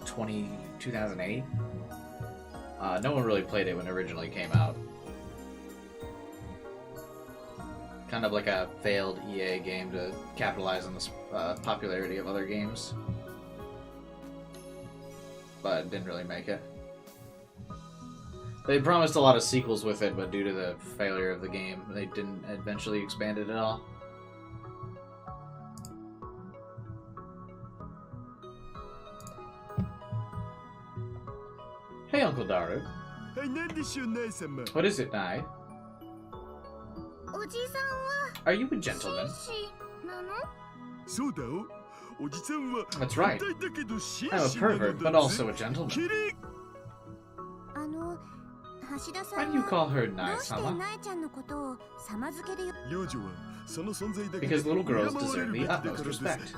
2008. No one really played it when it originally came out. Kind of like a failed EA game to capitalize on the popularity of other games. But didn't really make it. They promised a lot of sequels with it, but due to the failure of the game, they didn't eventually expand it at all. Hey, Uncle Daru. What is it, Nai? Are you a gentleman? That's right. I'm a pervert, but also a gentleman. Why do you call her Nai-sama? Because little girls deserve the utmost respect.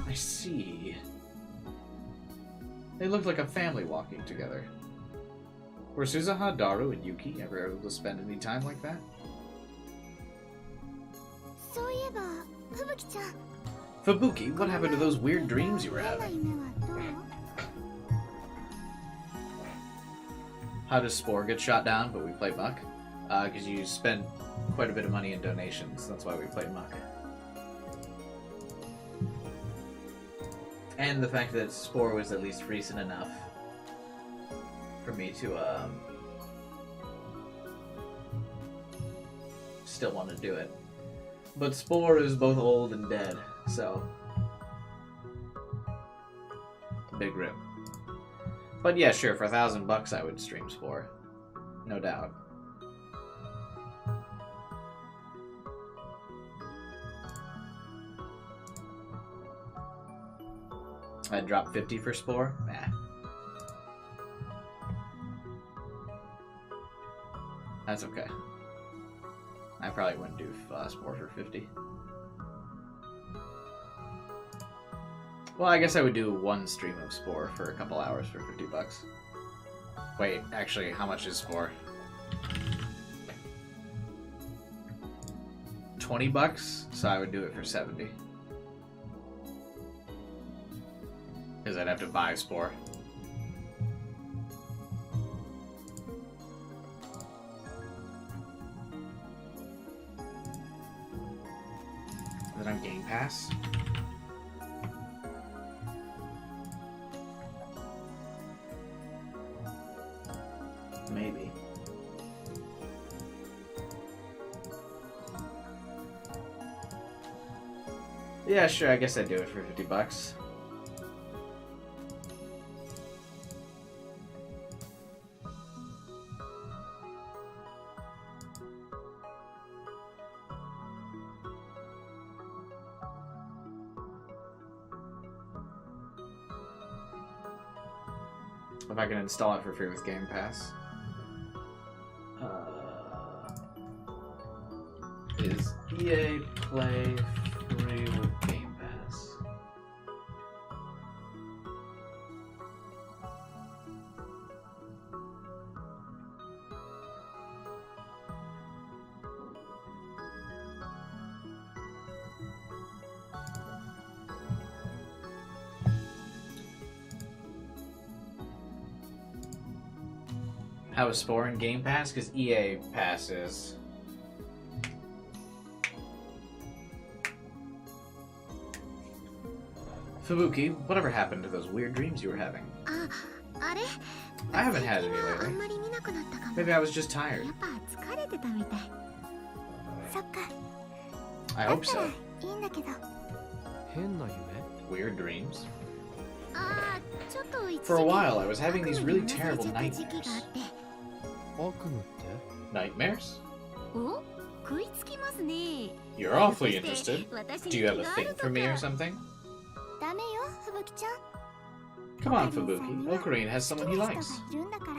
I see. They looked like a family walking together. Were Suzuha, Daru, and Yuki ever able to spend any time like that? そういえば吹雪ちゃん Fubuki, what happened to those weird dreams you were 嫌な having? 夢はどう How does Spore get shot down, but we play Muck? Because you spend quite a bit of money in donations. That's why we play Muck. And the fact that Spore was at least recent enough for me to still want to do it. But Spore is both old and dead, so big rip. But yeah, sure, for $1,000 I would stream Spore. No doubt. I'd drop 50 for Spore? Nah. That's okay. I probably wouldn't do Spore for 50. Well, I guess I would do one stream of Spore for a couple hours for $50. Wait, actually, how much is Spore? $20? So I would do it for 70. Because I'd have to buy Spore. Is it on Game Pass? Maybe. Yeah, sure, I guess I'd do it for $50. If I can install it for free with Game Pass. Is EA Play free with Game Pass? How is Spore in Game Pass? Because EA passes. Fubuki, whatever happened to those weird dreams you were having? あれ I haven't had any あん lately. まり見なくなったかも Maybe I was just tired. やっぱ疲れてたみたいそっか I だっ hope たら so. いいんだけど変な夢 Weird dreams. あーちょっと一時期 For a while, I was having 悪 these 夢 really に terrible うなされちゃった時 nightmares. 期があって 悪夢って Nightmares? お食いつきますね You're awfully interested. 私 Do に you 気 have a があ thing る for me or とか something? ダメよ吹雪ちゃん Come on, Fubuki. Ocarina has 好 someone き he な likes. 人がいるんだからあー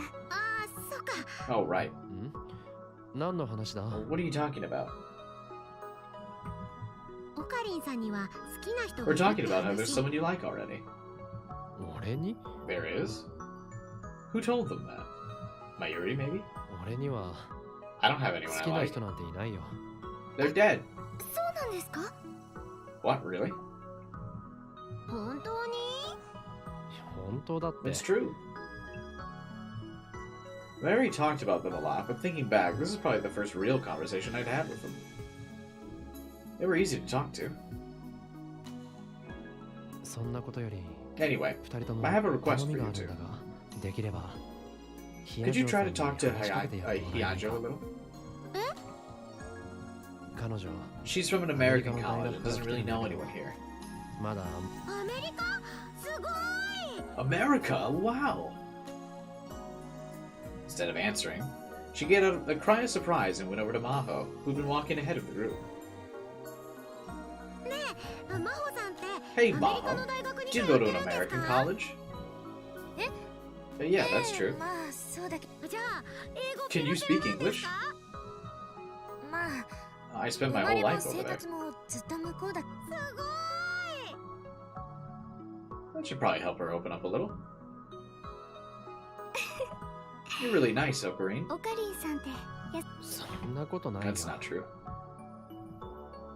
そっか Oh, right. ん何の話だ What are you talking about? オカリンさんには好きな人 We're がい talking るって about how there's 話 someone you like already. 俺に There is? Who told them that? Mayuri, maybe? 俺には I don't have anyone 好 I きな like. 人なんていないよ They're dead. そうなんですか What, really? 本当に本当だって It's true. Mary talked about them a lot, but thinking back, this is probably the first real conversation I'd had with them. They were easy to talk to. そんなことより Anyway, 二人とも I have a request 頼み for が you あるん two. だができれば Could you try to talk to 話しかけてやってもらえない Hiyajo か a little? 彼女 She's from an American college and doesn't really know anyone here. まだアメリカすごい America? Wow! Instead of answering, she gave a cry of surprise and went over to Maho, who'd been walking ahead of the group. ねえ真帆さんって Hey, アメリカの Maho. 大学に Did you 通 go っ to て an るんです American か college? Yeah, that's true. まあそうだけどじゃあ英語 Can you ペラペラ speak なんです English? かまあ I 生 spent my ま whole れも life over 生 there. 活もずっと向こうだすごい That should probably help her open up a little. You're really nice, Ocarine. オカリンさんってそんなことないよ。 That's not true.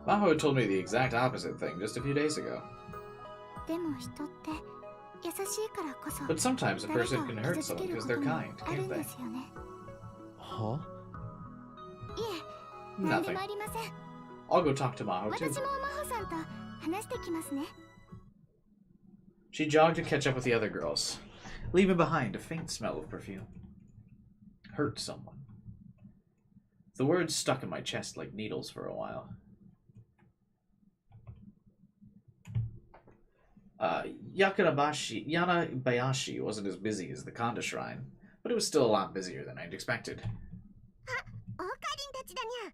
Maho told me the exact opposite thing just a few days ago. でも人って優しいからこそ But sometimes a 誰か person を can 傷 hurt つけ someone る because こ they're とも kind, ある can't んで they? すよね。はいえ、なんで Nothing. もありません。 I'll go talk to Maho 私 too. も真帆さんと話してきますね。 She jogged to catch up with the other girls, leaving behind a faint smell of perfume. Hurt someone. The words stuck in my chest like needles for a while. Yanabayashi wasn't as busy as the Kanda Shrine, but it was still a lot busier than I'd expected. オカリンたちだにゃ。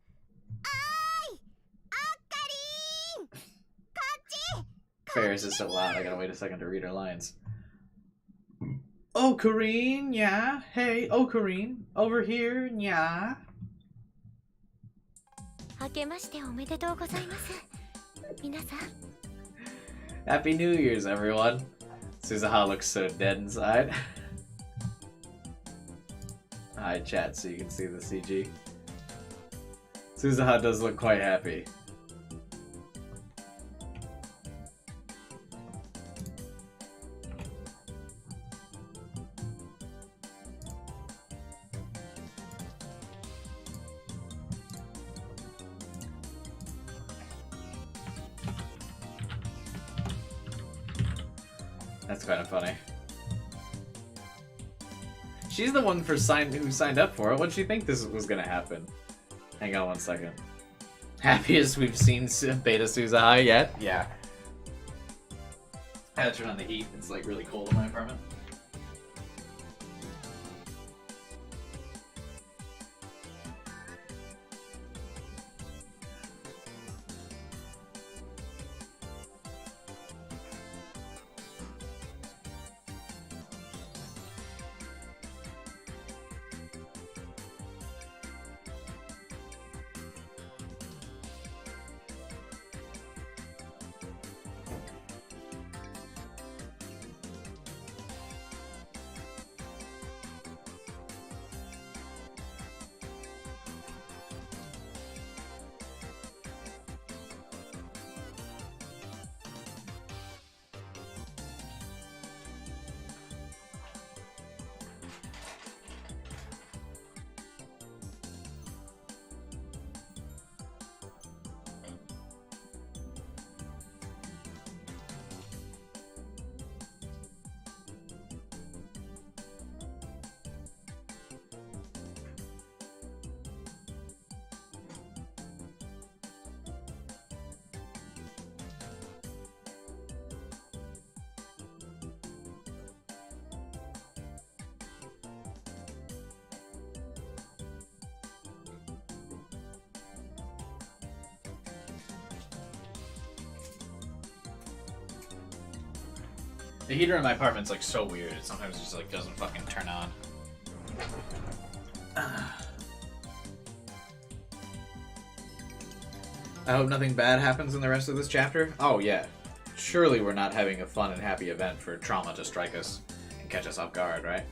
おーい、オカリン。こっち。 Ferris is so loud, I gotta wait a second to read her lines. Ocarine, yeah. Hey, Ocarine, over here, yeah. 明けましておめでとうございます。皆さん。 Happy New Year's, everyone. Suzuha looks so dead inside. Hi, chat, so you can see the CG. Suzuha does look quite happy. That's kind of funny. She's the one who signed up for it. What did she think this was gonna happen? Hang on one second. Happiest we've seen Beta Suzuha yet? Yeah. I had to turn on the heat. It's like really cold in my apartment. The heater in my apartment's like so weird. It sometimes just like doesn't fucking turn on. I hope nothing bad happens in the rest of this chapter. Oh yeah. Surely we're not having a fun and happy event for trauma to strike us and catch us off guard, right?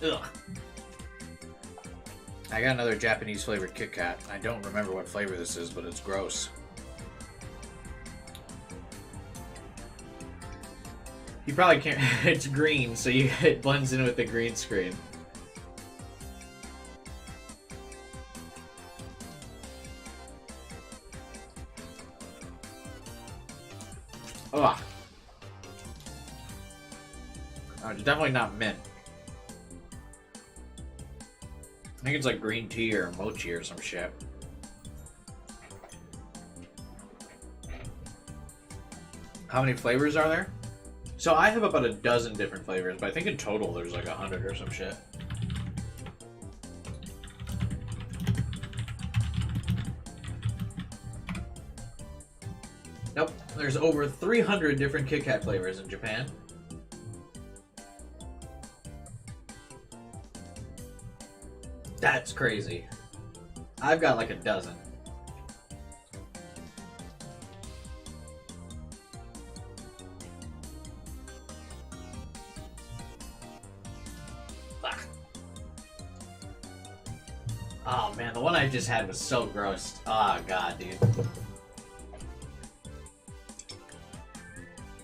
Ugh. I got another Japanese flavored Kit Kat. I don't remember what flavor this is, but it's gross. You probably can't. It's green, so it blends in with the green screen. Ugh. Oh, it's definitely not mint. I think it's like green tea or mochi or some shit. How many flavors are there? So I have about a dozen different flavors, but I think in total there's like 100 or some shit. Nope. There's over 300 different Kit Kat flavors in Japan. That's crazy. I've got like a dozen. Ah. Oh man, the one I just had was so gross. Oh god, dude.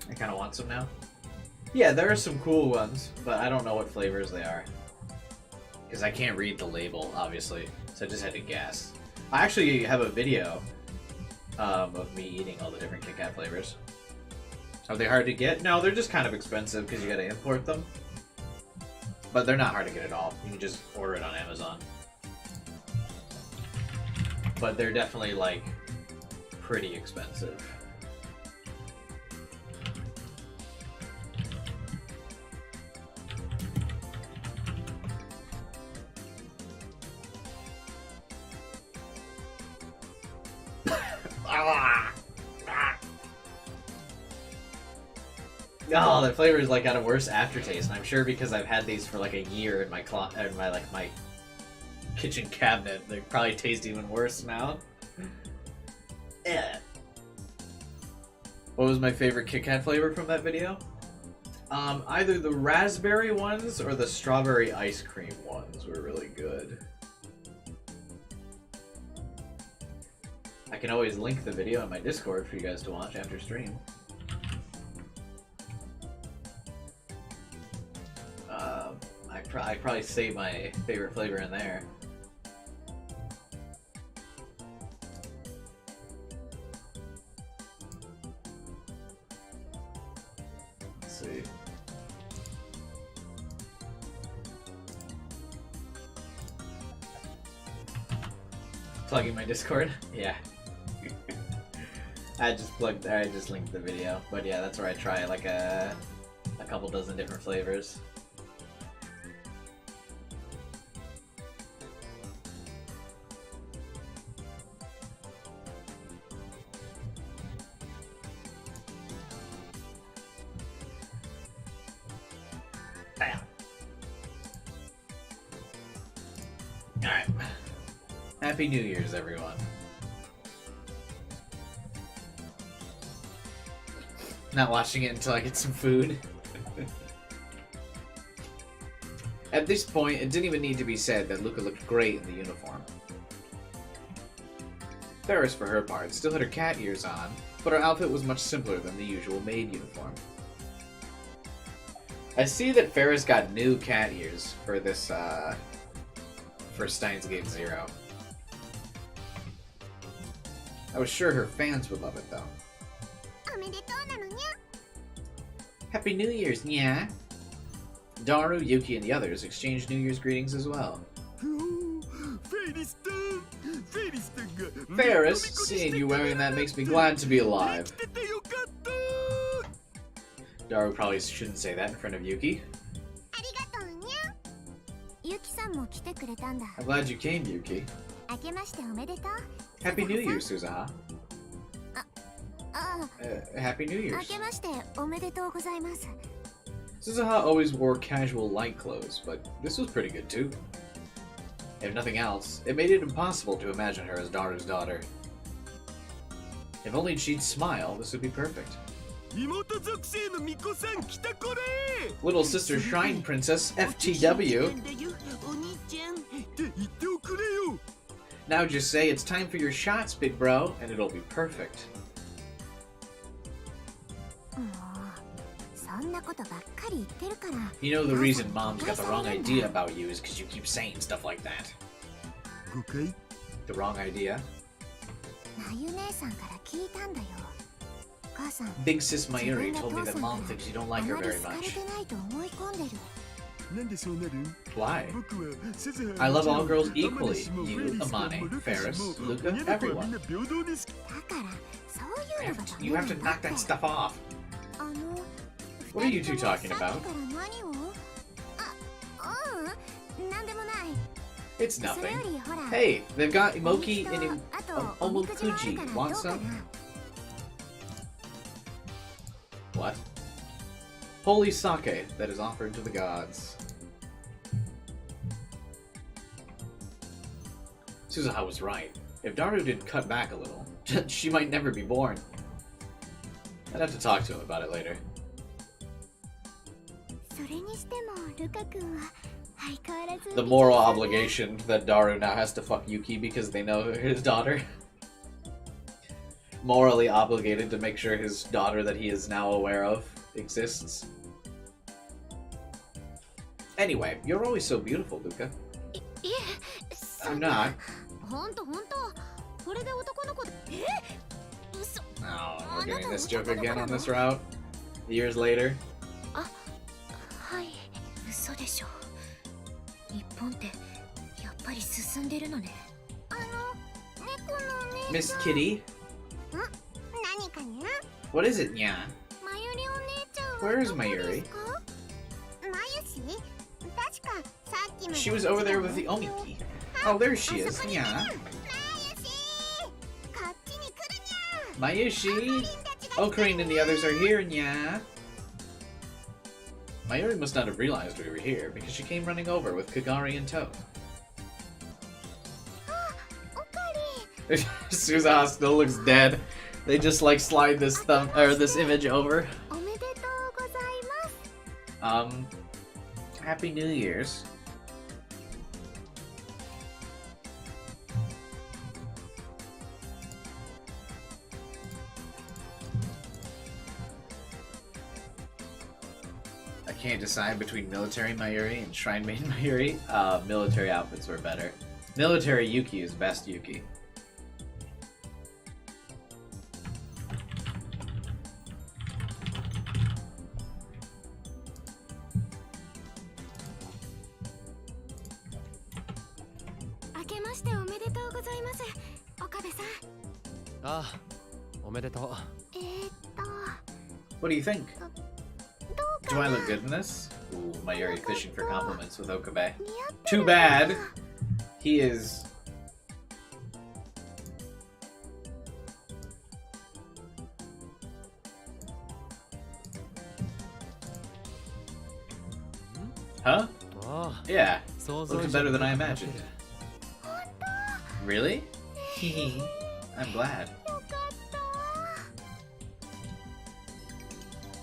I kind of want some now. Yeah, there are some cool ones, but I don't know what flavors they are. Because I can't read the label, obviously. So I just had to guess. I actually have a video of me eating all the different Kit Kat flavors. Are they hard to get? No, they're just kind of expensive because you gotta import them. But they're not hard to get at all. You can just order it on Amazon. But they're definitely, like, pretty expensive. Oh, the flavor is like got a worse aftertaste, and I'm sure because I've had these for like a year in my my kitchen cabinet, they probably taste even worse now. Yeah. What was my favorite Kit Kat flavor from that video? Either the raspberry ones or the strawberry ice cream ones were really good. I can always link the video on my Discord for you guys to watch after stream. I'd probably save my favorite flavor in there. Let's see. Plugging my Discord? Yeah. I just linked the video. But yeah, that's where I try like a couple dozen different flavors. Alright. Happy New Year's, everyone. Not watching it until I get some food. At this point, it didn't even need to be said that Luca looked great in the uniform. Ferris, for her part, still had her cat ears on, but her outfit was much simpler than the usual maid uniform. I see that Ferris got new cat ears for this, for Steins Gate 0. I was sure her fans would love it, though. Happy New Year's, nya! Daru, Yuki, and the others exchanged New Year's greetings as well. Ferris, seeing you wearing that makes me glad to be alive. Daru probably shouldn't say that in front of Yuki. I'm glad you came, Yuki. Happy New Year, Suzuha. Happy New Year's. Suzuha always wore casual light clothes, but this was pretty good too. If nothing else, it made it impossible to imagine her as Daru's daughter. If only she'd smile, this would be perfect. Little Sister Shrine Princess, FTW. Now just say it's time for your shots, big bro, and it'll be perfect. You know the reason Mom's got the wrong idea about you is because you keep saying stuff like that. The wrong idea? Big sis Mayuri told me that Mom thinks you don't like her very much. Why? I love all girls equally. You, Amane, Ferris, Luca, everyone. You have to knock that stuff off. What are you two talking about? It's nothing. Hey, they've got Emoki and Omokuji. Want some? Holy sake that is offered to the gods. Suzuha was right. If Daru did cut back a little, she might never be born. I'd have to talk to him about it later. それにしてもルカ君は相変わらず The moral obligation that Daru now has to fuck Yuki because they know his daughter. Morally obligated to make sure his daughter that he is now aware of exists. Anyway, you're always so beautiful, Luca. いえ I'm not. ほんとこれで男の子で嘘 Oh, we're doing this joke again on this route? Years later? はい嘘でしょ日本ってやっぱり進んでるのね猫のね Miss Kitty? 何かにゃ What is it, Nya? マユリお姉ちゃんは Where is どこですか Mayuri? マユシ確かさっきまで She was over there with the Omiki. Oh, there she is, Nya. マユシこっちに来るにゃ Mayushi! Ocarina and the others are here, Nya. Mayuri must not have realized we were here because she came running over with Kagari in tow. おかり Suzuha still looks dead. They just like slide this this image over. おめでとうございます Happy New Year's. I can't decide between military Mayuri and shrine maid Mayuri. Military outfits were better. Military Yuki is best Yuki. Ah, おめでとう。 What do you think? Do I look good in this? Ooh, Mayuri fishing for compliments with Okabe. Too bad. He is... Huh? Ah, Yeah, 想像 looks 以 better 上 than I に imagined. Really? Hehe. I'm glad.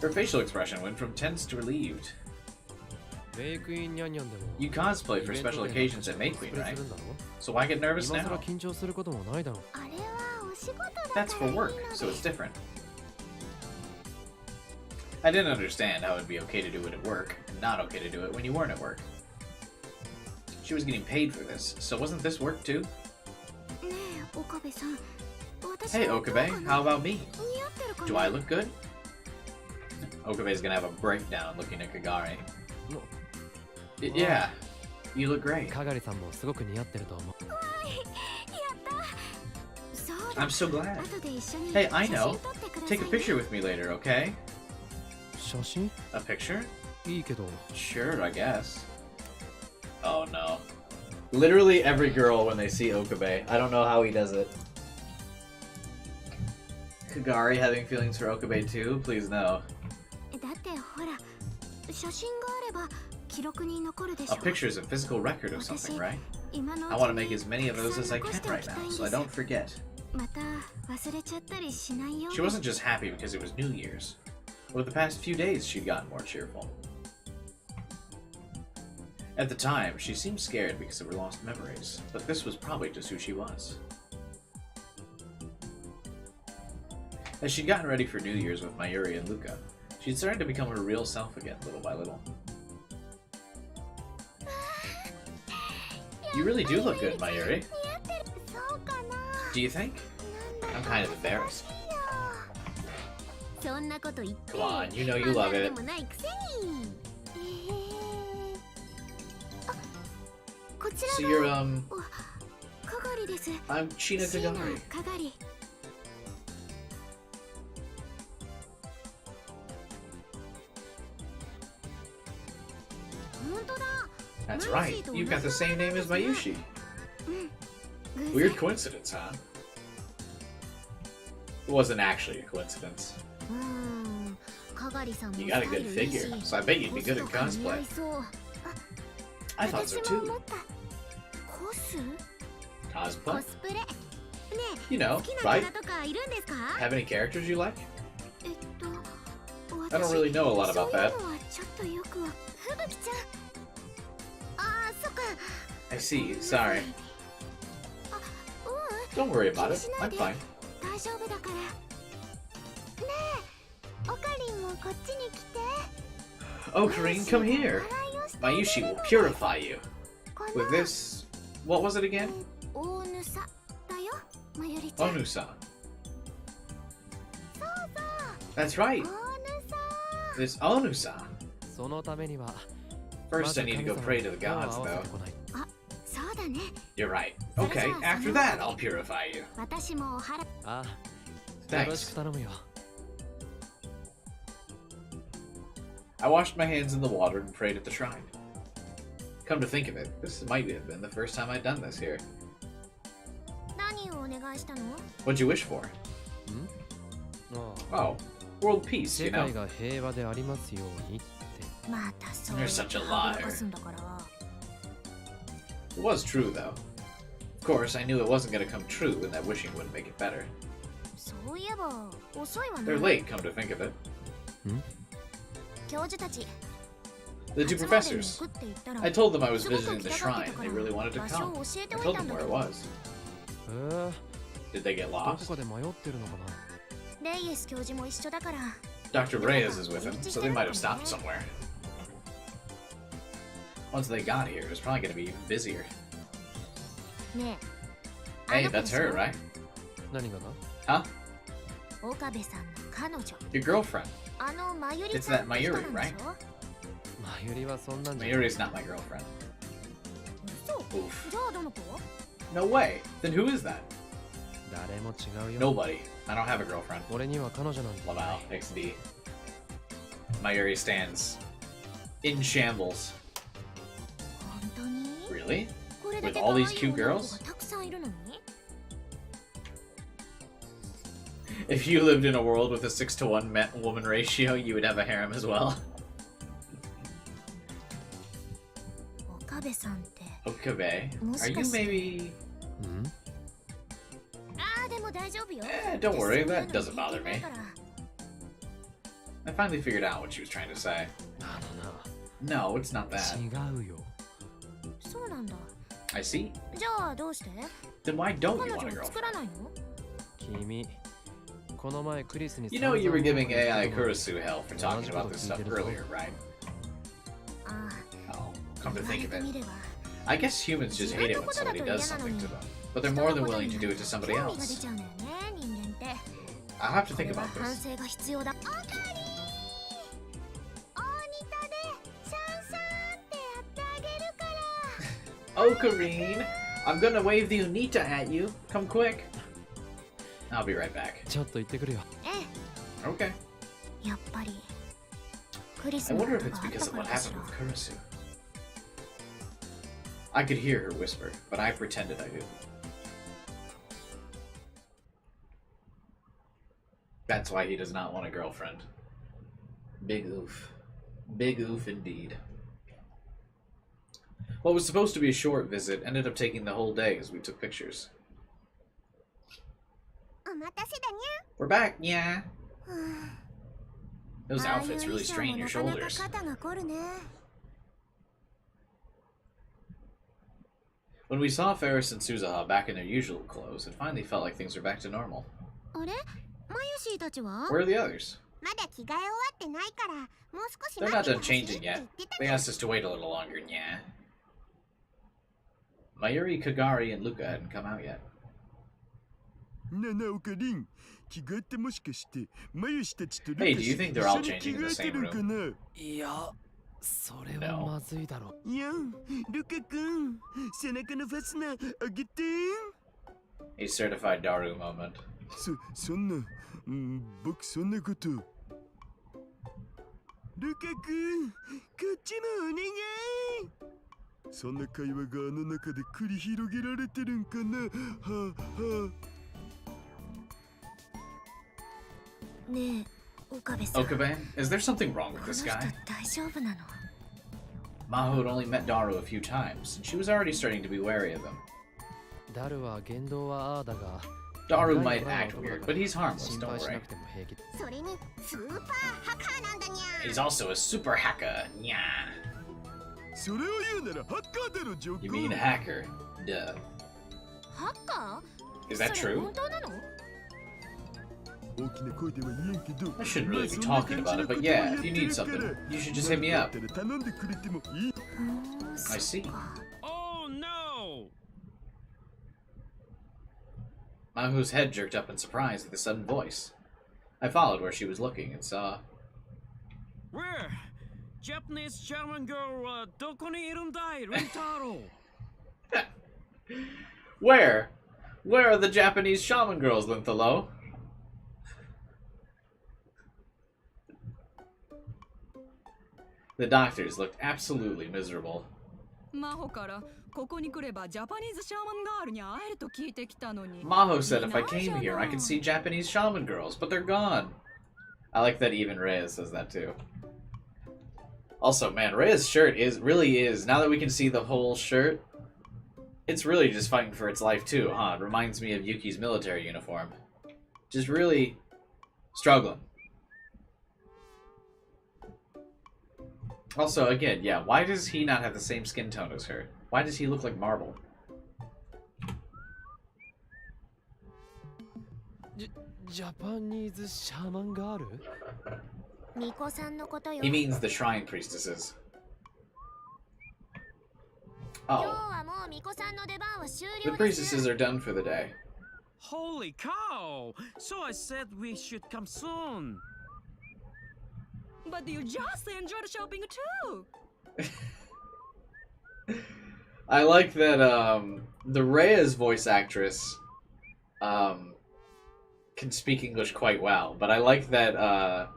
Her facial expression went from tense to relieved. メイクインニャンニャンでも You cosplay for special occasions at May Queen, right? So why get nervous 今更 now? 緊張することもないだろう。あれはお仕事だ That's for work, so it's different. I didn't understand how it'd be okay to do it at work, and not okay to do it when you weren't at work. She was getting paid for this, so wasn't this work too? ねえ岡部さん私 Hey はどう Okabe, かな how about me? 似合ってるかな Do I look good? Okabe's gonna have a breakdown looking at Kagari. No. Yeah, you look great. かがりさんもすごく似合ってると思う。そうだ I'm so glad. 後で一緒に Hey, I 写 know. 真撮ってください Take a picture with me later, okay? 写真 A picture? いいけど。 Sure, I guess. Oh no. Literally every girl when they see Okabe. I don't know how he does it. Kagari having feelings for Okabe too? Please no. だってほら写真があれば記録に残るでし A ょ picture is a physical record of something, right? 今のうち I want to に make as many of those as I can right now, so I don't forget. また忘れちゃったりしないよう She wasn't just happy because it was New Year's. Over the past few days, she'd gotten more cheerful. At the time, she seemed scared because of her lost memories, but this was probably just who she was. As she'd gotten ready for New Year's with Mayuri and Luca, she'd started to become her real self again, little by little. You really do look good, Mayuri. そうかな Do you think? I'm kind of embarrassed. そんなこと言って Come on, you know you love で it. もないくせにあこち So ら you're, がかがりです I'm China 椎名 Kagari. かがり本当だ That's right, you've got the same name as Mayushi. 偶然 Weird coincidence, huh? It wasn't actually a coincidence. うーん You got a good figure, so I bet you'd be good at cosplay. I thought so too. Cosplay? You know, right? Have any characters you like? I don't really know a lot about that. I see, sorry. Don't worry about it, I'm fine. Oh, Karine, come here! Mayushi will purify you. With this... what was it again? Onusa. That's right! This Onusa. First I need to go pray to the gods, though. You're right. Okay, after that I'll purify you. Thanks. I washed my hands in the water and prayed at the shrine. Come to think of it, this might have been the first time I'd done this here. What'd you wish for? Oh, world peace, you know. You're such a liar. It was true, though. Of course, I knew it wasn't going to come true and that wishing wouldn't make it better. They're late, come to think of it. The two professors. I told them I was visiting the shrine and they really wanted to come. I told them where it was. Did they get lost? Dr. Reyes is with him, so they might have stopped somewhere. Once they got here, it was probably going to be even busier. Hey, that's her, right? Huh? Your girlfriend. It's that Mayuri, right? Mayuri's not my girlfriend. Oof. No way! Then who is that? Nobody. I don't have a girlfriend. Wow, XD. Mayuri stands in shambles. Really? With all these cute girls? If you lived in a world with a 6-to-1 woman ratio, you would have a harem as well. Okabe? Are you maybe... don't worry, that doesn't bother me. I finally figured out what she was trying to say. No, it's not that. I see. Then why don't you want a girlfriend? You know you were giving AI Kurisu hell for talking about this stuff earlier, right? Oh, come to think of it. I guess humans just hate it when somebody does something to them, but they're more than willing to do it to somebody else. I'll have to think about this. Oh, Karine! I'm gonna wave the Unita at you. Come quick. I'll be right back. Okay. I wonder if it's because of what happened with Kurisu. I could hear her whisper, but I pretended I didn't. That's why he does not want a girlfriend. Big oof. Big oof indeed. What was supposed to be a short visit ended up taking the whole day as we took pictures. We're back, yeah. Those outfits really strain your shoulders. When we saw Ferris and Suzuha back in their usual clothes, it finally felt like things were back to normal. Where are the others? They're not done changing yet. They asked us to wait a little longer, yeah. Mayuri, Kagari, and Luca hadn't come out yet. Hey, do you think they're all changing in the same room? No. A certified Daru moment. Okabe-san. Okabe? Is there something wrong with this この guy? 人大丈夫なの？ Maho had only met Daru a few times, and she was already starting to be wary of him. ダルは言動はああだが Daru might act weird, but he's harmless, 心 don't 配し worry. なくても平気。それにスーパーハッカーなんだにゃ。 He's also a super hacker. Nya. それを言うならハッカーだろジョ You コ mean hacker? Duh. ハッカー？ Is that それ true? 本当なの？大きな声では言えんけど I shouldn't really be talking about it, but yeah, if you need something, you should just hit me up. だったら頼んでくれてもいい。 I see. Oh no! Maho's head jerked up in surprise at the sudden voice. I followed where she was looking and saw... Where? Japanese German girl どこにいるんだい、レンタロウ。Where? Where are the Japanese shaman girls, Linthalo? The doctors looked absolutely miserable. マホからここに来ればジャパニーズシャーマンガールに会えると聞いてきたのに。 Maho said if I came here, I could see Japanese shaman girls, but they're gone. I like that even Reyes says that too. Also, man, Reyes' shirt really is, now that we can see the whole shirt, it's really just fighting for its life too, huh? It reminds me of Yuki's military uniform. Just really struggling. Also, again, yeah, why does he not have the same skin tone as her? Why does he look like marble? ジャパニーズシャーマンガール？巫女さんのことよ。 He means the shrine priestesses. 今日 Oh, はもう巫女さんの出番は終 the 了です priestesses are done for the day. Holy cow! So I said we should come soon. But you just enjoyed shopping too. I like that the Reyes voice actress can speak English quite well, but I like that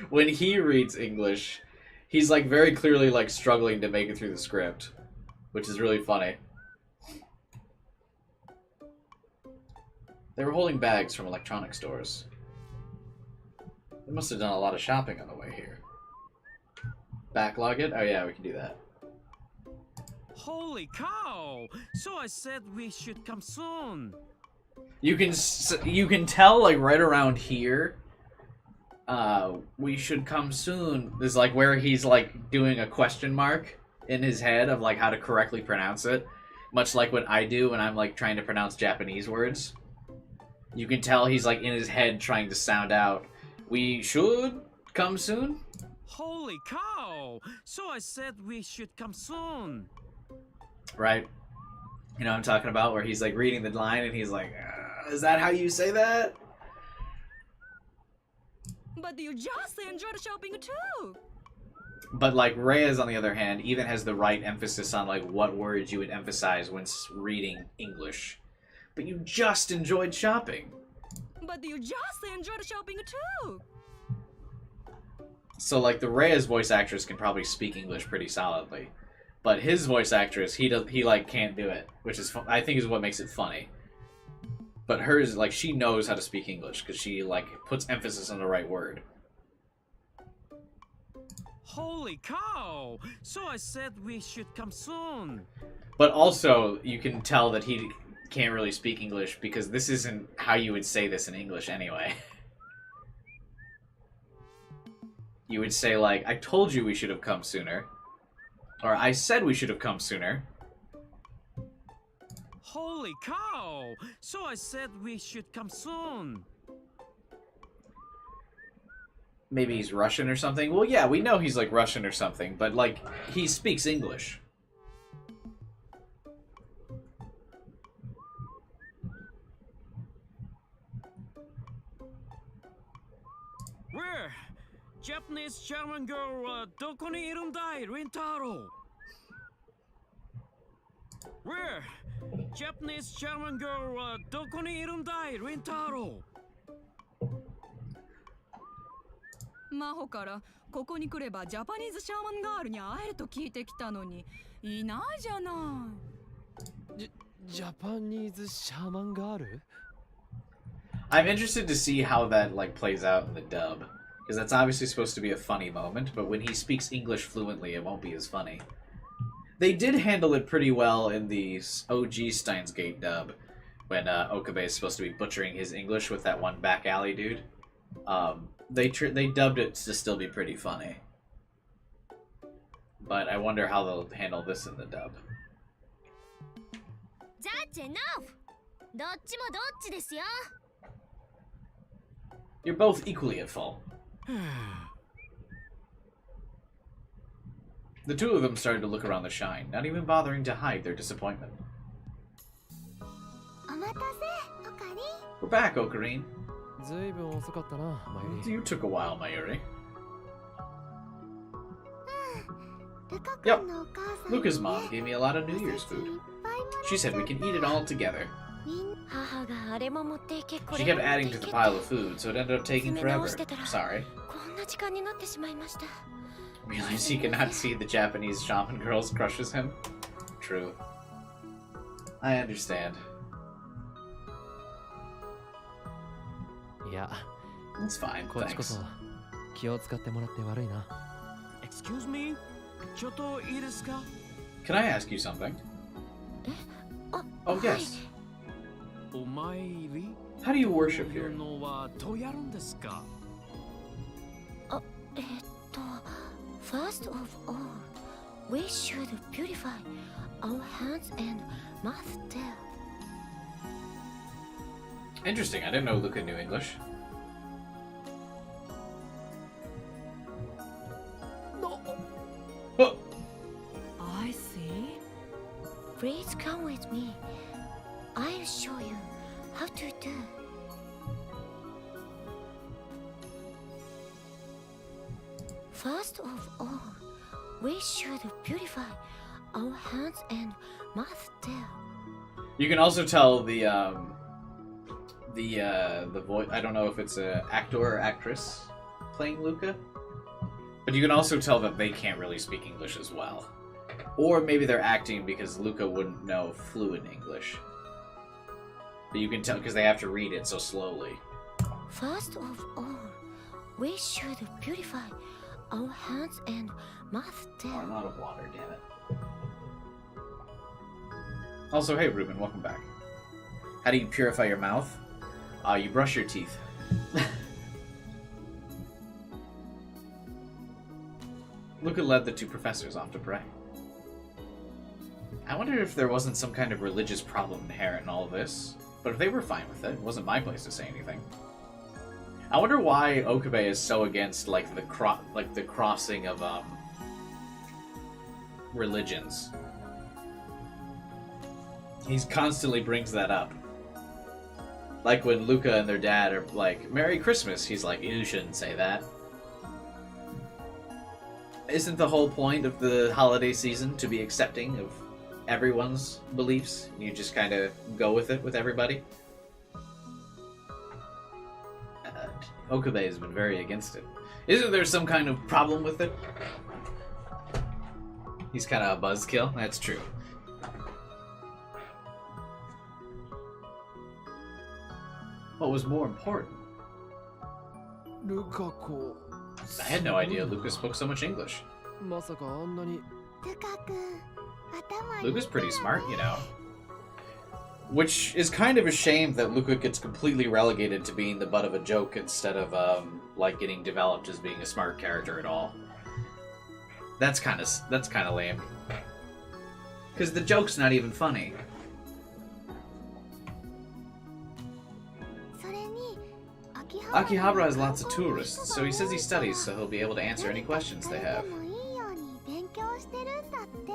when he reads English, he's like very clearly like struggling to make it through the script, which is really funny. They were holding bags from electronic stores. They must have done a lot of shopping on the way here. Backlog it? Oh yeah, we can do that. Holy cow! So I said we should come soon. You can tell like right around here. We should come soon. Is like where he's like doing a question mark in his head of like how to correctly pronounce it, much like what I do when I'm like trying to pronounce Japanese words. You can tell he's like in his head trying to sound out, "We should come soon." Holy cow! So I said we should come soon. Right? You know what I'm talking about? Where he's like reading the line and he's like, "Is that how you say that?" But you just enjoyed shopping too. But like Reyes, on the other hand, even has the right emphasis on like what words you would emphasize when reading English. But you just enjoyed shopping. But you just enjoyed shopping too. So like the Reyes voice actress can probably speak English pretty solidly, but his voice actress he like can't do it, which is I think is what makes it funny. But hers, like, she knows how to speak English because she like puts emphasis on the right word. Holy cow! So I said we should come soon. But also, you can tell that he can't really speak English because this isn't how you would say this in English anyway. You would say, like, I told you we should have come sooner. Or, I said we should have come sooner. Holy cow! So I said we should come soon. Maybe he's Russian or something. Well, yeah, we know he's, like, Russian or something, but, like, he speaks English. Where? Japanese German girl どこにいるんだい、レンタロウ。Where? Japanese German girl どこにいるんだい、レンタロウ。マホからここに来ればジャパニーズシャーマンガールに会えると聞いてきたのにいないじゃない。ジャパニーズシャーマンガール？ I'm interested to see how that like plays out in the dub, because that's obviously supposed to be a funny moment, but when he speaks English fluently, it won't be as funny. They did handle it pretty well in the OG Steins Gate dub, when Okabe is supposed to be butchering his English with that one back alley dude. They dubbed it to still be pretty funny. But I wonder how they'll handle this in the dub. That's enough. どっちもどっちですよ. You're both equally at fault. The two of them started to look around the shrine, not even bothering to hide their disappointment. お待たせ、オカリン。 We're back, Ocarine. ずいぶん遅かったな、マユリ。 You took a while, Mayuri. ルカ君のお母さんにね Luca's mom gave me a lot of New Year's food. She said we can eat it all together. 母があれも持っていけこ She れも kept 持って adding い to け the って pile of food, so it ended up taking 詰め直 forever. してたら Sorry. こんな時間になってしまいました Realize he cannot see the Japanese shaman girls crushes him? True. I understand. いや、 It's fine, こっちこそ thanks. 気を使ってもらって悪いな。Excuse me? ちょっといいですか? Can I ask you something? あ Oh, はい yes. お参り How do you worship here? のはどうやるんですか? えっと First of all we should purify our hands and mouth there Interesting, I didn't know Luca knew English. Oh, I see. Please come with me I'll show you how to do First of all we should purify our hands and mouth there you can also tell the voice. I don't know if it's an actor or actress playing Luca, but you can also tell that they can't really speak English as well, or maybe they're acting because Luca wouldn't know fluent English. But you can tell because they have to read it so slowly. First of all we should purify our hands and mouth Oh, there I'm out of water, damn it. Also, hey Ruben, welcome back. How do you purify your mouth? You brush your teeth. Luca led the two professors off to pray. I wonder if there wasn't some kind of religious problem inherent in all of this, but if they were fine with it, it wasn't my place to say anything. I wonder why Okabe is so against like the crossing of religions. He constantly brings that up. Like when Luca and their dad are like, Merry Christmas, he's like, you shouldn't say that. Isn't the whole point of the holiday season to be accepting of everyone's beliefs? You just kind of go with it with everybody? Okabe has been very against it. Isn't there some kind of problem with it? He's kind of a buzzkill. That's true. What was more important? ルカ子。 I had no idea Lucas spoke so much English. まさかあんなに。ルカ君頭いい Luca's pretty smart, you know. Which is kind of a shame that Luca gets completely relegated to being the butt of a joke instead of, like, getting developed as being a smart character at all. That's kind of lame. Because the joke's not even funny. それに Akihabara has lots of tourists, so he says he studies so he'll be able to answer any questions they have. もいいように勉強してるんだって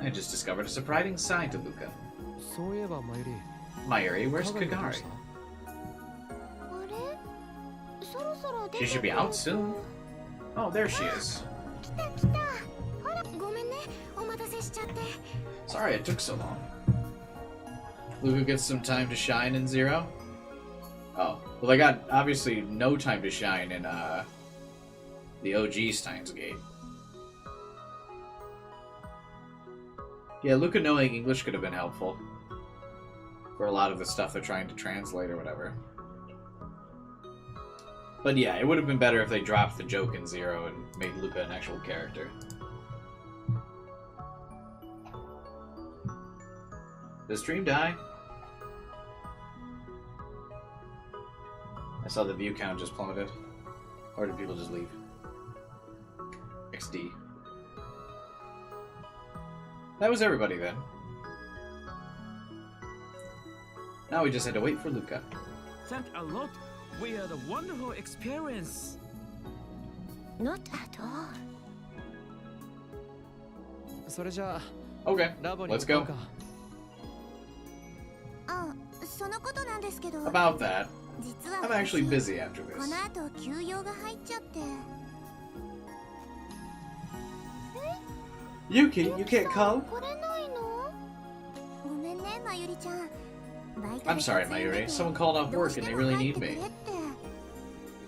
I just discovered a surprising side to Luca. そういえばマユリ。 Mayuri, where's カガリはどう Kagari? した？あれそろそろ出 She て should be out soon. Oh, there she is. 来た来たほらごめんねお待たせしちゃって Sorry it took so long. Luca gets some time to shine in Zero? Oh. Well, they got, obviously, no time to shine in, the OG Steins Gate. Yeah, Luca knowing English could have been helpful. for a lot of the stuff they're trying to translate or whatever. But yeah, it would have been better if they dropped the joke in Zero and made Luca an actual character. Does Stream die? I saw the view count just plummeted. Or did people just leave? XD. That was everybody then. Now we just had to wait for Luca. Thank a lot. We had a wonderful experience. Not at all. それじゃあ Okay, ラボに let's 向 go. かうか。あ、そのことなんですけど、 About that, 実は I'm actually 私 busy after こ this. の後休養が入っちゃって。 Yuki, you can't come? 来れないの？ごめんね、まゆりちゃん。バイトで I'm sorry, 手伝い Mayuri. て Someone called off どう work して and they も really 入っ need てくれ me. って。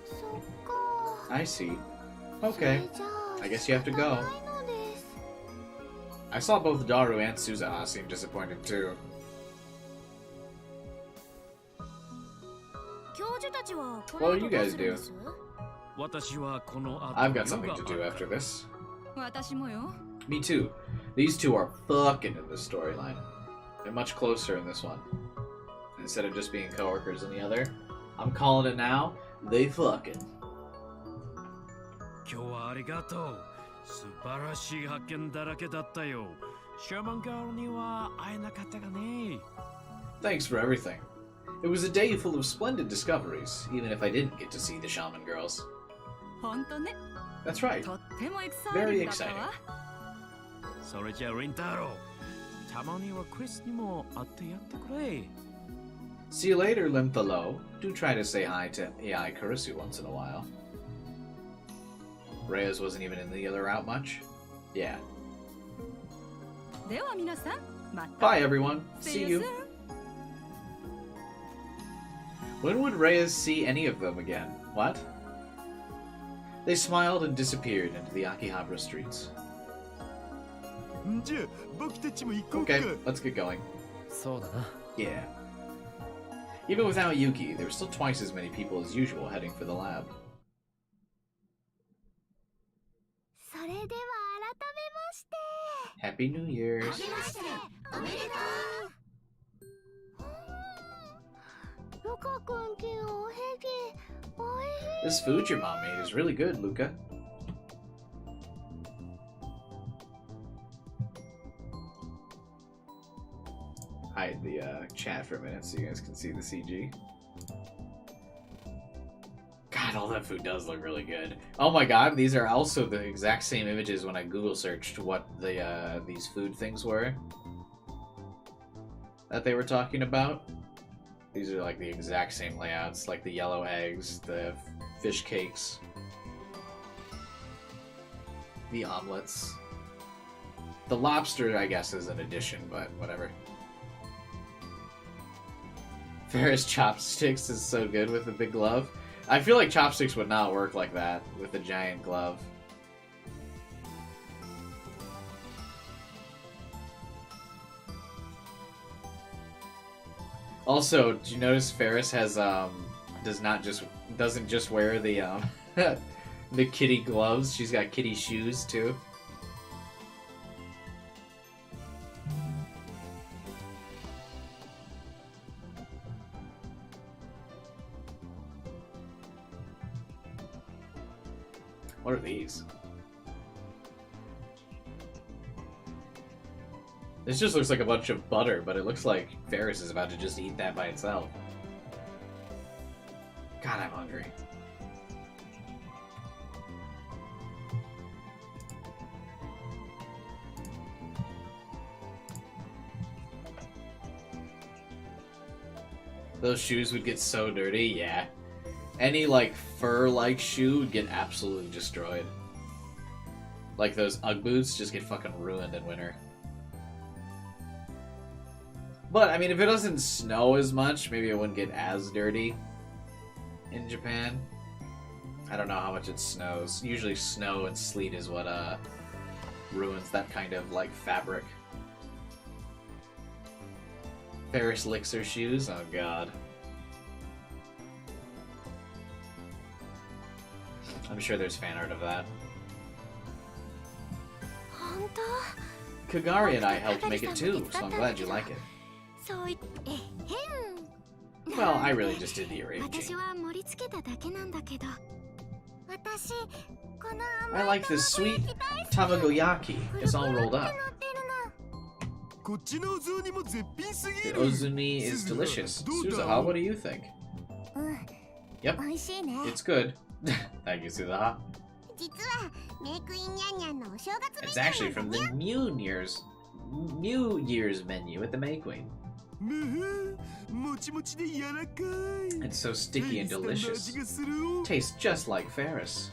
そっか。 I see. そ Okay. れじゃあ I guess you have to 仕 go. 方ないのです。 I saw both Daru and Suzuha seem disappointed too. 教授たちはこ What の will 後 you どう guys するん do? です？私はこの後 I've got something to do after this. 私もよ。 Me too. These two are fucking in this storyline. They're much closer in this one. Instead of just being coworkers in the other, I'm calling it now. They fucking. 今日はありがとう。素晴らしい発見だらけだったよ。シャーマンガールには会えなかったがね。Thanks for everything. It was a day full of splendid discoveries, even if I didn't get to see the shaman girls. 本当ね。 That's right. とってもエクサイ Very ティングだったわ。それじゃあリンタロウ。たまにはクリスにも会ってやってくれ。See you later, Limthalo. Do try to say hi to AI Kurisu once in a while. Reyes wasn't even in the other route much. Yeah. では皆さん、また。 Bye, everyone. See you. soon. When would Reyes see any of them again? What? They smiled and disappeared into the Akihabara streets. じゃあ僕たちも行こうか。 Okay, let's get going. そうだな。 Yeah. Even without Yuki, there were still twice as many people as usual heading for the lab. それでは改めまして。 Happy New Year's. 明けましておめでとう。ルカ君ちのおへぎおいしい。 This food your mom made is really good, Luca. Hide the chat for a minute so you guys can see the CG. God, all that food does look really good. Oh my god, these are also the exact same images when I Google searched what the these food things were that they were talking about. These are like the exact same layouts, like the yellow eggs, the fish cakes, the omelets. The lobster, I guess, is an addition, but whatever. Ferris chopsticks is so good with the big glove. I feel like chopsticks would not work like that with a giant glove. Also, do you notice Ferris has doesn't just wear the the kitty gloves? She's got kitty shoes too. What are these? This just looks like a bunch of butter, but it looks like Ferris is about to just eat that by itself. God, I'm hungry. Those shoes would get so dirty, yeah. Any, like, fur-like shoe would get absolutely destroyed. Like, those Ugg boots just get fucking ruined in winter. But, I mean, if it doesn't snow as much, maybe it wouldn't get as dirty in Japan. I don't know how much it snows. Usually snow and sleet is what, ruins that kind of, like, fabric. Ferris licks her shoes? Oh god. I'm sure there's fan art of that. 本当 Kagari and I helped make it too, so I'm glad you like it. そういえへん Well, I really just did the arranging. 私は盛り付けただけなんだけど私この I like this sweet tamagoyaki. It's all rolled up. こっちのお雑煮も絶品すぎ The る ozuni is delicious. どうだ Suzuha, what do you think? うん Yep, 美味しいね it's good. Thank you, Suzuha. 実はメイクインニャンニャンのお正月メニュ It's ー actually なん from だ the にゃ New Year's menu at the May Queen. むふもちもちで柔らかい It's so sticky and 大好きな delicious. 味がする Tastes just like Ferris.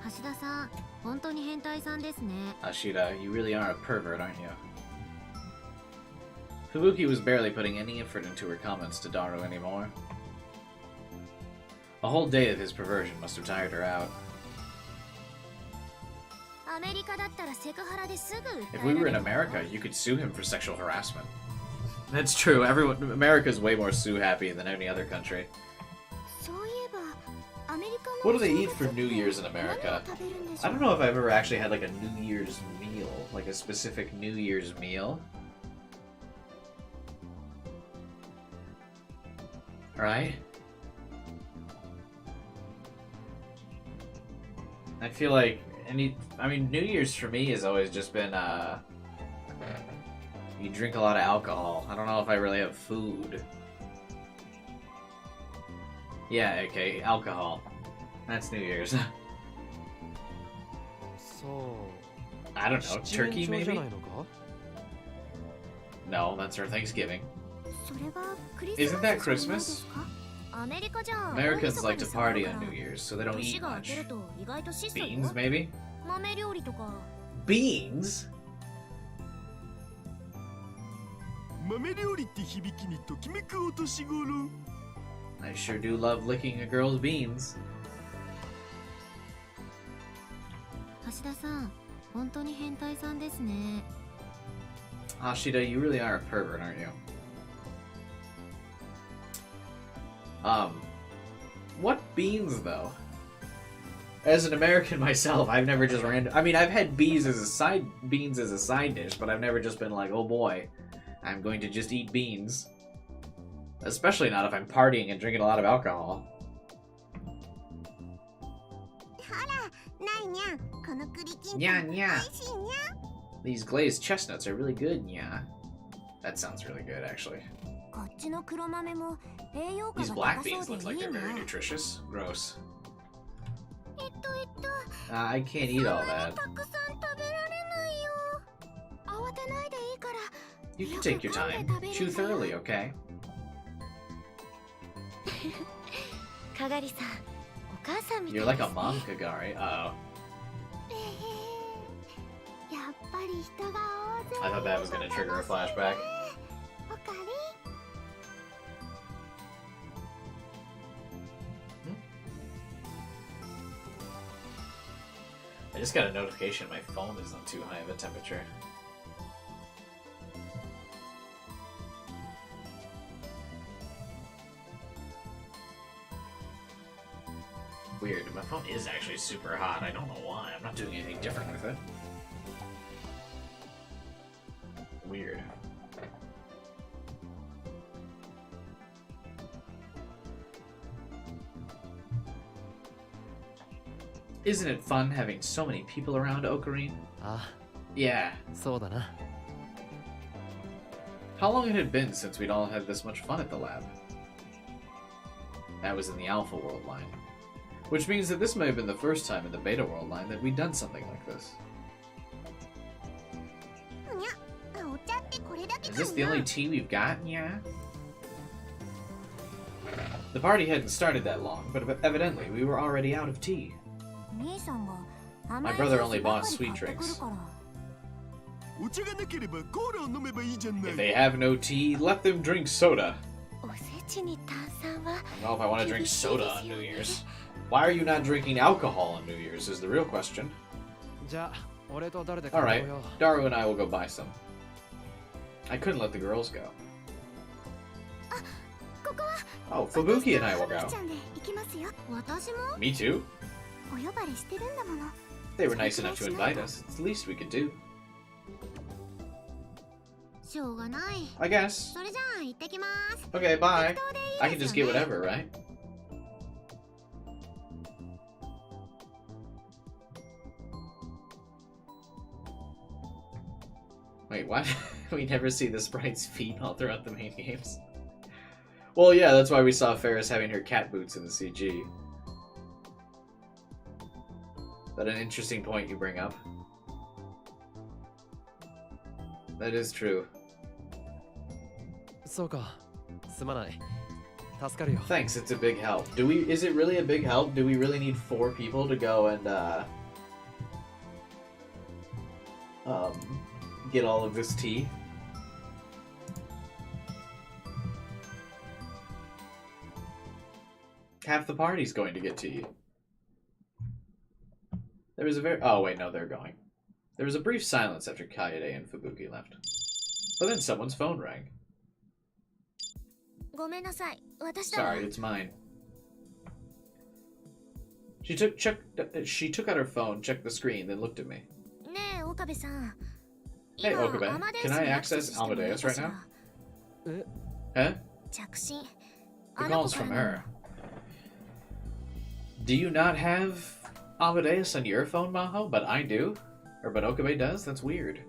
橋田さん本当に変態さんですね Ashida, you really are a pervert, aren't you? Fubuki was barely putting any effort into her comments to Daru anymore. A whole day of his perversion must have tired her out. アメリカだったらセクハラですぐ If 訴 we えら were れ in る America, you could sue him for sexual harassment. That's true. America's way more sue happy than any other country. そういえばアメリカの What do they eat for New Year's in 何を America? 食べるんでしょ I う don't know if I've ever actually had like a New Year's meal, like a specific New Year's meal. Right? I feel like New Year's for me has always just been you drink a lot of alcohol. I don't know if I really have food. Yeah, okay, alcohol. That's New Year's. そう I don't know, 七 turkey 面鳥じゃ maybe? ないのか No, that's our Thanksgiving. それがクリスマ Isn't ス that じゃないで Christmas? すかアメリカじゃ Americans 大晦 like 日 to で party 騒ぐ on から New Year's, so they don't 年 eat が明け much. ると意外と質素よ Beans, maybe? 豆料理とか Beans? 豆料理って響きにときめくお年頃 I sure do love licking a girl's beans. 橋田さん本当に変態さんですね Ashida, you really are a pervert, aren't you? What beans, though? As an American myself, I've never just I've had beans as a side dish, but I've never just been like, oh boy, I'm going to just eat beans. Especially not if I'm partying and drinking a lot of alcohol. ほらないにゃんこの栗きんとんにゃんにゃん美味しいにゃん These glazed chestnuts are really good, yeah. That sounds really good, actually. こっちの黒豆も栄養価 These が black 高 beans そう look でい like い they're な very nutritious. Gross. えっと I can't eat all that. たくさん食べられないよ慌てないでいいから You can take your time. Chew thoroughly, okay? かがりさんお母さんみたい You're です like ね a mom, Kagari. Uh-oh. やっぱり人が大勢 I thought that was gonna trigger a flashback. おかり I just got a notification my phone is on too high of a temperature. Weird. My phone is actually super hot. I don't know why. I'm not doing anything different with it. Weird. Isn't it fun having so many people around, Ocarine? あ Yeah. そうだな How long had it been since we'd all had this much fun at the lab? That was in the Alpha World line. Which means that this may have been the first time in the Beta World line that we'd done something like this. にゃお茶ってこれだけ Is か this the な only tea we've got? Yeah. The party hadn't started that long, but evidently we were already out of tea. 兄さんが My brother only bought sweet drinks. お茶がなければコーラを飲めばいいじゃな If い they have no tea, let them drink soda. おせちに炭酸は I don't know if I want to drink soda on New Year's. Why are you not drinking alcohol on New Year's is the real question. じゃあ Alright, Daru and I will go buy some. I couldn't let the girls go. Oh, Fubuki and I will go. Me too. They were nice enough to invite us. It's the least we could do. I guess. Okay, bye. I can just get whatever, right? Wait, what? We never see the sprite's feet all throughout the main games. Well, yeah, that's why we saw Ferris having her cat boots in the CG. That an interesting point you bring up. That is true. Thanks, it's a big help. Is it really a big help? Do we really need 4 people to go and get all of this tea? Half the party's going to get tea. There was a oh wait, no, they're going. There was a brief silence after Kaede and Fubuki left. But then someone's phone rang. Sorry, it's mine. She took out her phone, checked the screen, then looked at me. Hey, Okabe, can I access Amadeus right now? Huh? The call's from her. Do you not have Amadeus on your phone, Maho? But I do. Or but Okabe does? That's weird.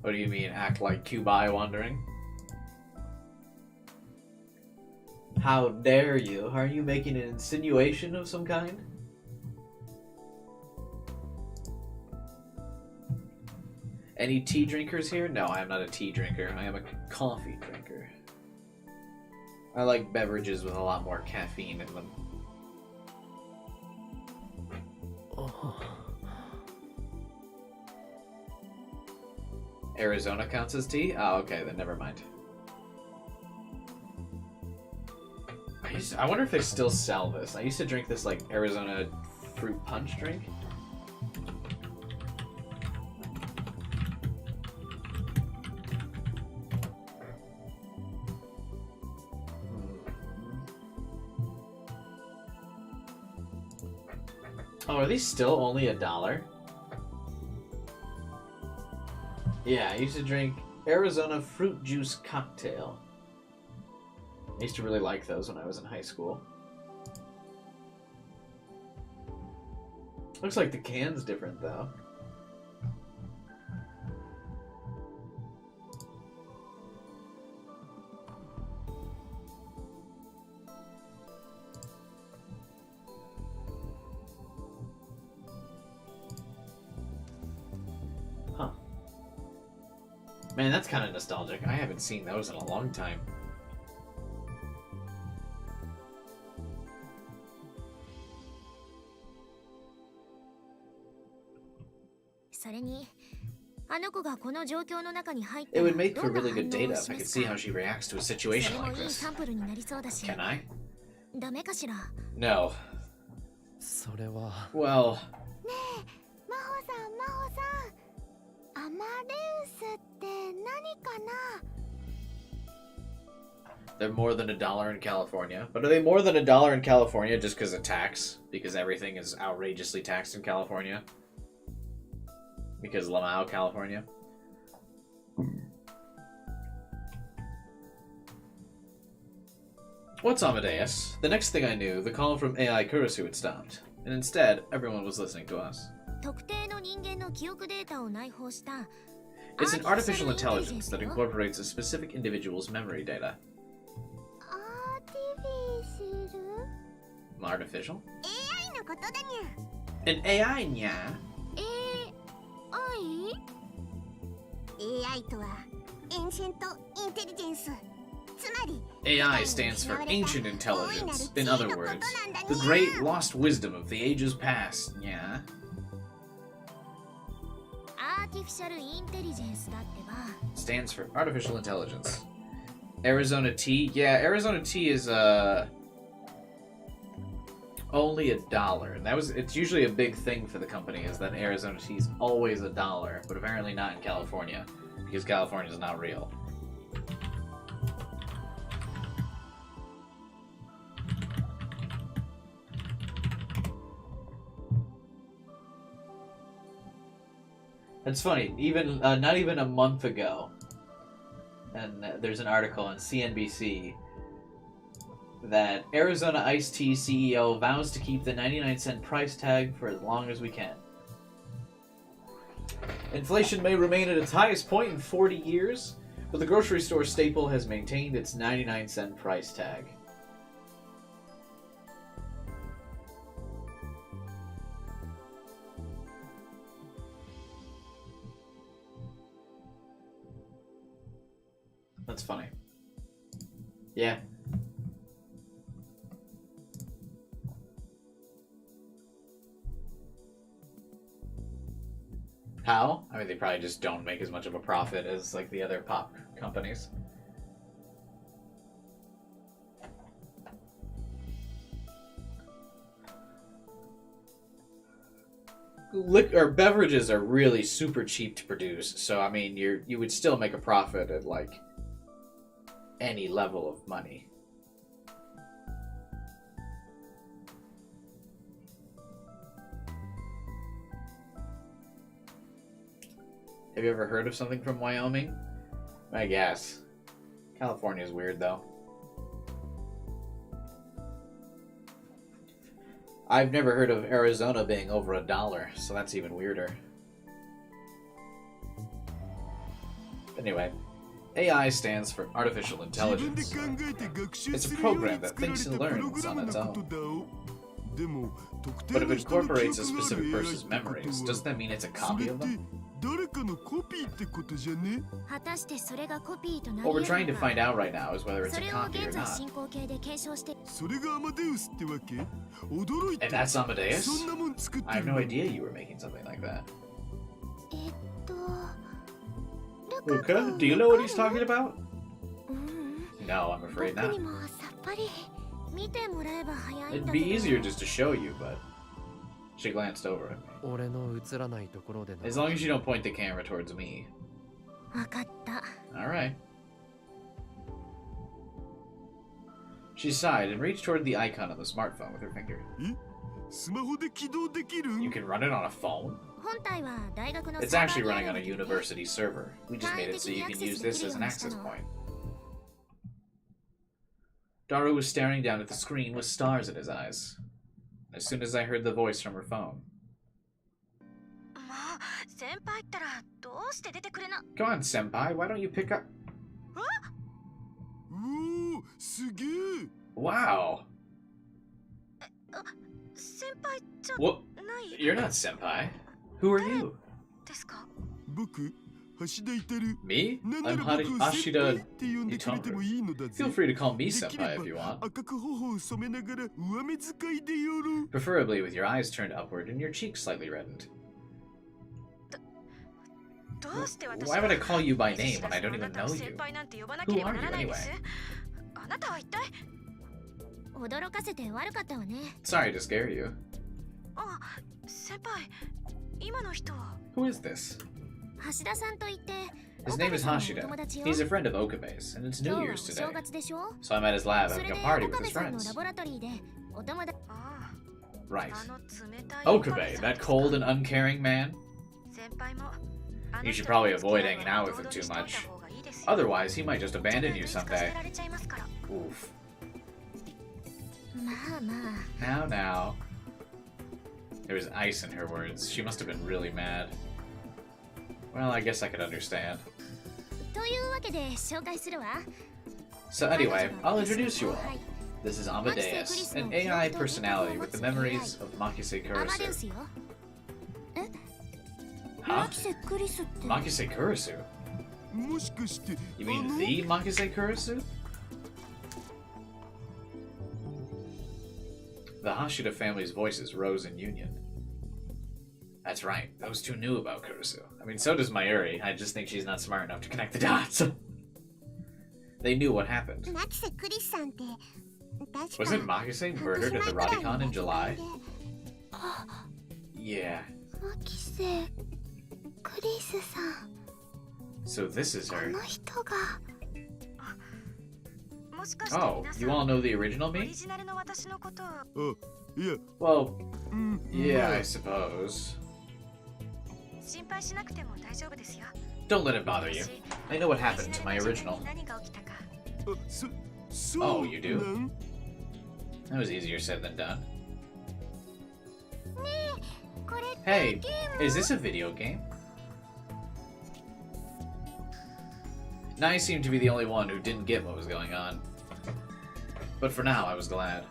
What do you mean, act like Kubai wandering? How dare you? Are you making an insinuation of some kind? Any tea drinkers here? No, I am not a tea drinker. I am a coffee drinker. I like beverages with a lot more caffeine in them. Arizona counts as tea? Oh, okay, then never mind. I wonder if they still sell this. I used to drink this, like, Arizona fruit punch drink. Oh, are these still only $1? Yeah, I used to drink Arizona fruit juice cocktail. I used to really like those when I was in high school. Looks like the can's different though. Huh. Man, that's kind of nostalgic. I haven't seen those in a long time. It would make for really good data if I could see how she reacts to a situation like this. Can I? No. Well... They're more than $1 in California. But are they more than $1 in California just because of tax? Because everything is outrageously taxed in California? Because Lamau, California. What's Amadeus? The next thing I knew, the call from AI Kurisu had stopped. And instead, everyone was listening to us. It's an artificial intelligence that incorporates a specific individual's memory data. Artificial? An AI, nya? AI stands for Ancient Intelligence. In other words, the great lost wisdom of the ages past, yeah? Stands for Artificial Intelligence. Arizona tea? Yeah, Arizona tea is only $1. And it's usually a big thing for the company, is that Arizona tea is always $1, but apparently not in California, because California is not real. It's funny, even not even a month ago, and there's an article on CNBC that Arizona iced tea CEO vows to keep the 99-cent price tag for as long as we can. Inflation may remain at its highest point in 40 years, but the grocery store staple has maintained its 99-cent price tag. That's funny. Yeah. How? I mean, they probably just don't make as much of a profit as, like, the other pop companies. Beverages are really super cheap to produce, so I mean, you would still make a profit at, like, any level of money. Have you ever heard of something from Wyoming? I guess. California's weird, though. I've never heard of Arizona being over $1, so that's even weirder. Anyway, AI stands for Artificial Intelligence. It's a program that thinks and learns on its own. But if it incorporates a specific person's memories, doesn't that mean it's a copy of them? What we're trying to find out right now is whether it's a copy or not. And that's Amadeus? I have no idea you were making something like that. Moeka, do you know what he's talking about? No, I'm afraid not. It'd be easier just to show you, but... She glanced over at me. As long as you don't point the camera towards me. Alright. She sighed and reached toward the icon on the smartphone with her finger. You can run it on a phone? It's actually running on a university server. We just made it so you can use this as an access point. Daru was staring down at the screen with stars in his eyes. As soon as I heard the voice from her phone. Come on, senpai, why don't you pick up... Wow! What? You're not senpai. Who are you? Me? I'm Ashida Itoru. Feel free to call me senpai if you want. Preferably with your eyes turned upward and your cheeks slightly reddened. Why would I call you by name when I don't even know you? Who are you anyway? Sorry to scare you. Who is this? His name is Hashida. He's a friend of Okabe's, and it's New Year's today. So I'm at his lab having a party with his friends. Right. Okabe, that cold and uncaring man? You should probably avoid hanging out with him too much. Otherwise, he might just abandon you someday. Oof. Now. There was ice in her words. She must have been really mad. Well, I guess I could understand. So anyway, I'll introduce you all. This is Amadeus, an AI personality with the memories of Makise Kurisu. Huh? Makise Kurisu? You mean the Makise Kurisu? The Hashida family's voices rose in union. That's right, those two knew about Kurisu. I mean, so does Mayuri. I just think she's not smart enough to connect the dots. They knew what happened. マキセクリスさんって確か Wasn't Makise murdered at the Radicon in July? あ、 Yeah. マキセクリスさん、 So this is こ her. の人が。もしかして Oh, 皆さ you ん all know the original オリ me? ジナルの私のことをあ、いや、 Well, うん、 yeah, まあ I suppose. 心配しなくても大丈夫ですよ。 Don't let it bother you. I know what happened to my original. 何が起きたか。あ、そう Oh, you do? なん That was easier said than done. これ Hey, is this a video game? Nai seemed to be the only one who didn't get what was going on. But for now, I was glad.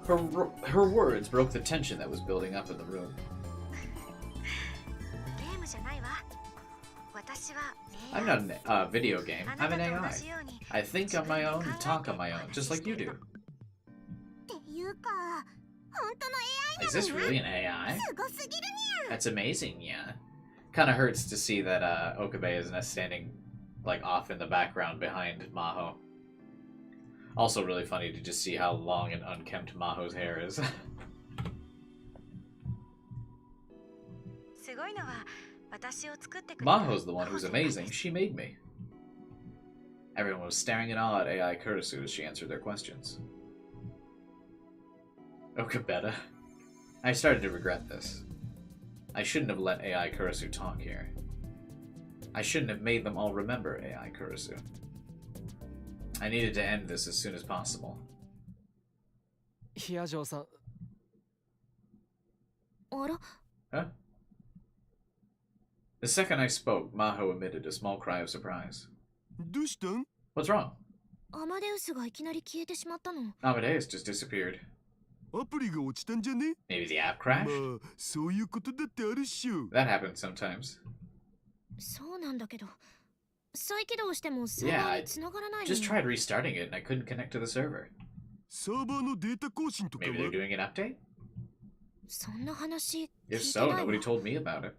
Her words broke the tension that was building up in the room. ゲームじゃないわ。私は I'm not a video game. あな I'm た an と同 AI. じように I think on my own and talk on my own, just like you do. っていうか、本当の AI Is this really an AI? すごすぎるにゃ。 That's amazing, yeah. Kinda hurts to see that Okabe is standing like off in the background behind Maho. Also really funny to just see how long and unkempt Maho's hair is. すごいのは私を作ってくれた Maho's the one who's amazing. She made me. Everyone was staring in awe at AI Kurisu as she answered their questions. Okabeta. I started to regret this. I shouldn't have let AI Kurisu talk here. I shouldn't have made them all remember AI Kurisu. I needed to end this as soon as possible. ヒアジョーさん、あら、 Huh? The second I spoke, Maho emitted a small cry of surprise. どうしたん What's wrong? アマデウスがいきなり消えてしまったの。 Amadeus just disappeared. アプリが落ちたんじゃね Maybe the app ま crashed? あ、そういうことだってあるっしょ。 That happens sometimes. そうなんだけど、再起動してもサーバーに繋がらないの Just よ。 tried restarting it and I couldn't connect to the server. サーバーのデータ更新とか Maybe they're は doing an update? そんな話聞い If て so, ないわ。 nobody told me about it.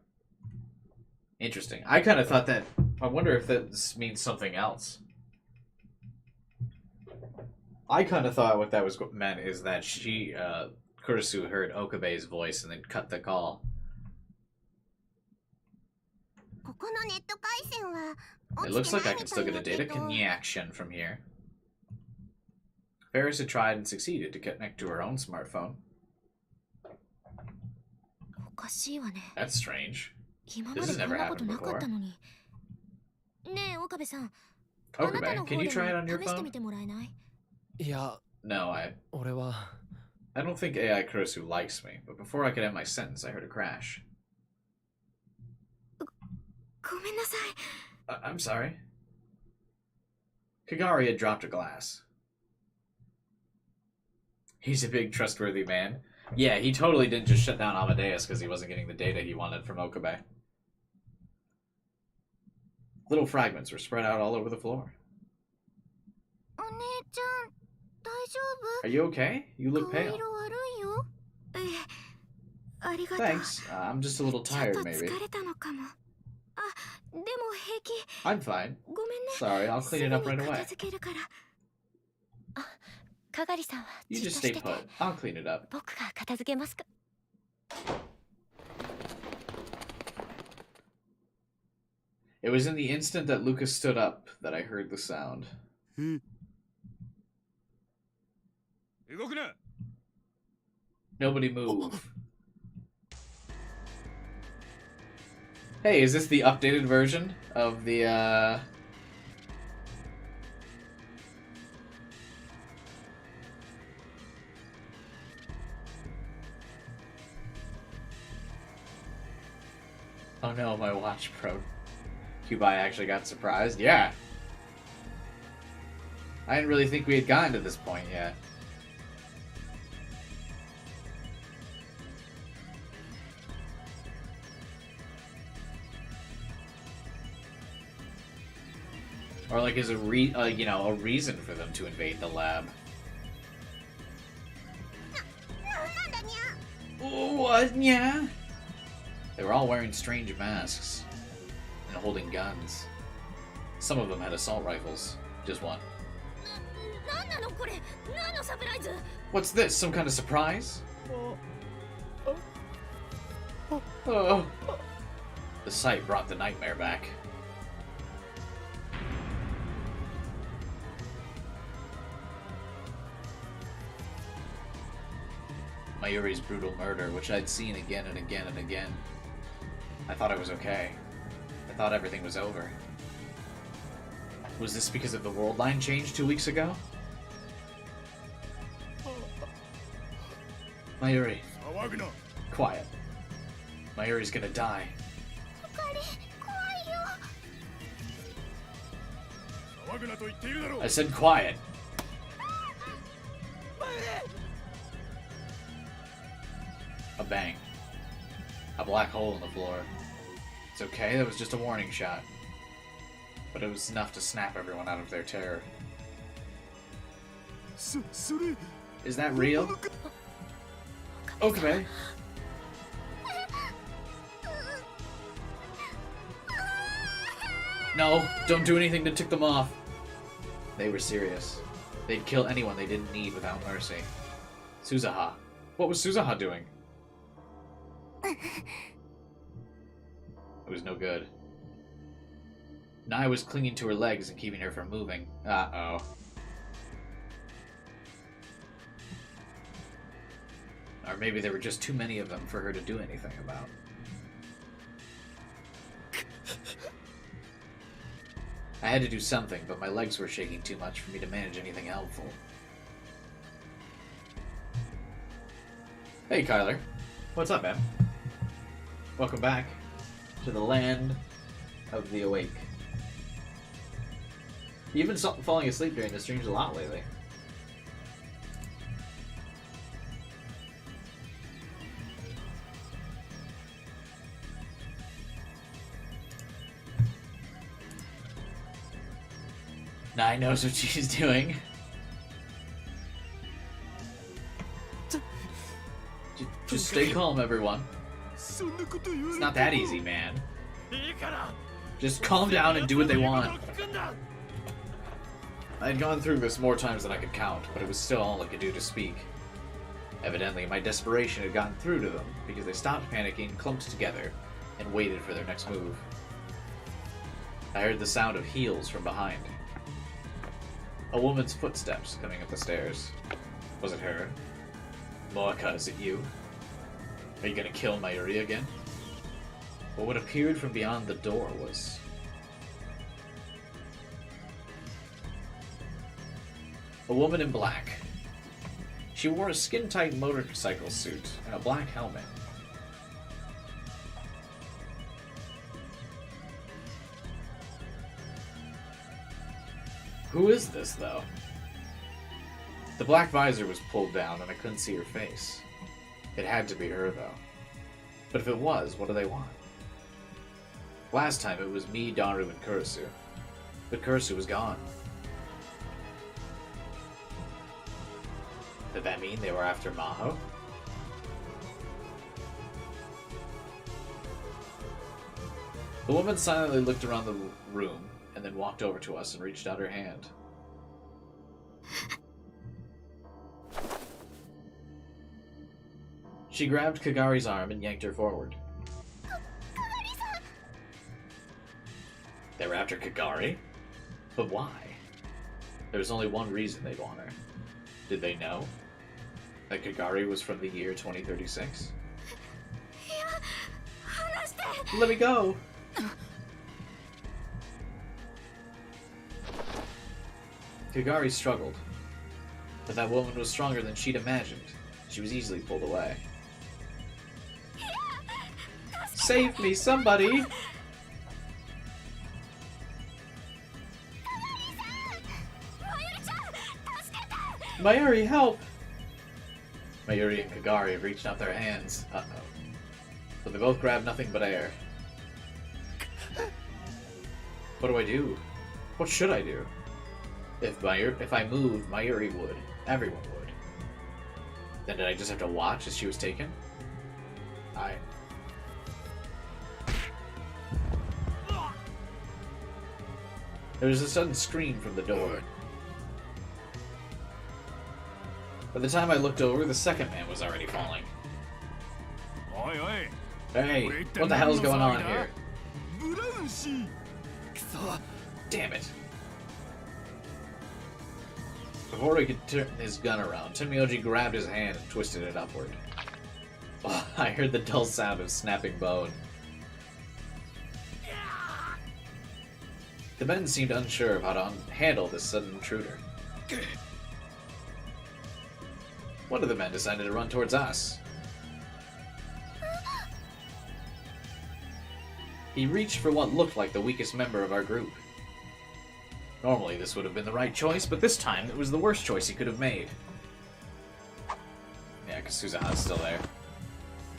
Interesting. I kind of thought that. I wonder if that means something else. I kind of thought what that was meant is that Kurisu heard Okabe's voice and then cut the call. ここのネット回線は It 落ち looks て like な I い can み still たい get だ a け data ど connection from here. Ferris had tried and succeeded to connect to her own smartphone. おかしいわね。 That's strange. 今までこんなことなかったのに。ねえ、岡部さん。あなた Okabe, の can 方 you で try it on your も試して phone? みてもらえない？いや、 No, 俺は I don't think AI Kurisu likes me, but before I could end my sentence, I heard a crash. ごめんなさい。 I'm sorry. Kagari had dropped a glass. He's a big, trustworthy man. Yeah, he totally didn't just shut down Amadeus because he wasn't getting the data he wanted from Okabe. Little fragments were spread out all over the floor. お姉ちゃん、大丈 Are you okay? You 夫？ look 顔 pale. 色悪いよ。ええ、ありがとう。 Thanks. I'm just a little ちょっ tired, と maybe. 疲れたのかも。あ、でも平気。 I'm fine. ごめんね。 Sorry, I'll clean it up すぐ right に片 away. 付けるから。あ、かがりさんは You じっ just とし stay てて。 put. I'll clean it up. 僕が片付けますか。 It was in the instant that Lucas stood up that I heard the sound. え、 動くな Nobody move. Hey, is this the updated version of the, Oh no, my watch broke. Kubai actually got surprised? Yeah. I didn't really think we had gotten to this point yet. Or like, is a reason for them to invade the lab? なんだにゃ What? Yeah. They were all wearing strange masks and holding guns. Some of them had assault rifles. Just one. なんなのこれ？何のサプライズ？ What's this? Some kind of surprise? Oh. The sight brought the nightmare back. Mayuri's brutal murder, which I'd seen again and again and again. I thought I was okay. I thought everything was over. Was this because of the world line change 2 weeks ago? Mayuri. Quiet. Mayuri's gonna die. あかり、怖いよ。 I said quiet. A bang. A black hole in the floor. It's okay, that was just a warning shot. But it was enough to snap everyone out of their terror. Is that real? Okay. No, don't do anything to tick them off. They were serious. They'd kill anyone they didn't need without mercy. Suzuha. What was Suzuha doing? It was no good. Nai was clinging to her legs and keeping her from moving. Uh-oh. Or maybe there were just too many of them for her to do anything about. I had to do something, but my legs were shaking too much for me to manage anything helpful. Hey, Kyler. What's up, man? Welcome back to the land of the awake. You've been falling asleep during the streams a lot lately. Nai knows what she's doing. Just stay calm, everyone. It's not that easy, man. Just calm down and do what they want. I had gone through this more times than I could count, but it was still all I could do to speak. Evidently, my desperation had gotten through to them, because they stopped panicking, clumped together, and waited for their next move. I heard the sound of heels from behind. A woman's footsteps coming up the stairs. Was it her? Moeka, is it you? Are you gonna kill Mayuri again? But what appeared from beyond the door was... a woman in black. She wore a skin-tight motorcycle suit and a black helmet. Who is this, though? The black visor was pulled down and I couldn't see her face. It had to be her, though. But if it was, what do they want? Last time it was me, Daru, and Kurisu. But Kurisu was gone. Did that mean they were after Maho? The woman silently looked around the room and then walked over to us and reached out her hand. She grabbed Kagari's arm and yanked her forward. They were after Kagari? But why? There was only one reason they'd want her. Did they know? That Kagari was from the year 2036? Let me go! Kagari struggled. But that woman was stronger than she'd imagined. She was easily pulled away. Save me, somebody! Mayuri, help! Mayuri and Kagari reached out their hands. Uh-oh. But they both grabbed nothing but air. What do I do? What should I do? If I moved, Mayuri would. Everyone would. Then did I just have to watch as she was taken? There was a sudden scream from the door. By the time I looked over, the second man was already falling. Hey, what the hell's going on here? Damn it. Before he could turn his gun around, Tenmyoji grabbed his hand and twisted it upward. Oh, I heard the dull sound of snapping bone. The men seemed unsure of how to handle this sudden intruder. One of the men decided to run towards us. He reached for what looked like the weakest member of our group. Normally this would have been the right choice, but this time it was the worst choice he could have made. Yeah, because Suzuha's still there.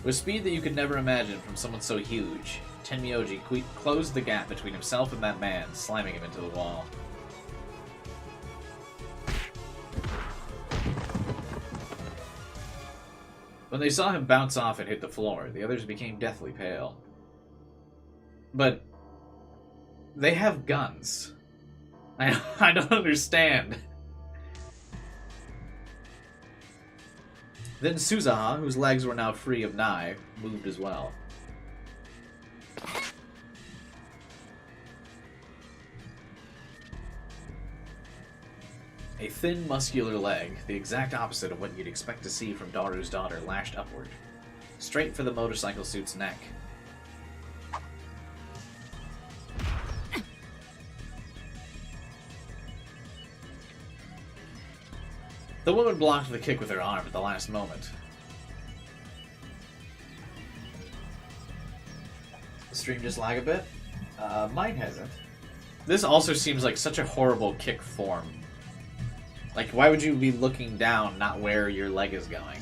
With speed that you could never imagine from someone so huge, Tenmyoji closed the gap between himself and that man, slamming him into the wall. When they saw him bounce off and hit the floor, the others became deathly pale. But they have guns. I don't understand. Then Suzuha, whose legs were now free of Nai, moved as well. A thin, muscular leg, the exact opposite of what you'd expect to see from Daru's daughter, lashed upward, straight for the motorcycle suit's neck. The woman blocked the kick with her arm at the last moment. The stream just lag a bit? Mine hasn't. This also seems like such a horrible kick form. Like, why would you be looking down, not where your leg is going?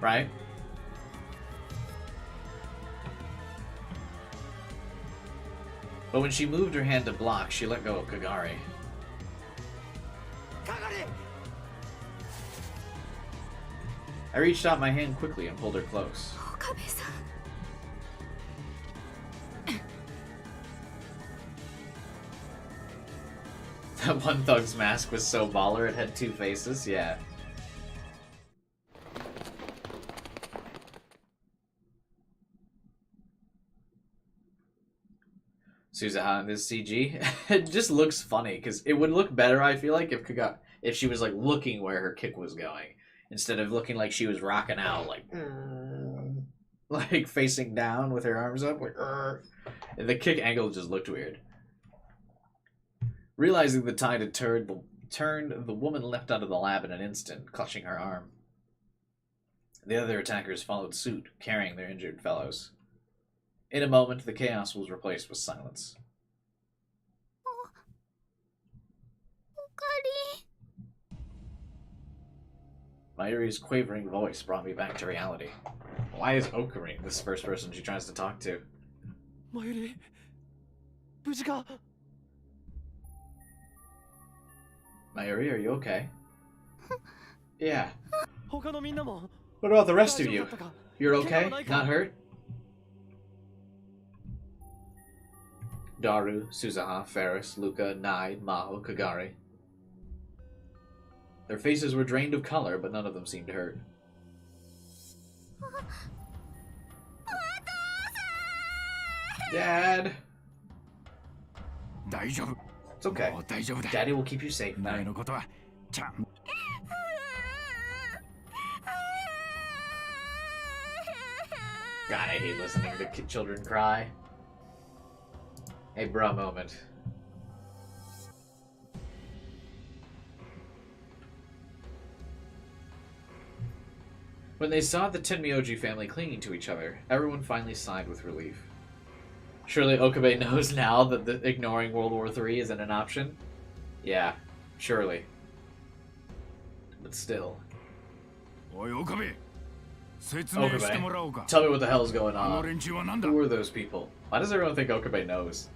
Right? But when she moved her hand to block, she let go of Kagari. Kagari! I reached out my hand quickly and pulled her close. That one thug's mask was so baller it had two faces, yeah. Suzuha in this CG, it just looks funny because it would look better, I feel like, if she was like looking where her kick was going instead of looking like she was rocking out like facing down with her arms up, like and the kick angle just looked weird. Realizing the tide had turned, the woman leapt out of the lab in an instant, clutching her arm. The other attackers followed suit, carrying their injured fellows. In a moment, the chaos was replaced with silence. Mayuri's quavering voice brought me back to reality. Why is Okari this first person she tries to talk to? Mayuri, 無事か? Mayuri, are you okay? Yeah. 他のみんなも What about the rest of you? You're okay? Not hurt? Daru, Suzuha, Ferris, Luca, Nai, Maho, Kagari. Their faces were drained of color, but none of them seemed hurt. Dad! It's okay. Daddy will keep you safe now. God, I hate listening to children cry. A bra moment. When they saw the Tenmyoji family clinging to each other, everyone finally sighed with relief. Surely Okabe knows now that ignoring World War III isn't an option? Yeah, surely. But still. Okabe, tell me what the hell's going on. Who are those people? Why does everyone think Okabe knows?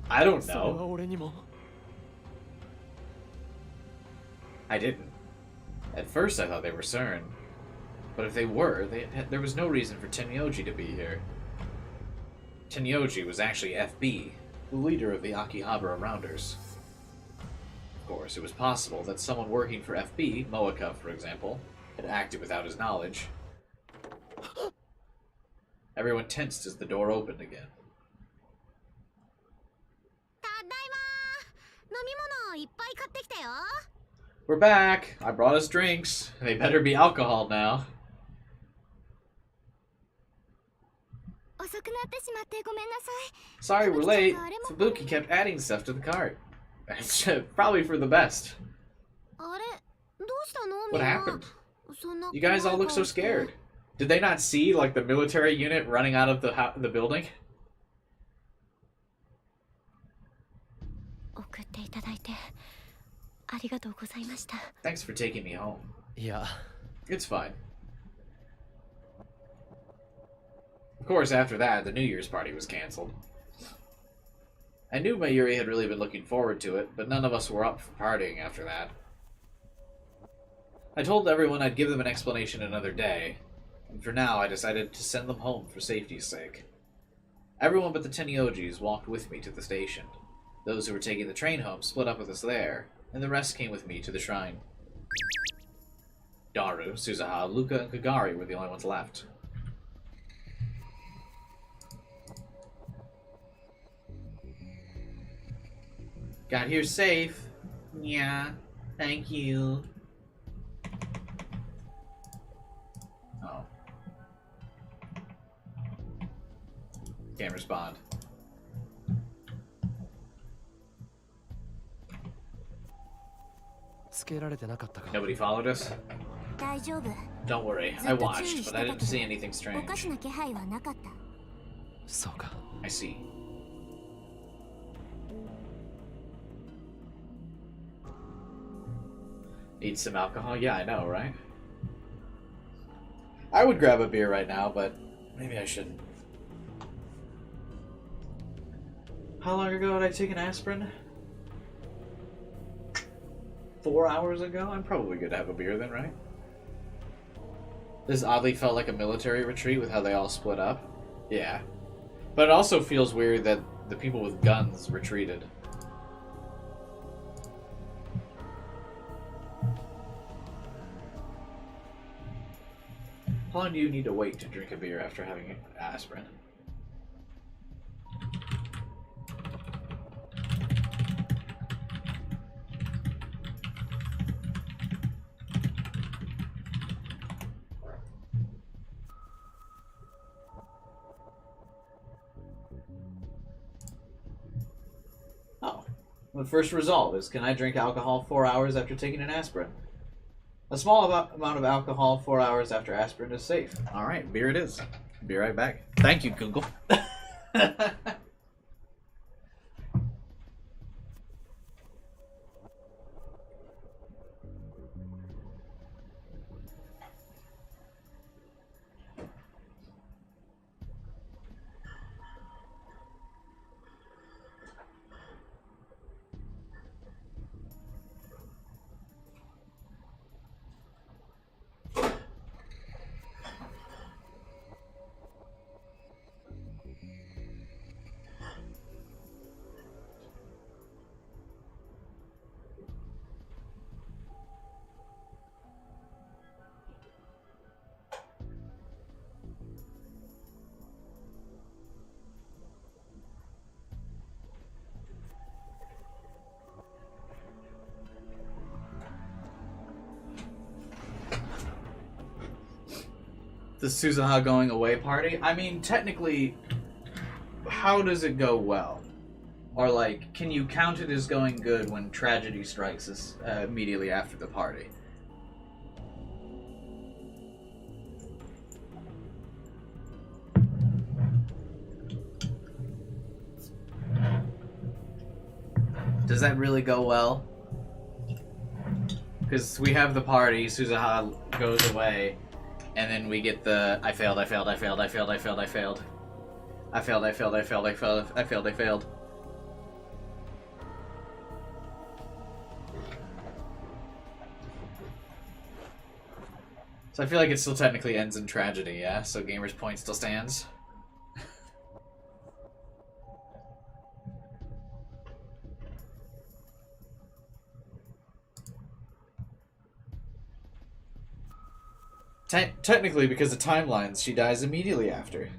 I don't know. I didn't. At first I thought they were CERN. But if they were, there was no reason for Tenyoji to be here. Tenyoji was actually FB, the leader of the Akihabara Rounders. Of course, it was possible that someone working for FB, Moeka for example, had acted without his knowledge. Everyone tensed as the door opened again. We're back! I brought us drinks. They better be alcohol now. Sorry we're late. Fubuki kept adding stuff to the cart. Probably for the best. What happened? You guys all look so scared. Did they not see, like, the military unit running out of the building? Thanks for taking me home. Yeah. It's fine. Of course, after that, the New Year's party was cancelled. I knew Mayuri had really been looking forward to it, but none of us were up for partying after that. I told everyone I'd give them an explanation another day, and for now I decided to send them home for safety's sake. Everyone but the Tenyojis walked with me to the station. Those who were taking the train home split up with us there, and the rest came with me to the shrine. Daru, Suzuha, Luca, and Kagari were the only ones left. Got here safe. Yeah, thank you. Oh. Can't respond. Nobody followed us? Don't worry, I watched, but I didn't see anything strange. I see. Need some alcohol? Yeah, I know, right? I would grab a beer right now, but maybe I shouldn't. How long ago did I take an aspirin? 4 hours ago? I'm probably good to have a beer then, right? This oddly felt like a military retreat with how they all split up. Yeah. But it also feels weird that the people with guns retreated. How long do you need to wait to drink a beer after having aspirin? Oh. The first result is, can I drink alcohol 4 hours after taking an aspirin? A small amount of alcohol 4 hours after aspirin is safe. Alright, beer it is. Be right back. Thank you, Google. The Suzuha going away party? I mean, technically, how does it go well? Or, like, can you count it as going good when tragedy strikes us immediately after the party? Does that really go well? Because we have the party, Suzuha goes away, and then we get the I failed. So I feel like it still technically ends in tragedy, yeah? So Gamer's point still stands? Technically, because of timelines, she dies immediately after.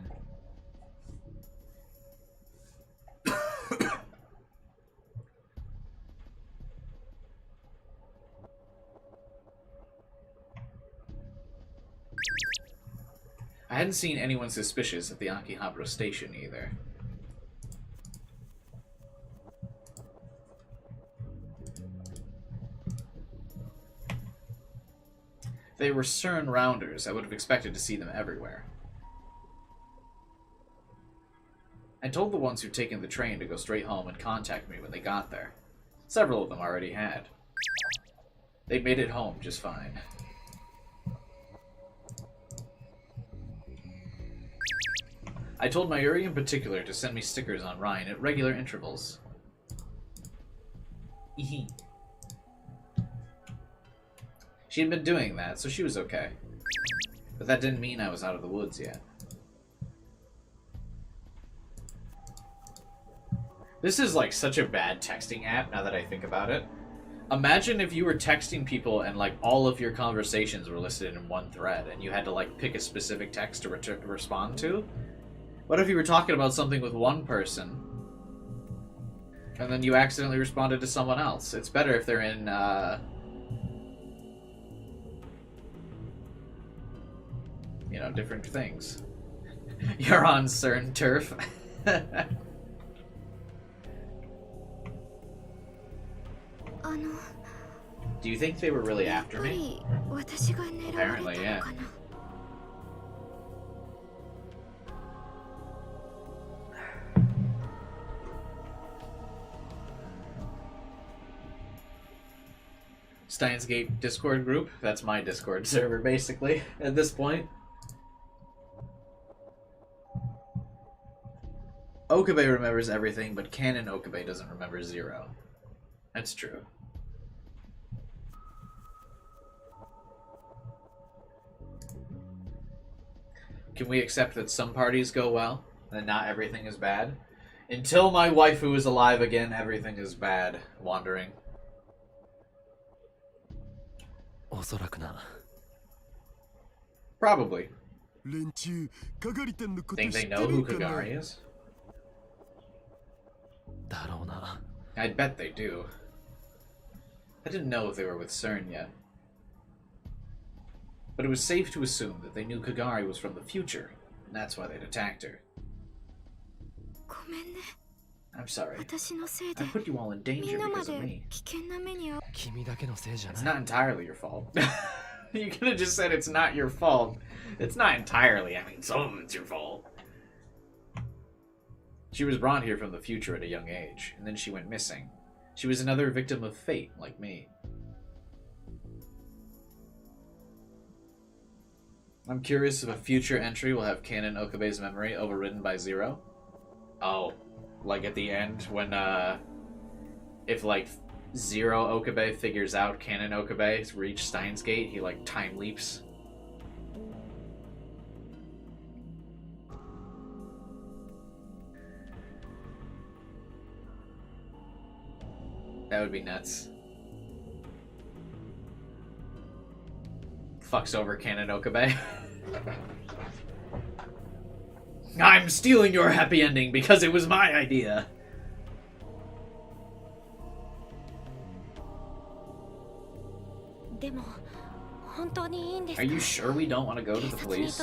I hadn't seen anyone suspicious at the Akihabara station either. If they were CERN rounders, I would have expected to see them everywhere. I told the ones who'd taken the train to go straight home and contact me when they got there. Several of them already had. They made it home just fine. I told Mayuri in particular to send me stickers on Rhine at regular intervals. She had been doing that, so she was okay. But that didn't mean I was out of the woods yet. This is like such a bad texting app now that I think about it. Imagine if you were texting people and like all of your conversations were listed in one thread and you had to like pick a specific text to respond to. What if you were talking about something with one person and then you accidentally responded to someone else? It's better if they're in, you know, different things. You're on CERN turf. Do you think they were really after me? Apparently, yeah. Steins Gate Discord group. That's my Discord server, basically, at this point. Okabe remembers everything, but Canon Okabe doesn't remember zero. That's true. Can we accept that some parties go well, and not everything is bad? Until my waifu is alive again, everything is bad. Wandering. Probably. Think they know who Kagari is? I'd bet they do. I didn't know if they were with CERN yet. But it was safe to assume that they knew Kagari was from the future, and that's why they'd attacked her. I'm sorry. I put you all in danger because of me. It's not entirely your fault. You could have just said it's not your fault. It's not entirely. I mean, some of it's your fault. She was brought here from the future at a young age, and then she went missing. She was another victim of fate, like me. I'm curious if a future entry will have Canon Okabe's memory overridden by Zero. Oh, like at the end when, if like Zero Okabe figures out Canon Okabe's reached Steins Gate, he like time leaps. That would be nuts. Fucks over Canon Okabe. I'm stealing your happy ending because it was my idea. Are you sure we don't want to go to the police?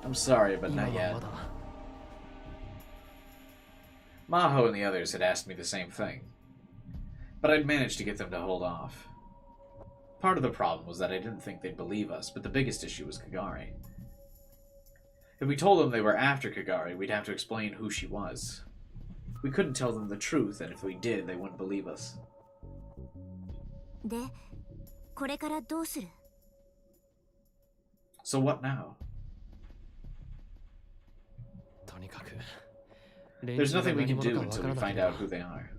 I'm sorry, but not yet. Maho and the others had asked me the same thing, but I'd managed to get them to hold off. Part of the problem was that I didn't think they'd believe us, but the biggest issue was Kagari. If we told them they were after Kagari, we'd have to explain who she was. We couldn't tell them the truth, and if we did, they wouldn't believe us. So what now? There's nothing we can do until we find out who they are.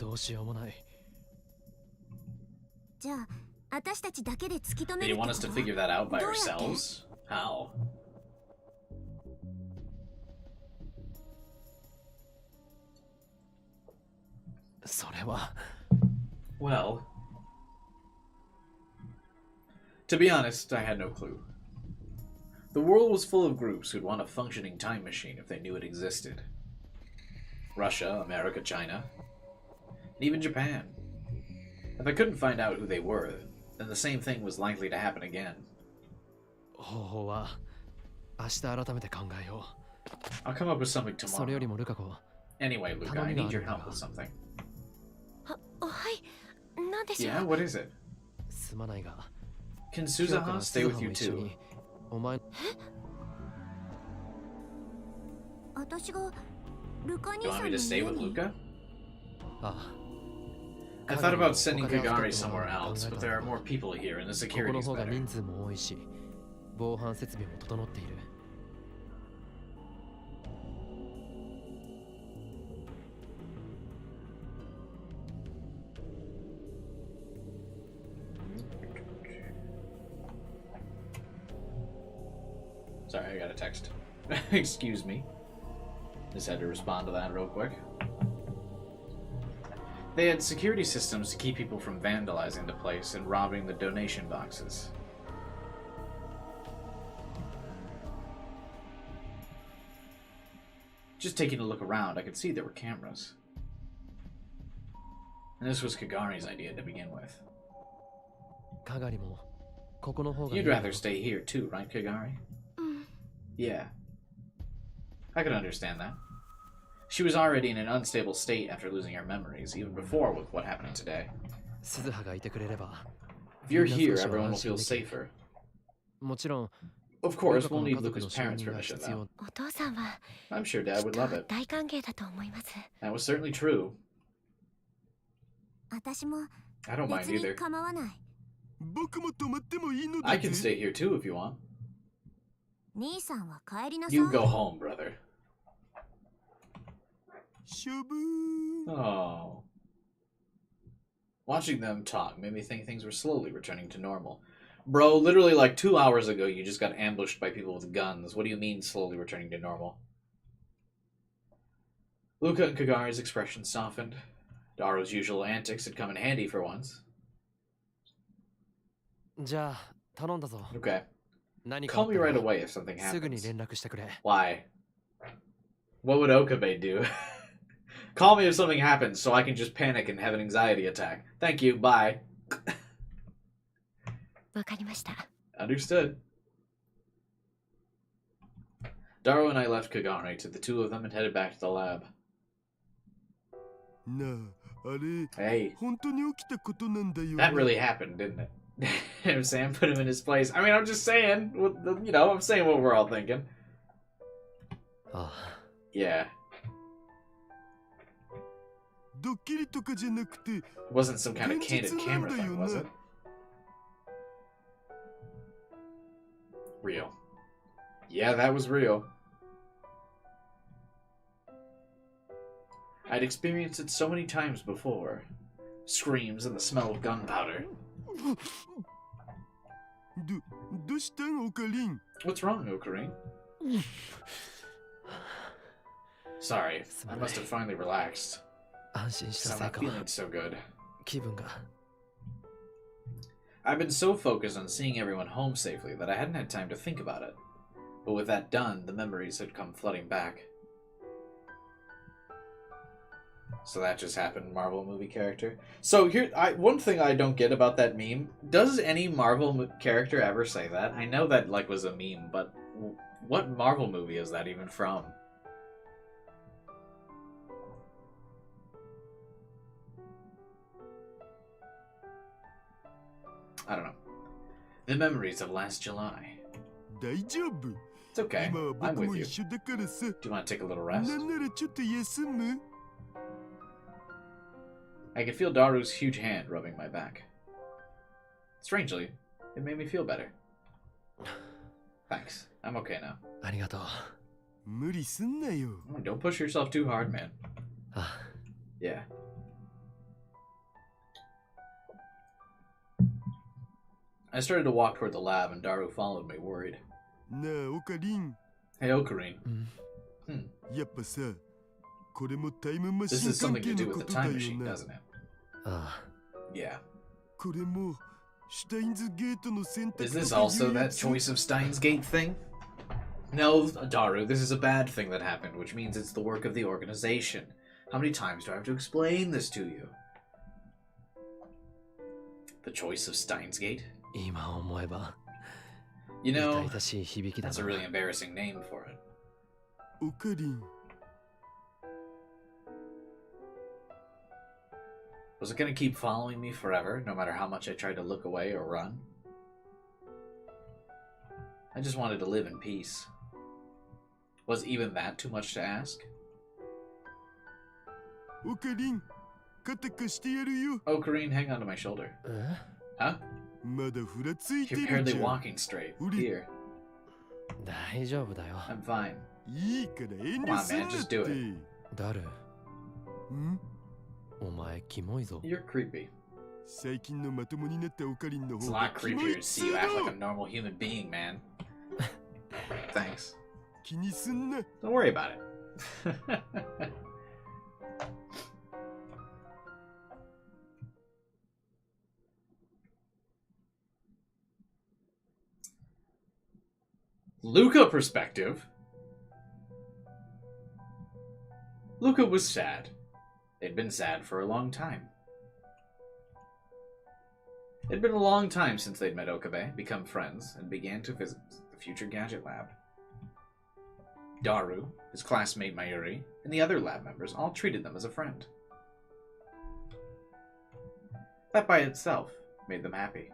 私たちだけで突き止 Do め you るっ want て us こ to と figure that out by どうやって ourselves? How? それは Well, to be honest, I had no clue. The world was full of groups who'd want a functioning time machine if they knew it existed. Russia, America, China, and even Japan. If I couldn't find out who they were, then the same thing was likely to happen again. 方法は明日改めて考えよ I'll come up with something う。それより tomorrow. もルカ子 Anyway, Luca, I need your help with something. はい何でしょ Yeah, う what is it? すまないが Can 今日か Suzuha ら stay 鈴 with 葉 you も一緒 too? にお前私がルカ You 兄 want さ me んの to stay 家 with に Luca? あ I thought about sending Kagari somewhere else, but there are more people here and the ここの security's 方が better. 人数も多いし防犯設備も整っている Sorry, I got a text. Excuse me. Just had to respond to that real quick. They had security systems to keep people from vandalizing the place and robbing the donation boxes. Just taking a look around, I could see there were cameras. And this was Kagari's idea to begin with. かがりもここの方がいい You'd rather stay here too, right, Kagari? Yeah. I could understand that. She was already in an unstable state after losing her memories, even before with what happened today. 鈴葉がいてくれれば If you're みんな here, 少しは everyone will 安心 feel できる safer. もちろん Of ル course, カ子 we'll の need 家族 Luca's の承 parents' 認が permission, 必要 though. お父さんは I'm sure Dad きっ would と love it. 大歓迎だと思います That was certainly true. 私も I don't 別 mind に either. 構わない。僕も泊まってもいいの I だ can ぜ stay here too if you want. 兄さんは帰りなさい。 You go home, brother. しょぶー Oh. Watching them talk made me think things were slowly returning to normal. Bro, literally like 2 hours ago, you just got ambushed by people with guns. What do you mean slowly returning to normal? Luca and Kagari's expression softened. Daro's usual antics had come in handy for once. じゃあ頼んだぞ Okay. 何かあ Call っ me た right ら away if something すぐに happens. 連絡してくれ Why? What would Okabe do? Call me if something happens so I can just panic and have an anxiety attack. Thank you, bye. わかりました Understood. Daro and I left Kagari to the two of them and headed back to the lab. なあ、あれ Hey, 本当に起きたことなんだよ that really happened, didn't it? And Sam put him in his place. I mean, I'm just saying, you know, I'm saying what we're all thinking. ああ Yeah, ドッキリとかじゃなくて it wasn't some kind of candid camera thing, was it? Real. Yeah, that was real. I'd experienced it so many times before. Screams and the smell of gunpowder. どうしたんオカリン What's wrong, Ocarine? Sorry, I must have finally relaxed. 安心した So I'm せい not か feeling so good. 気分が I've been so focused on seeing everyone home safely that I hadn't had time to think about it. But with that done, the memories had come flooding back. So that just happened, Marvel movie character. So here, one thing I don't get about that meme: does any Marvel character ever say that? I know that like was a meme, but what Marvel movie is that even from? I don't know. The memories of last July. 大丈夫 It's okay. 今は I'm 僕も with you. 一緒だからさ Do you want to take a little な rest? んならちょっと休む I could feel Daru's huge hand rubbing my back. Strangely, it made me feel better. Thanks. I'm okay now. ありがとう無理すんなよ Don't push yourself too hard, man. あ Yeah. I started to walk toward the lab, and Daru followed me, worried. なあオカリン Hey, Ocarine. やっぱさこれもタイムマ This シン is 関 something 係 to do のこ with the とだ time よ machine, な doesn't it? あ Yeah. これもシュタインズゲートの選択 Is this とか also いうや that つ choice of Steins Gate thing? No, Daru, this is a bad thing that happened, which means it's the work of the organization. How many times do I have to explain this to you? The choice of Steins Gate? あ今思えば You 痛 know, 々しい響きだ that's a な really embarrassing name for it. オカリン Was it gonna keep following me forever, no matter how much I tried to look away or run? I just wanted to live in peace. Was even that too much to ask? オカリン肩貸してやるよ Oh, Kareen, hang onto my shoulder. え Huh? まだふらついて You're る barely じゃん walking straight. Uri. Here, 大丈夫だよ I'm fine. いいから遠 Come 慮 on, すん man, なっ just て do it. ダルんお前キモいぞ You're creepy. 最近のまともになったオカリンの It's 方 a が lot キモ creepier い to っ see つ you う act like a の normal human being, man. Thanks. 気にすんな Don't worry about it. Luca perspective. Luca was sad. They'd been sad for a long time. It'd been a long time since they'd met Okabe, become friends, and began to visit the future gadget lab. Daru, his classmate Mayuri, and the other lab members all treated them as a friend. That by itself made them happy.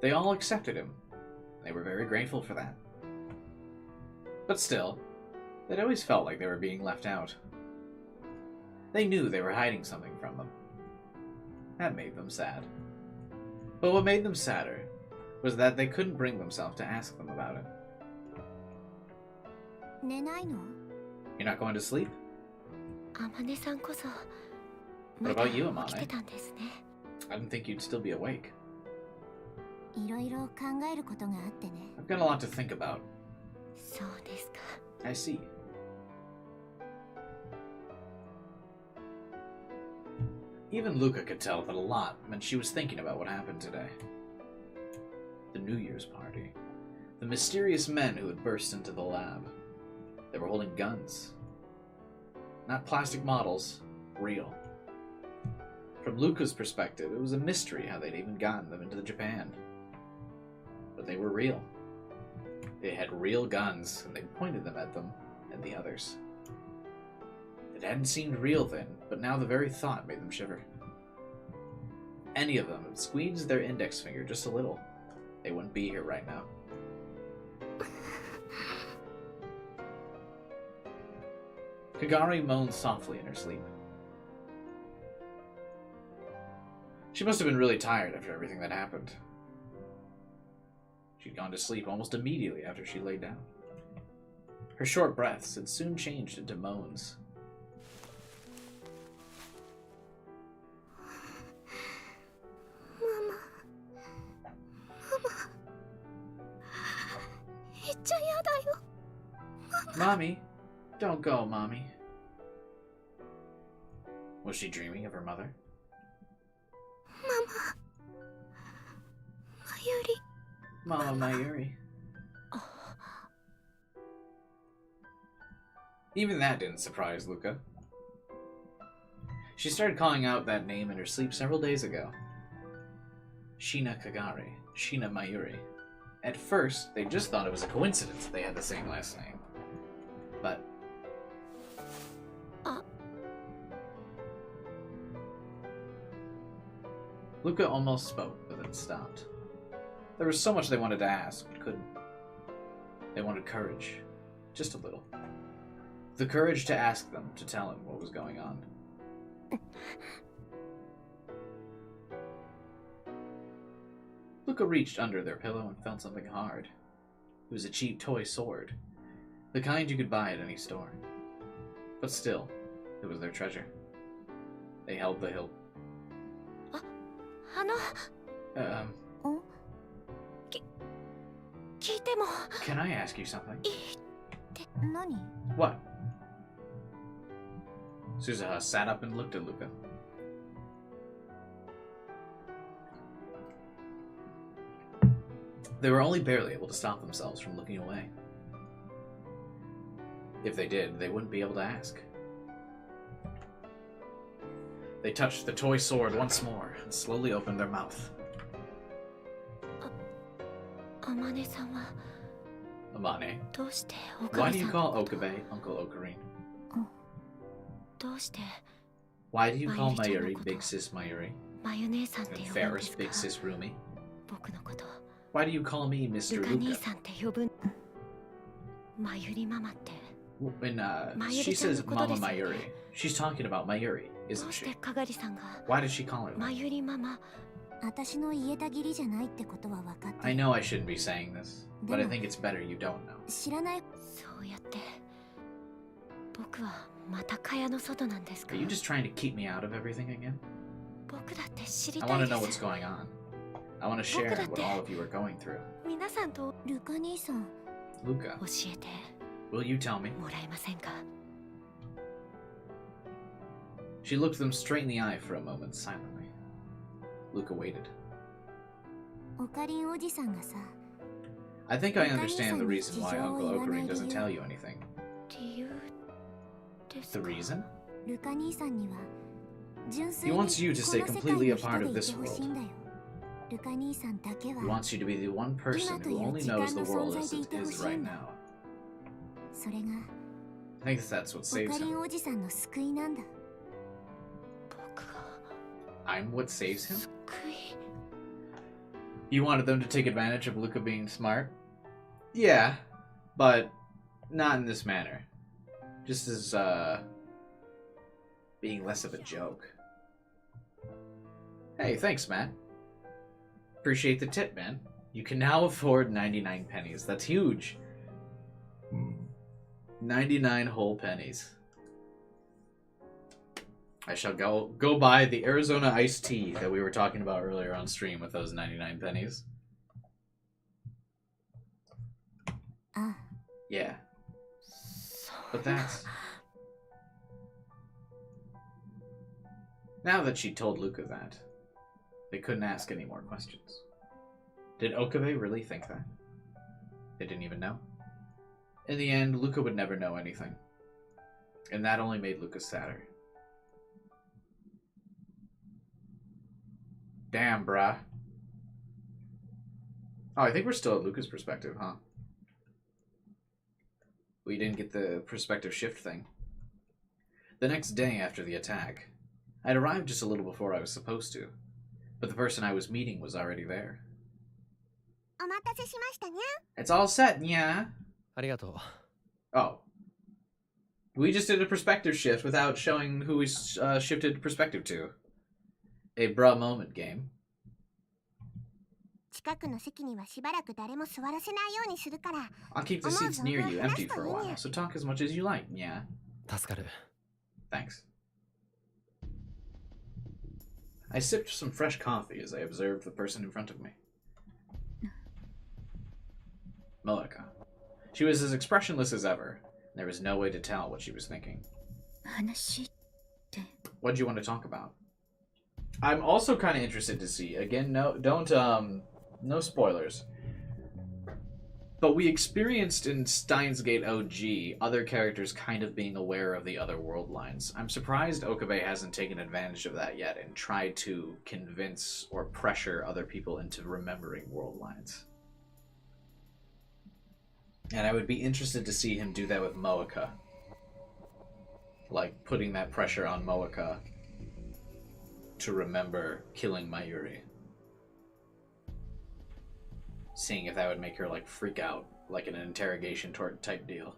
They all accepted him. They were very grateful for that. But still, they'd always felt like they were being left out. They knew they were hiding something from them. That made them sad. But what made them sadder was that they couldn't bring themselves to ask them about it. 寝ないの？ You're not going to sleep? あまねさんこそ What まだ about you, 起きて Amane? たんですね。 I didn't think you'd still be awake. いろいろ考えることがあってね。 I've got a lot to think about. そうですか。 I see. Even Luca could tell that a lot meant she was thinking about what happened today. The New Year's party. The mysterious men who had burst into the lab. They were holding guns. Not plastic models, real. From Luca's perspective, it was a mystery how they'd even gotten them into Japan. But they were real. They had real guns, and they pointed them at them and the others. It hadn't seemed real then, but now the very thought made them shiver. Any of them had squeezed their index finger just a little. They wouldn't be here right now. Kagari moaned softly in her sleep. She must have been really tired after everything that happened. She'd gone to sleep almost immediately after she lay down. Her short breaths had soon changed into moans. めっちゃ嫌だよ。 Mommy, don't go, Mommy. Was she dreaming of her mother? まゆり。 Mama Mayuri. Even that didn't surprise Luca. She started calling out that name in her sleep several days ago. Shina Kagari, Shina Mayuri. At first, they just thought it was a coincidence they had the same last name. But... Luca almost spoke, but then stopped. There was so much they wanted to ask, but couldn't. They wanted courage. Just a little. The courage to ask them to tell him what was going on. Luca reached under their pillow and felt something hard. It was a cheap toy sword. The kind you could buy at any store. But still, it was their treasure. They held the hilt. あ聞いても Can I ask you something? 何？ What? Suzuha sat up and looked at Luca. They were only barely able to stop themselves from looking away. If they did, they wouldn't be able to ask. They touched the toy sword once more and slowly opened their mouth. 天音さんは Amane, どうしてお why か do み you さん call Okabe Uncle Ocarine? どうして Why do you call Mayuri-chan Mayuri のこと Big Sis Mayuri まゆ姉さんって and 呼ぶんで Ferris すか Big Sis Rumi? 僕のこと Why do you call me ル Mr. カ兄 Luca? さんって呼ぶんまゆりママって When Mayuri-chan she says のことで Mama すよね Mayuri, she's talking about Mayuri, ど isn't うし she? てかがりさんが Why does she call her ま that? ゆりママ私の言えた義理じゃないってことは分かって I る。 know I shouldn't be saying this, but I think it's better you don't know. 知らない。そうやって僕はまた蚊帳の外なんですか Are you just trying to keep me out of everything again? 僕だって知り I た want い to で know what's す going on. I want to share what all of you are going through. 皆さんとルカ兄さん、 Luca, 教えて will you tell me? もらえませんか She looked them straight in the eye for a moment silently. Luca waited. オカリンおじさんがさ、 I think I understand the reason why Uncle Ocarine doesn't tell you anything. 理由です The か reason? ルカ兄さんには純粋 He に wants you to こ stay の世界 completely の a 人 part で of いて this ほしい world. んだよ。ルカ兄さんだけは He wants you to be the one person who only knows the world as it is right now. それが I think that's what オ saves カリ him. ンおじさんの救いなんだ。僕が I'm what saves him? 救い You wanted them to take advantage of Luca being smart? Yeah, but not in this manner. Just as, being less of a joke. Hey, thanks, Matt. Appreciate the tip, man. You can now afford 99 pennies. That's huge. 99 whole pennies. I shall go buy the Arizona iced tea that we were talking about earlier on stream with those 99 pennies. ああ、 Yeah. But that's... Now that she told Luca that, they couldn't ask any more questions. Did Okabe really think that? They didn't even know. In the end, Luca would never know anything. And that only made Luca sadder. Damn, bruh. Oh, I think we're still at Luca's perspective, huh? We didn't get the perspective shift thing. The next day after the attack, I'd arrived just a little before I was supposed to, but the person I was meeting was already there. お待たせしましたにゃ。 It's all set, yeah. ありがとう。 Oh. We just did a perspective shift without showing who we shifted perspective to. A bruh moment game. 近くの席にはしばらく誰も座らせないようにするから。 I'll keep the seats near you empty for a while, so talk as much as you like, yeah. 助かる。 Thanks. I sipped some fresh coffee as I observed the person in front of me. Moeka. She was as expressionless as ever. There was no way to tell what she was thinking. 話って What do you want to talk about? I'm also kind of interested to see. Again, no spoilers. But we experienced in Steins Gate OG other characters kind of being aware of the other world lines. I'm surprised Okabe hasn't taken advantage of that yet and tried to convince or pressure other people into remembering world lines. And I would be interested to see him do that with Moeka. Like, putting that pressure on Moeka to remember killing Mayuri. Seeing if that would make her, like, freak out, like in an interrogation type deal.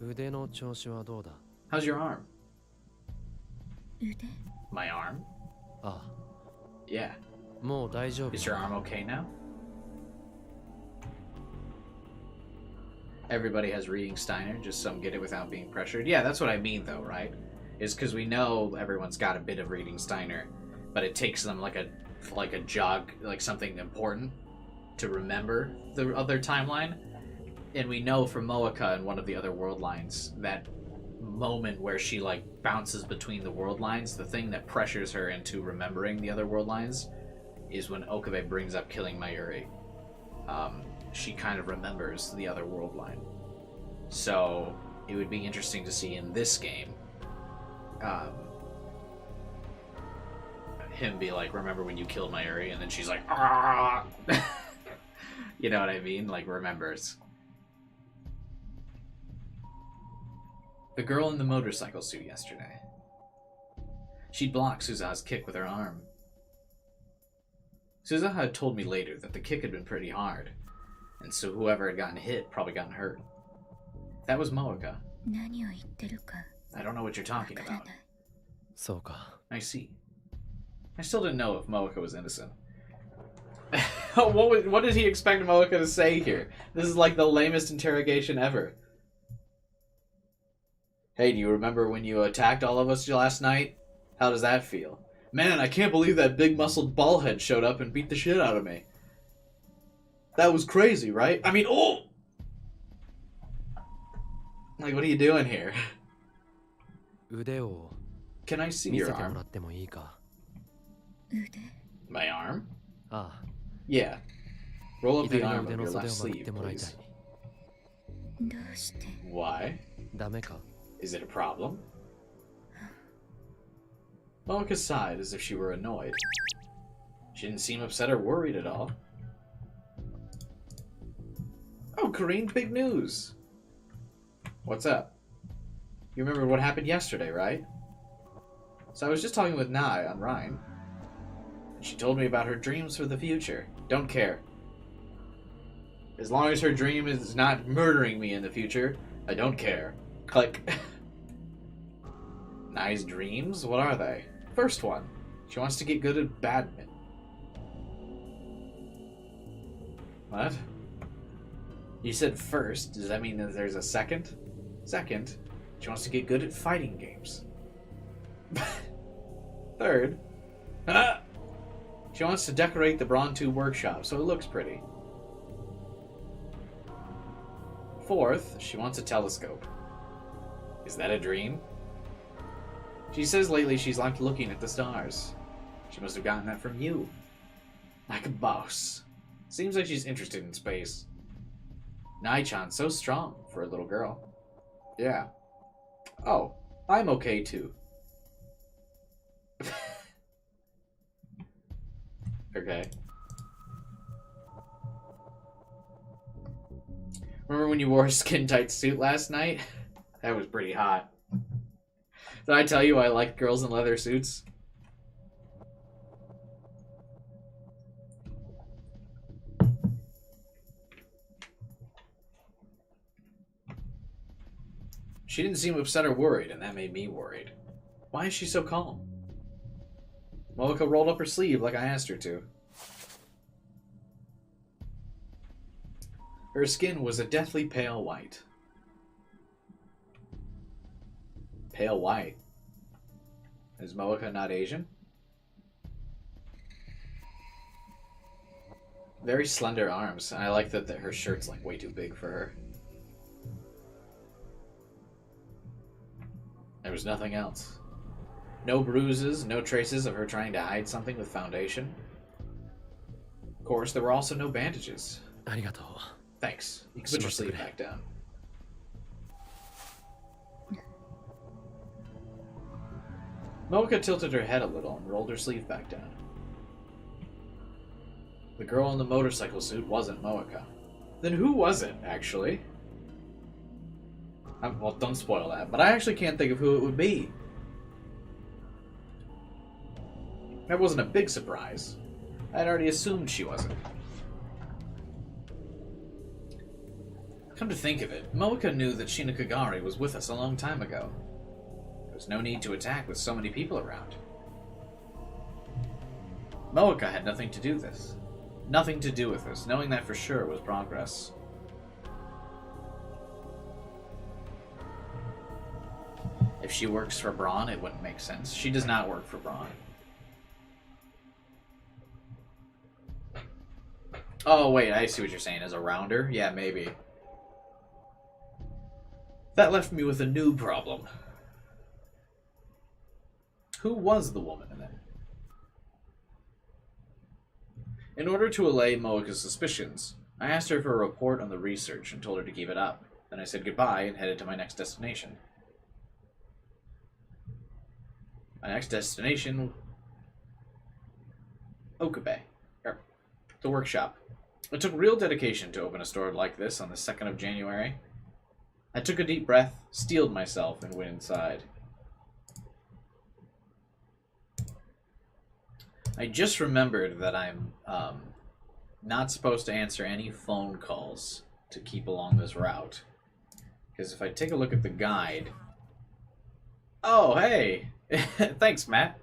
腕の調子はどうだ？ How's your arm? 腕 My arm? あ Yeah. あ、もう大丈夫。 Is your arm okay now? Everybody has reading Steiner, just some get it without being pressured. Yeah, that's what I mean, though, right? is because we know everyone's got a bit of reading Steiner, but it takes them like a jog, like something important to remember the other timeline. And we know from Moeka and one of the other world lines, that moment where she like bounces between the world lines, the thing that pressures her into remembering the other world lines is when Okabe brings up killing Mayuri. She kind of remembers the other world line. So it would be interesting to see in this game him be like, remember when you killed Mayuri? And then she's like, ah! You know what I mean? Like, remembers. The girl in the motorcycle suit yesterday. She'd blocked Suzuha's kick with her arm. Suzuha had told me later that the kick had been pretty hard, and so whoever had gotten hit probably gotten hurt. That was Moeka. I don't know what you're talking about. そうか。 I see. I still didn't know if Moeka was innocent. What did he expect Moeka to say here? This is like the lamest interrogation ever. Hey, do you remember when you attacked all of us last night? How does that feel? Man, I can't believe that big muscled ballhead showed up and beat the shit out of me. That was crazy, right? I mean, oh! Like, what are you doing here? 腕を Can I see 見せ your てもら arm? ってもいいか。 My arm? ああ、 Yeah. Roll up the 左の arm 腕 of の your 袖 left を曲げ sleeve, てもらいたい please.。Why? ダメか。 Is it a problem? Moeka sighed as if she were annoyed. She didn't seem upset or worried at all. Oh, Karine, big news! What's up? You remember what happened yesterday, right? So I was just talking with Nai on Rhine. She told me about her dreams for the future. Don't care. As long as her dream is not murdering me in the future, I don't care. Click. Nai's dreams? What are they? First one. She wants to get good at badminton. What? You said first. Does that mean that there's a second? Second, she wants to get good at fighting games. Third, she wants to decorate the Brontu workshop so it looks pretty. Fourth, she wants a telescope. Is that a dream? She says lately she's liked looking at the stars. She must have gotten that from you. Like a boss. Seems like she's interested in space. Nai-chan, so strong for a little girl. Yeah. Oh, I'm okay too. Okay. Remember when you wore a skin-tight suit last night? That was pretty hot. Did I tell you I like girls in leather suits? She didn't seem upset or worried, and that made me worried. Why is she so calm? Moeka rolled up her sleeve like I asked her to. Her skin was a deathly pale white. Pale white? Is Moeka not Asian? Very slender arms, and I like that her shirt's like way too big for her. There was nothing else. No bruises, no traces of her trying to hide something with foundation. Of course, there were also no bandages. ありがとう。 Thanks. You can put your sleeve back down. Moeka tilted her head a little and rolled her sleeve back down. The girl in the motorcycle suit wasn't Moeka. Then who was it, actually? Well, don't spoil that, but I actually can't think of who it would be. That wasn't a big surprise. I had already assumed she wasn't. Come to think of it, Moeka knew that Shina Kagari was with us a long time ago. There was no need to attack with so many people around. Moeka had nothing to do with this. Nothing to do with this. Knowing that for sure was progress. If she works for Braun, it wouldn't make sense. She does not work for Braun. Oh, wait, I see what you're saying. As a rounder? Yeah, maybe. That left me with a new problem. Who was the woman in it? In order to allay Moeka's suspicions, I asked her for a report on the research and told her to keep it up. Then I said goodbye and headed to my next destination. My next destination... Okabe. The workshop. It took real dedication to open a store like this on the 2nd of January. I took a deep breath, steeled myself, and went inside. I just remembered that I'm not supposed to answer any phone calls to keep along this route. Because if I take a look at the guide... Oh, hey! Thanks, Matt.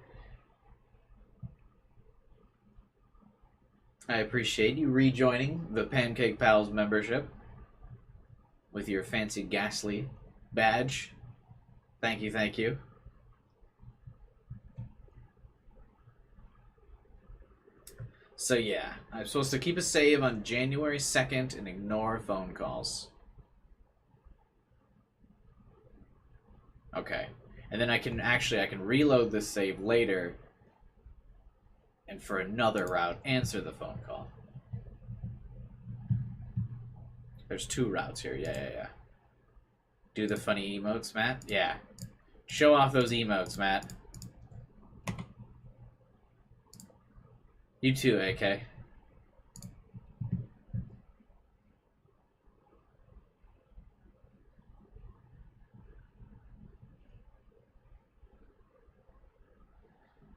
I appreciate you rejoining the Pancake Pals membership with your fancy ghastly badge. Thank you, thank you. So yeah, I'm supposed to keep a save on January 2nd and ignore phone calls. Okay. And then I can reload this save later and for another route answer the phone call. There's 2 routes here. Yeah. Do the funny emotes, Matt? Yeah. Show off those emotes, Matt. You too, AK.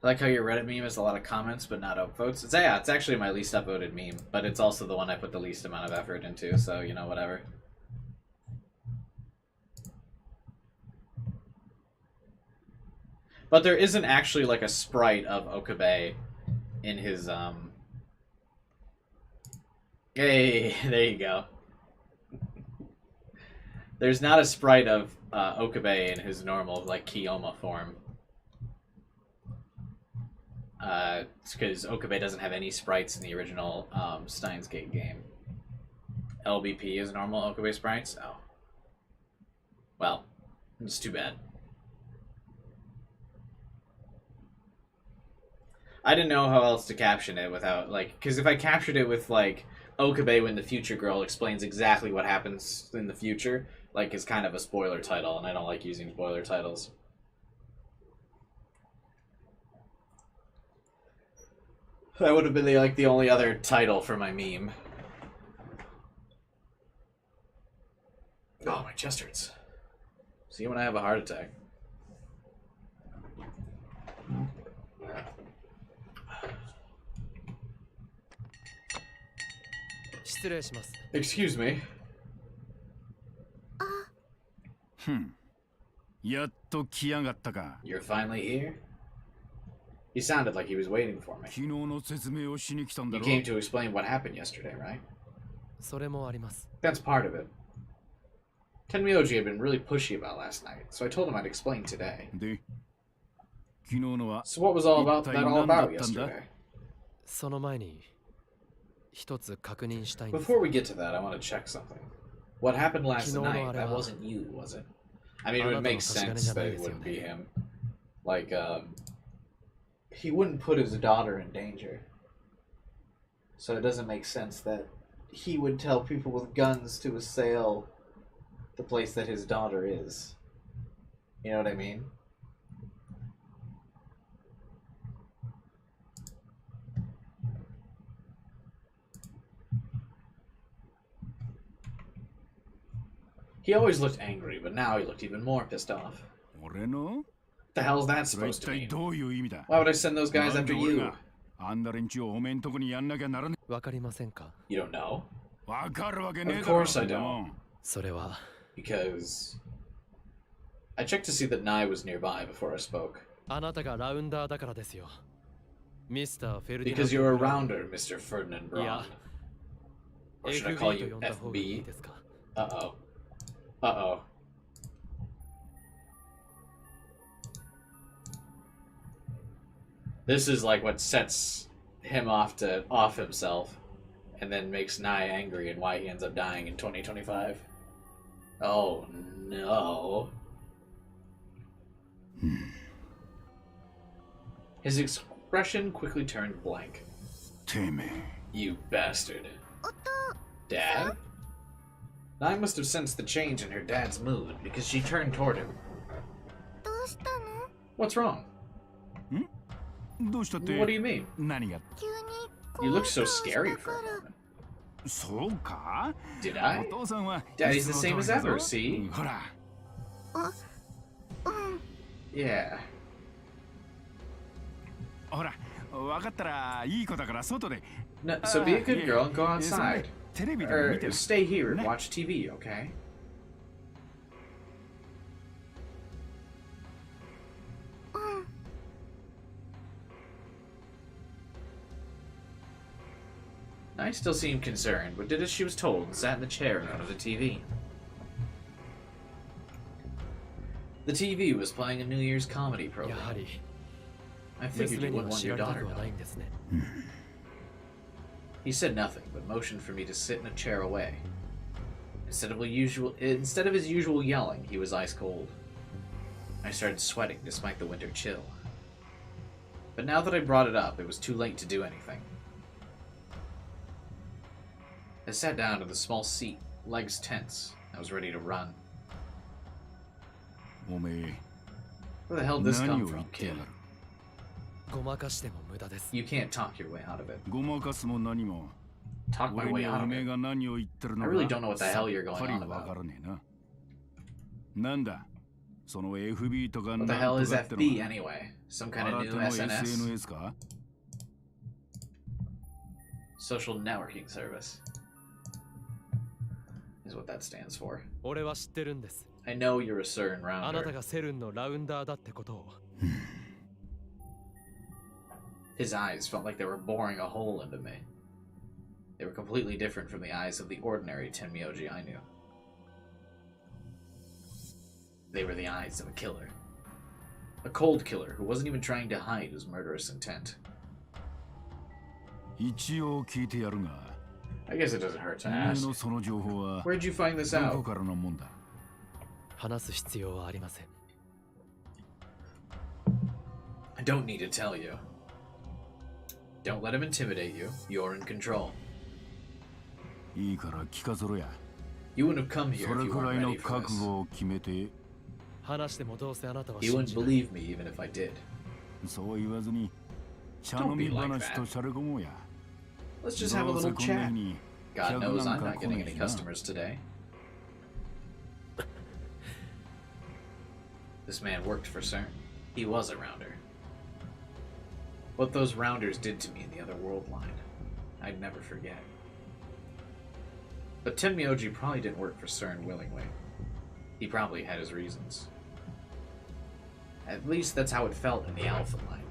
I like how your Reddit meme has a lot of comments but not upvotes. It's actually my least upvoted meme, but it's also the one I put the least amount of effort into, so, you know, whatever. But there isn't actually, like, a sprite of Okabe in his, Hey, there you go. There's not a sprite of Okabe in his normal, like, Kiyoma form. It's because Okabe doesn't have any sprites in the original Steins Gate game. LBP is normal Okabe sprites? Oh. Well, it's too bad. I didn't know how else to caption it without, like, because if I captured it with, like, Okabe when the future girl explains exactly what happens in the future, like, it's kind of a spoiler title, and I don't like using spoiler titles. That would have been the only other title for my meme. Oh, my chest hurts. See when I have a heart attack. Excuse me. You're finally here? He sounded like he was waiting for me. You came to explain what happened yesterday, right? That's part of it. Tenmyoji had been really pushy about last night, so I told him I'd explain today. So what was all about yesterday? Before we get to that, I want to check something. What happened last night, that wasn't you, was it? I mean, it would make sense that it wouldn't be him. Like, he wouldn't put his daughter in danger. So it doesn't make sense that he would tell people with guns to assail the place that his daughter is. You know what I mean? He always looked angry, but now he looked even more pissed off. What the hell is that supposed to mean? Why would I send those guys after you? You don't know? Of course I don't. Because I checked to see that Nai was nearby before I spoke. Because you're a rounder, Mr. Ferdinand Braun. Or should I call you FB? Uh-oh. Uh-oh. This is like what sets him off himself, and then makes Nai angry and why he ends up dying in 2025. Oh no. His expression quickly turned blank. You bastard. Dad? Nai must have sensed the change in her dad's mood because she turned toward him. What's wrong? What do you mean? You looked so scary for a moment. Did I? Daddy's the same as ever, see? Yeah. No, so be a good girl and go outside. Or stay here and watch TV, okay? I still seemed concerned, but did as she was told and sat in the chair in front of the TV. The TV was playing a New Year's comedy program. I figured you wouldn't want your daughter knowing. He said nothing, but motioned for me to sit in a chair away. Instead of his usual yelling, he was ice cold. I started sweating despite the winter chill. But now that I brought it up, it was too late to do anything. I sat down in the small seat, legs tense. I was ready to run. Where the hell did this come from, kid? You can't talk your way out of it. Talk my way out of it? I really don't know what the hell you're going on about. What the hell is FB anyway? Some kind of new SNS? Social networking service. Is what that stands for. I know you're a CERN rounder. His eyes felt like they were boring a hole into me. They were completely different from the eyes of the ordinary Tenmyoji I knew. They were the eyes of a killer. A cold killer who wasn't even trying to hide his murderous intent. I guess it doesn't hurt to ask. Where'd you find this out? I don't need to tell you. Don't let him intimidate you. You're in control. You wouldn't have come here if you weren't ready for this. You wouldn't believe me even if I did. Don't be like that. Let's just have a little chat. God knows I'm not getting any customers today. This man worked for CERN. He was a rounder. What those rounders did to me in the other world line, I'd never forget. But Tenmyoji probably didn't work for CERN willingly. He probably had his reasons. At least that's how it felt in the Alpha line.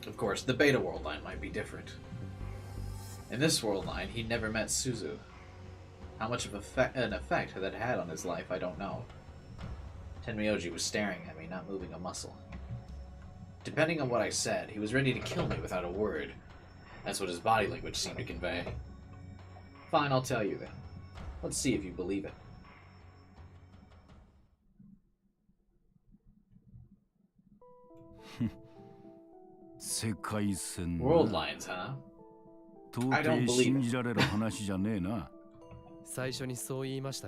Of course, the Beta world line might be different. In this world line, he'd never met Suzu. How much of an effect that had on his life, I don't know. Tenmyoji was staring at me, not moving a muscle. Depending on what I said, he was ready to kill me without a word. That's what his body language seemed to convey. Fine, I'll tell you then. Let's see if you believe it. World lines, huh? I don't believe it.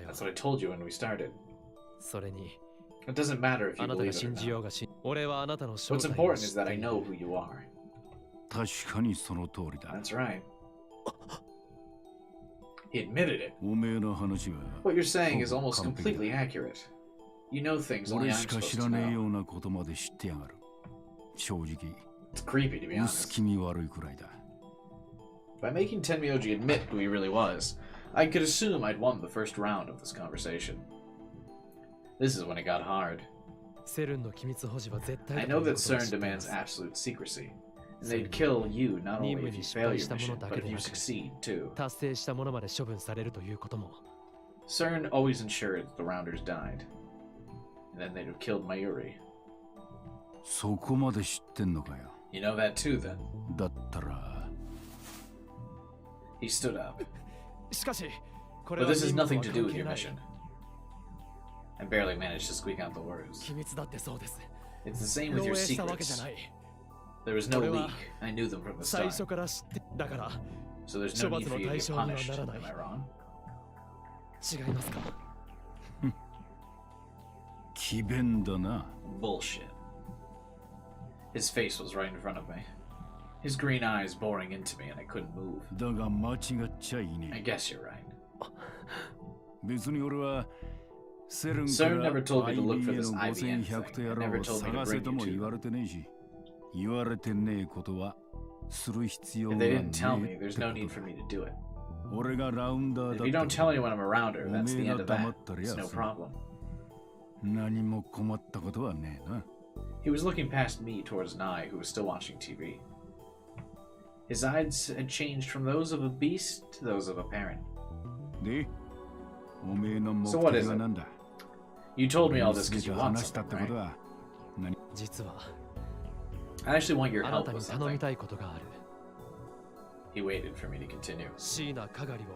That's what I told you when we started. It doesn't matter if you believe it or not. What's important is that I know who you are. That's right. He admitted it. What you're saying is almost completely accurate. You know things only I'm supposed to know. It's creepy, to be honest. By making Tenmyoji admit who he really was, I could assume I'd won the first round of this conversation. This is when it got hard. I know that CERN demands absolute secrecy, and they'd kill you not only if you fail your mission, but if you succeed, too. CERN always ensured that the rounders died, and then they'd have killed Mayuri. そこまで知ってんのかよ。 You know that too, then. だったら He stood up. しかし、こ But れは this has 任務 nothing は to 関 do with 係 your ない mission. I barely managed to squeak out the words. 機密だってそうです。 It's the same with 漏 your 洩したわけじゃ secrets. ない。 There was no これは leak. I knew them from the 最 start. 初から知ってだから So there's no 処 need 罰 for の you to 対 get 象には punished. なら Am ない。 I wrong? 違いますか。詭弁だな。 Bullshit. His face was right in front of me. His green eyes boring into me and I couldn't move. だが間違っちゃいね I え。 guess you're right. 別に俺はセルンか Sir ら never told me to look for IBA this の IBN 5100と thing. や I ら never を told me to 探せ bring と you も to 言わ them. れてねえし、言われてねえことはする必要 If が they ね didn't tell me, え there's no need for me to do it. 俺がラウンダー If だ you っ don't た tell anyone I'm around her, that's the end of that. おめえが黙ったりや It's no する。 problem. 何も困ったことはねえな。 He was looking past me towards Nai, who was still watching TV. His eyes had changed from those of a beast to those of a parent. で、おめえの目 So what 的 is は it? 何だ。 You told me all this 見 because つけ you て want 話したっ something, てこと right? は何。実は I actually want your あな help たに with 頼み something. たいことがある。 He waited for me to continue. 椎名かがりを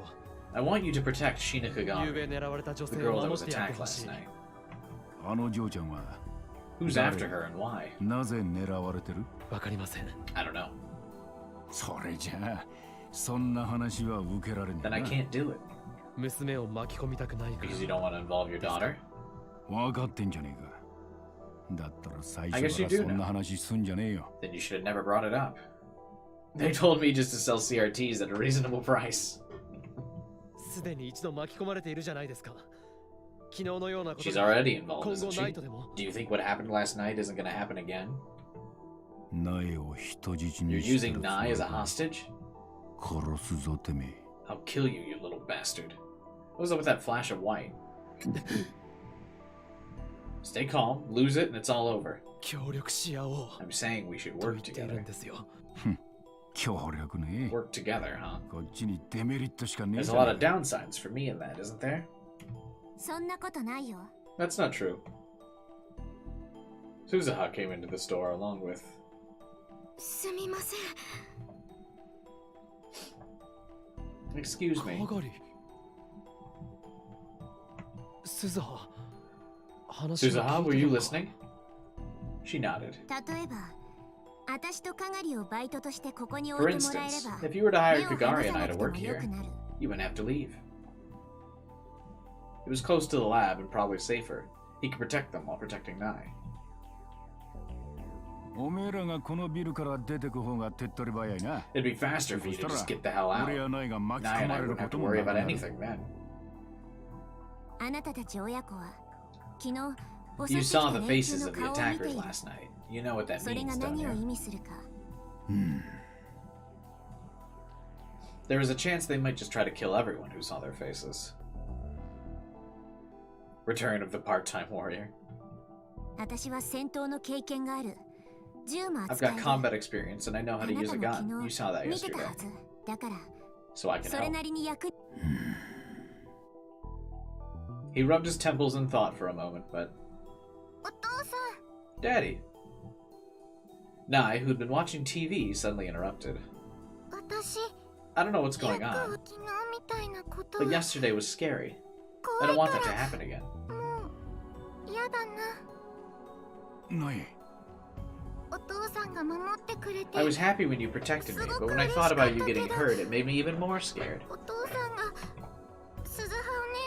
I want you to protect Shina 夕 Kagari, べ狙われた女 the 性 girl を that 守 was ってやって attacked ほし last い。 night. あの嬢ちゃんは Who's 誰 after her and why? なぜ狙われてる。わかりません。 I don't know. それじゃあそんな話は受けられねえ Then I な。 can't do it 娘を巻き込みたくないから because you don't want to involve your daughter. 分かってんじゃねえか。だったら最 I 初 guess か you ら do そんな now. 話すんじゃねえよ。 Then you should have never brought it up. They told me just to sell CRTs at a reasonable price. すでに一度巻き込まれているじゃないですか。昨日のようなこと She's が already involved, 今 isn't 後ない she? とでも Do you think what happened last night isn't going to happen again? 苗を人質 You're にして using るつも Nai り as a か。 hostage? 殺すぞてめえ。 I'll kill you, you little bastard. What was up with that flash of white? Stay calm, lose it, and it's all over. 協力し合おう I'm saying we should と言 work っている together. んですよ。協力ね。 Work together, huh? こっちにデメリットしかねえ There's じ a ゃ lot ね of えか。 downsides for me in that, isn't there? そんなことないよ。 That's not true. Suzuha came into the store along with... すみません。 Excuse me. かがり。鈴葉。話を Suzuha, 聞 were いて you たのか listening? She nodded. 例えば、私とカガリをバイトとしてここに置 For いてもらえれ instance, ば、 if you were to hire 目を離 Kagari さ and な I く to て work も良 here, くなる。 you wouldn't have to leave. It was close to the lab and probably safer. He could protect them while protecting Nai. おめえらがこのビルから出てく方が手っ取り早いな。 It'd be faster for you to そ just した get the ら hell out. 俺や苗が巻き Nai 込 and ま I れる wouldn't こ have と to も worry なく about なる。 anything then. あなたたち親子は、昨日、襲 You ってきた saw the 連 faces 中の of the 顔を見て attackers いる。 last night. You know what that それが means, don't 何を you? 意味するか。There was a chance they might just try to kill everyone who saw their faces. Return of the part-time warrior. 私は戦闘の経験がある。銃も I've 扱え got る。 combat experience and I know how あ to な use た a も gun. 昨 You 日 saw that 見てた yesterday. はず。だから、 So I can それ help. なりに役に。 He rubbed his temples in thought for a moment, but... お父さん。 Daddy! Nai, who'd been watching TV, suddenly interrupted. 私、 I don't know what's よ going く on, 昨日みたいなこと but は yesterday was scary. I 怖 don't い want か that to ら happen again. もう嫌だな。苗。お父さんが守ってくれて I was happy when you protected me, but when I thought about you getting hurt, it made me even more scared. お父さんが鈴葉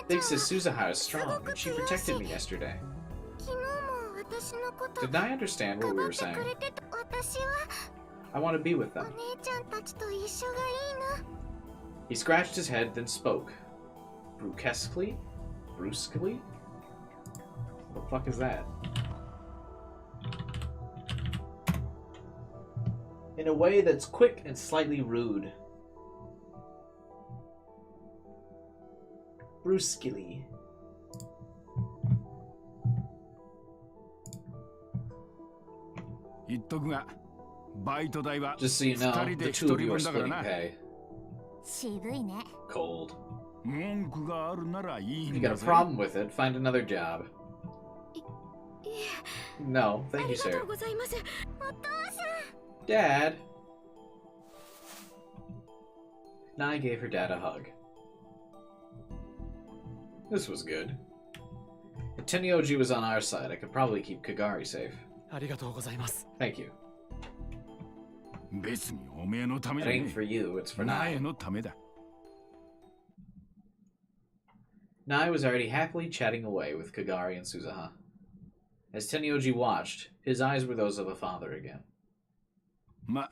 お Big 姉ちゃん sis は Suzuha is strong, and she protected me yesterday. 昨日も私のこと Did I understand か what we ばっ were て saying? くれてた。私は I want to be with お them. 姉ちゃんたちと一緒がいいな。 He scratched his head, then spoke. Brusquely? Brusquely? What the fuck is that? In a way that's quick and slightly rude. Brusquely. Just so you know, the two of you are splitting pay. 渋いね。 Cold. 文句があるならいい If you ん got だ a ぜ。 problem with it, find another job. い No, thank you, sir. ございます。 Dad. Nai gave her dad a hug. This was good. If Tenyoji was on our side, I could probably keep Kagari safe. ありがとうございます。 Thank you. 別におめえのため It じゃね ain't for you, it's for え。苗 Nai. のためだ。 Nai was already happily chatting away with Kagari and Suzuha. As Tenyoji watched, his eyes were those of a father again. ま、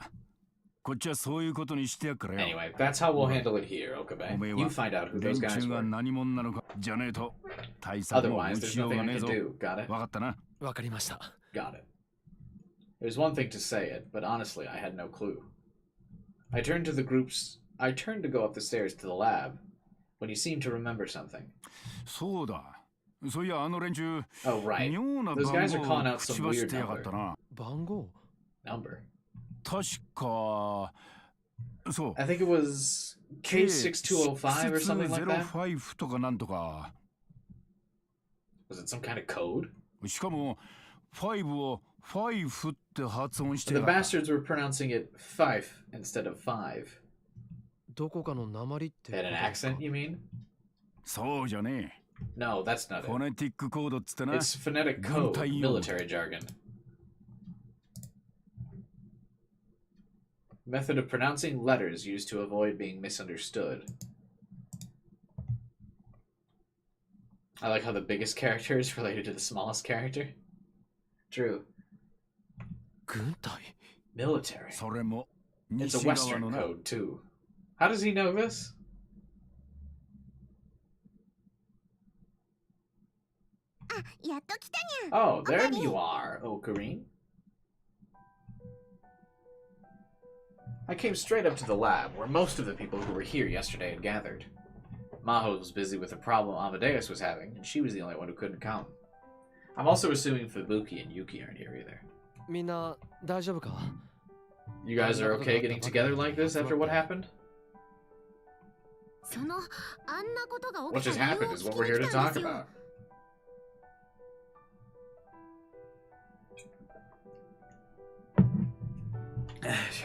こっちはそういうことにしてやっからよ。 Anyway, that's how we'll handle it here, Okabe. You find out who 連 those guys 中が were. 何者なのかじゃねえと大差も Otherwise, 打 there's ちよう nothing が I ねえ can ぞ。 do. Got it? わかったな。わかりました。 Got it. There's one thing to say it, but honestly, I had no clue. I turned to go up the stairs to the lab when you seemed to remember something. そうだ。そういやあの連中、 Oh, right. 妙な Those guys are calling 番号 out を口 some 走っ weird てやがった number. な。番号 Number. 確か、そう。 I think it was K6205 or something like that. 005とかなんとか。 Was it some kind of code? しかも、5を5って発音して The やがった。 bastards were pronouncing it five instead of five. どこかの訛りってこ Had と an ですか accent, you mean? そうじゃねえ。 No, that's not フォ it. ネティックコードっつってな。 It's phonetic code, military jargon. Method of pronouncing letters used to avoid being misunderstood. I like how the biggest character is related to the smallest character. True. 軍隊 Military. それも It's a 西側 Western のな。 code, too. How does he know this? あ、やっと来たにゃ。 Oh, there you are, Ocarine. I came straight up to the lab, where most of the people who were here yesterday had gathered. Maho was busy with a problem Amadeus was having, and she was the only one who couldn't come. I'm also assuming Fubuki and Yuki aren't here either. みんな大丈夫か You guys are okay getting together like this after what happened? そのあんなことが What 起き just た理 happened 由を is 聞 what き we're に here 来 to たん talk ですよ。 about.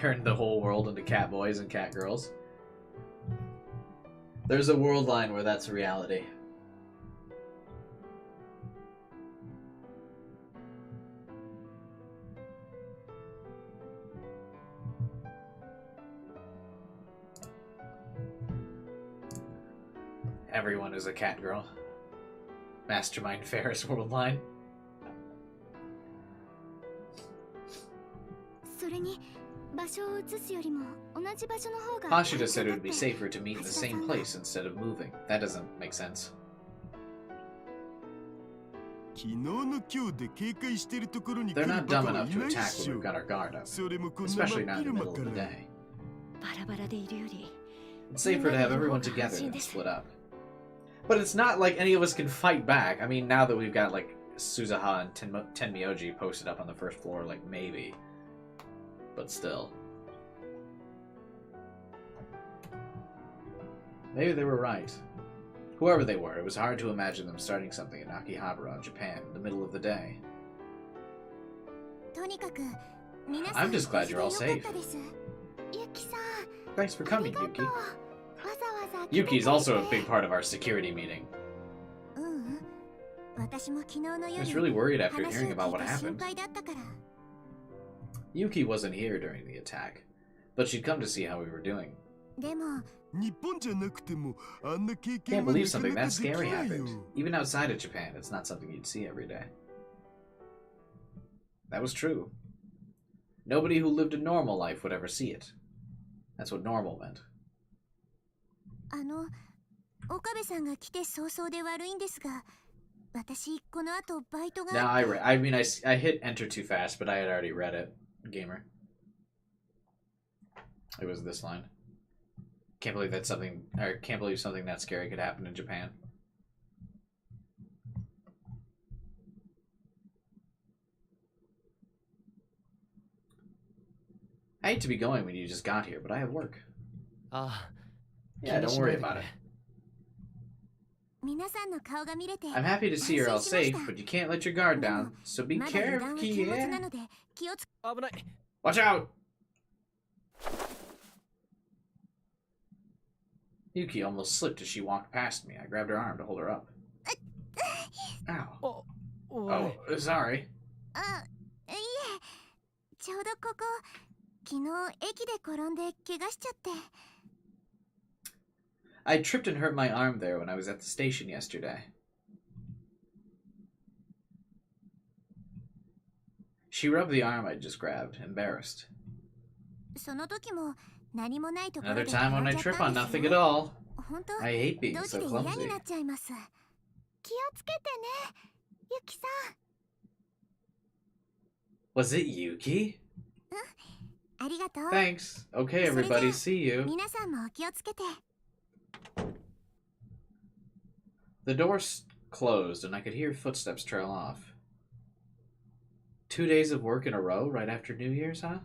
Turned the whole world into cat boys and cat girls. There's a world line where that's reality. Everyone is a cat girl. Mastermind Ferris world line. それに場所を移すよりも同じ場所の方が Hashida said it would be safer to meet in the same place instead of moving. That doesn't make sense. 昨日の今日で警戒してるところに来 They're る not バ dumb カは enough い to ないっ attack し when ょ we've got our guard up. それもこんな Especially 真っ not in the 昼間 middle か of the ら day. バラバラでいるより It's safer to have everyone together than split up. But it's not like any of us can fight back. I mean, now that we've got, like, Suzuha and Tenmyoji posted up on the first floor, like, maybe. But still. Maybe they were right. Whoever they were, it was hard to imagine them starting something in Akihabara, Japan, in the middle of the day. とにかく皆さん I'm just glad you're all 無事でよ safe. かったですユキさん Thanks for あり coming, がとう Yuki. わざわざ来てくれ Yuki's て also a big part of our security meeting. ううん私も昨日の I 夜 was really worried after 話を hearing 聞 about い what て心 happened. 配だったから Yuki wasn't here during the attack, but she'd come to see how we were doing. でも日本じゃなくてもあんな経 Can't 験は believe なか something な that かでき scary ないよ happened. Even outside of Japan, it's not something you'd see every day. That was true. Nobody who lived a normal life would ever see it. That's what normal meant. 岡部さんが来て早々で悪いんですが私この後バイトが Now, I mean, I hit enter too fast, but I had already read it, gamer. It was this line. Can't believe can't believe something that scary could happen in Japan. I hate to be going when you just got here, but I have work. ああ Yeah, don't worry about it. 皆さんの顔が見れて I'm happy to see you're all safe, but you can't let your guard down, so be まだ油断 careful, は禁物な yeah? ので気をつ危ない。 Watch out! Yuki almost slipped as she walked past me. I grabbed her arm to hold her up. Ow. おい。 Oh, sorry. あ、いえ、ちょうどここ昨日駅で転んで怪我しちゃって。 I tripped and hurt my arm there when I was at the station yesterday. She rubbed the arm I'd just grabbed, embarrassed. その時も何もないところで Another 転 time ん when I じゃった trip ん on です nothing よ。 at all. 本当、 I hate being ドジ so で嫌に clumsy. なっちゃいます。気をつけてね、ユキさん。 Was it Yuki? ありがとう。 Thanks. Okay, everybody, see you. 皆さんもお気をつけて。 The door closed and I could hear footsteps trail off. 2 days of work in a row right after New Year's, huh?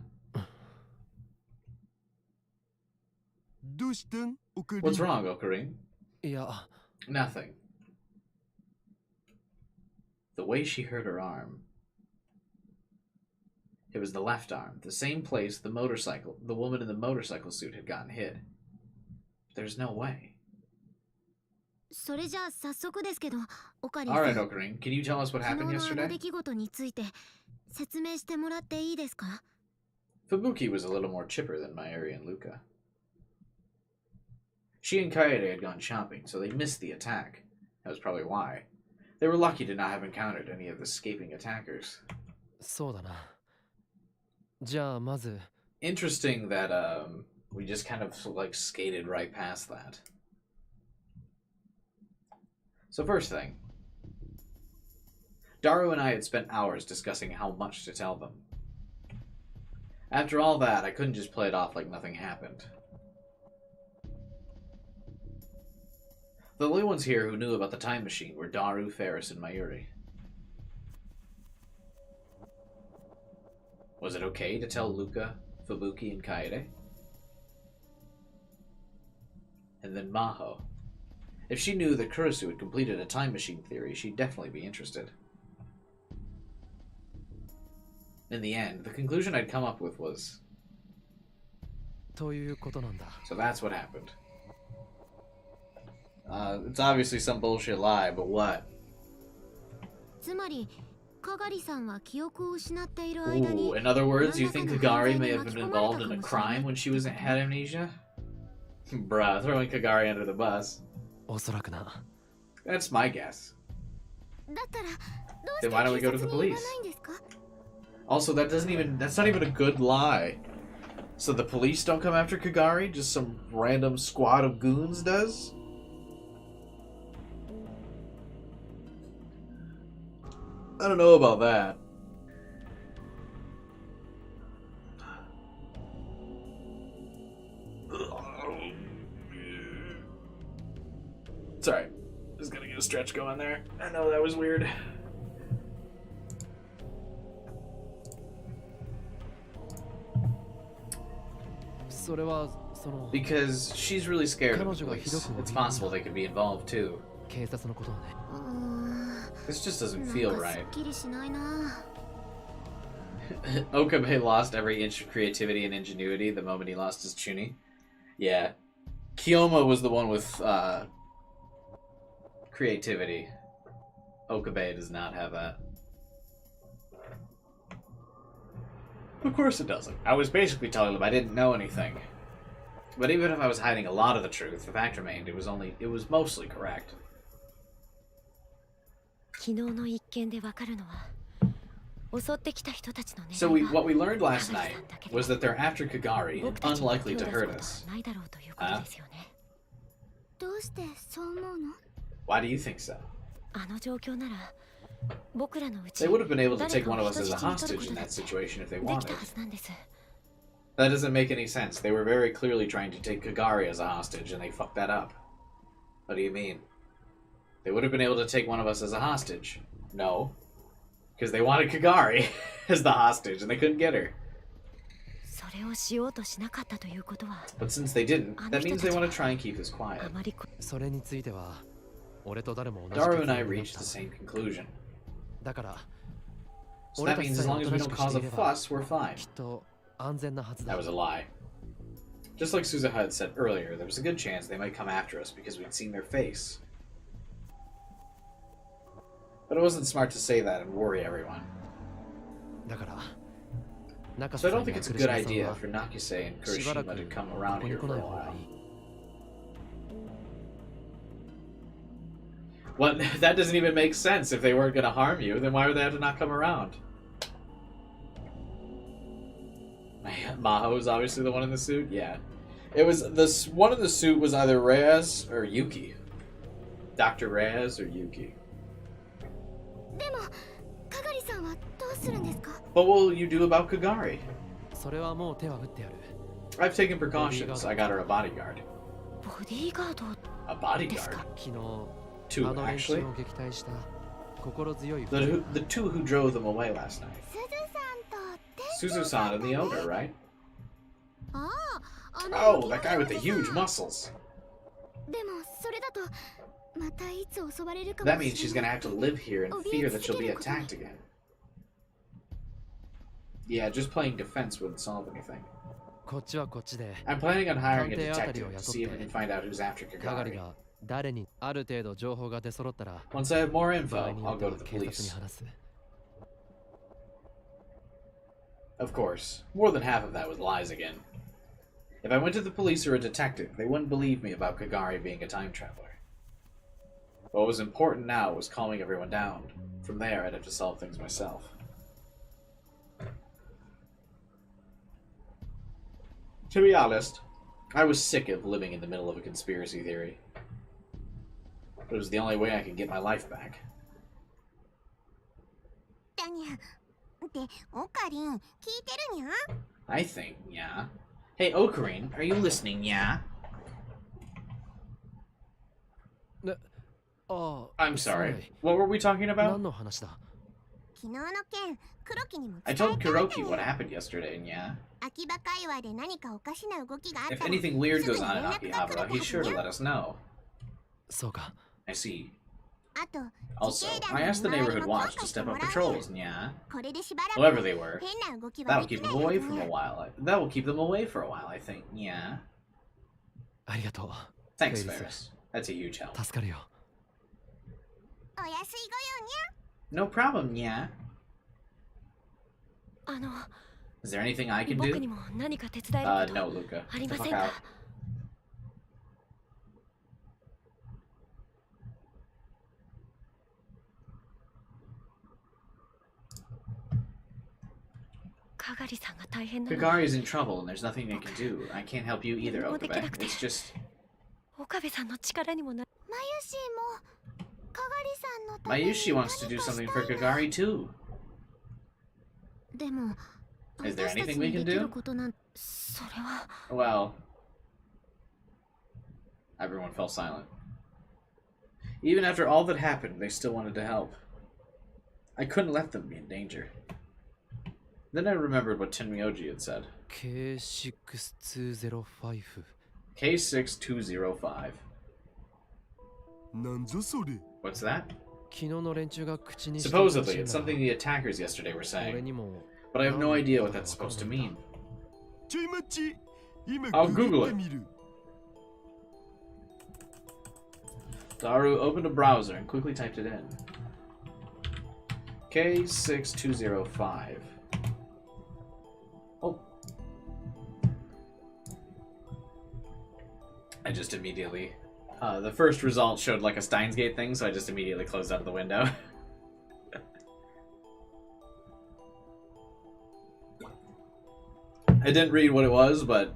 どうしたんオカリン What's wrong, Okarin? いや、 Nothing. The way she hurt her arm. It was the left arm, the same place the woman in the motorcycle suit had gotten hit. There's no way. それじゃあ早速ですけど、オカリン Alright, さん、 Okarin, can you tell us what 昨 happened 日のあの yesterday? 出来事について説明してもらっていいですか？ Fubuki was a little more chipper than Mayuri and Luca. She and Kaede had gone shopping, so they missed the attack. That was probably why. They were lucky to not have encountered any of the escaping attackers. そうだな。じゃあまず、 Interesting that we just kind of like skated right past that. So first thing, Daru and I had spent hours discussing how much to tell them. After all that, I couldn't just play it off like nothing happened. The only ones here who knew about the time machine were Daru, Ferris, and Mayuri. Was it okay to tell Luca, Fubuki, and Kaede? And then Maho. If she knew that Kurisu had completed a time machine theory, she'd definitely be interested. In the end, the conclusion I'd come up with was... ということなんだ。 So that's what happened. It's obviously some bullshit lie, but what? つまり、カガリさんは記憶を失っている間に、 Ooh, in other words, you think Kagari may have been involved in a crime when she had amnesia? Bruh, throwing Kagari under the bus. おそらくな。 That's my guess. だったらどう Then して why don't we 警 go to 察 the に言わ police? ないんですか？ Also, that's not even a good lie. So the police don't come after Kagari, just some random squad of goons does? I don't know about that. It's alright. Just gonna get a stretch going there. I know that was weird. Because she's really scared of the police. It's possible they could be involved too. 警察のことをね。うーん、 This just doesn't なん feel かす right. っきりしないな。 Okabe lost every inch of creativity and ingenuity the moment he lost his Chuni. Yeah. Kiyoma was the one with creativity. Okabe does not have that. Of course it doesn't. I was basically telling them I didn't know anything. But even if I was hiding a lot of the truth, the fact remained it was mostly correct. 昨日の一件でわかるのは、襲ってきた人たちの狙い So は what we learned last night was that they're after Kagari and 僕たちに unlikely 手 to を出す hurt こと us. はないだろうということですよね。どうしてそう思うの？ Why do you think so? あの状況なら、僕らのうち They would have been able to 誰 take か one を of us 人 as a 質に取る hostage こ in とだ that って situation if they できた wanted. はずなんです。 That doesn't make any sense. They were very clearly trying to take Kagari as a hostage, and they fucked that up. What do you mean? They would have been able to take one of us as a hostage. No. Because they wanted Kagari as the hostage, and they couldn't get her. それをしようとしなかったということは、 But since they didn't, that means they want to try and keep this あ quiet. まりこそれについては、俺と誰も同じ Daru 結 and I 論になっ reached た the same conclusion. だから So that means as long as we don't cause a fuss, we're fine. きっと安全なはずだ That was a lie. Just like Suzuha had said earlier, there was a good chance they might come after us because we'd seen their face. But it wasn't smart to say that and worry everyone. だから So I don't think it's a good idea for Nakase and しばらく Kurishima to こ come こ around に here 来 for な a い方が while. いい What? That doesn't even make sense. If they weren't going to harm you, then why would they have to not come around? Maho is obviously the one in the suit? Yeah. It was this one in the suit was either Reyes or Yuki. Dr. Reyes or Yuki. でもかがりさんはどうするんですか？ What will you do about Kagari? それはもう手は打ってやる I've taken precautions. I got her a bodyguard. ボディーガード A bodyguard? 昨日 Two, あの連中 actually. を撃退した心強い The two who drove them away last night. すずさんと Suzu-san and the owner, right? ああ、 Oh, that guy with the huge muscles. でもそれだとまたいつ襲われるかも That しれ means she's ない gonna have to live here and fear that she'll be attacked again. Yeah, just playing defense wouldn't solve anything. こっちはこっちで I'm planning on hiring a 探偵あたり detective を to 雇っ see if we can て find out who's after かがり Kagari. が誰にある程度情報が出揃ったら Once I have more 場合 info, によ I'll って go は to the 警察に police. 話す Of course, more than half of that was lies again. If I went to the police or a detective, they wouldn't believe me about Kagari being a time traveler. What was important now was calming everyone down. From there, I'd have to solve things myself. To be honest, I was sick of living in the middle of a conspiracy theory. But it was the only way I could get my life back. だにゃでオカリン聞いてるにゃ I think, yeah. Hey, Ocarine, are you listening, yeah? ああ I'm sorry. What were we talking 何 about? の話だ昨日の件黒木にも I 伝え told てあげ Kuroki て what ね happened yesterday, and yeah. 秋葉界隈で何かおかしな動きがあった If ら anything weird すぐ goes に on in 連絡が来る Akihabara, は he's ず sure に to ゃ let us know. そうか I see. あと Also, 自警団 I の asked the 周り neighborhood も watch 強 to 化して step も up らう patrols, and yeah. これでしばらく Whoever they were, 変な動きは that'll でき keep な them いは away ず from に a ゃ while. That will keep them away for a while, I think, yeah. ありがとう Thanks, ケイリス Ferris. That's a huge help. 助かるよお安いご No 用にゃ problem, yeah. あの Is there anything I can 僕に do? も何か手伝えること No, Luca. あり Get ま the せ fuck んか out. Kagari さんが大変なの Kagari's in trouble, and there's nothing they can do. I can't help you either, Okabe. It's just... 岡部さんの力にもなマユシもかがりさんのために Mayushi wants to do 何か something した for いな Kagari, too. でも Is there 私た anything ち we に can でき do? ることなんそれは Well... Everyone fell silent. Even after all that happened, they still wanted to help. I couldn't let them be in danger. Then I remembered what Tenryoji had said. K6205 K6205. なんぞそれ What's that? 昨日の連中が口にしていた Supposedly, ら it's something the attackers yesterday were 俺 saying, にも but I have no idea what that's supposed to mean. ちょい待ち今 I'll ググ Google っ it. てみる Daru opened a browser and quickly typed it in. K6205. Oh. I just immediately... the first result showed like a Steins Gate thing, so I just immediately closed out of the window. I didn't read what it was, but...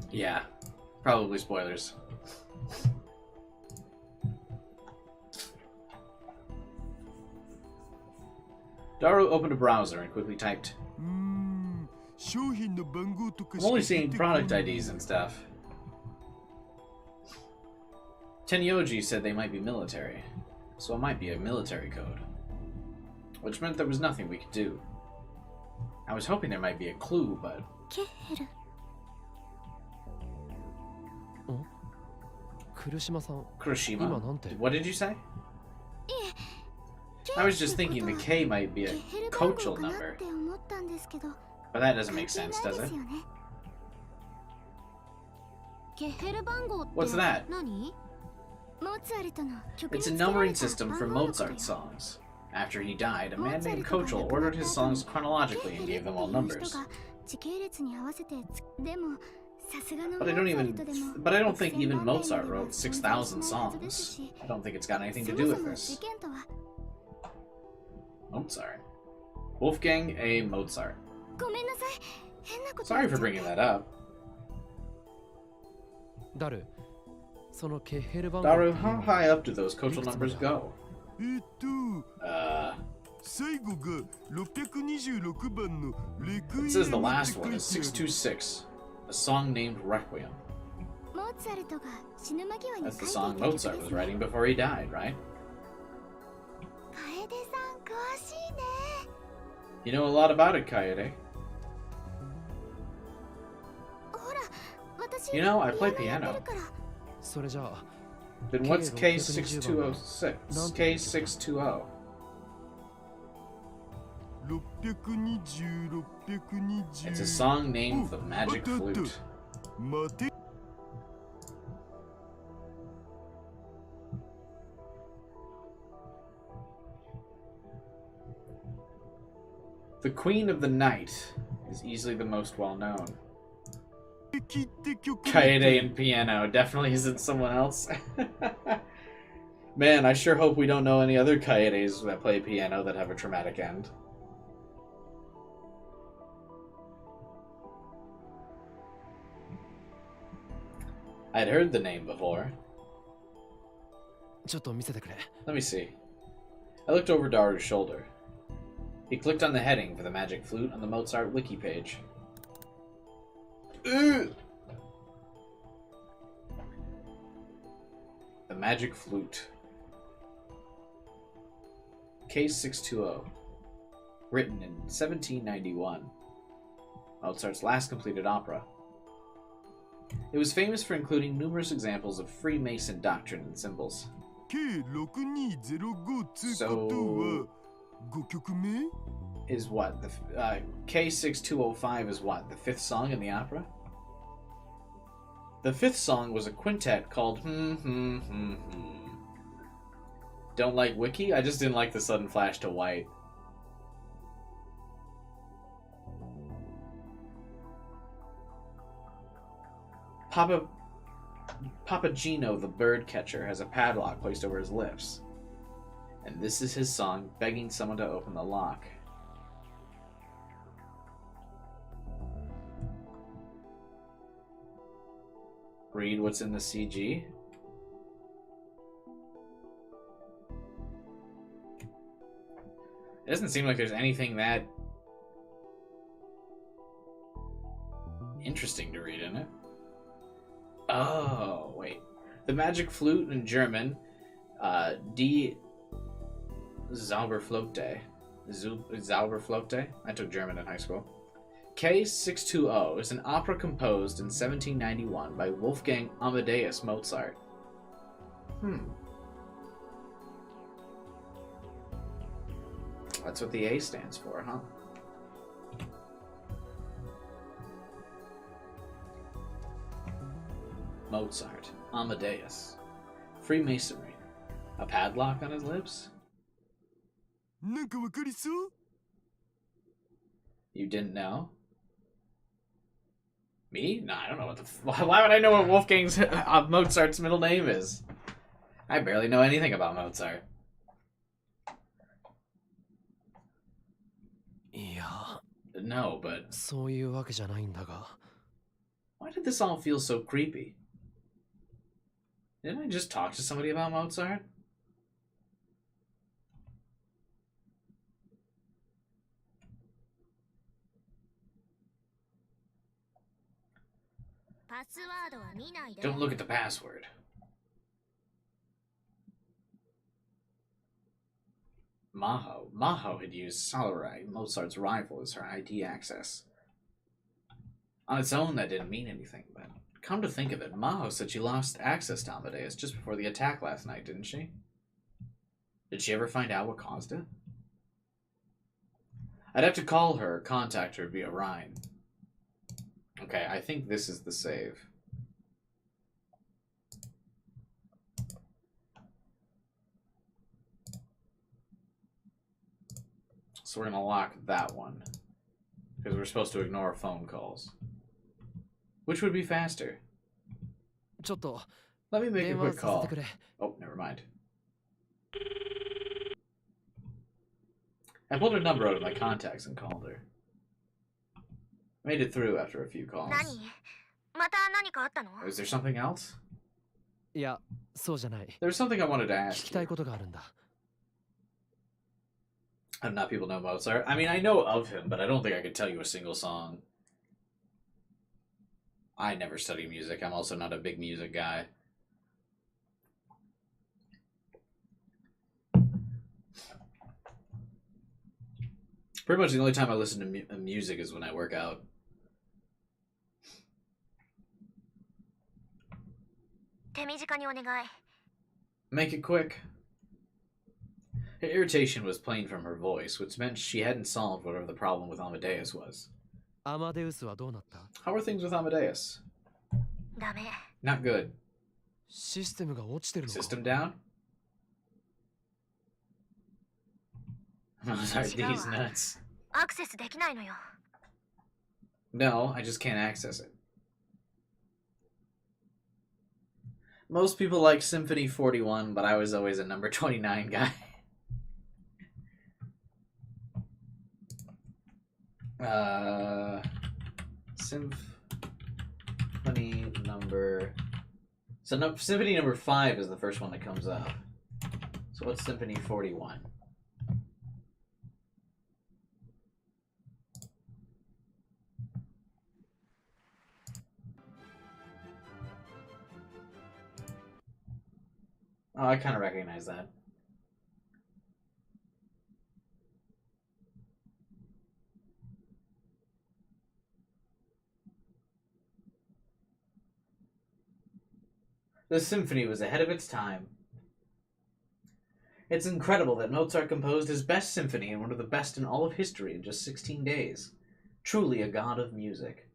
Yeah. Probably spoilers. Daru opened a browser and quickly typed. 商品の番号とか I'm しか only 出て seeing こ product ない IDs and stuff. Tenyoji said they might be military, so it might be a military code. Which meant there was nothing we could do. I was hoping there might be a clue, but... ケヘル Kurushima-san. 今 Kuroshima. なんて What did you say? I was just thinking the K might be a coachal number. But that doesn't make sense, does it? What's that? It's a numbering system for Mozart songs. After he died, a man named Kochel ordered his songs chronologically and gave them all numbers. But I don't think even Mozart wrote 6,000 songs. I don't think it's got anything to do with this. Mozart. Wolfgang A. Mozart. Sorry for bringing that up. ダル、そのケヘル番号 Daru, how high up do those coachal numbers go? 最後が626番のレクイエム It says the last one is 626, a song named Requiem. That's the song Mozart was writing before he died, right? You know a lot about it, Kaede. You know, I play piano. それじゃあ Then what's K6206? K620. 620 It's a song named The Magic Flute. 待て The Queen of the Night is easily the most well known. 切って曲 Kaede and piano definitely isn't someone else. Man, I sure hope we don't know any other Kaedes that play piano that have a traumatic end. I'd heard the name before. ちょっと見せてくれ Let me see. I looked over Daru's shoulder. He clicked on the heading for the magic flute on the Mozart wiki page. Ugh! The Magic Flute. K620. Written in 1791. Mozart's last completed opera. It was famous for including numerous examples of Freemason doctrine and symbols. K6205 つう So- ことは5曲目 Is what? The K6205 is what? The fifth song in the opera? The fifth song was a quintet called Don't like Wiki? I just didn't like the sudden flash to white. Papagino the bird catcher has a padlock placed over his lips. And this is his song begging someone to open the lock. Read what's in the CG. It doesn't seem like there's anything that interesting to read in it. Oh, wait. The magic flute in German, Die Zauberflöte. Zauberflöte? I took German in high school. K620 is an opera composed in 1791 by Wolfgang Amadeus Mozart. That's what the A stands for, huh? Mozart, Amadeus, Freemasonry, a padlock on his lips? なんかわかりそう You didn't know? Me? No, I don't know what the. Why would I know what Wolfgang's Mozart's middle name is? I barely know anything about Mozart. いや No, but そういうわけじゃないんだが why did this all feel so creepy? Didn't I just talk to somebody about Mozart? Don't look at the password. Maho had used Salurai, Mozart's rival, as her ID access. On its own, that didn't mean anything, but Come to think of it, Maho said she lost access to Amadeus just before the attack last night, didn't she? Did she ever find out what caused it? I'd have to call her or contact her via Rhine. Okay, I think this is the save. So we're going to lock that one. Because we're supposed to ignore phone calls. Which would be faster? Let me make a quick call. Oh, never mind. I pulled her number out of my contacts and called her. Made it through after a few calls. Is there something else? There was something I wanted to ask you. I don't know if people know Mozart. I mean, I know of him, but I don't think I could tell you a single song. I never study music. I'm also not a big music guy. Pretty much the only time I listen to music is when I work out. Make it quick. Her irritation was plain from her voice, which meant she hadn't solved whatever the problem with Amadeus was. How are things with Amadeus? Not good. System down? Are these nuts? No, I just can't access it. Most people like Symphony 41, but I was always a number 29 guy. Symphony number... So Symphony number 5 is the first one that comes up. So what's Symphony 41? Oh, I kind of recognize that. This symphony was ahead of its time. It's incredible that Mozart composed his best symphony and one of the best in all of history in just 16 days. Truly a god of music.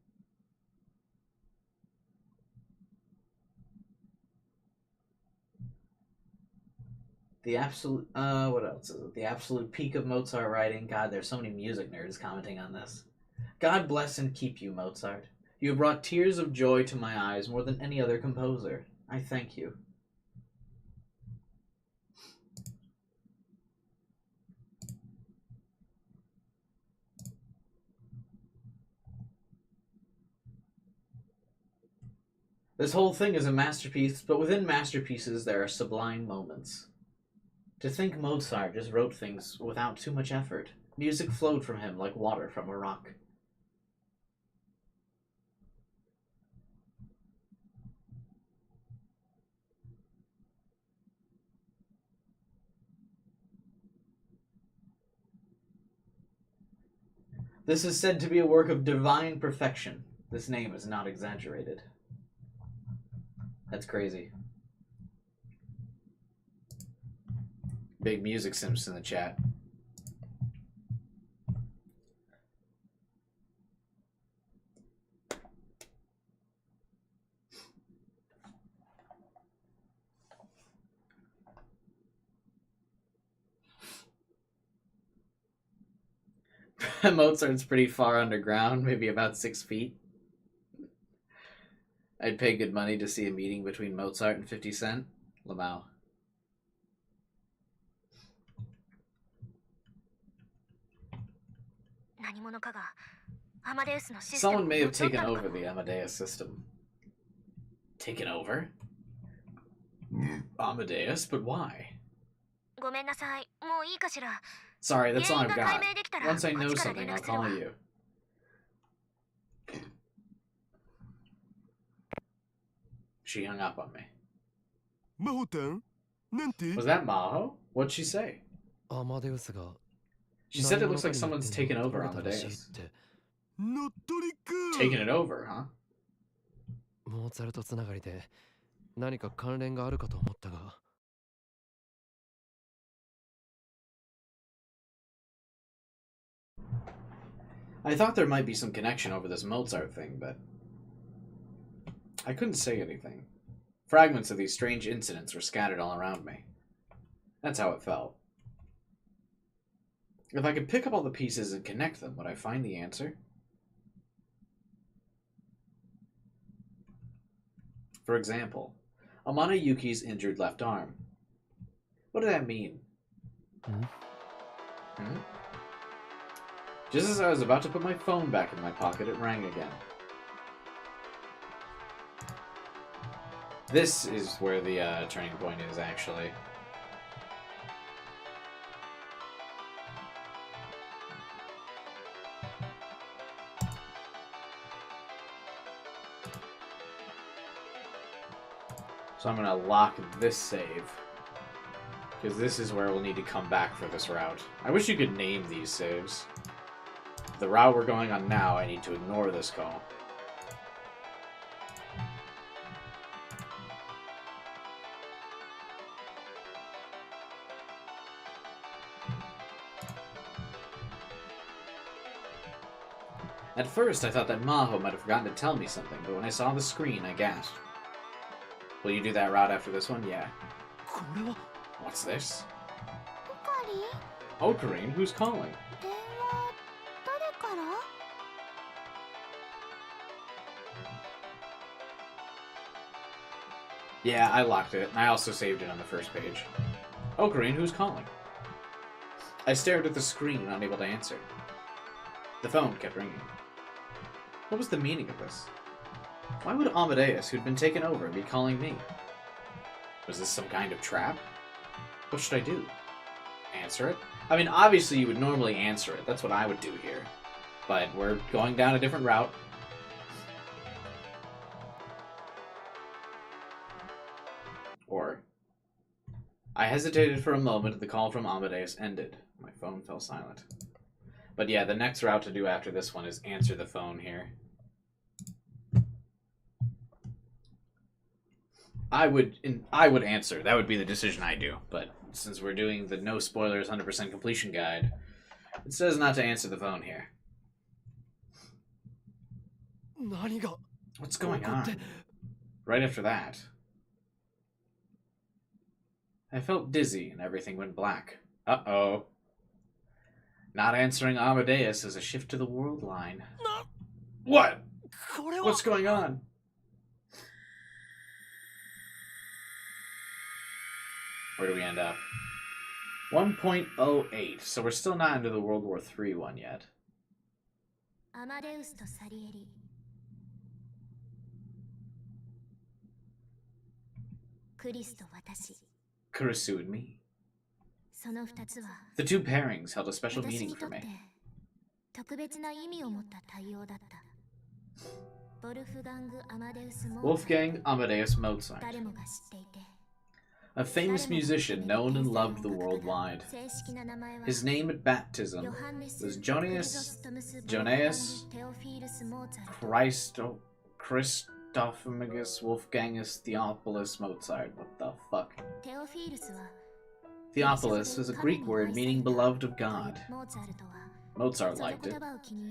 The absolute, what else is it? The absolute peak of Mozart writing. God, there's so many music nerds commenting on this. God bless and keep you, Mozart. You have brought tears of joy to my eyes more than any other composer. I thank you. This whole thing is a masterpiece, but within masterpieces there are sublime moments. To think Mozart just wrote things without too much effort. Music flowed from him like water from a rock. This is said to be a work of divine perfection. This name is not exaggerated. That's crazy. Big music simps in the chat. Mozart's pretty far underground, maybe about 6 feet. I'd pay good money to see a meeting between Mozart and 50 Cent. Lamau. Someone may have taken over the Amadeus system. Taken over? Amadeus? But why? Sorry, that's all I've got. Once I know something, I'll call you. She hung up on me. Was that Maho? What'd she say? She said it looks like someone's taken over Amadeus. Taken it over, huh? モーツァルトつながりで何か関連があるかと思ったが。I thought there might be some connection over this Mozart thing, but I couldn't say anything. Fragments of these strange incidents were scattered all around me. That's how it felt. If I could pick up all the pieces and connect them, would I find the answer? For example, Amane Yuki's injured left arm. What did that mean? Just as I was about to put my phone back in my pocket, it rang again. This is where the turning point is, actually. So I'm going to lock this save, because this is where we'll need to come back for this route. I wish you could name these saves. The route we're going on now, I need to ignore this call. At first, I thought that Maho might have forgotten to tell me something, but when I saw the screen, I gasped. Will you do that route after this one? Yeah. What's this? Ocarine? Who's calling? Yeah, I locked it, and I also saved it on the first page. Ocarine, who's calling? I stared at the screen, unable to answer. The phone kept ringing. What was the meaning of this? Why would Amadeus, who'd been taken over, be calling me? Was this some kind of trap? What should I do? Answer it? I mean, obviously you would normally answer it. That's what I would do here. But we're going down a different route. Or... I hesitated for a moment and the call from Amadeus ended. My phone fell silent. But yeah, the next route to do after this one is answer the phone here. I would answer. That would be the decision I do. But since we're doing the no spoilers 100% completion guide, it says not to answer the phone here. What's going on? Right after that, I felt dizzy and everything went black. Uh-oh. Not answering Amadeus is a shift to the world line. What? What's going on? Where do we end up? 1.08, so we're still not into the World War III one yet. Amadeus to Salieri. Chris to watashi. Kurisu and me. The two pairings held a special meaning for me. Wolfgang Amadeus Mozart. A famous musician known and loved the worldwide. His name at baptism was Jonas Christophagus Wolfgangus Theophilus Mozart. What the fuck? Theophilus is a Greek word meaning beloved of God. Mozart liked it,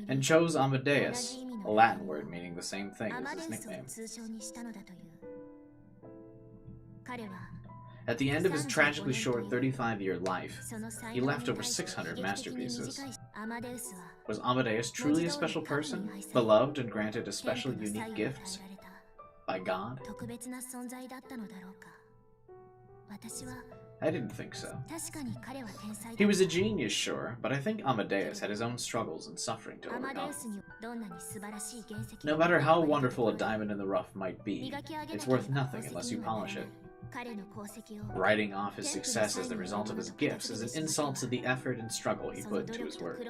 and chose Amadeus, a Latin word meaning the same thing as his nickname. At the end of his tragically short 35-year life, he left over 600 masterpieces. Was Amadeus truly a special person, beloved and granted a special unique gift by God? I didn't think so. He was a genius, sure, but I think Amadeus had his own struggles and suffering to overcome. No matter how wonderful a diamond in the rough might be, it's worth nothing unless you polish it. Writing off his success as the result of his gifts is an insult to the effort and struggle he put into his work.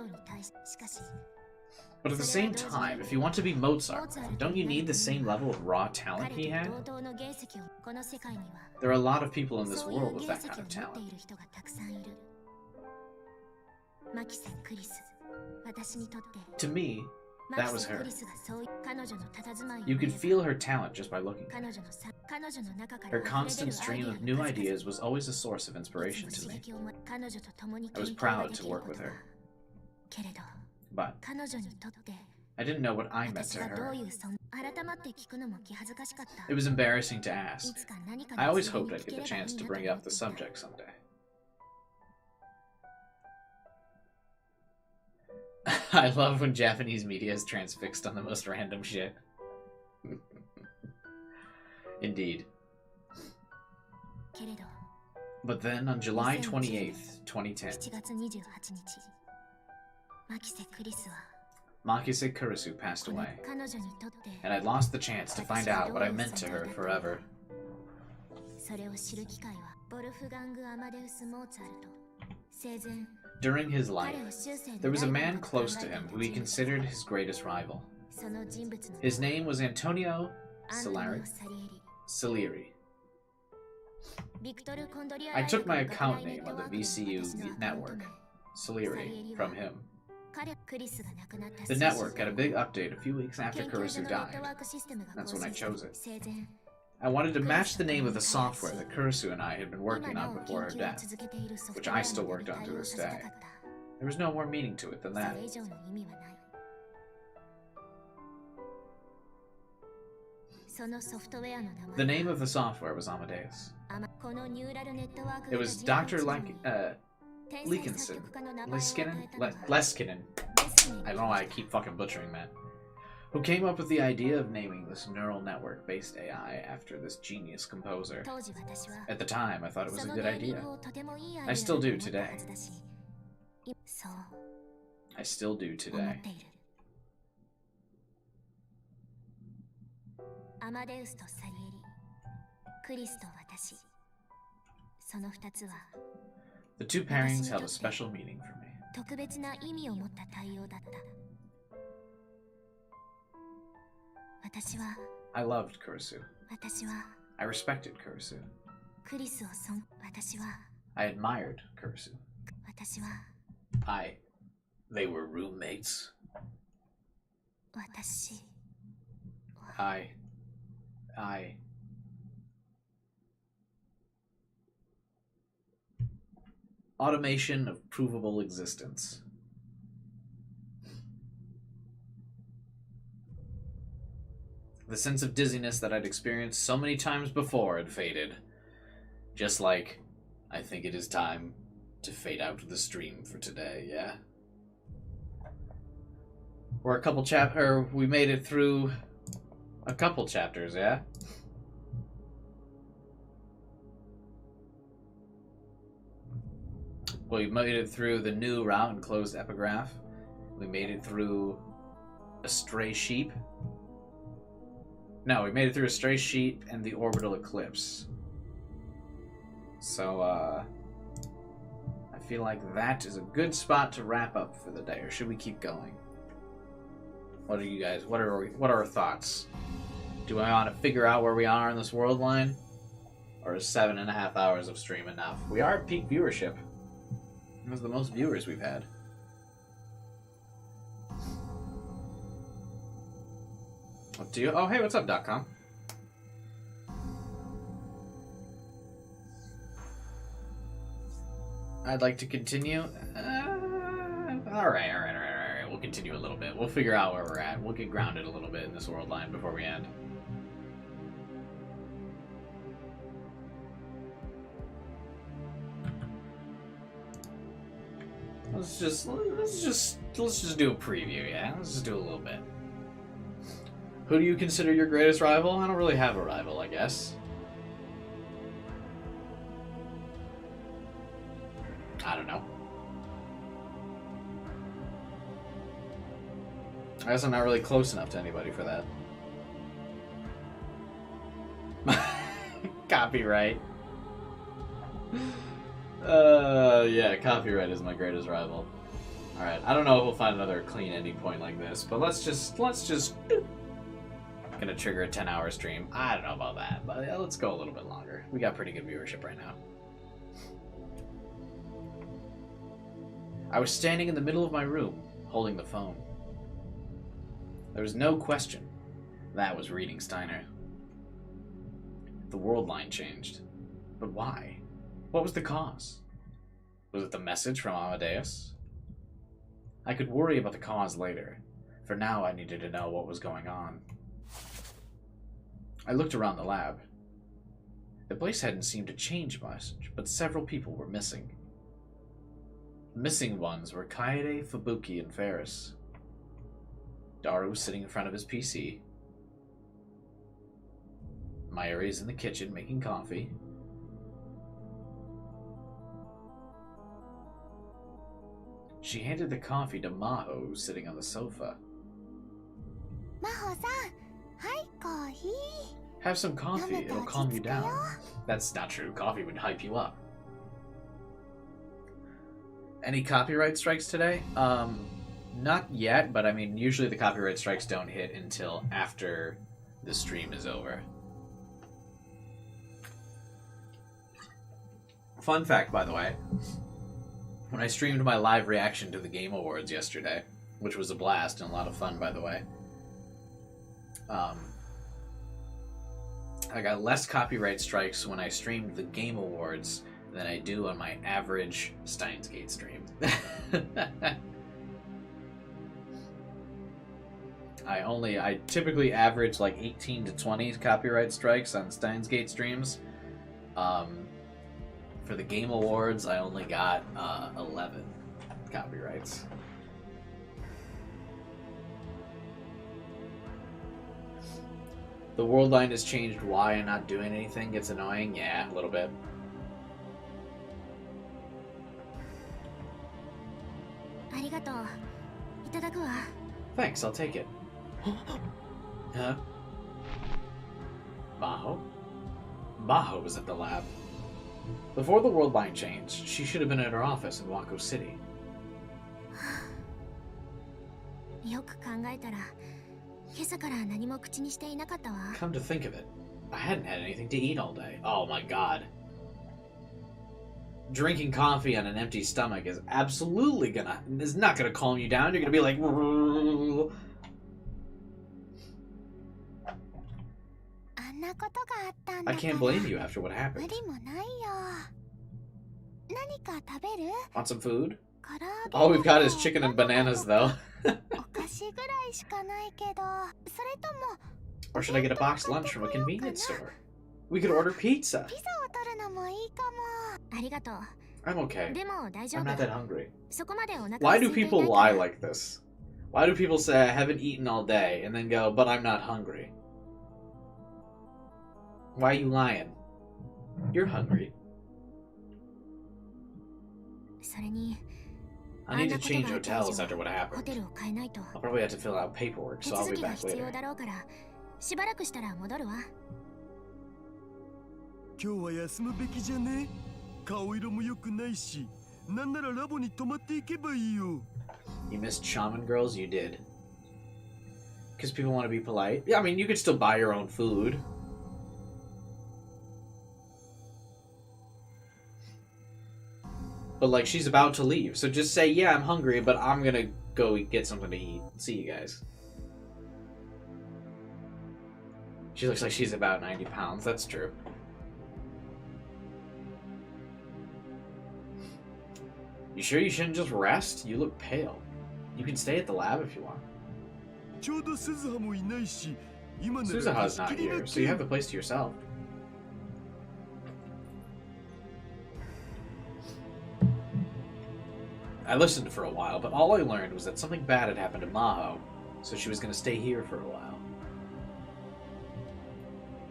But at the same time, if you want to be Mozart, don't you need the same level of raw talent he had? There are a lot of people in this world with that kind of talent. To me, That was her. You could feel her talent just by looking at her. Her constant stream of new ideas was always a source of inspiration to me. I was proud to work with her. But I didn't know what I meant to her. It was embarrassing to ask. I always hoped I'd get the chance to bring up the subject someday. I love when Japanese media is transfixed on the most random shit. Indeed. But then, on July 28th, 2010, Makise Kurisu passed away, and I'd lost the chance to find out what I meant to her forever. During his life, there was a man close to him who he considered his greatest rival. His name was Antonio Salieri. I took my account name on the VCU network, Salieri, from him. The network got a big update a few weeks after Kurisu died. That's when I chose it. I wanted to match the name of the software that Kurisu and I had been working on before her death, which I still worked on to this day. There was no more meaning to it than that. The name of the software was Amadeus. It was Dr. Leskinen. I don't know why I keep fucking butchering that. Who came up with the idea of naming this neural network-based AI after this genius composer. At the time, I thought it was a good idea. I still do today. I still do today. The two pairings held a special meaning for me. I loved Kurisu. I respected Kurisu. I admired Kurisu. They were roommates. Automation of provable existence. The sense of dizziness that I'd experienced so many times before had faded. Just like, I think it is time to fade out the stream for today, yeah? We made it through a couple chapters, yeah? Well, we made it through the new route and closed epigraph. We made it through a stray sheep. No, we made it through a stray sheep and the orbital eclipse. So, I feel like that is a good spot to wrap up for the day, or should we keep going? What are you guys, what are our thoughts? Do I want to figure out where we are in this world line? Or is 7.5 hours of stream enough? We are at peak viewership. It was the most viewers we've had. What do you? Oh, hey, what's up, .com? I'd like to continue. All right. We'll continue a little bit. We'll figure out where we're at. We'll get grounded a little bit in this world line before we end. Let's just do a preview, yeah? Let's just do a little bit. Who do you consider your greatest rival? I don't really have a rival, I guess. I don't know. I guess I'm not really close enough to anybody for that. Copyright. Yeah, copyright is my greatest rival. Alright, I don't know if we'll find another clean ending point like this, but let's just gonna trigger a 10-hour stream. I don't know about that, but yeah, let's go a little bit longer. We got pretty good viewership right now. I was standing in the middle of my room, holding the phone. There was no question. That was reading Steiner. The world line changed. But why? What was the cause? Was it the message from Amadeus? I could worry about the cause later. For now, I needed to know what was going on. I looked around the lab. The place hadn't seemed to change much, but several people were missing. The missing ones were Kaede, Fubuki, and Ferris. Daru was sitting in front of his PC. Mayuri is in the kitchen making coffee. She handed the coffee to Maho, who was sitting on the sofa. Maho-san, hi, coffee. Have some coffee, it'll calm you down. That's not true, coffee would hype you up. Any copyright strikes today? Not yet, but I mean, usually the copyright strikes don't hit until after the stream is over. Fun fact, by the way, when I streamed my live reaction to the Game Awards yesterday, which was a blast and a lot of fun, by the way, I got less copyright strikes when I streamed the Game Awards than I do on my average Steins Gate stream. I typically average like 18 to 20 copyright strikes on Steins Gate streams. For the Game Awards, I only got 11 copyrights. The world line has changed. Why and not doing anything gets annoying? Yeah, a little bit. Thanks, I'll take it. Huh? Maho? Maho was at the lab. Before the world line changed, she should have been at her office in Wako City. Come to think of it, I hadn't had anything to eat all day. Oh my god. Drinking coffee on an empty stomach is not gonna calm you down. You're gonna be like... I can't blame you after what happened. Want some food? All we've got is chicken and bananas, though. Or should I get a boxed lunch from a convenience store? We could order pizza. I'm okay. I'm not that hungry. Why do people lie like this? Why do people say, I haven't eaten all day, and then go, but I'm not hungry? Why are you lying? You're hungry. I need to change hotels after what happened. I'll probably have to fill out paperwork, so I'll be back later. 今日は休むべきじゃね？顔色も良くないし、なんならラボに泊まっていけばいいよ。You missed shaman girls? You did. Because people want to be polite? Yeah, I mean, you could still buy your own food. But, like, she's about to leave, so just say, yeah, I'm hungry, but I'm gonna go get something to eat. See you guys. She looks like she's about 90 pounds, that's true. You sure you shouldn't just rest? You look pale. You can stay at the lab if you want. Suzuha's not here, so you have the place to yourself. I listened for a while, but all I learned was that something bad had happened to Maho, so she was going to stay here for a while.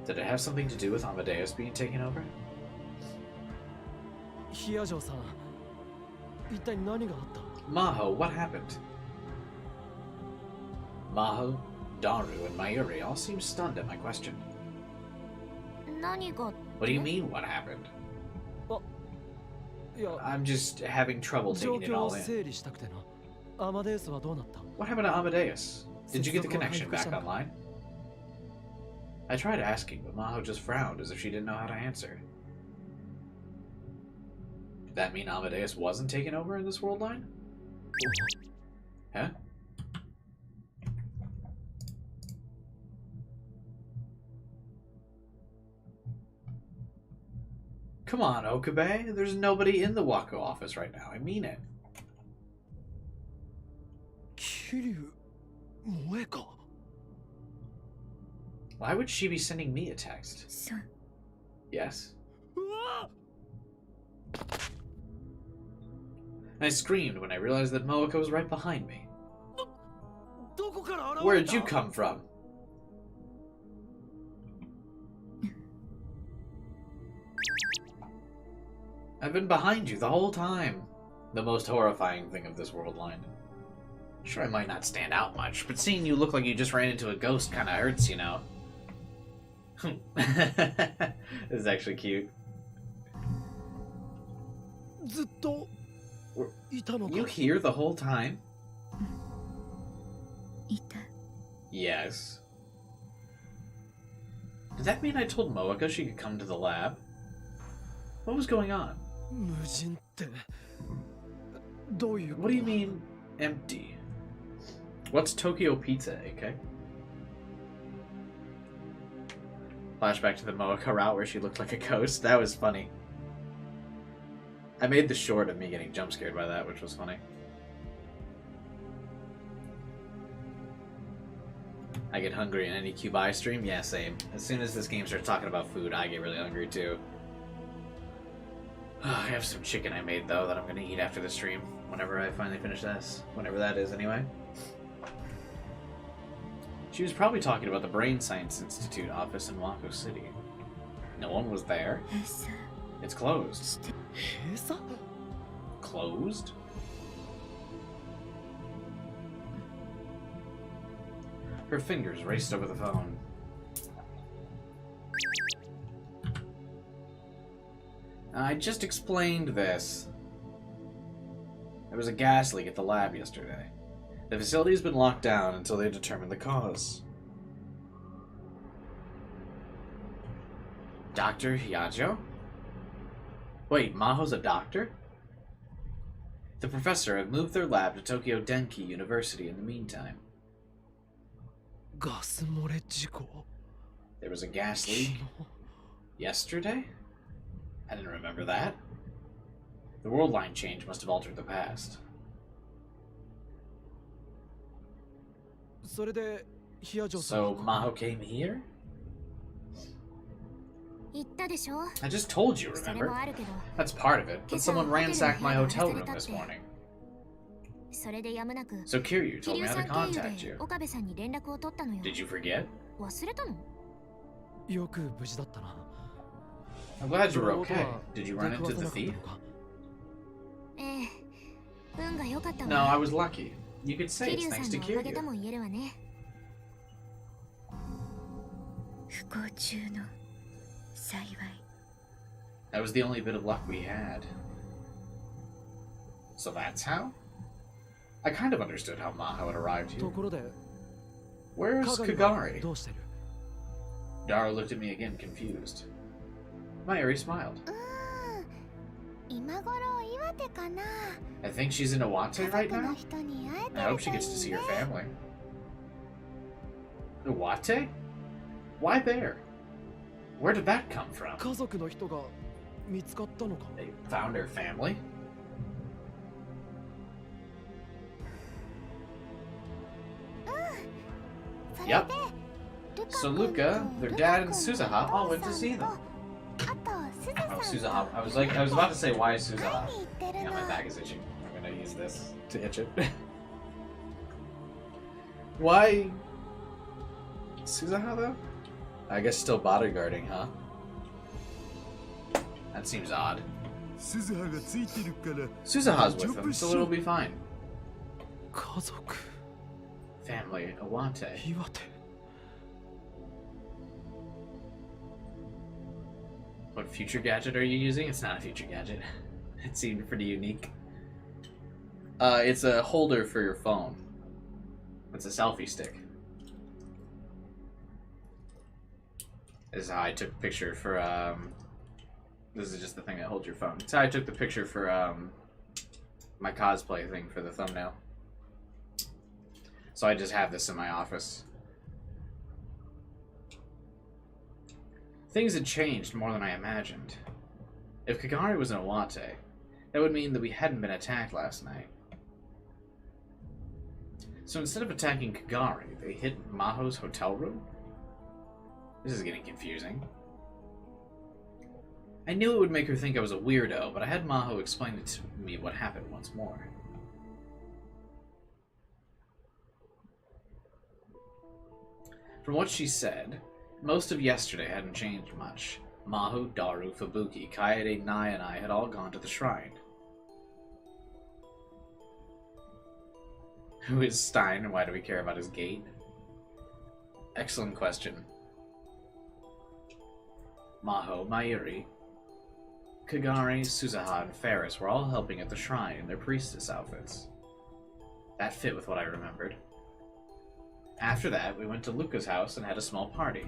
Did it have something to do with Amadeus being taken over? Maho, what happened? Maho, Daru, and Mayuri all seemed stunned at my question. What do you mean, what happened? I'm just having trouble taking it all in. What happened to Amadeus? Did you get the connection back online? I tried asking, but Maho just frowned as if she didn't know how to answer. Did that mean Amadeus wasn't taken over in this world line? Huh? Come on, Okabe. There's nobody in the Wako office right now. I mean it. Kiryu Moeka. Why would she be sending me a text? さん Yes. I screamed when I realized that Moeka was right behind me. Where did you come from? I've been behind you the whole time. The most horrifying thing of this world line. Sure, I might not stand out much, but seeing you look like you just ran into a ghost kind of hurts, you know. This is actually cute. You here the whole time? いた Yes. Does that mean I told Moeka she could come to the lab? What was going on? What do you mean, empty? What's Tokyo Pizza, AK? Flashback to the Moeka route where she looked like a ghost. That was funny. I made the short of me getting jump scared by that, which was funny. I get hungry in any Cubai stream? Yeah, same. As soon as this game starts talking about food, I get really hungry too. I have some chicken I made, though, that I'm going to eat after the stream. Whenever I finally finish this. Whenever that is, anyway. She was probably talking about the Brain Science Institute office in Wako City. No one was there. 閉鎖 It's closed. 閉鎖 Closed? Her fingers raced over the phone. I just explained this. There was a gas leak at the lab yesterday. The facility's been locked down until they determine the cause. Dr. Hyajo? Wait, Maho's a doctor? The professor had moved their lab to Tokyo Denki University in the meantime. ガス漏れ事故 There was a gas leak yesterday? I didn't remember that. The world line change must have altered the past. それでヒヤジョさん So Maho came here? 言ったでしょ I just told you, それ remember? もあるけど That's part of it, but someone ransacked my hotel room this morning. それでやむなく So Kiryu 桐 told me 生 how さ to ん経 contact 由で you. 岡部さんに連絡を取ったのよ Did you forget? 忘れたのよく無事だったな I'm glad you were okay. Did you run into the thief? ええ運が良かったわ No, I was lucky. You could say 桐 it's 生さ thanks ん to のおかげと Kiryu. も言えるわね不幸中の幸い That was the only bit of luck we had. So that's how? I kind of understood how Maho had arrived here. ところで Where's 香川は Kagari? どうしてる Dara looked at me again, confused. Mayuri smiled. 今頃岩手かな I think she's in 家 Iwate right 族の now? 人に会え I たら hope she とい gets to see いね her family. Iwate? Why there? Where did that come from? 家族の人が見つかったのか They found her family? Yep. So Luca, their dad, and Suzuha all went to see them. あと Oh, すずさん Suzuha. I was about to say, why Suzuha? 会いに行ってる Yeah, の my back is itching. I'm gonna use this to itch it. Why Suzuha though? I guess still bodyguarding, huh? That seems odd. 鈴葉がついてるから Suzuha's with them, so it'll be fine. 家族 Family, Iwate. 岩手 What future gadget are you using? It's not a future gadget. It seemed pretty unique. It's a holder for your phone. It's a selfie stick. This is how I took the picture for, this is just the thing that holds your phone. It's how I took the picture for, my cosplay thing for the thumbnail. So I just have this in my office. Things had changed more than I imagined. If Kagari was in Iwate, that would mean that we hadn't been attacked last night. So instead of attacking Kagari, they hit Maho's hotel room? This is getting confusing. I knew it would make her think I was a weirdo, but I had Maho explain it to me what happened once more. From what she said, most of yesterday hadn't changed much. Maho, Daru, Fubuki, Kaede, Nai, and I had all gone to the shrine. Who is Stein, and why do we care about his gait? Excellent question. Maho, Mayuri, Kagari, Suzuha, and Ferris were all helping at the shrine in their priestess outfits. That fit with what I remembered. After that, we went to Luca's house and had a small party.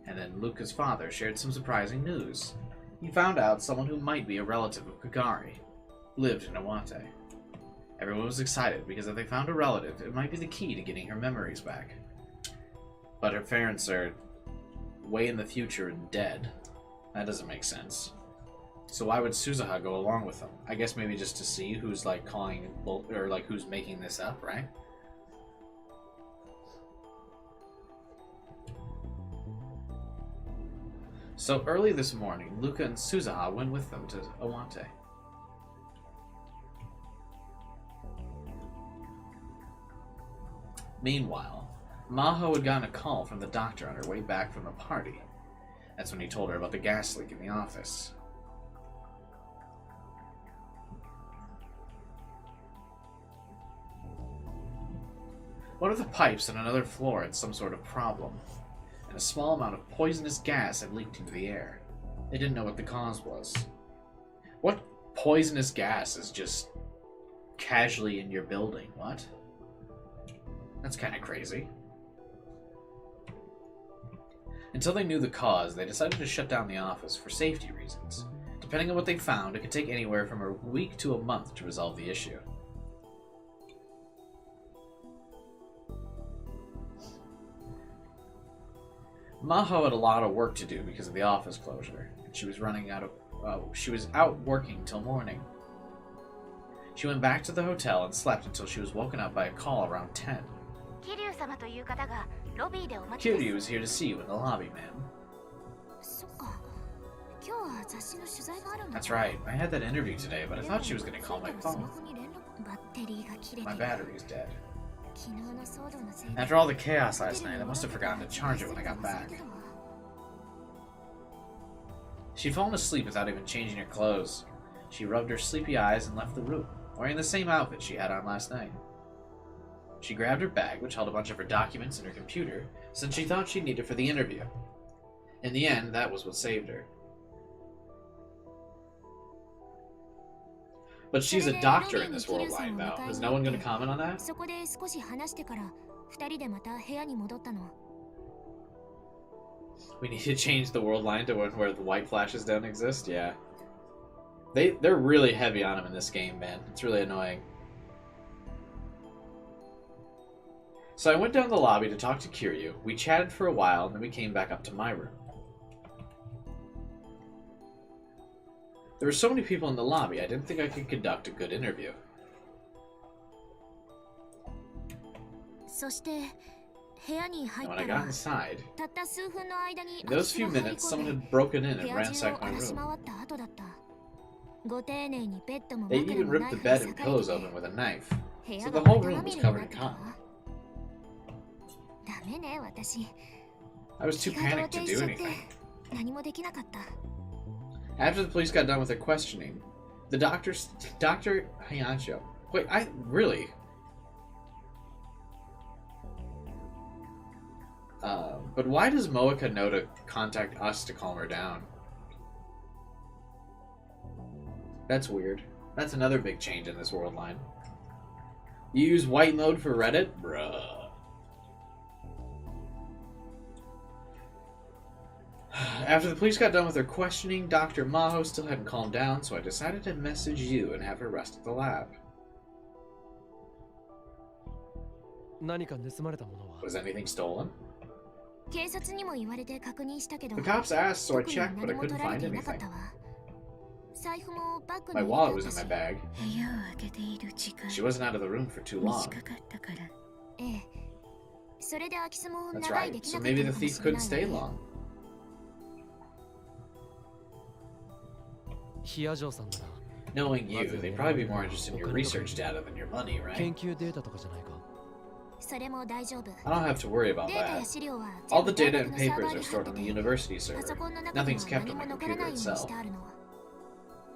And then Luca's father shared some surprising news. He found out someone who might be a relative of Kagari lived in Iwate. Everyone was excited because if they found a relative, it might be the key to getting her memories back. But her parents are way in the future and dead. That doesn't make sense. So why would Suzuha go along with them? I guess maybe just to see who's like calling, or like who's making this up, right? So early this morning, Luca and Suzuha went with them to Iwate. Meanwhile, Maho had gotten a call from the doctor on her way back from the party. That's when he told her about the gas leak in the office. One of the pipes on another floor had some sort of problem, and a small amount of poisonous gas had leaked into the air. They didn't know what the cause was. What poisonous gas is just casually in your building? What? That's kind of crazy. Until they knew the cause, they decided to shut down the office for safety reasons. Depending on what they found, it could take anywhere from a week to a month to resolve the issue. Maho had a lot of work to do because of the office closure, and she was out working till morning. She went back to the hotel and slept until she was woken up by a call around 10. Kiryu is here to see you in the lobby, ma'am. That's right, I had that interview today, but I thought she was going to call my phone. My battery's dead. After all the chaos last night, I must have forgotten to charge it when I got back. She'd fallen asleep without even changing her clothes. She rubbed her sleepy eyes and left the room, wearing the same outfit she had on last night. She grabbed her bag, which held a bunch of her documents and her computer, since she thought she'd need it for the interview. In the end, that was what saved her. But she's a doctor in this world line, though. Is no one going to comment on that? We need to change the world line to one where the white flashes don't exist? Yeah. They're really heavy on them in this game, man. It's really annoying. So I went down the lobby to talk to Kiryu. We chatted for a while, and then we came back up to my room. There were so many people in the lobby, I didn't think I could conduct a good interview. And when I got inside, in those few minutes, someone had broken in and ransacked my room. They even ripped the bed and pillows open with a knife, so the whole room was covered in cotton. I was too panicked to do anything. After the police got done with their questioning, the Dr. Hayansho... Wait, really? But why does Moeka know to contact us to calm her down? That's weird. That's another big change in this world line. You use white mode for Reddit? Bruh. After the police got done with their questioning, Dr. Maho still hadn't calmed down, so I decided to message you and have her rest at the lab. Was anything stolen? The cops asked, so I checked, but I couldn't find anything. My wallet was in my bag. She wasn't out of the room for too long. That's right, so maybe the thief couldn't stay long. ヒアジョーさんなら Knowing you, they'd probably be more interested in your research data than your money, right? 研究データとかじゃないか I don't have to worry about that. All the data and papers are stored on the university server. Nothing's kept on the computer itself.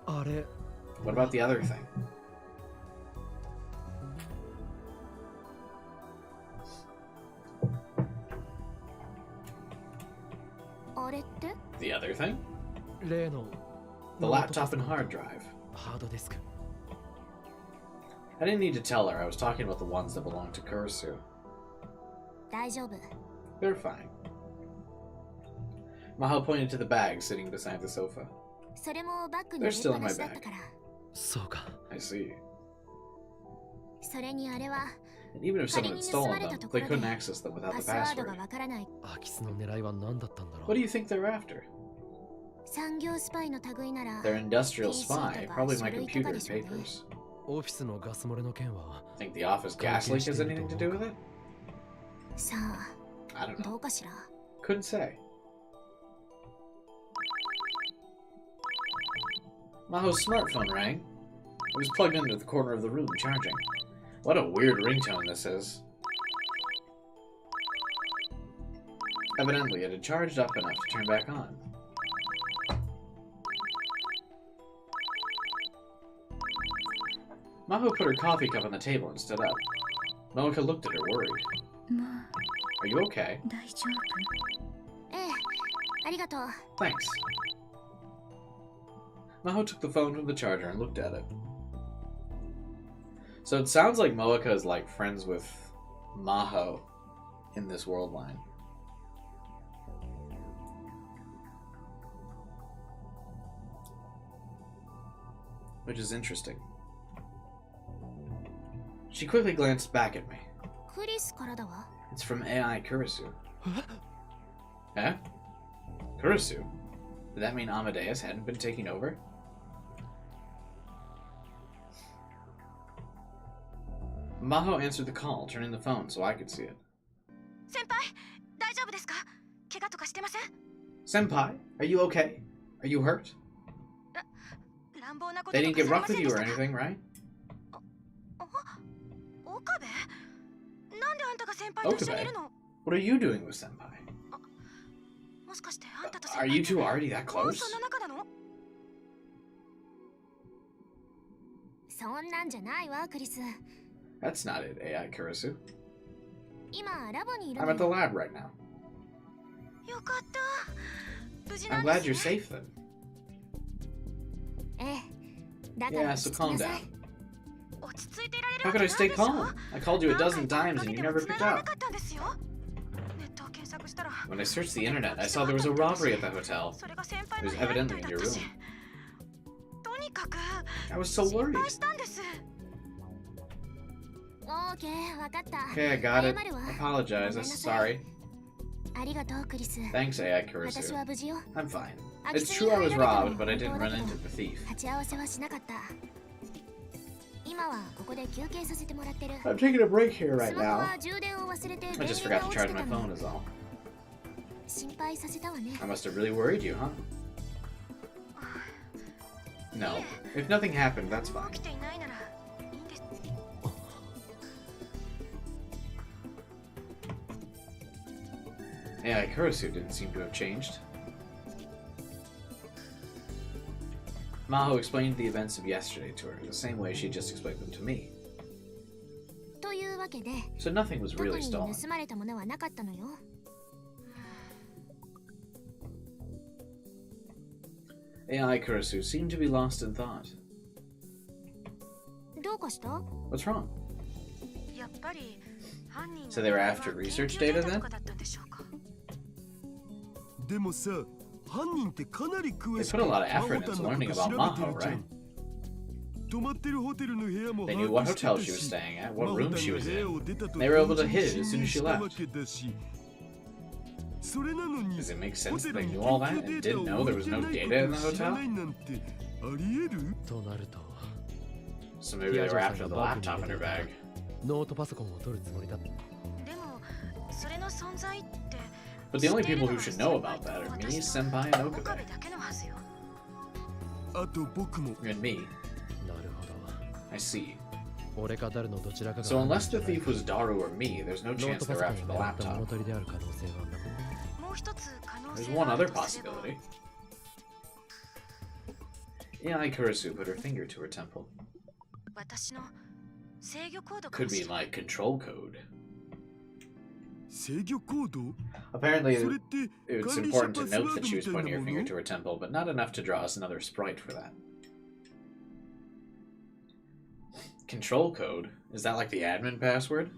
あれ What about the other thing? The other thing? 例の The laptop and hard drive. ハードディスク I didn't need to tell her I was talking about the ones that belong to Kurisu. They're fine. Maho pointed to the bag sitting beside the sofa. They're still in my bag. そうか I see. And even if someone had stolen them, they couldn't access them without the password. 空き巣の狙いは何だったんだろ What う do you think they're after? They're industrial spy, probably my computer and papers. オフィスのガス漏れの件は Think the office gas leak has anything to do with it? I don't know. Couldn't say. Maho's smartphone rang. It was plugged into the corner of the room, charging. What a weird ringtone this is. Evidently, it had charged up enough to turn back on. Maho put her coffee cup on the table and stood up. Moeka looked at her, worried. Are you okay? Thanks. Maho took the phone from the charger and looked at it. So it sounds like Moeka is like friends with Maho in this world line. Which is interesting. She quickly glanced back at me. It's from AI Kurisu. Eh? Kurisu? Did that mean Amadeus hadn't been taking over? Maho answered the call, turning the phone so I could see it. Senpai, are you okay? Are you hurt? They didn't get rough with you or anything, right? Okabe? What are you doing with Senpai? Are you two already that close? That's not it, AI Kurisu. I'm at the lab right now. I'm glad you're safe then. Yeah, so calm down. How could I stay calm? I called you a dozen times and you never picked up. When I searched the internet, I saw there was a robbery at the hotel. It was evidently in your room. I was so worried. Okay, I got it. I apologize. I'm sorry. Thanks, AI Kurisu. I'm fine. It's true I was robbed, but I didn't run into the thief. I'm taking a break here right now. I just forgot to charge my phone is all. I must have really worried you, huh? No. If nothing happened, that's fine. AI Kurisu didn't seem to have changed. Maho explained the events of yesterday to her, the same way she just explained them to me. So nothing was really stolen. AI Kurisu seemed to be lost in thought. What's wrong? So they were after research data then? They put a lot of effort into learning about Maho, right? They knew what hotel she was staying at, what room she was in. They were able to hit it as soon as she left. Does it make sense that they knew all that and didn't know there was no data in the hotel? あり得る？となると So maybe they were after the laptop in her bag. ノートパソコンを取るつもりだ。でもそれの存在って But the only people who should know about that are me, Senpai, and 岡 Okabe. 部だけのはずよ。あと僕も。 And me. なるほど。 I see. 俺か誰のどちらかが So unless the thief was Daru or me, there's no ノー chance トパ they're ソコン after the を狙った物 laptop. 取りである可能性はな。もう一つ可能 There's 性 one がある other とすれば possibility. Ai Kurisu put her finger to her temple. 私の制御コードか Could もし be れない。 like control code. 制御コード？ Apparently, それって it's 管理 important 者 to パスワ note ー that ド she み was たい putting な her も finger の？ to her temple, but not enough to draw us another sprite for that. Control code? Is that like the admin password?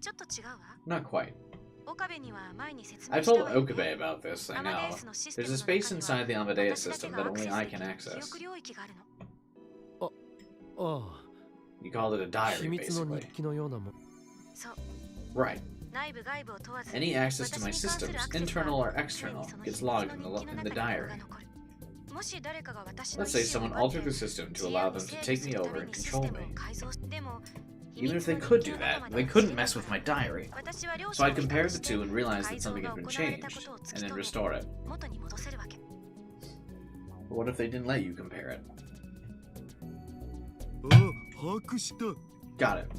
ちょっと違うわ。 Not quite. 岡部には前に説 I 明した told わよね。 Okabe about this, I know. Amadeus のシステ There's ム a の space 中に inside the は Amadeus 私だけ system が that アク only セス I でき can る記 access. 憶領域があるの。あ You called it a あ、 diary, 秘密の basically. 日記のようなもん。そう。 Right. 内部外部を問わず Any access to 私 my に関する systems, アクセス internal は or external, 常に gets そ logged の in 秘密の the 日記の中に記 diary. 録が残る。もし誰かが私の Let's say 意思を someone 奪って altered the system to 自 allow 由 them に to 制御 take す me るた over め and にシス control テムを me. 改造しでも Even if they could do that, they couldn't mess with my diary. So I'd compare the two and realize that something had been changed, and then restore it. 元に戻せるわけ。 But what if they didn't let you compare it? ああ、把握した。 Got it.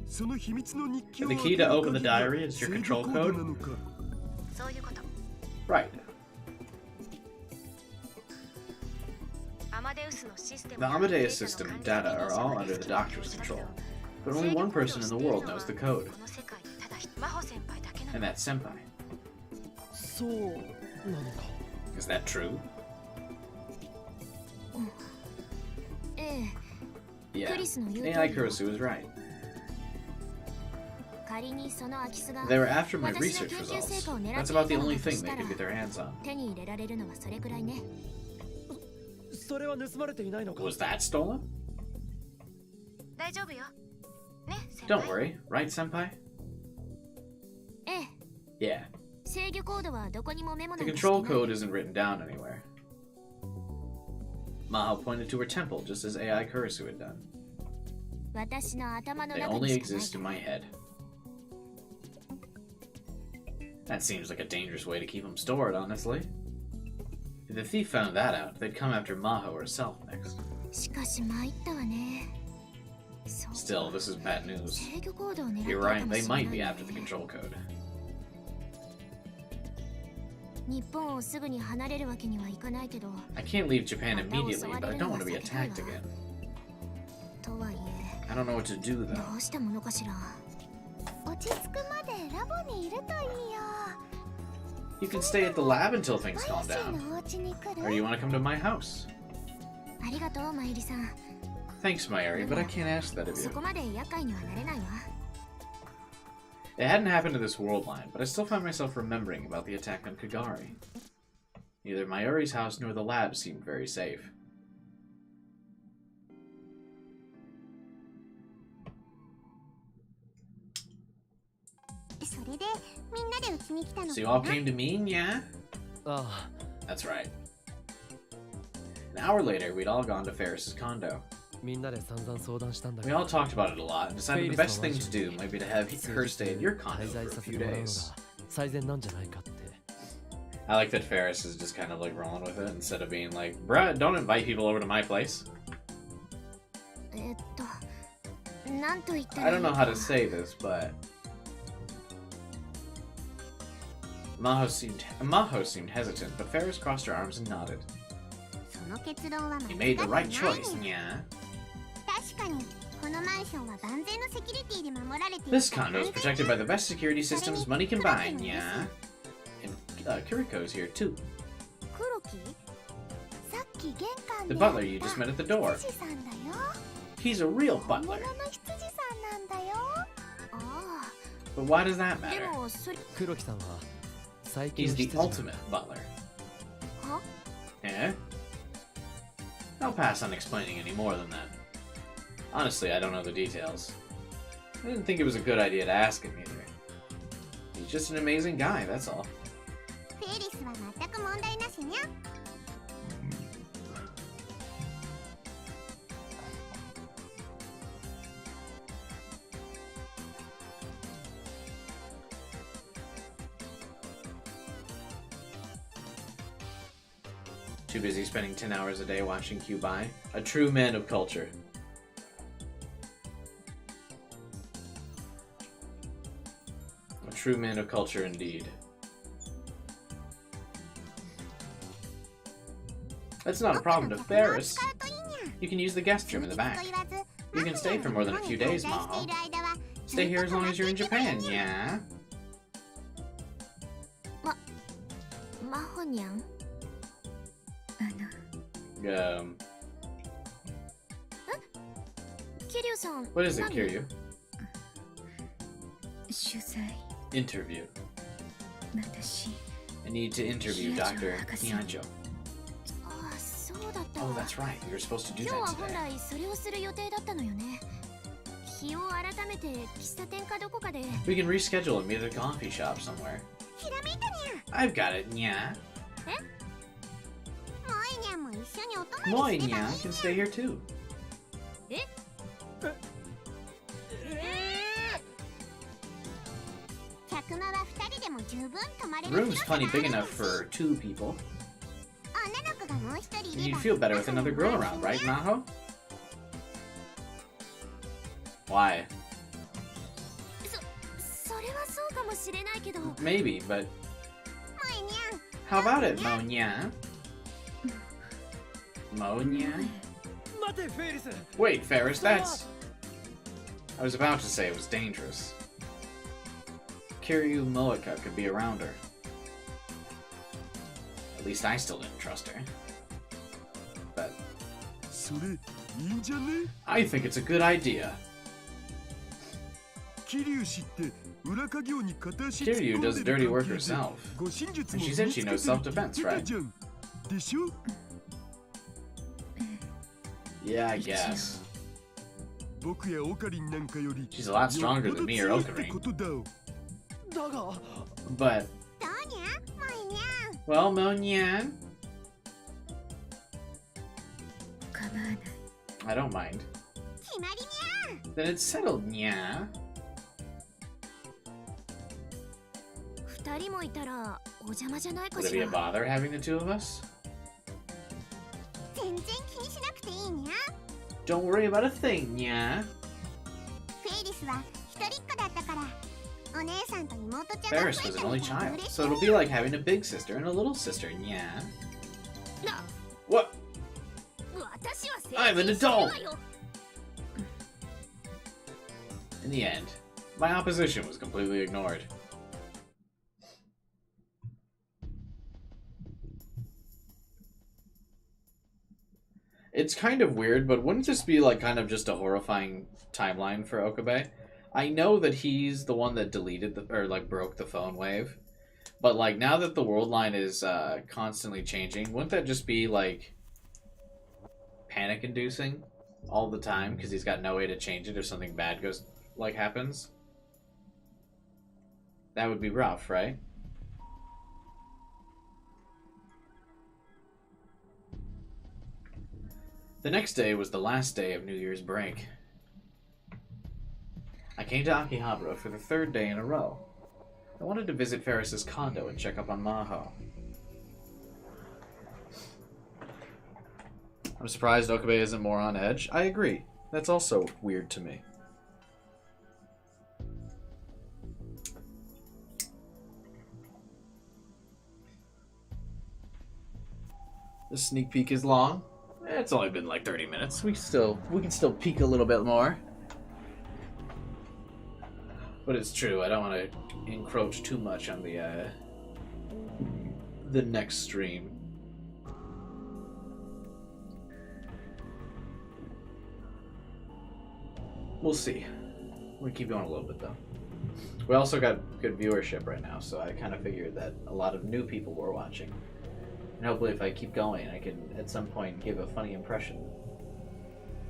その秘密の日記を The 開 key け to る open the 鍵が diary is your 制 control 御コード code? なのか。そういうこと。 Right. アマデウスのシステム The や Amadeus デー system タの and 管理 data are 責任者 all は under the リスキーな doctor's 人だけど control. But only one person in the world knows the code, この世界でただ一人真帆先輩だけな and の。 that's Senpai. そうなのか。 Is that true? ええ。 Yeah. クリスの言う通り AI Kurosu was right. 仮にその空き巣が They were after my 私の research 研究 results. 成果を狙っ That's てい about た the の only だと thing し they たら could get their hands on. 手に入れられるのはそれくらいね。それは盗まれていないのか。 Was that stolen? 大丈夫よ。ね、先 Don't 輩。 worry, right, Senpai? ええ。 Yeah. 制御コードはどこにもメモ The なんかして control ない。 code isn't written down anywhere. Maho pointed to her temple just as AI Kurisu had done. 私の頭の They 中 only にしかない exist in my head. That seems like a dangerous way to keep them stored, honestly. If the thief found that out, they'd come after Maho herself next. しかし参ったわね。そう。 Still, this is bad news. 制御コードを狙って You're いたか right, も they しれない might be わ after the ね。 control code. 日本をすぐに離れるわけにはいかないけど、 I can't leave Japan immediately, but I don't want to be attacked again. とはいえ、 I don't know what to do ど though. うしたものかしら。落ち着くまでラボにいるといいよ。 You can stay at the lab until things マ calm ユシ down. のお家に来る Or you want to come to my house? ありがとう、まゆりさん。 Thanks, Mayuri, but I can't ask that of そ you. こまで厄介にはなれないわ。 It hadn't happened to this world line, but I still found myself remembering about the attack on Kagari. Neither Mayuri's house nor the lab seemed very safe. それでみんなでうちに来たの So か you な all came to me, yeah? あ That's right. An hour later, we'd all gone to Ferris's condo. あ、みんなで散々相談したんだ We け all ど。 talked about it a lot and decided the best thing to do might be to have her stay at your condo 滞在 for a させ few てもらうのが days. 最善なんじゃないかって。 I like that Ferris is just kind of like rolling with it instead of being like, bruh, don't invite people over to my place. なんと言ったら I いい don't か know how to say this, but Maho seemed hesitant, but Ferris crossed her arms and nodded. その結論は間 You 違 made って the な right い choice, の yeah. 確かにこのマンションは万全のセキュリティで守られている This condo is protected by the best security systems money can buy, yeah. And Kiriko's here too. 黒木さっき玄関 The で butler you just met at the door. 羊さんだよ He's a real 本物 butler. の羊さんなんだよあ But why does that あ、で matter? もそれ黒木さんは最近 He's の the 執事が ultimate butler. は Eh? I'll pass on explaining any more than that. Honestly, I don't know the details. I didn't think it was a good idea to ask him either. He's just an amazing guy, that's all. フェリスは全く問題なしにゃ Too busy spending 10 hours a day watching Kyubai. A true man of culture. A true man of culture indeed. That's not a problem to Ferris. You can use the guest room in the back. You can stay for more than a few days, Maho. Stay here as long as you're in Japan, yeah? マホニャン キリュウさん What is it, Kiryu? 取材 Interview. 私 I need to interview Dr. Kianjo. あ、そうだったわ Oh, that's right. You were supposed to do 今日は that 本 today. 来それをする予定だったのよね日を改めて喫茶店かどこかで We can reschedule and meet at a coffee shop somewhere. ひらめいたにゃ I've got it, yeah. モエニャンも一緒にお泊まり Moy すればいい Nya can stay here too. 客間は2人でも十分泊まれ The る room's 広さ plenty が big ある enough for 2 people. 女の子がもう一人 And いれ you'd ば feel better with another girl around, right, Maho? Why? それはそうかもしれないけど Maybe, but モエニャン how about it, Mo Nya? Mo Nya? 待てフェリス Wait, Ferris, that's... I was about to say it was dangerous. Kiryu Moeka could be around her. At least I still didn't trust her. But それいいんじゃね I think it's a good idea. 桐生氏って裏稼業に片足 Kiryu does dirty work herself. 護身術も And she said she knows self-defense, right? じゃんでしょ Yeah, I guess. 僕やオカリンなんかより She's a lot stronger than me or よっぽど強いってこ Okarin. とだお だが But, どうにゃモエニャン well, Mo Nyan, 構わない I don't mind. 決まりにゃ Then it's settled, Nya. 二人もいたらお邪魔じゃないか Would it し be a ら bother having the two of us? 全然気にしなくていいにゃ Don't worry about a thing, Nya. フェイリスは一人っ子だったからお姉さんと妹ちゃんが Ferris 増え was た an only みたい child, で嬉し so い it'll be like having a big sister and a little sister, Nya. な What? 私は成 I'm an 人してる adult. わよ In the end, my opposition was completely ignored. It's kind of weird, but wouldn't this be like kind of just a horrifying timeline for Okabe? I know that he's the one that deleted the, or like broke the phone wave, but like now that the world line is constantly changing, wouldn't that just be like panic inducing all the time because he's got no way to change it if something bad goes like happens? That would be rough, right? The next day was the last day of New Year's break. I came to Akihabara for the third day in a row. I wanted to visit Ferris's condo and check up on Maho. I'm surprised Okabe isn't more on edge. I agree. That's also weird to me. The sneak peek is long. It's only been like 30 minutes. We can still peek a little bit more. But it's true, I don't want to encroach too much on the next stream. We'll see. We'll keep going a little bit though. We also got good viewership right now, so I kind of figured that a lot of new people were watching. And hopefully if I keep going, I can at some point give a funny impression.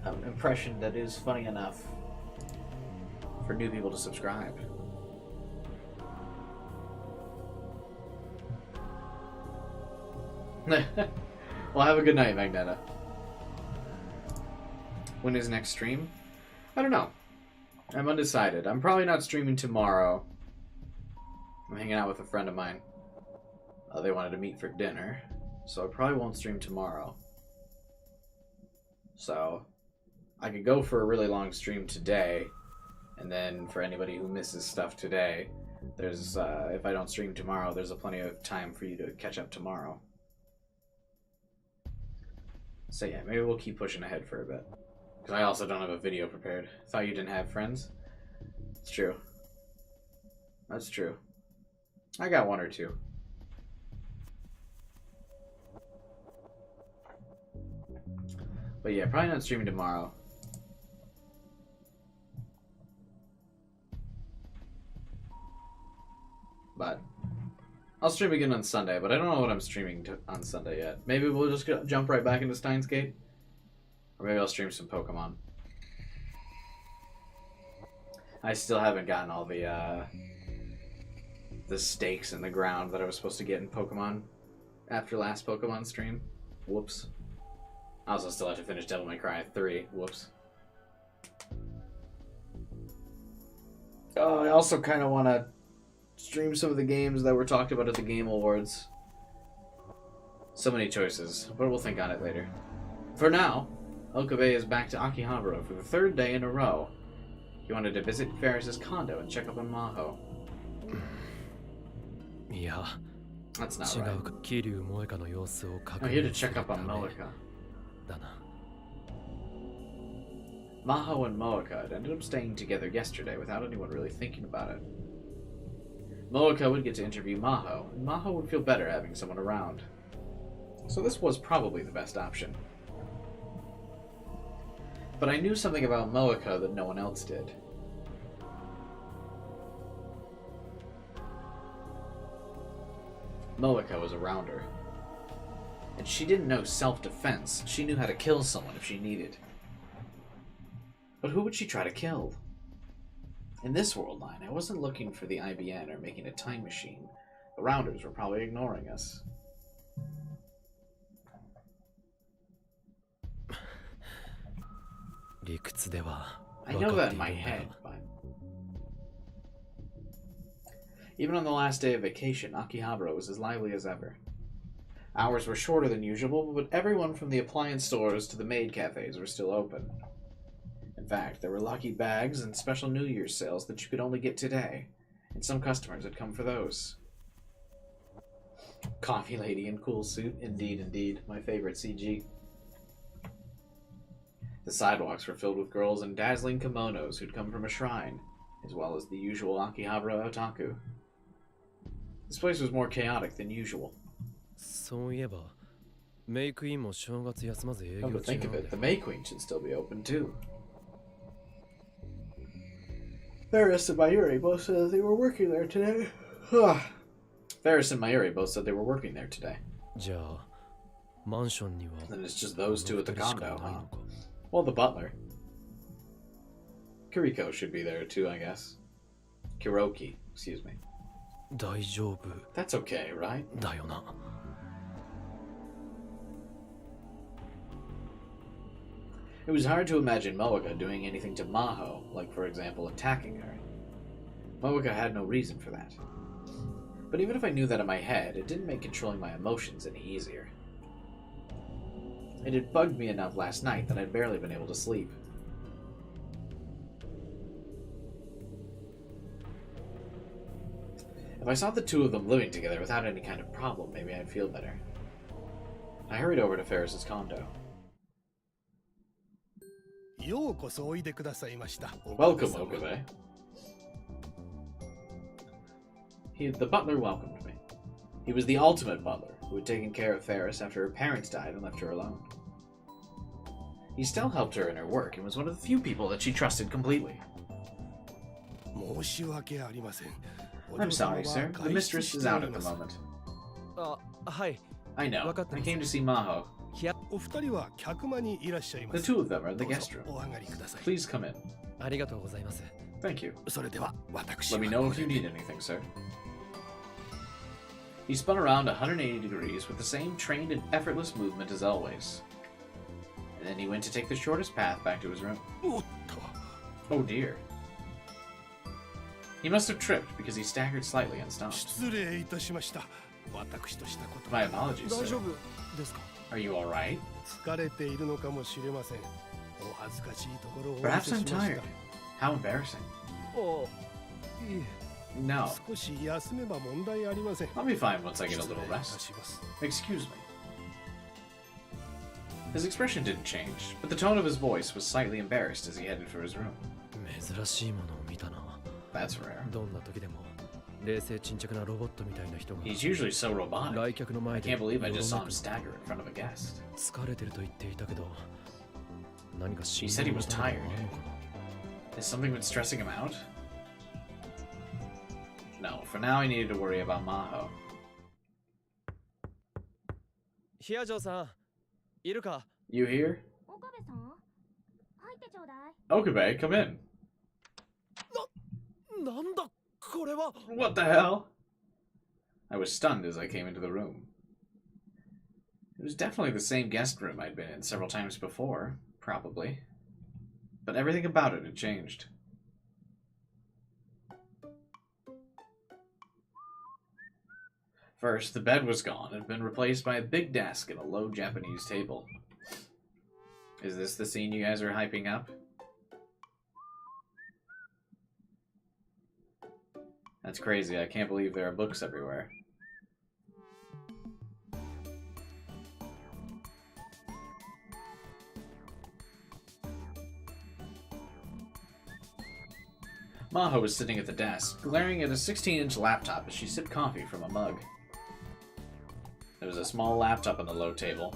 An impression that is funny enough for new people to subscribe. Well, have a good night, Magneta. When is next stream? I don't know. I'm undecided. I'm probably not streaming tomorrow. I'm hanging out with a friend of mine. They wanted to meet for dinner. so I probably won't stream tomorrow. So I could go for a really long stream today, and then for anybody who misses stuff today, there's if I don't stream tomorrow, there's plenty of time for you to catch up tomorrow. So yeah, maybe we'll keep pushing ahead for a bit. Because I also don't have a video prepared. Thought you didn't have friends? It's true. That's true. I got one or two. But yeah, probably not streaming tomorrow. But I'll stream again on Sunday, but I don't know what I'm streaming on Sunday yet. Maybe we'll just jump right back into Steins Gate. Or maybe I'll stream some Pokemon. I still haven't gotten all the stakes in the ground that I was supposed to get in Pokemon after last Pokemon stream. Whoops. I also still have to finish Devil May Cry 3. Whoops. Oh, I also kind of want to stream some of the games that were talked about at the Game Awards. So many choices, but we'll think on it later. For now, Okabe is back to Akihabara for the 3rd day in a row. He wanted to visit Ferris's condo and check up on Maho. Yeah. That's not right. I'm here to check up on Moeka. Maho and Moeka had ended up staying together yesterday without anyone really thinking about it. Moeka would get to interview Maho, and Maho would feel better having someone around. So this was probably the best option. But I knew something about Moeka that no one else did. Moeka was a rounder. And she didn't know self-defense. She knew how to kill someone if she needed. But who would she try to kill? In this world line, I wasn't looking for the IBN or making a time machine. The rounders were probably ignoring us. I know that in my head, but... Even on the last day of vacation, Akihabara was as lively as ever. Hours were shorter than usual, but everyone from the appliance stores to the maid cafes were still open. In fact, there were lucky bags and special New Year's sales that you could only get today, and some customers had come for those. Coffee lady in cool suit, indeed, indeed, my favorite CG. The sidewalks were filled with girls in dazzling kimonos who'd come from a shrine, as well as the usual Akihabara otaku. This place was more chaotic than usual. Come to think of it, the May Queen should still be open too. Ferris and Mayuri both said that they were working there today. Ferris and Mayuri both said they were working there today. Then it's just those two at the condo, huh? Well, the butler. Kiriko should be there too, I guess. Kiroki, excuse me. That's okay, right? It was hard to imagine Moeka doing anything to Maho, like for example attacking her. Moeka had no reason for that. But even if I knew that in my head, it didn't make controlling my emotions any easier. It had bugged me enough last night that I'd barely been able to sleep. If I saw the two of them living together without any kind of problem, maybe I'd feel better. I hurried over to Ferris's condo. Welcome, Okabe. The butler welcomed me. He was the ultimate butler, who had taken care of Ferris after her parents died and left her alone. He still helped her in her work and was one of the few people that she trusted completely. I'm sorry, sir. The mistress is out at the moment. I know. I came to see Maho. The two of them are in the guest room. Please come in. Thank you. Let me know if you need anything, sir. He spun around 180 degrees with the same trained and effortless movement as always. And then he went to take the shortest path back to his room. Oh dear. He must have tripped because he staggered slightly and stopped. 私としたこと。 My apologies, 大 sir. 丈夫ですか？ Are you alright? 疲れているのかもしれません。お恥ずかしいところをお見 Perhaps せ I'm しまし tired. た。 How embarrassing. おいえ、 No. 少し休めば問題ありません。 I'll be fine once I get a 失礼 little いた rest. します。 Excuse me. His expression didn't change, but the tone of his voice was slightly embarrassed as he headed for his room. 珍しいものを見たな。 That's rare. どんな時でも冷静沈着なロボットみたいな人が He's usually so robotic. 来客の I 前で can't believe I just saw よろ him めく stagger in front of a guest. 疲れてると言っていたけど何か He said he was 心臓の tired. ことがあるのかな Has something been stressing him out? No, for now he needed to worry about Maho. ヒアジョーさんいるか You here? 岡部さん入ってちょうだい。 Okabe, come in. なんだこれは What the hell? I was stunned as I came into the room. It was definitely the same guest room I'd been in several times before, probably. But everything about it had changed. First, the bed was gone and had been replaced by a big desk and a low Japanese table. Is this the scene you guys are hyping up? That's crazy. I can't believe there are books everywhere. Maho was sitting at the desk, glaring at a 16-inch laptop as she sipped coffee from a mug. There was a small laptop on the low table.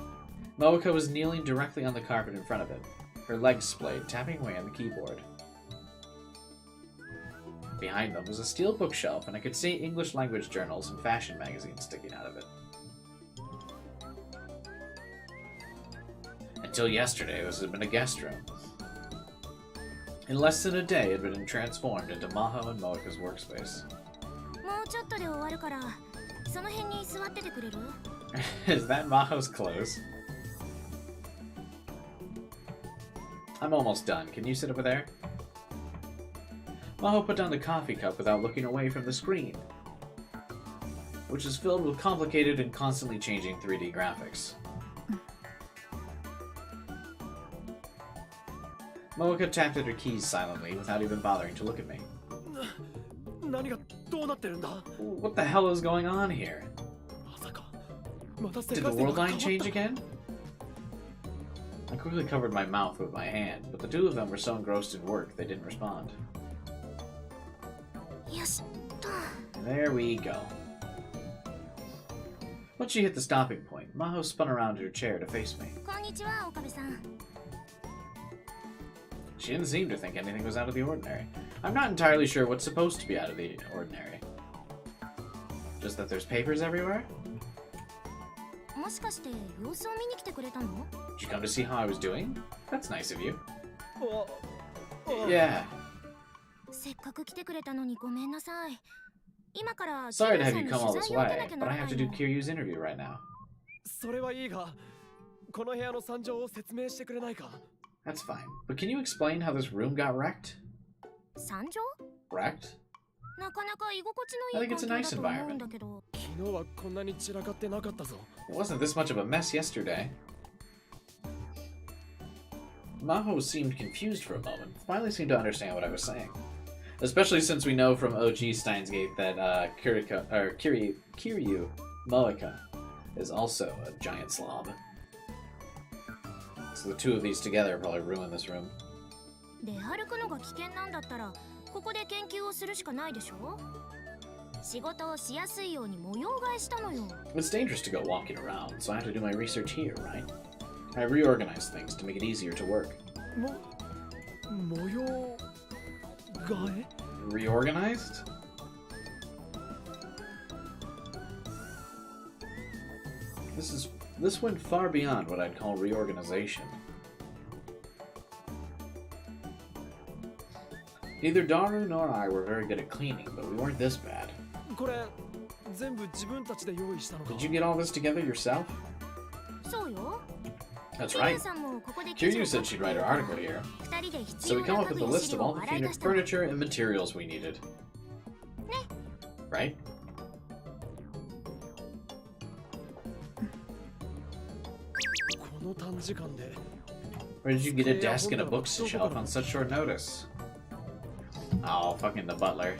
Moeka was kneeling directly on the carpet in front of it, her legs splayed, tapping away on the keyboard. Behind them was a steel bookshelf, and I could see English language journals and fashion magazines sticking out of it. Until yesterday, this had been a guest room. In less than a day, it had been transformed into Maho and Moeka's workspace. もうちょっとで終わるから、その辺に座っててくれる？ Is that Maho's clothes? I'm almost done. Can you sit over there? Maho put down the coffee cup without looking away from the screen, which is filled with complicated and constantly changing 3D graphics. Moeka tapped at her keys silently without even bothering to look at me. 何がどうなってるんだ What the hell is going on here? まさかまた世 Did 界 the 線 world が line 変わ change った again? I quickly covered my mouth with my hand, but the two of them were so engrossed in work they didn't respond. よしと。 There we go. Once she hit the stopping point, Maho spun around in her chair to face me. こんにちは、岡部さん。 She didn't seem to think anything was out of the ordinary. I'm not entirely sure what's supposed to be out of the ordinary. Just that there's papers everywhere? もしかして様子を見に来てくれたの？ Did you come to see how I was doing? That's nice of you. あ Yeah. せっかく来てくれたのにごめんなさい。今から Sorry to have さ you ん come の all 取 this 材を受け way, なきゃ but な I らな have い to の。 do Kiryu's interview right now. それはいいがこの部屋の惨状を説明してくれないか That's fine. But can you explain how this room got wrecked? 惨状？ Wrecked? なかなか居心地のいい I think it's a 環 nice 境だと思うんだけど。昨日はこんなに散らかってなかったぞ It wasn't this much of a mess yesterday. Maho seemed confused for a moment, finally seemed to understand what I was saying. Especially since we know from OG Steins Gate that Kiryu Moeka is also a giant slob. So the two of these together probably ruin this room. 出歩くのが危険なんだったら、ここで研究をするしかないでしょ？仕事をしやすいように模様替えしたのよ。 It's dangerous to go walking around, so I have to do my research here, right? I reorganized things to make it easier to work. 模様替え Reorganized? This went far beyond what I'd call reorganization. Neither Daru nor I were very good at cleaning, but we weren't this bad. これ全部自分たちで用意したのか Did you get all this together yourself? そうよ。 That's キリュ right. ウさんもここで記事 Kiryu を書 said く she'd から write an article here. 二人で必 So 要 we come な up 家 with 具 a や list 資 of 料 all を the 洗い出したの。 furniture and materials we needed. Right? Where did you get a desk and a bookshelf on such short notice? Oh, fucking the butler.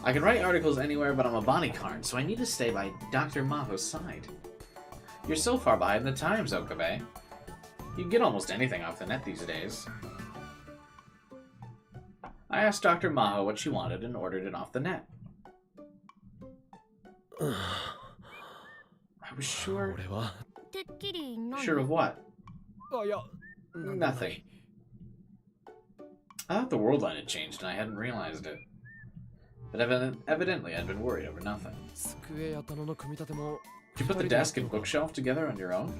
I can write articles anywhere, but I'm a bodyguard, so I need to stay by Dr. Maho's side. You're so far behind the times, Okabe. You can get almost anything off the net these days. I asked Dr. Maho what she wanted and ordered it off the net. I was sure... Sure of what? Nothing. I thought the world line had changed and I hadn't realized it. But evidently I'd been worried over nothing. Did you put the desk and bookshelf together on your own?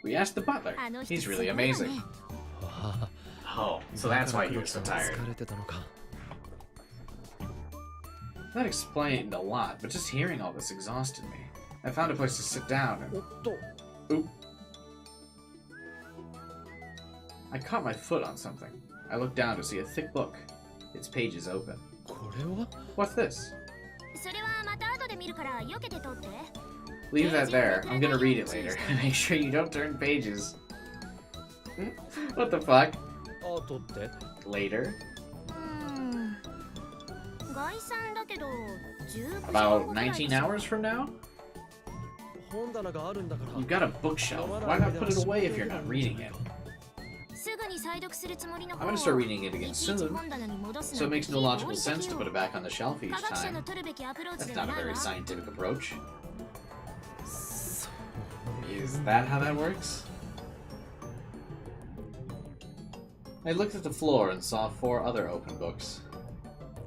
We asked the butler. He's really amazing. Oh, so that's why he was so tired. That explained a lot, but just hearing all this exhausted me. I found a place to sit down and... Oop. I caught my foot on something. I looked down to see a thick book. Its pages open. What's this? Leave that there. I'm gonna read it later. Make sure you don't turn pages. What the fuck? Later? About 19 hours from now? You've got a bookshelf. Why not put it away if you're not reading it? I'm gonna start reading it again soon, so it makes no logical sense to put it back on the shelf each time. That's not a very scientific approach. Is that how that works? I looked at the floor and saw 4 other open books.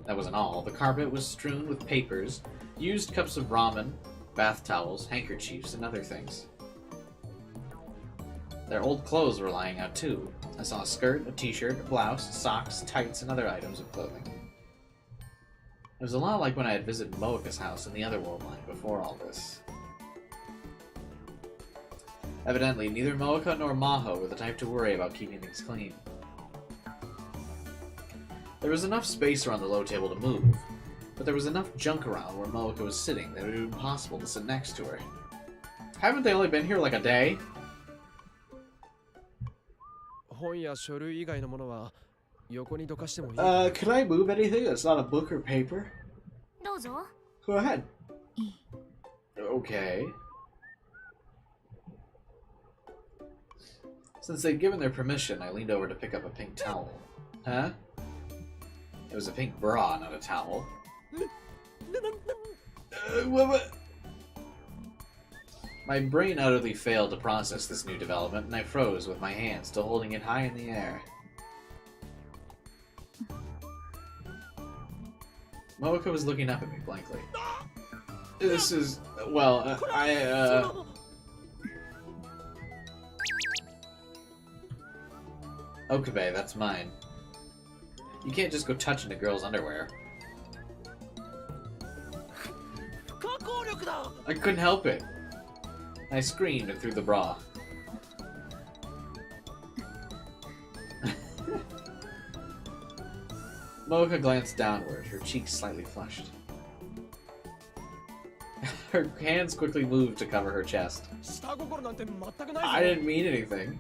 That wasn't all. The carpet was strewn with papers, used cups of ramen, bath towels, handkerchiefs, and other things. Their old clothes were lying out too. I saw a skirt, a t-shirt, a blouse, socks, tights, and other items of clothing. It was a lot like when I had visited Moeka's house in the other world line before all this. Evidently, neither Moeka nor Maho were the type to worry about keeping things clean. There was enough space around the low table to move, but there was enough junk around where Moeka was sitting that it would be impossible to sit next to her. Haven't they only been here like a day? Can I move anything that's not a book or paper? Go ahead. Okay. Since they'd given their permission, I leaned over to pick up a pink towel. Huh? It was a pink bra, not a towel. What? My brain utterly failed to process this new development, and I froze with my hand still holding it high in the air. Moeka was looking up at me blankly. This is... well, Okabe, that's mine. You can't just go touching a girl's underwear. I couldn't help it. I screamed and threw the bra. Moeka glanced downward, her cheeks slightly flushed. Her hands quickly moved to cover her chest. I didn't mean anything.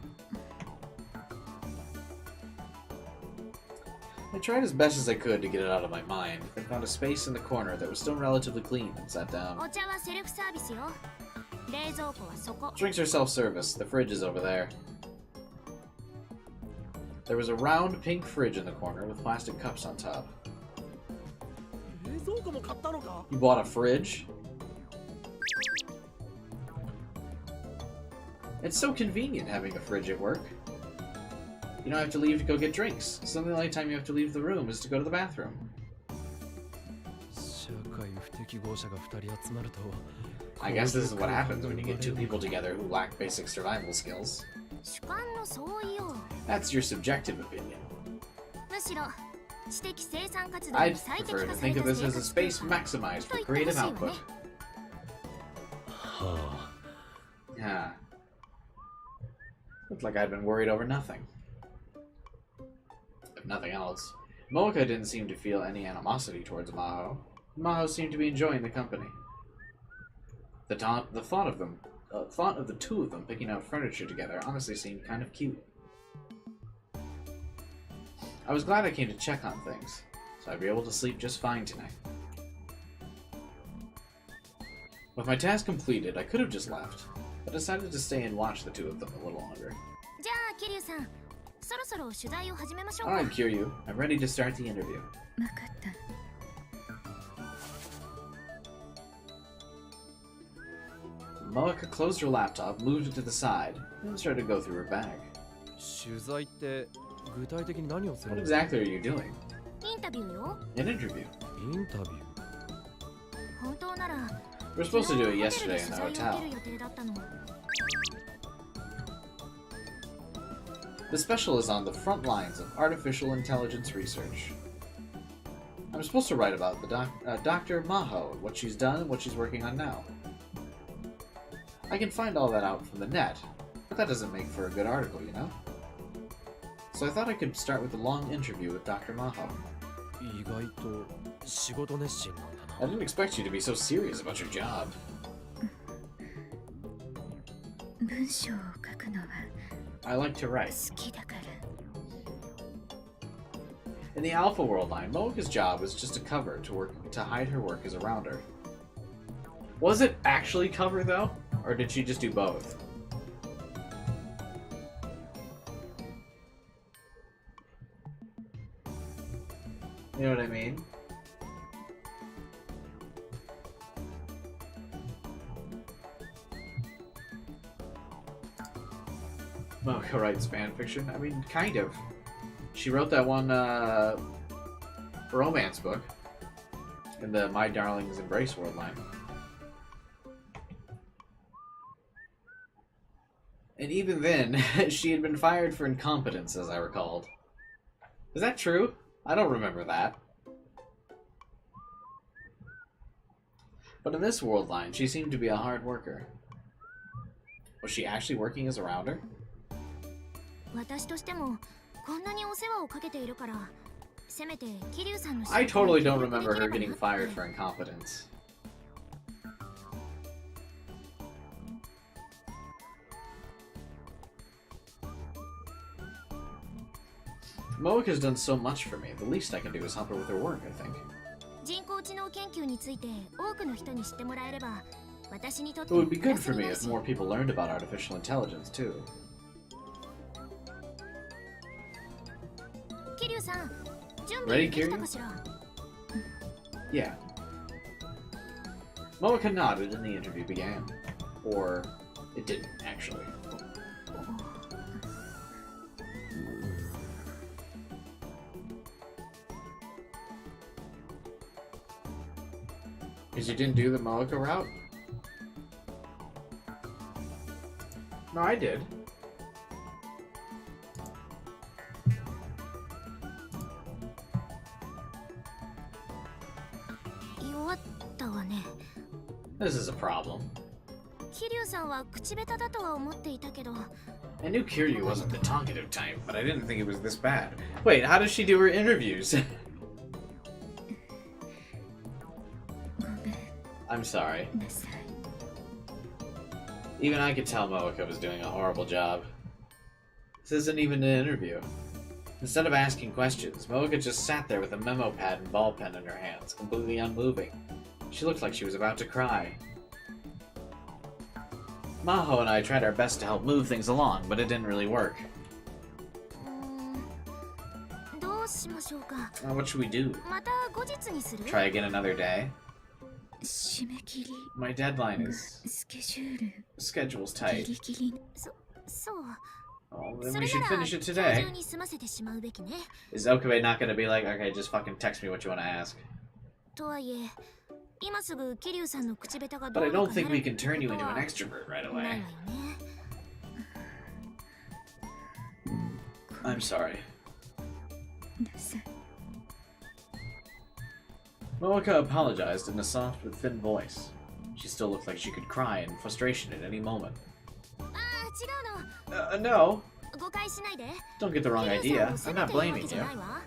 I tried as best as I could to get it out of my mind, and found a space in the corner that was still relatively clean and sat down. Drinks are self-service. The fridge is over there. There was a round pink fridge in the corner with plastic cups on top. You bought a fridge? It's so convenient having a fridge at work. You don't have to leave to go get drinks, so the only time you have to leave the room is to go to the bathroom. I guess this is what happens when you get 2 people together who lack basic survival skills. That's your subjective opinion. I'd prefer to think of this as a space maximized for creative output. Looked like I'd been worried over nothing. If nothing else, Moeka didn't seem to feel any animosity towards Maho. Maho seemed to be enjoying the company. The thought of the two of them picking out furniture together honestly seemed kind of cute. I was glad I came to check on things, so I'd be able to sleep just fine tonight. With my task completed, I could have just left, but decided to stay and watch the two of them a little longer. Alright, Kiryu. I'm ready to start the interview. Moeka closed her laptop, moved it to the side, and started to go through her bag. What exactly are you doing? An interview. We were supposed to do it yesterday in the hotel. The special is on the front lines of artificial intelligence research. I'm supposed to write about the Dr. Maho, what she's done and what she's working on now. I can find all that out from the net, but that doesn't make for a good article, you know? So I thought I could start with a long interview with Dr. Maho. I didn't expect you to be so serious about your job. I like to write. In the Alpha World line, Moeka's job was just a cover to hide her work as a rounder. Was it actually cover, though? Or did she just do both? You know what I mean? Moeka writes fanfiction? I mean, kind of. She wrote that one romance book in the My Darling's Embrace World line. And even then, she had been fired for incompetence, as I recalled. Is that true? I don't remember that. But in this world line, she seemed to be a hard worker. Was she actually working as a rounder? I totally don't remember her getting fired for incompetence. Moeka's done so much for me. The least I can do is help her with her work, I think. It would be good for me if more people learned about artificial intelligence, too. Ready, Kiryu? Yeah. Moeka nodded and the interview began. Or, it didn't, actually. Because you didn't do the Moeka route? No, I did. This is a problem. I knew Kiryu wasn't the talkative type, but I didn't think it was this bad. Wait, how does she do her interviews? I'm sorry. Even I could tell Moeka was doing a horrible job. This isn't even an interview. Instead of asking questions, Moeka just sat there with a memo pad and ball pen in her hands, completely unmoving. She looked like she was about to cry. Maho and I tried our best to help move things along, but it didn't really work. What should we do? Try again another day? My deadline is... schedule's tight. Oh, then we should finish it today. Is Okabe not gonna be like, okay, just fucking text me what you want to ask? But I don't think we can turn you into an extrovert right away. I'm sorry. Moeka apologized in a soft but thin voice. She still looked like she could cry in frustration at any moment. No. 誤解しないで。 Don't get the wrong 桐生 idea. さ I'm んを not 責めているわ blaming けじゃ you. ないわ。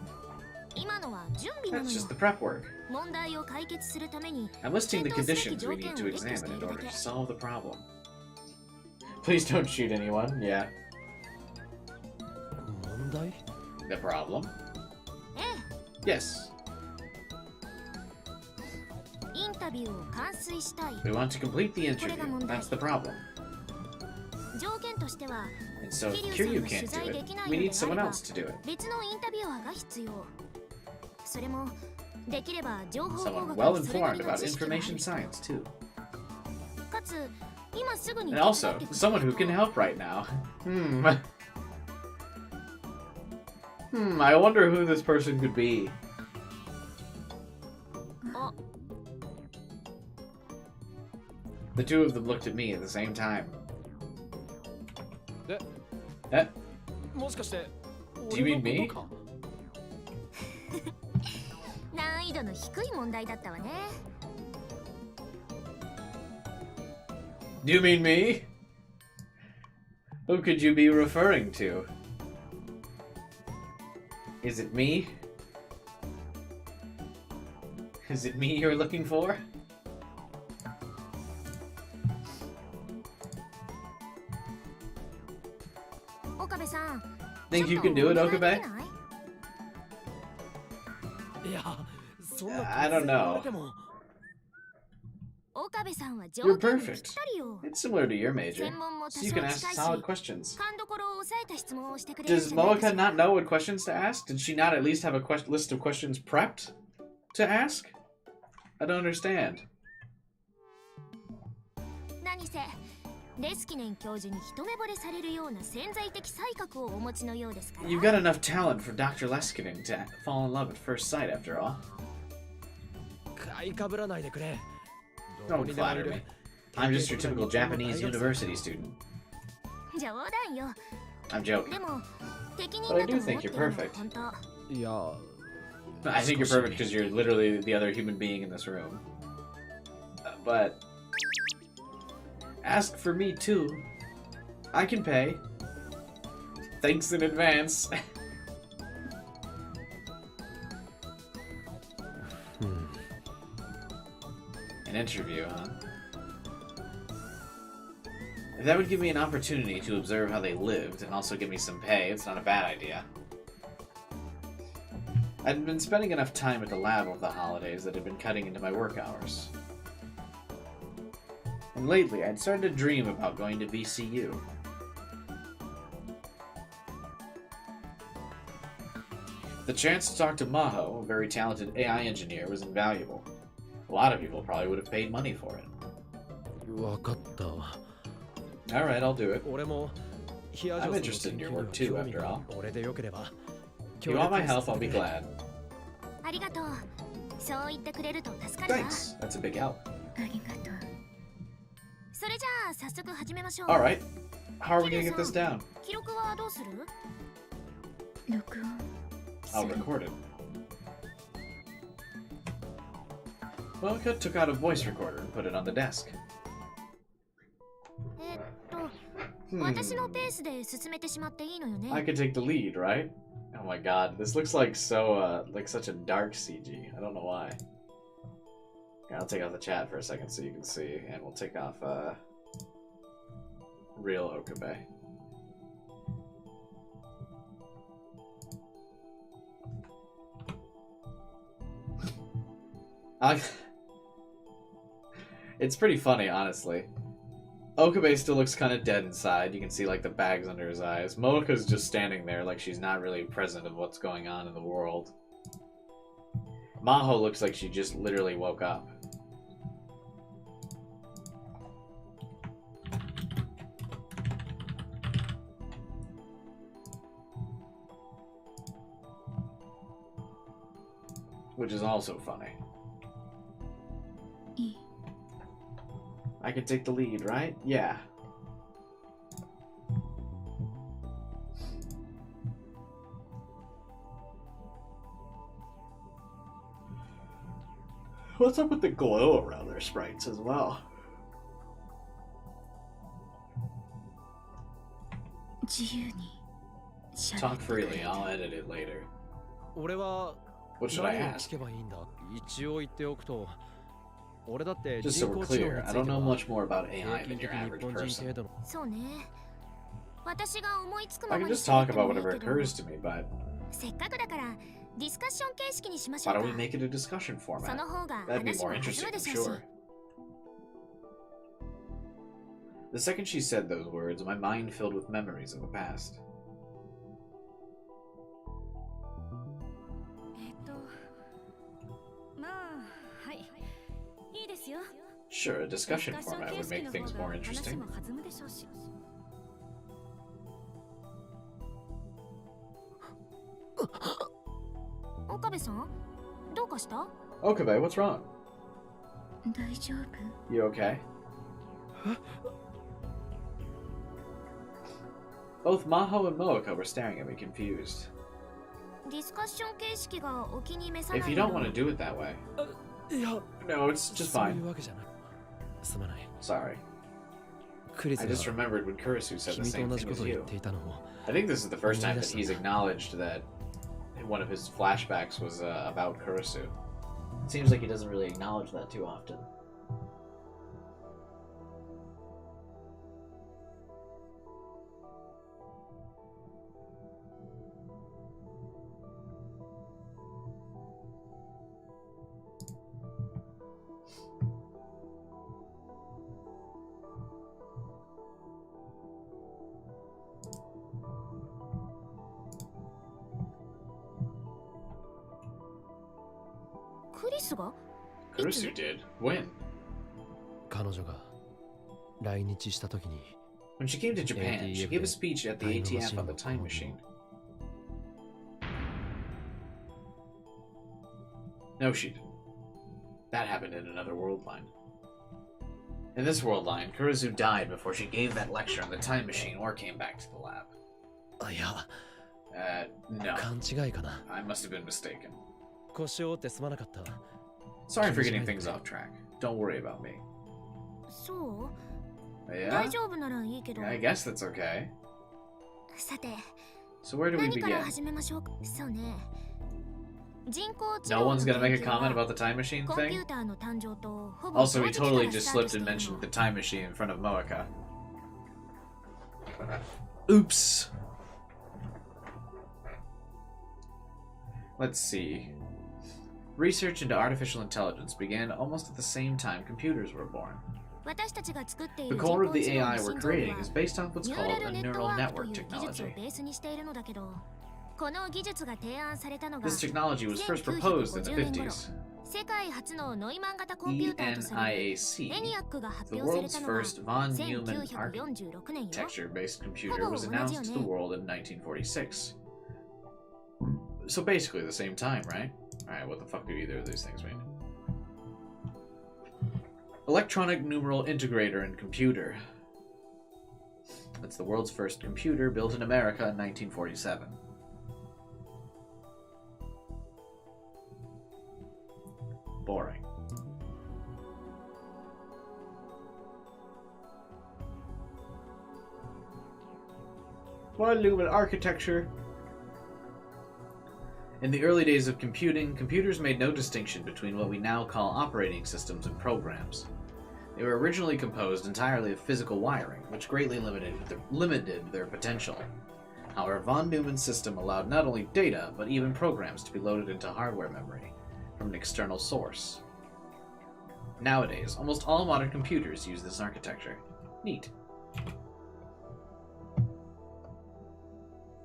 今のは準備な That's のよ。 just the prep work. 問題を解決するために I'm listing the 検討すべき conditions 条 we 件 need を to リストし examine てい in るだ order け to。solve the problem. Please don't shoot anyone. Yeah. 問題？ The problem? え Yes. え、インタビューを完遂したい。 We want to complete the interview. That's the problem. 条件としては And so if Kiryu can't do it, we need someone else to do it. 別のインタビュアーが必要。それもできれば情報工 Someone 学 well にそれなり informed の about 知識がある information 人。 science too. かつ今すぐに And also 手伝ってくれる someone who 人 can help right now. I wonder who this person could be. あ、 The two of them looked at me at the same time. え Eh? もしかして Do you mean me? 難易度の低い問題だったわね。 Do you mean me? Who could you be referring to? Is it me? Is it me you're looking for? Think you can do it, Okabe? いやそんな I don't know. 岡部さんは条 You're 件にぴっ perfect. たりよ。 It's similar to your major, 専門も多 so you 少 can ask 近いし、 solid questions. 勘どころを抑えた質問をしてくれる Does じゃないです Moeka か。 not know what questions to ask? Did she not at least have a list of questions prepped to ask? I don't understand. 何せレスキネン教授に一目惚れされるような潜在的才覚をお持ちのようですから。 You've got enough talent for Dr. Leskinen to fall in love at first sight, after all. 買いかぶらないでくれ。 Don't flatter me. I'm just your typical Japanese university student. 冗談よ。 I'm joking. でも適任 But I だと do 思って think る you're のは perfect. 本当。いや I think you're perfect because you're literally the other human being in this room. But ask for me too. I can pay. Thanks in advance. An interview, huh? If that would give me an opportunity to observe how they lived and also give me some pay, it's not a bad idea. I'd been spending enough time at the lab over the holidays that had been cutting into my work hours. And lately, I'd started to dream about going to VCU. The chance to talk to Maho, a very talented AI engineer, was invaluable. A lot of people probably would have paid money for it. わかったわ。 Alright, I'll do it. 俺も I'm interested in your work too, after all. 俺でよければ。 If you want my help, I'll be glad. ありがとう。そう言ってくれると助かるわ。 Thanks. That's a big help. ありがとう。それじゃあ早速始めましょう。 Alright. How are we gonna get this down? 記録はどうする？録音。 I'll record it. Moeka took out a voice recorder and put it on the desk. 私のペースで進めてしまっていいのよね。 I could take the lead, right? Oh my god, this looks like so, like such a dark CG. I don't know why. Yeah, I'll take out the chat for a second so you can see, and we'll take off, real Okabe. It's pretty funny, honestly. Okabe still looks kind of dead inside. You can see like the bags under his eyes. Moeka's just standing there like she's not really present of what's going on in the world. Maho looks like she just literally woke up. Which is also funny. I can take the lead, right? Yeah. What's up with the glow around their sprites as well? 自由に Talk freely, I'll edit it later. 俺は What should I 何を ask? 聞けばいいんだ。一応言っておくと、俺だって Just 人 so we're 工知能 clear, に I つい don't て know は much more about 平 AI 均 than 的 your 日 average 本人 person. 程度の。そうね。私が思いつく I ま can まに just talk 喋って about もいい whatever けど、 occurs to me, but せっかくだからディスカッション形式にしましょ why う don't we か。 make it a discussion そ format? の方が That'd be 話も more 弾 interesting, むで I'm しょうし。 sure. The second she said those words, my mind filled with memories of the past. まあ、はい。いいですよ。 Sure, a ディスカ discussion ッション format 形 would 式 make の things 方 more が話 interesting. も弾むでしょうし。岡部さん、どうかした？ Okabe, what's wrong? 大丈夫。 You okay? Both Maho and Moeka were staring at me confused. ディスカッション形式がお気に召さな If い you な don't ら want to do it that way. いや、 No, it's just そうい fine. うわけじゃない。すまない。 Sorry. クリス I が just remembered when Kurisu said 君 the と same 同じ thing こ as とを言っ you. ていたのを。 I think this is the first time that he's acknowledged that one of his flashbacks was about Kurisu. It seems like he doesn't really acknowledge that too often. Kurisu did? When? 彼女が来日した時に When she came to Japan, she gave a speech at the ATF on the time machine. No, she didn't. That happened in another world line. In this world line, Kurisu died before she gave that lecture on the time machine or came back to the lab. あ、いや、 No. 勘違いかな。 I must have been mistaken. 腰を折ってすまなかった。 Sorry for getting things off track. Don't worry about me. そう？ Yeah? 大丈夫ならいいけど。 I guess that's okay. さて、 So where do we 何から begin? 始めましょうか。そうね。人工知 No 能の one's 研 gonna make a 究 comment は about the time machine コンピュ thing? ーターの誕生とほぼ Also, 同 he 時期から totally ス just タート slipped して and いる mentioned の the time machine in front of Moeka. Oops. Let's see. Research into artificial intelligence began almost at the same time computers were born. 私たちが作ってい The る core 人 of 工 the 知能 AI の we're 心臓部 creating は is based on what's ニュー called ラ a ルネット neural ワークと network いう技術を technology. ベースにしているのだけど、この技術が提案されたのが This technology was first proposed in the 1950年頃、 50s. 世界初のノイマン型コンピューターとされる ENIAC, エニアックが発 the 表され world's たのが first von Neumann 1946年よ。 architecture-based computer, was announced to the world in 1946. So basically the same time, right? Alright, what the fuck do either of these things mean? Electronic numeral integrator and computer. That's the world's first computer built in America in 1947. Boring. Von Neumann architecture. In the early days of computing, computers made no distinction between what we now call operating systems and programs. They were originally composed entirely of physical wiring, which greatly limited their potential. However, von Neumann's system allowed not only data, but even programs to be loaded into hardware memory from an external source. Nowadays, almost all modern computers use this architecture. Neat.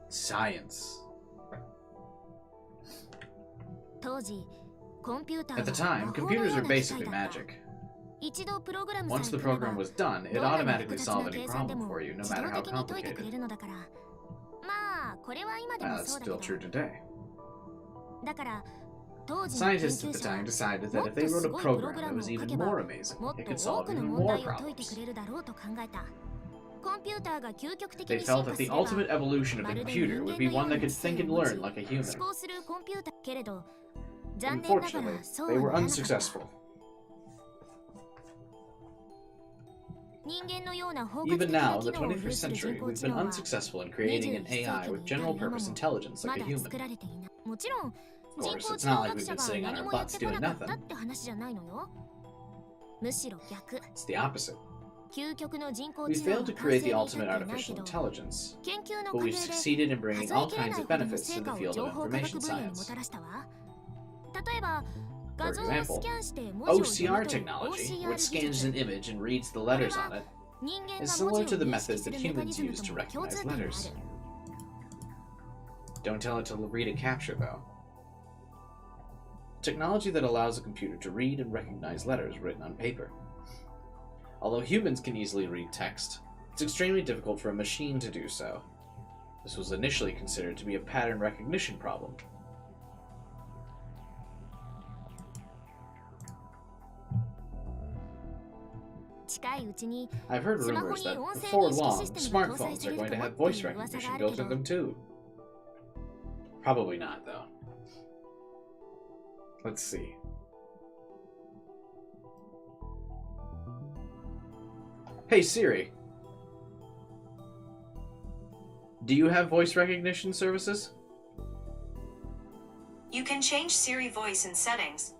Science. At the time, computers were basically magic. Once the program was done, it automatically solved any problem for you, no matter how complicated. That's still true today. Scientists at the time decided that if they wrote a program that was even more amazing, it could solve even more problems. They felt that the ultimate evolution of the computer would be one that could think and learn like a human. Unfortunately, they were unsuccessful. Even now, in the 21st century, we've been unsuccessful in creating an AI with general-purpose intelligence like a human. Of course, it's not like we've been sitting on our butts doing nothing. It's the opposite. We've failed to create the ultimate artificial intelligence, but we've succeeded in bringing all kinds of benefits to the field of information science. For example, OCR technology, which scans an image and reads the letters on it, is similar to the methods that humans use to recognize letters. Don't tell it to read a capture, though. Technology that allows a computer to read and recognize letters written on paper. Although humans can easily read text, it's extremely difficult for a machine to do so. This was initially considered to be a pattern recognition problem. I've heard rumors that before long, smartphones are going to have voice recognition built in them too. Probably not, though. Let's see. Hey Siri. Do you have voice recognition services? You can change Siri voice in settings.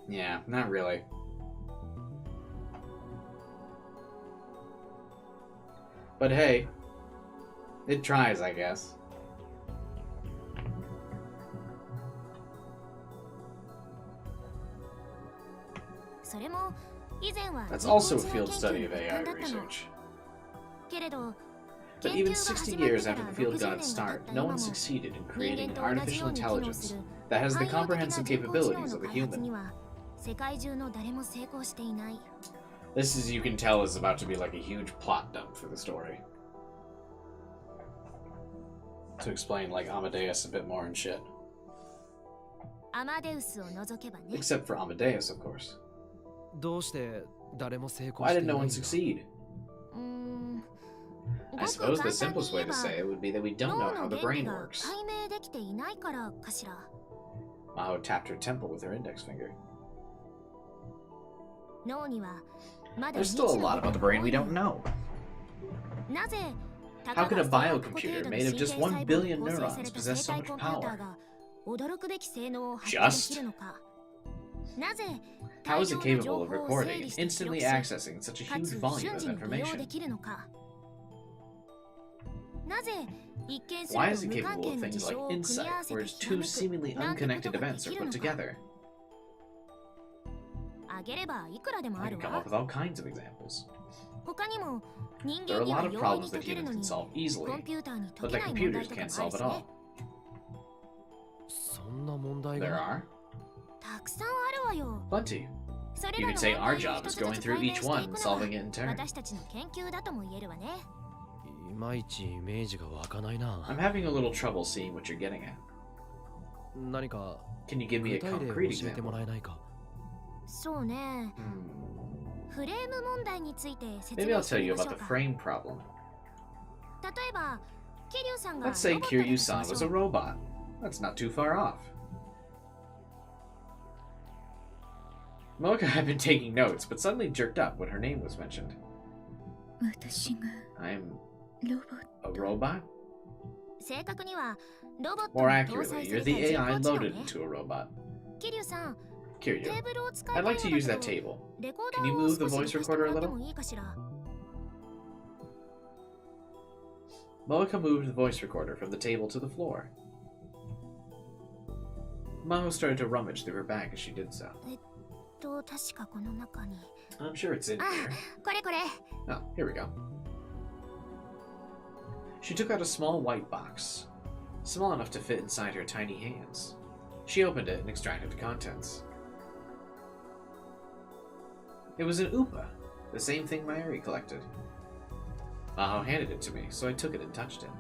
Yeah, not really. But hey, it tries, I guess. That's also a field study of AI research. But even 60 years after the field got its start, no one succeeded in creating an artificial intelligence that has the comprehensive capabilities of a human. This, as you can tell, is about to be like a huge plot dump for the story. To explain, like, Amadeus a bit more and shit. Except for Amadeus, of course. Why did no one succeed? I suppose the simplest way to say it would be that we don't know how the brain works. Maho tapped her temple with her index finger. There's still a lot about the brain we don't know. How could a biocomputer made of just 1 billion neurons possess so much power? Just? How is it capable of recording and instantly accessing such a huge volume of information? Why is it capable of things like insight, where two seemingly unconnected events are put together? I can come up with all kinds of examples. There are a lot of problems that humans can solve easily, but that computers can't solve at all. There are? Plenty. You could say our job is going through each one and solving it in turn. I'm having a little trouble seeing what you're getting at. Can you give me a concrete example? Maybe I'll tell you about the frame problem. Let's say Kiryu-san was a robot. That's not too far off. Moeka had been taking notes, but suddenly jerked up when her name was mentioned. I'm a robot? More accurately, you're the AI loaded into a robot. Kiryu, I'd like to use that table. Can you move the voice recorder a little? Moeka moved the voice recorder from the table to the floor. Maho started to rummage through her bag as she did so. I'm sure it's in here. Oh, here we go. She took out a small white box, small enough to fit inside her tiny hands. She opened it and extracted the contents. It was an upa, the same thing Mayuri collected. Maho handed it to me, so I took it and touched it.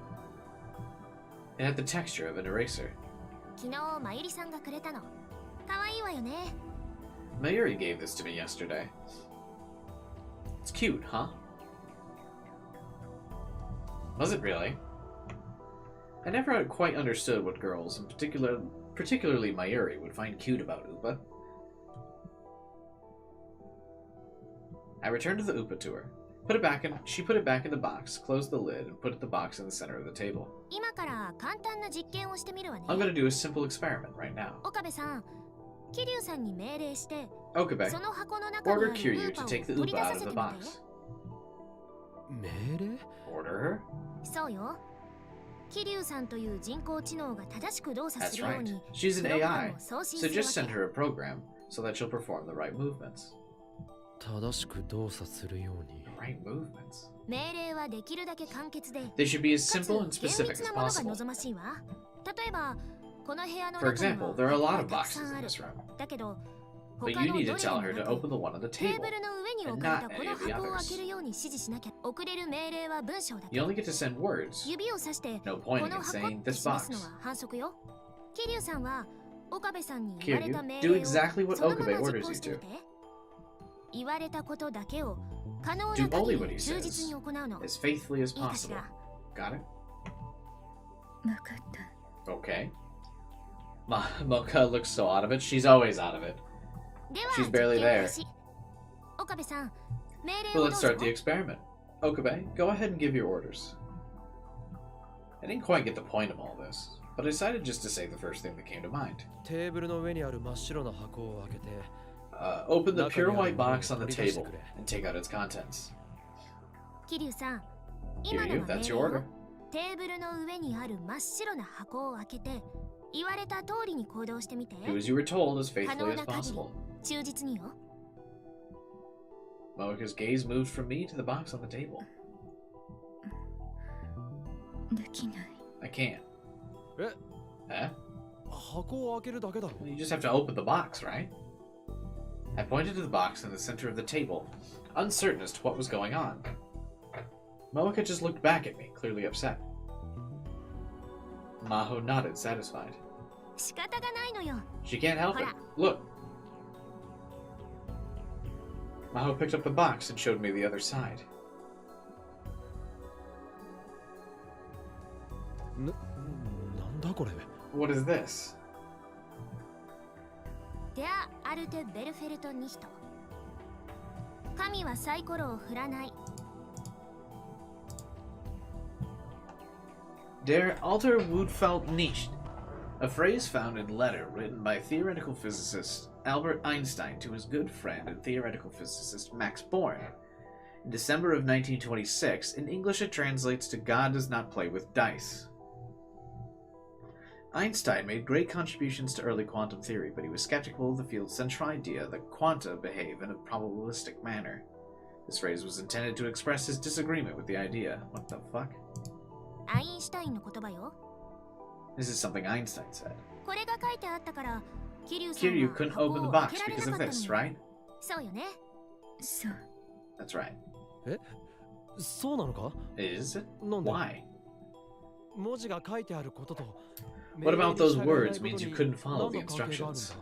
It had the texture of an eraser. Mayuri gave this to me yesterday. It's cute, huh? Was it really? I never quite understood what girls, in particularly Mayuri, would find cute about upa. I returned to the Upa to her. She put it back in the box, closed the lid, and put the box in the center of the table. 今から簡単な実験をしてみるわね。 I'm gonna do a simple experiment right now. 岡部さん、桐生さんに命令して、 Okabe, その箱の中にあ order る Kiryu ウー to パを take the 取り Upa 出 out さ of せ the てみて。 box. 命令？ Order her? そうよ。桐生さんという人工知能が正しく動作す That's るよう right. に、 She's an プログラム AI, を送信 so する just わ send け。 her a program so that she'll perform the right movements. 正しく動作するように。 Right movements? 命令はできるだけ簡潔で、 They should be as かつ simple and 厳 specific 密 as なものが possible. 望ましいわ。例えば、この部屋の For 中に example, は there are a lot 箱 of がたくさ boxes んあ in る。 this room. だけど、 But 他 you のど need れ to に tell も her な to く open the one on the テー table. ブルの上に置 and かれ not たこ any の of the 箱を開 others. けるように指示しなきゃ。送れる命令は文章だけ。 You only get to send words. 指をさして No こ pointing の and 箱 saying って this 示す box. のは反則よ。桐生さんは岡部さんに言われ Kiryu, た命 do 令を exactly what そのま Okabe ま実 orders 行 you してみ to. て。言われたことだけを可能 Do な限 only り what he 忠 says, 実に行うの。 as faithfully as いいかし possible. ら。 Got it? わかった。 Okay. Moeka looks so out of it. She's always out of it. では She's barely 実験 there. 開始。岡部さん、命令 Well, をどう let's ぞ。 start the experiment. Okabe, go ahead and give your orders. I didn't quite get the point of all this, but I decided just to say the first thing that came to mind. テーブルの上にある真っ白な箱を開けて、 Open the pure white box on the table and take out its contents. 桐生さん、今の Kiryu, は that's 命 your 令 order. よ。テーブルの上にある真っ白な箱を開けて、言われた通りに行動してみて。 Do as you were told as 可 faithfully 能 as な限り possible. 忠実によ。 Moeka's gaze moved from me to the box on the table. できない。 I can't. え、 Eh? 箱を開けるだけだろ。 You just have to open the box, right? I pointed to the box in the center of the table, uncertain as to what was going on. Moeka just looked back at me, clearly upset. Maho nodded, satisfied. 仕方がないのよ。 She can't help it. Hola. Look. Maho picked up the box and showed me the other side. なんだこれ。 What is this? デア・アルテ・ベルフェルト・ニヒト。神はサイコロを振らない。 Der Alter Woodfeld nicht. A phrase found in a letter written by theoretical physicist Albert Einstein to his good friend and theoretical physicist Max Born. In December of 1926, in English it translates to God does not play with dice. Einstein made great contributions to early quantum theory, but he was skeptical of the field's central idea that quanta behave in a probabilistic manner. This phrase was intended to express his disagreement with the idea. What the fuck? アインシュタインの言葉よ。 This is something Einstein said. これが書いてあったから、桐生さん Kiryu は couldn't 箱 open the を開 box けられ because な of かった this, のよ。 right? そうよね。そう。 That's right. そうなのか？ Is it? なんで？ Why? 文字が書いてあることと。 What about those words means you couldn't follow the instructions?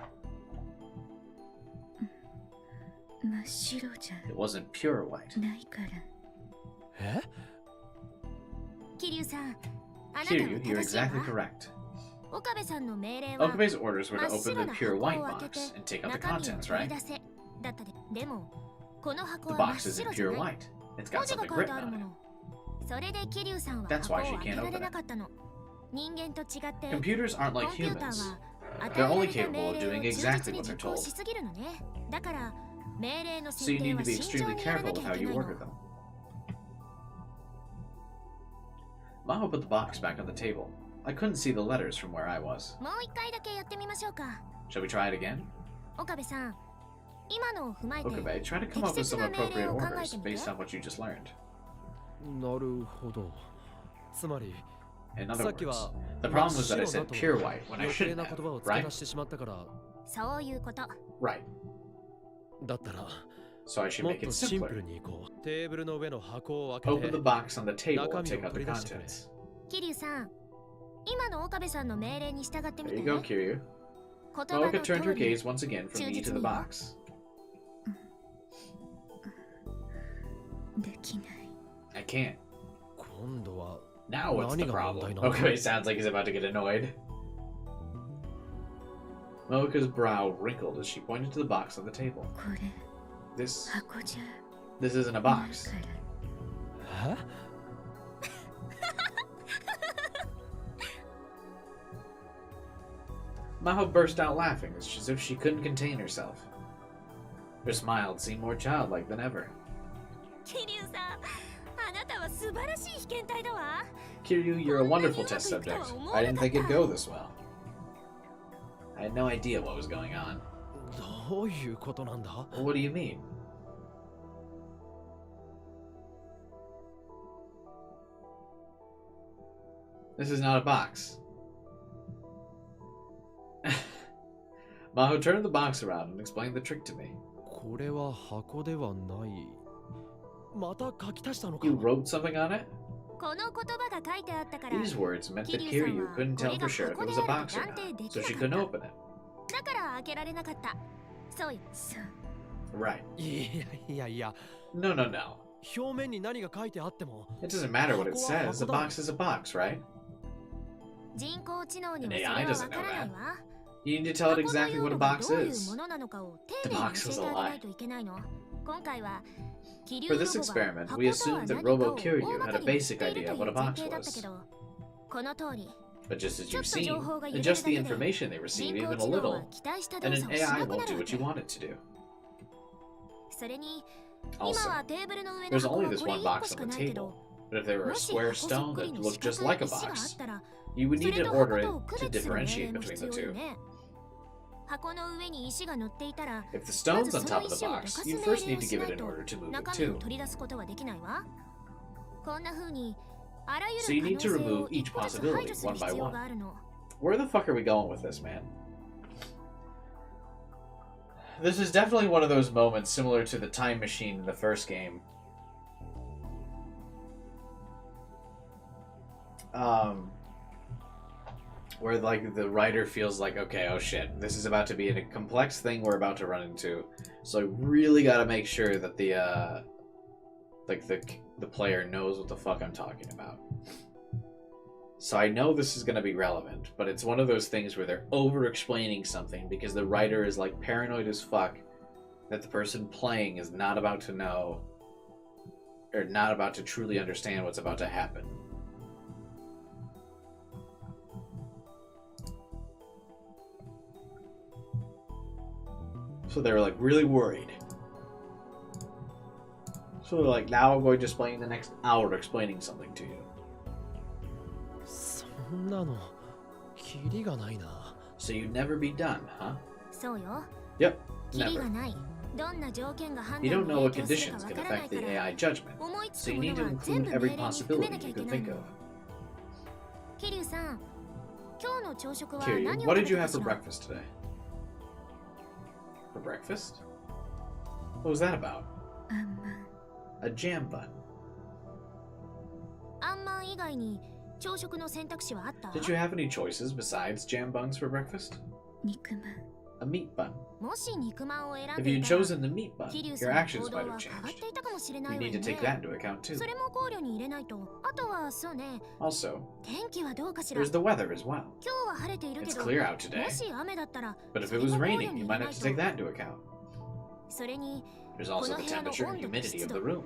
真っ白じゃ It wasn't pure white. ないから。え？桐生さん、あなたは Kiryu, you're 正しい exactly わ。 correct. 岡部さんの命令は Okabe's orders were 真 to っ open 白 the な pure 箱 white を開け box て and take out the 中身を contents, 取り right? 出せだったでもこの箱 The は真っ box isn't 白じゃ pure ない white. It's 文 got 字が something 書いて written ある on も it. のそれで桐生さんは That's 箱 why を she 開け can't ら open れ it. なかったの人間と違って Computers aren't コ like ンピューター humans. は与 They're えら only れた capable 命 of 令を doing 忠 exactly 実に what they're 実行 told. しすぎるのねだから命令の So 選 you 定 need は to be 慎重 extremely にやら careful な with きゃ how いけ you ないの order them. Maho put the box back on the table. I couldn't see the letters from where I was. もう一回だけやってみましょうか Shall we try it again? 岡部さん今のを踏まえて Okabe, try to come up with some appropriate orders based on what you just learned. なるほど。つまり、 In さ other っき words, は the problem was that I said pure white when I 余計 shouldn't な言葉 have, を付け right? 出してしまったから、そういうこと Right. だったら、 So I should もっ make it とシンプ simpler. ルにいこう。テーブルの上の箱を開 Open け the て、 box on the table and 中身を take out 取 the り出してくれ。 contents. 桐生さん今の岡部さんの命令に従ってみ There て you ね go, Kiryu. 言葉 Moeka の通 turned her り gaze once again from me to the box. できない I can't. 今度は、 Now what's the 何が問題 problem? なの？ Okay, sounds like he's about to get annoyed. Moeka's brow wrinkled as she pointed to the box on the table. これ This 箱じゃ This isn't a box. Huh? Maho burst out laughing as if she couldn't contain herself. Her smile seemed more childlike than ever. 桐生さん、あなたは素晴らしい被験体だわ。 Kiryu, you're a wonderful test subject. I didn't think it'd go this well. I had no idea what was going on. どういうことなんだ? What do you mean? This is not a box. Maho turned the box around and explained the trick to me. これは箱ではない。また書き足したのか? You wrote something on it? この言葉が書いてあったから。 These words meant that Kiryu couldn't tell for sure if it was a box or not, so she couldn't open it. だから開けられなかった。そうよ。Right. いやいや。 No, no, no. 表面に何が書いてあっても。 It doesn't matter what it says. A box is a box, right? 人工知能にもそれはわからないわ。 You need to tell it exactly what a box is. どういうものなのかを丁 The 寧に box 教 was え a てあげな lie. いといけないの。今回は For this experiment, we assumed that Robo Kiryu had a basic idea of what a box was. この通り But just as you've seen, adjust the information they receive even a little, and an AI won't do what you want it to do. それに Also, 今はテーブルの上の there's 箱 only は this これ one 1 個 box し on か the ないけ table. ど But if there were a もし square 箱そっ stone くり that の looked 四 just 角い like a 石があっ box, たら you would そ need れ to と order 箱とを it 区 to 別する命令 differentiate も between 必 the 要よ two. ね。箱の上に石が乗っていたら If the ま stone's ず on その top of the 石をどか box, す you'd 命 first 令 need を to し give な it い in と order to move it 中身を too. 取り出すことはできないわ。こんな風にあらゆ So you る need 可 to 能性 remove を each 一個ずつ possibility 排除する one by 必要 one. があるの。 Where the fuck are we going with this, man? This is definitely one of those moments similar to the time machine in the first game. Where like the writer feels like, okay, oh shit, this is about to be a complex thing we're about to run into, so I really got to make sure that the player knows what the fuck I'm talking about. So I know this is going to be relevant, but it's one of those things where they're over-explaining something because the writer is like paranoid as fuck that the person playing is not about to know or not about to truly understand what's about to happen. So they were like really worried. So they're like, now I'm going to spend the next hour explaining something to you. そんなのキリがないな。 So you'd never be done, huh? そうよ。 Yep, キリ never. がない。どんな条件が判 You 断 don't に know what 影響する conditions か can わからない affect か the ら AI judgment, 思いつ so く you も need の to は全 include 部 every 命令に含めな possibility きゃ you いけ can ない think の of. 桐生さん、今日の朝食は Kiryu, 何を what 食 did べ you た have か for しら？ breakfast today? For breakfast? What was that about? あんまん。 A jam bun. あんまん以外に朝食の選択肢はあった？ Did you have any choices besides jam buns for breakfast? 肉まん。 A meat bun. もし肉まんを選 If んで you'd いたら、 chosen the meat bun, 桐生 your さんの actions 行動 might は have 変わっ changed. ていたかもしれな You いわ need よ to ね。 take that into account too. それも考慮に入れないと。あとはそうね、 Also, 天気はどうかしら？ there's the weather as well. 今日は晴れているけ It's ど、 clear out today, もし雨だったら、 but if そ it れ was も考慮 raining, に you 入 might れな have い to take と。 that into account. それに、 There's also the この部屋の temperature 温 and 度と humidity 湿 of 度 the room.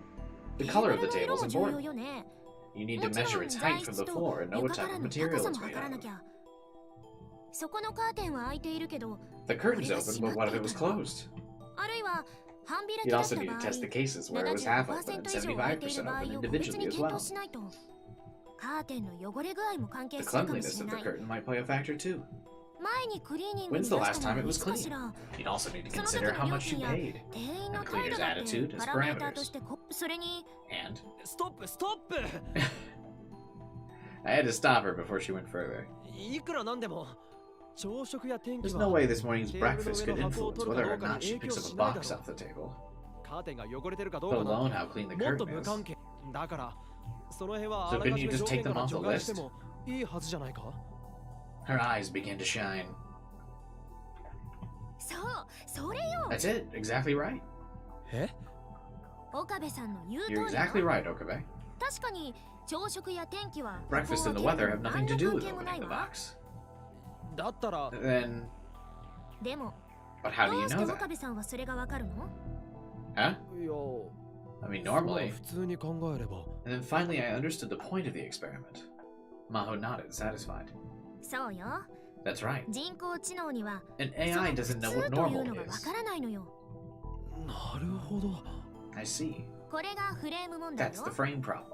テ The ー color ブ of ル the の table 色も is 重要 important. よね。 You need も to ちろ measure ん its 材 height from 質 the と floor and know 床 what か type ら of の material 高さ it's も made 測らな of. きゃ。そこのカーテンは開いているけど、 The これ curtain's が open, 閉ま but っ what て if い it was たら、 closed? あるいは半開き You'd だっ also た need 場 to 合、 test the cases where it was half open 75% and 以上開いている 75% 場合 open を別に individually 検 as 討 well. しないと。カーテンの汚れ具合も関係 The するかも cleanliness しれ of な the い。 curtain might play a factor too. 前にクリーニングに When's 出 the し last た time の it はい was つかし cleaned? ら？ You'd also need to その時 consider の how 料 much you 金や paid 店員の and 態 cleaner's 度だって attitude as パラメーターと parameters. してそれに And ストップストップ I had to stop her before she went further. いくらなんでも朝食や天気 There's は no way this morning's テーブルの breakfast 上 could の箱を influence 取る whether かど or うかに not she 影響 picks up し a ないだ box ろ off the table, カーテンが汚れてるかどう let かなん alone て how clean the もっと curtain 無 is. 関係だからその辺は So あら couldn't かじ you め just 条 take 件 them から off the 除外して list? もいいはずじゃないか Her eyes began to shine. そう、それよ。 That's it, exactly right. え岡部さんの言う通 You're り exactly よ。 right, Okabe. 確かに朝食や天気は Breakfast and the ここ weather は have 何 nothing to の do 関 with 係もな opening い the わ。 box. だったら Then, でも、 but how do ど you うして know 岡 that? 部さんはそれがわかるの？ Huh? いや I mean, それは normally. 普通に考えれば And then finally I understood the point of the experiment. Maho nodded, satisfied. そうよ。 That's right. 人工知能には An その AI 普 doesn't know 通 what という normal のがわ is. からないのよ。なるほど I see. これがフレーム問題 That's よ the。frame problem.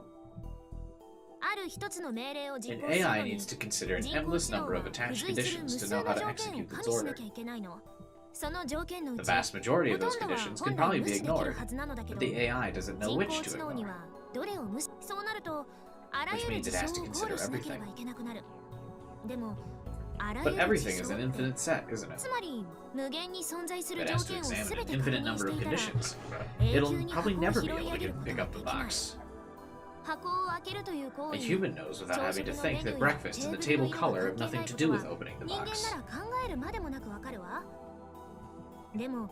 ある一つの命令を An 実行するの AI に needs to consider an 人工 endless 知能 number は of 付 attached 随する無 conditions to 数 know の how to 条件を execute 加 its 味しな order. きゃいけないの。その条件のう The ち vast majority ほ of と those んどは conditions 本 can 来 probably 無 be 視できる ignored, はずなのだけ but ど、 the AI doesn't know 人 which 工 to 知能 ignore. にはどれを無視、そうなるとあら Which ゆる means 事 it 象 has to を考 consider 慮しなければ everything. いけなくなる。でもあらゆ But る everything 事 is 象 an って infinite set, isn't it? つまり無限に存在する It 条 has to 件を examine 全 an て確 infinite 認 number し of ていたら conditions. 永 It'll 久に probably 箱を never 拾 be い able 上 to げること pick が up で the きない。 box. 箱を開けるという行 A 為に human knows without 朝 having 食 to の think メニュ that ーや breakfast テ and ー the ブルの table 色 color が have 関係 nothing ない to こ do と with は opening the 人間 box. なら考えるまでもなくわかるわ。でも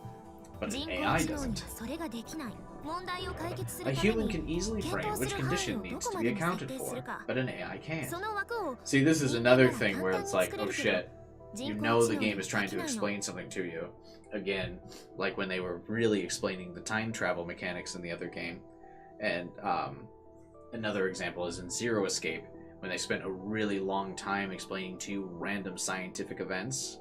But 人 an 工 AI 知能に doesn't. はそれができない。問題を解決す A るため human に can easily 検 frame 討す which る範囲 condition をど needs こ to ま be でに設 accounted 定する for, か。 but an AI can't. その枠を See, this is 人間な another ら thing 簡 where 単 it's に like, 作れ oh るけど shit, 人 you 工 know 知 the 能に game は is trying でき to ないの。 explain something to you. Again, like when they were really explaining the time travel mechanics in the other game. And another example is in Zero Escape, when they spent a really long time explaining to you random scientific events.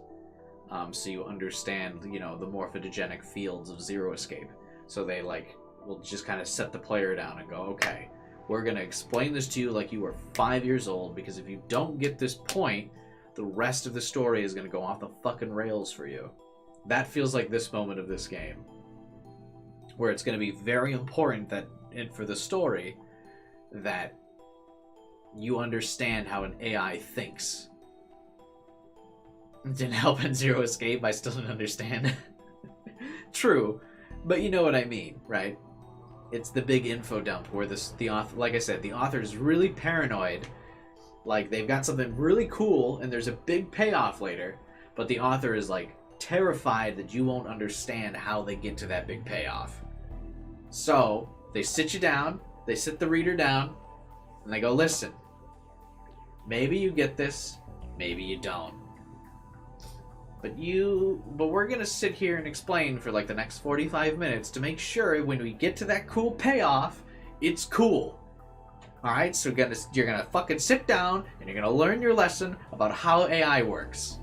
So you understand, you know, the morphogenic fields of Zero Escape. So they like will just kind of set the player down and go, okay, we're gonna explain this to you like you were 5 years old, because if you don't get this point, the rest of the story is gonna go off the fucking rails for you. That feels like this moment of this game, where it's gonna be very important that, and for the story, that you understand how an AI thinks. Didn't help in Zero Escape, I still didn't understand. True, but you know what I mean, right? It's the big info dump where the author, like I said, the author is really paranoid. Like they've got something really cool and there's a big payoff later, but the author is like terrified that you won't understand how they get to that big payoff. So they sit you down, they sit the reader down, and they go, listen, maybe you get this, maybe you don't. But we're gonna sit here and explain for like the next 45 minutes to make sure when we get to that cool payoff, it's cool. Alright, so you're gonna fucking sit down and you're gonna learn your lesson about how AI works.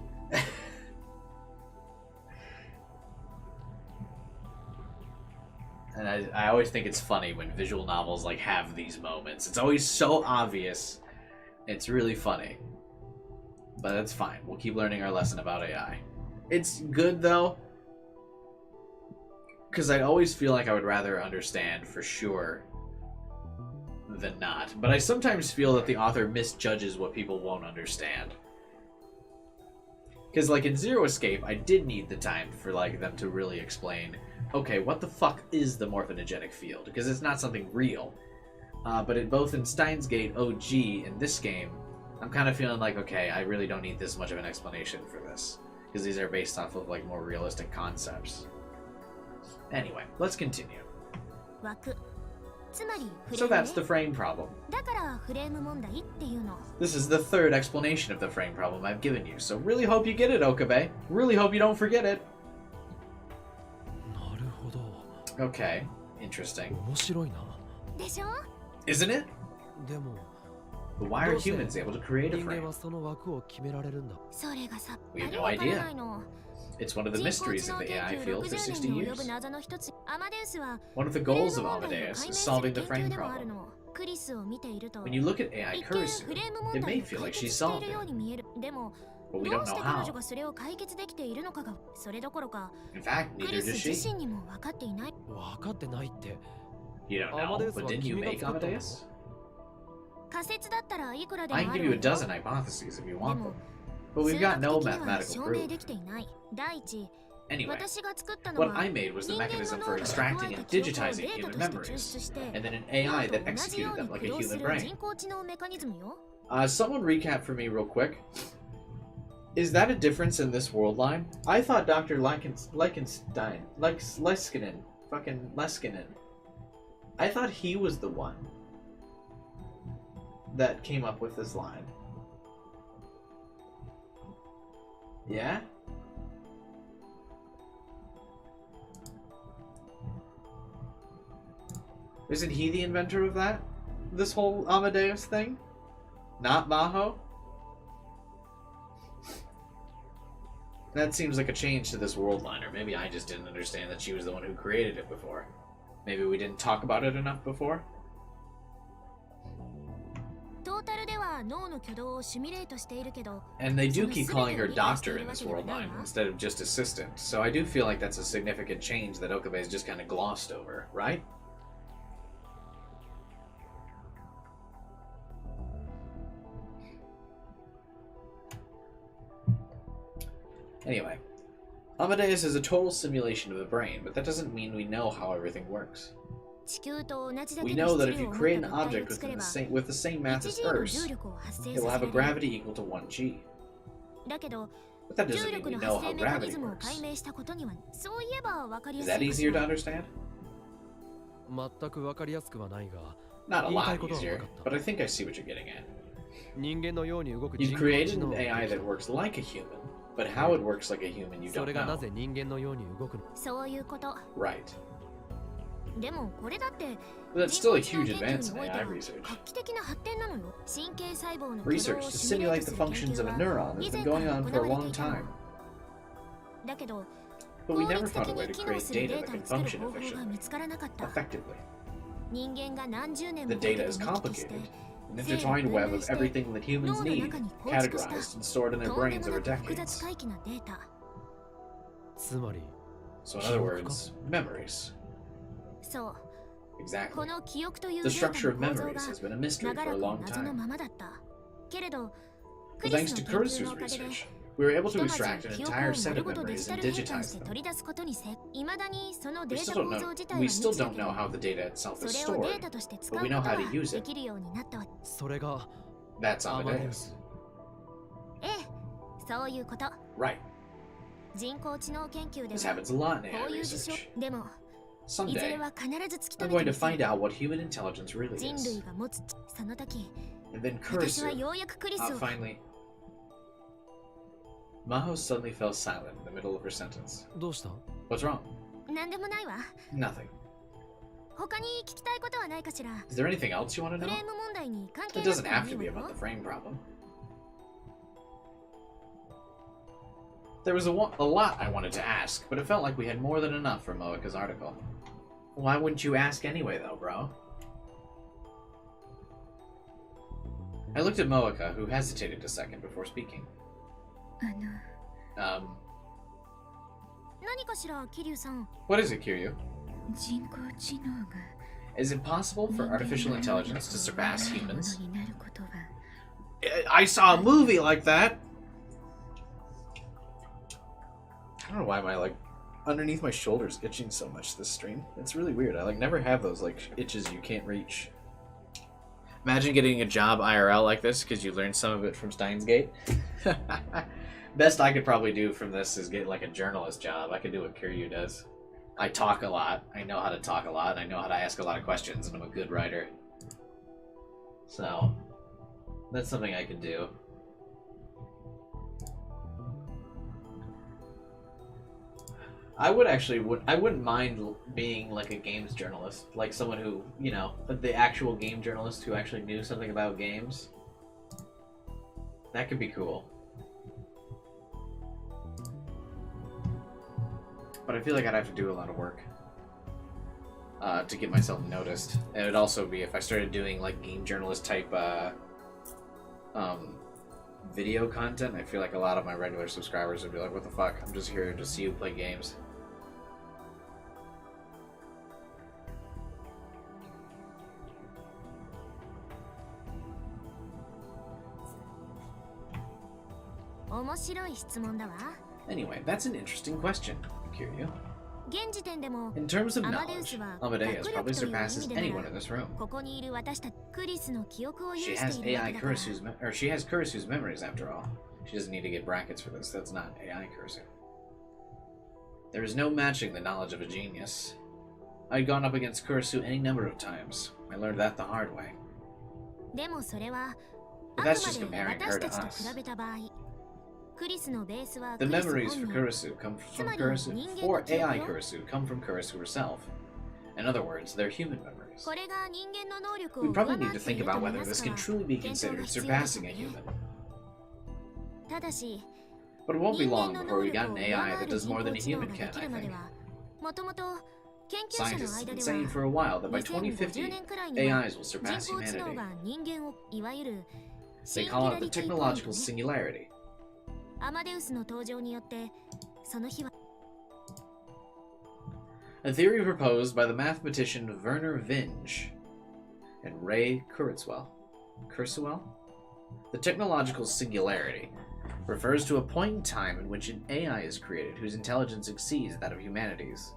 And I always think it's funny when visual novels like have these moments. It's always so obvious. It's really funny. But that's fine. We'll keep learning our lesson about AI. It's good though, because I always feel like I would rather understand for sure than not. But I sometimes feel that the author misjudges what people won't understand. Because like in Zero Escape, I did need the time for like them to really explain, okay, what the fuck is the morphogenic field? Because it's not something real. But both in Steins Gate OG and this game, I'm kind of feeling like, okay, I really don't need this much of an explanation for this. Because these are based off of like more realistic concepts. Anyway, let's continue. 枠。つまりフレ So ームね that's the frame problem. だからフレーム問題っていうの。 This is the third explanation of the frame problem I've given you, so really hope you get it, Okabe. Really hope you don't forget it. なるほど Okay, interesting. 面白いなでしょ？ Isn't it? でも But why are humans able to create a 人間 frame? はその枠を決められるんだそれがさっ We ぱ have り no わから idea. ないの。 It's one of the 人工 mysteries 知能 of the 研 AI 究 field for 60 60年に及ぶ years. 謎の一つ、アマデウスは One of the フレー goals ム of 問題を Amadeus 解明 is する solving 研 the 究 frame でもある problem. の。クリスを見ていると、 When you look at AI 一見 Kurisu, フレーム it 問 may 題を feel 解 like 決 she してい solved るよう it, に見える。でも、 but we ど don't うして know 彼 how. 女がそれを解決できているのかが、それどころか、 In fact, ク neither リ does ス she. 自身にも分かっていない。分かってないって You don't know, Amadeus but は didn't you 君が make 作ったの Amadeus? 仮説だったらいくらでも I あ can る give わ you a よ。 dozen hypotheses if you で want も them. But 数 we've 学 got 的 no には mathematical 証明 proof. できていない。第一、 Anyway, 私が作ったの what は I made was the 人間の mechanism 脳 for が蓄 extracting えた and 記憶を digitizing データ human として抽 memories, 出して、 and then an 脳 AI と that 同じよ executed う them に like 駆 a 動す human る brain. 人工知能メカニズムよ。 Someone recap for me real quick. Is that a difference in this world line? I thought Dr. Leskinen, fucking Leskinen. I thought he was the one that came up with this line. Yeah? Isn't he the inventor of that? This whole Amadeus thing? Not Maho? That seems like a change to this world line, or maybe I just didn't understand that she was the one who created it before. Maybe we didn't talk about it enough before? And they do keep calling her doctor in this world line instead of just assistant, so I do feel like that's a significant change that Okabe's just kind of glossed over, right? Anyway, Amadeus is a total simulation of the brain, but that doesn't mean we know how everything works. We know that if you create an object with the same mass as Earth, it will have a gravity equal to 1g. But that doesn't mean we know how gravity works. Is that easier to understand? Not a lot easier, but I think I see what you're getting at. You created an AI that works like a human, but how it works like a human you don't know. Right. But that's still a huge advance in AI research. Research to simulate the functions of a neuron has been going on for a long time. But we never found a way to create data that can function effectively. The data is complicated, an intertwined web of everything that humans need, categorized and stored in their brains over decades. So in other words, memories. Exactly. The structure of memories has been a mystery for a long time. But thanks to Kurisu's research, we were able to extract an entire set of memories and digitize them. We still don't know how the data itself is stored, but we know how to use it. That's Amadeus. Right. This happens a lot in AI research. Someday, I'm going to find out what human intelligence really is. And then Kurisu, finally... Maho suddenly fell silent in the middle of her sentence. What's wrong? Nothing. Is there anything else you want to know? It doesn't have to be about the frame problem. There was a lot I wanted to ask, but it felt like we had more than enough for Moeka's article. Why wouldn't you ask anyway, though, bro? I looked at Moeka, who hesitated a second before speaking. What is it, Kiryu? Is it possible for artificial intelligence to surpass humans? I saw a movie like that! I don't know why my, underneath my shoulders itching so much this stream. It's really weird. I, never have those, itches you can't reach. Imagine getting a job IRL like this because you learned some of it from Steins Gate. Best I could probably do from this is get, a journalist job. I could do what Kiryu does. I talk a lot. I know how to talk a lot. I know how to ask a lot of questions, and I'm a good writer. So, that's something I could do. I wouldn't mind being a games journalist, someone who, the actual game journalist who actually knew something about games. That could be cool. But I feel like I'd have to do a lot of work to get myself noticed. And it'd also be if I started doing game journalist type video content, I feel like a lot of my regular subscribers would be like, what the fuck, I'm just here to see you play games. Anyway, that's an interesting question, Kiryu. In terms of knowledge, Amadeus probably surpasses anyone in this room. She has Kurisu's memories after all. She doesn't need to get brackets for this. That's not AI Kurisu. There is no matching the knowledge of a genius. I'd gone up against Kurisu any number of times. I learned that the hard way. But that's just comparing her to us. The memories for Kurisu come from Kurisu, for AI Kurisu come from Kurisu herself. In other words, they're human memories. これが人間の能力を We 上 probably 回 need っ to てい think ると about 見 whether ま this す can から truly be 検討が considered 必要です surpassing よ a ね human. ただし But it won't be 人 long 間の before 能 we 力 got を an 上 AI 回 that る does 人 more 工 than a 知能 human がで can, き I るまで think. はもともと研究者の Scientists 間 have で been は saying for a while that by 2050 2050, 年くらいには AIs will 人 surpass 工知能 humanity. が人間をいわゆる They call it the technological singularity. アマデウスの登場によってその日は A theory proposed by the mathematician Werner Vinge and Ray Kurzweil. The technological singularity refers to a point in time in which an AI is created whose intelligence exceeds that of humanity's.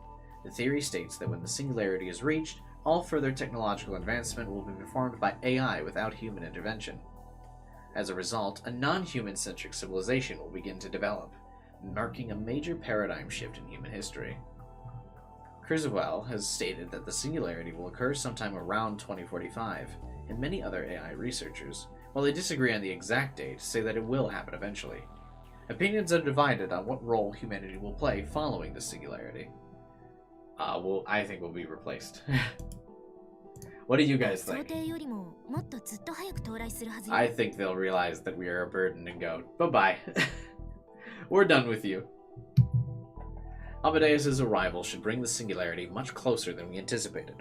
The theory states that when the singularity is reached, all further technological advancement will be performed by AI without human intervention. As a result, a non-human-centric civilization will begin to develop, marking a major paradigm shift in human history. Kurzweil has stated that the singularity will occur sometime around 2045, and many other AI researchers, while they disagree on the exact date, say that it will happen eventually. Opinions are divided on what role humanity will play following the singularity. I think we'll be replaced. What do you guys 想 think? 定よりももっとずっと早く到来するはずよ I think they'll realize that we are a burden and go, bye-bye. We're done with you. Amadeus' arrival should bring the singularity much closer than we anticipated.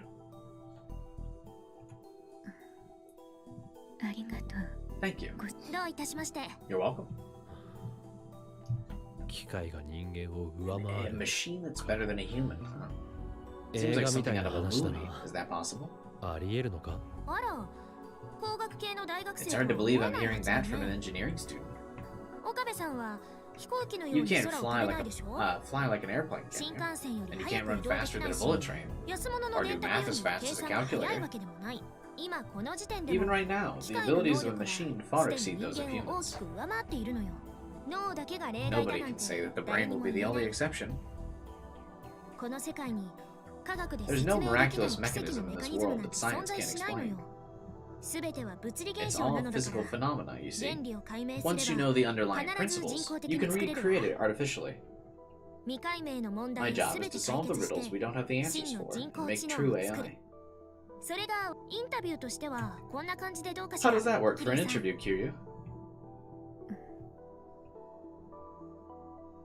ありがとう Thank you. どういたしまして You're welcome. 機械が人間を上回 A る machine that's better than a human, huh? 映 Seems like 画みた something い out な of a 話だ movie. な Is that possible? ありえるのかあら工学系の大学生 It's hard to believe I'm hearing that from an engineering student. 岡部さんは飛行機のよう You に can't 空を飛 fly べない like でしょ fly like an airplane, 新 can 幹線よ you? り And you 早 can't く run 移動で faster きな than い a し bullet train. 安物の Or 電 do 卓 math よ as り fast 計 as a 算が早い calculator. わけでもない今この時点で Even も right now, 機 the 械の能 abilities 力 of a は machine far すで exceed に those 人 of 間を大 humans. きく上回っているのよ脳だけが例外だ Nobody なん can て say that the 誰 brain に will も be 言 the えな only い exception. この世界に科学で There's 説 no 明できない miraculous 奇跡の mechanism メ in カ this ニズム world なん that て存 science 在 can't しないの explain. よ全ては物理現 It's 象な all のだか physical ら phenomena, you see. 原理を解明すれ Once you ば know the underlying 必ず人 principles, 工的 you に can 作れる recreate it artificially. 未解明の問 My 題を job 全 is て to 解 solve the 決 riddles し we て don't have the answers 真の for 人 and 工 make 知能 true を作る AI. それがインタビューとしてはこんな感じでどうかし How ら does that work for an キリ interview, Kiryu?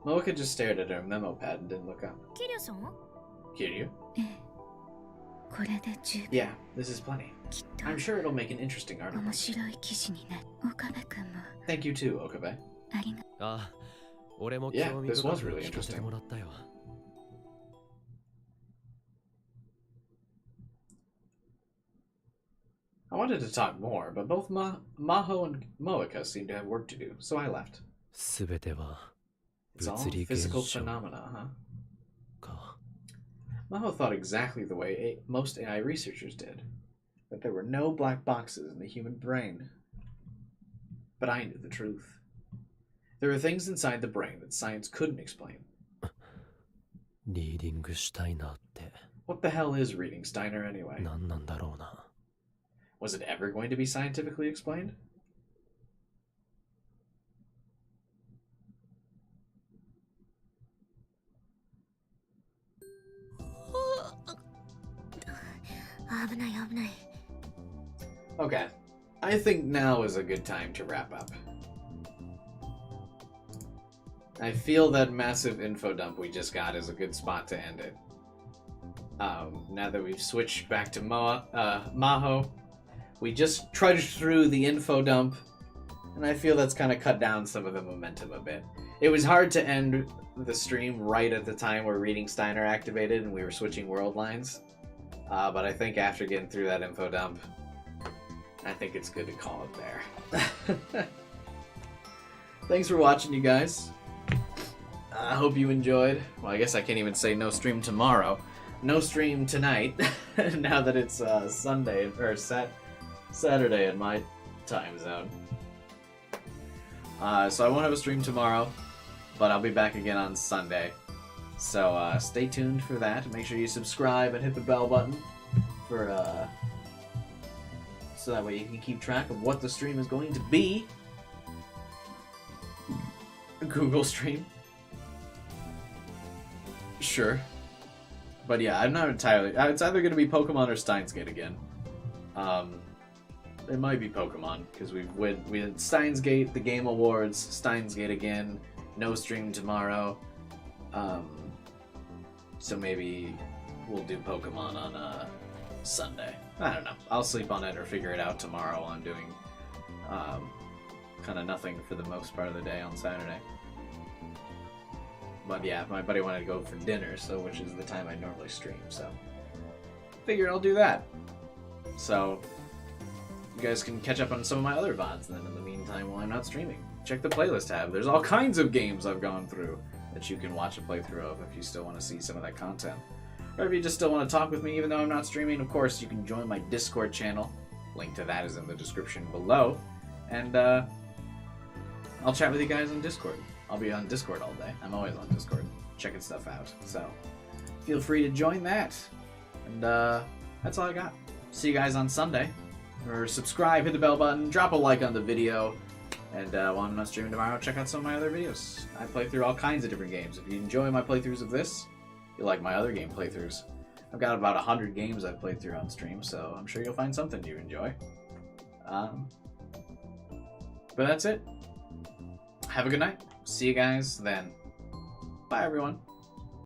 Moeka just stared at her memo pad and didn't look up. キリュウさん Kiryu? ええこれで十分 Yeah, this is plenty. きっと I'm sure it'll make an interesting 面 article. 白い記事になる岡部君も Thank you too, Okabe. ありがああ俺も Yeah, 興味 this 深 was く really 聞かせて interesting. もらったよ I wanted to talk more, but both Maho and Moeka seemed to have work to do, so I left. すべては It's all 物理現 physical 象 phenomena, huh? か Maho thought exactly the way most AI researchers did, that there were no black boxes in the human brain. But I knew the truth. There are things inside the brain that science couldn't explain. リーディングしたいなって What the hell is reading Steiner anyway? 何なんだろうな Was it ever going to be scientifically explained? Okay, I think now is a good time to wrap up. I feel that massive info dump we just got is a good spot to end it. Now that we've switched back to Maho, we just trudged through the info dump, and I feel that's kind of cut down some of the momentum a bit. It was hard to end the stream right at the time where Reading Steiner activated and we were switching world lines, but I think after getting through that info dump, I think it's good to call it there. Thanks for watching, you guys. I hope you enjoyed. Well, I guess I can't even say no stream tomorrow. No stream tonight, now that it's Sunday, or Saturday in my time zone. So I won't have a stream tomorrow, but I'll be back again on Sunday. So stay tuned for that. Make sure you subscribe and hit the bell button for so that way you can keep track of what the stream is going to be. Google stream. Sure. But yeah, I'm not entirely... It's either going to be Pokemon or Steins Gate again. It might be Pokemon, because we had Steins Gate, the Game Awards, Steins Gate again, no stream tomorrow. So maybe we'll do Pokemon on Sunday. I don't know. I'll sleep on it or figure it out tomorrow while I'm doing kind of nothing for the most part of the day on Saturday. But yeah, my buddy wanted to go for dinner, so which is the time I normally stream, so figured I'll do that. So you guys can catch up on some of my other VODs then in the meantime while I'm not streaming. Check the playlist tab. There's all kinds of games I've gone through that you can watch a playthrough of if you still want to see some of that content. Or if you just still want to talk with me even though I'm not streaming, of course, you can join my Discord channel. Link to that is in the description below. And I'll chat with you guys on Discord. I'll be on Discord all day. I'm always on Discord, checking stuff out. So feel free to join that. And that's all I got. See you guys on Sunday. Or subscribe, hit the bell button, drop a like on the video. And while I'm not streaming tomorrow, check out some of my other videos. I play through all kinds of different games. If you enjoy my playthroughs of this, you'll like my other game playthroughs. I've got about 100 games I've played through on stream, so I'm sure you'll find something you enjoy. But that's it. Have a good night. See you guys then. Bye, everyone.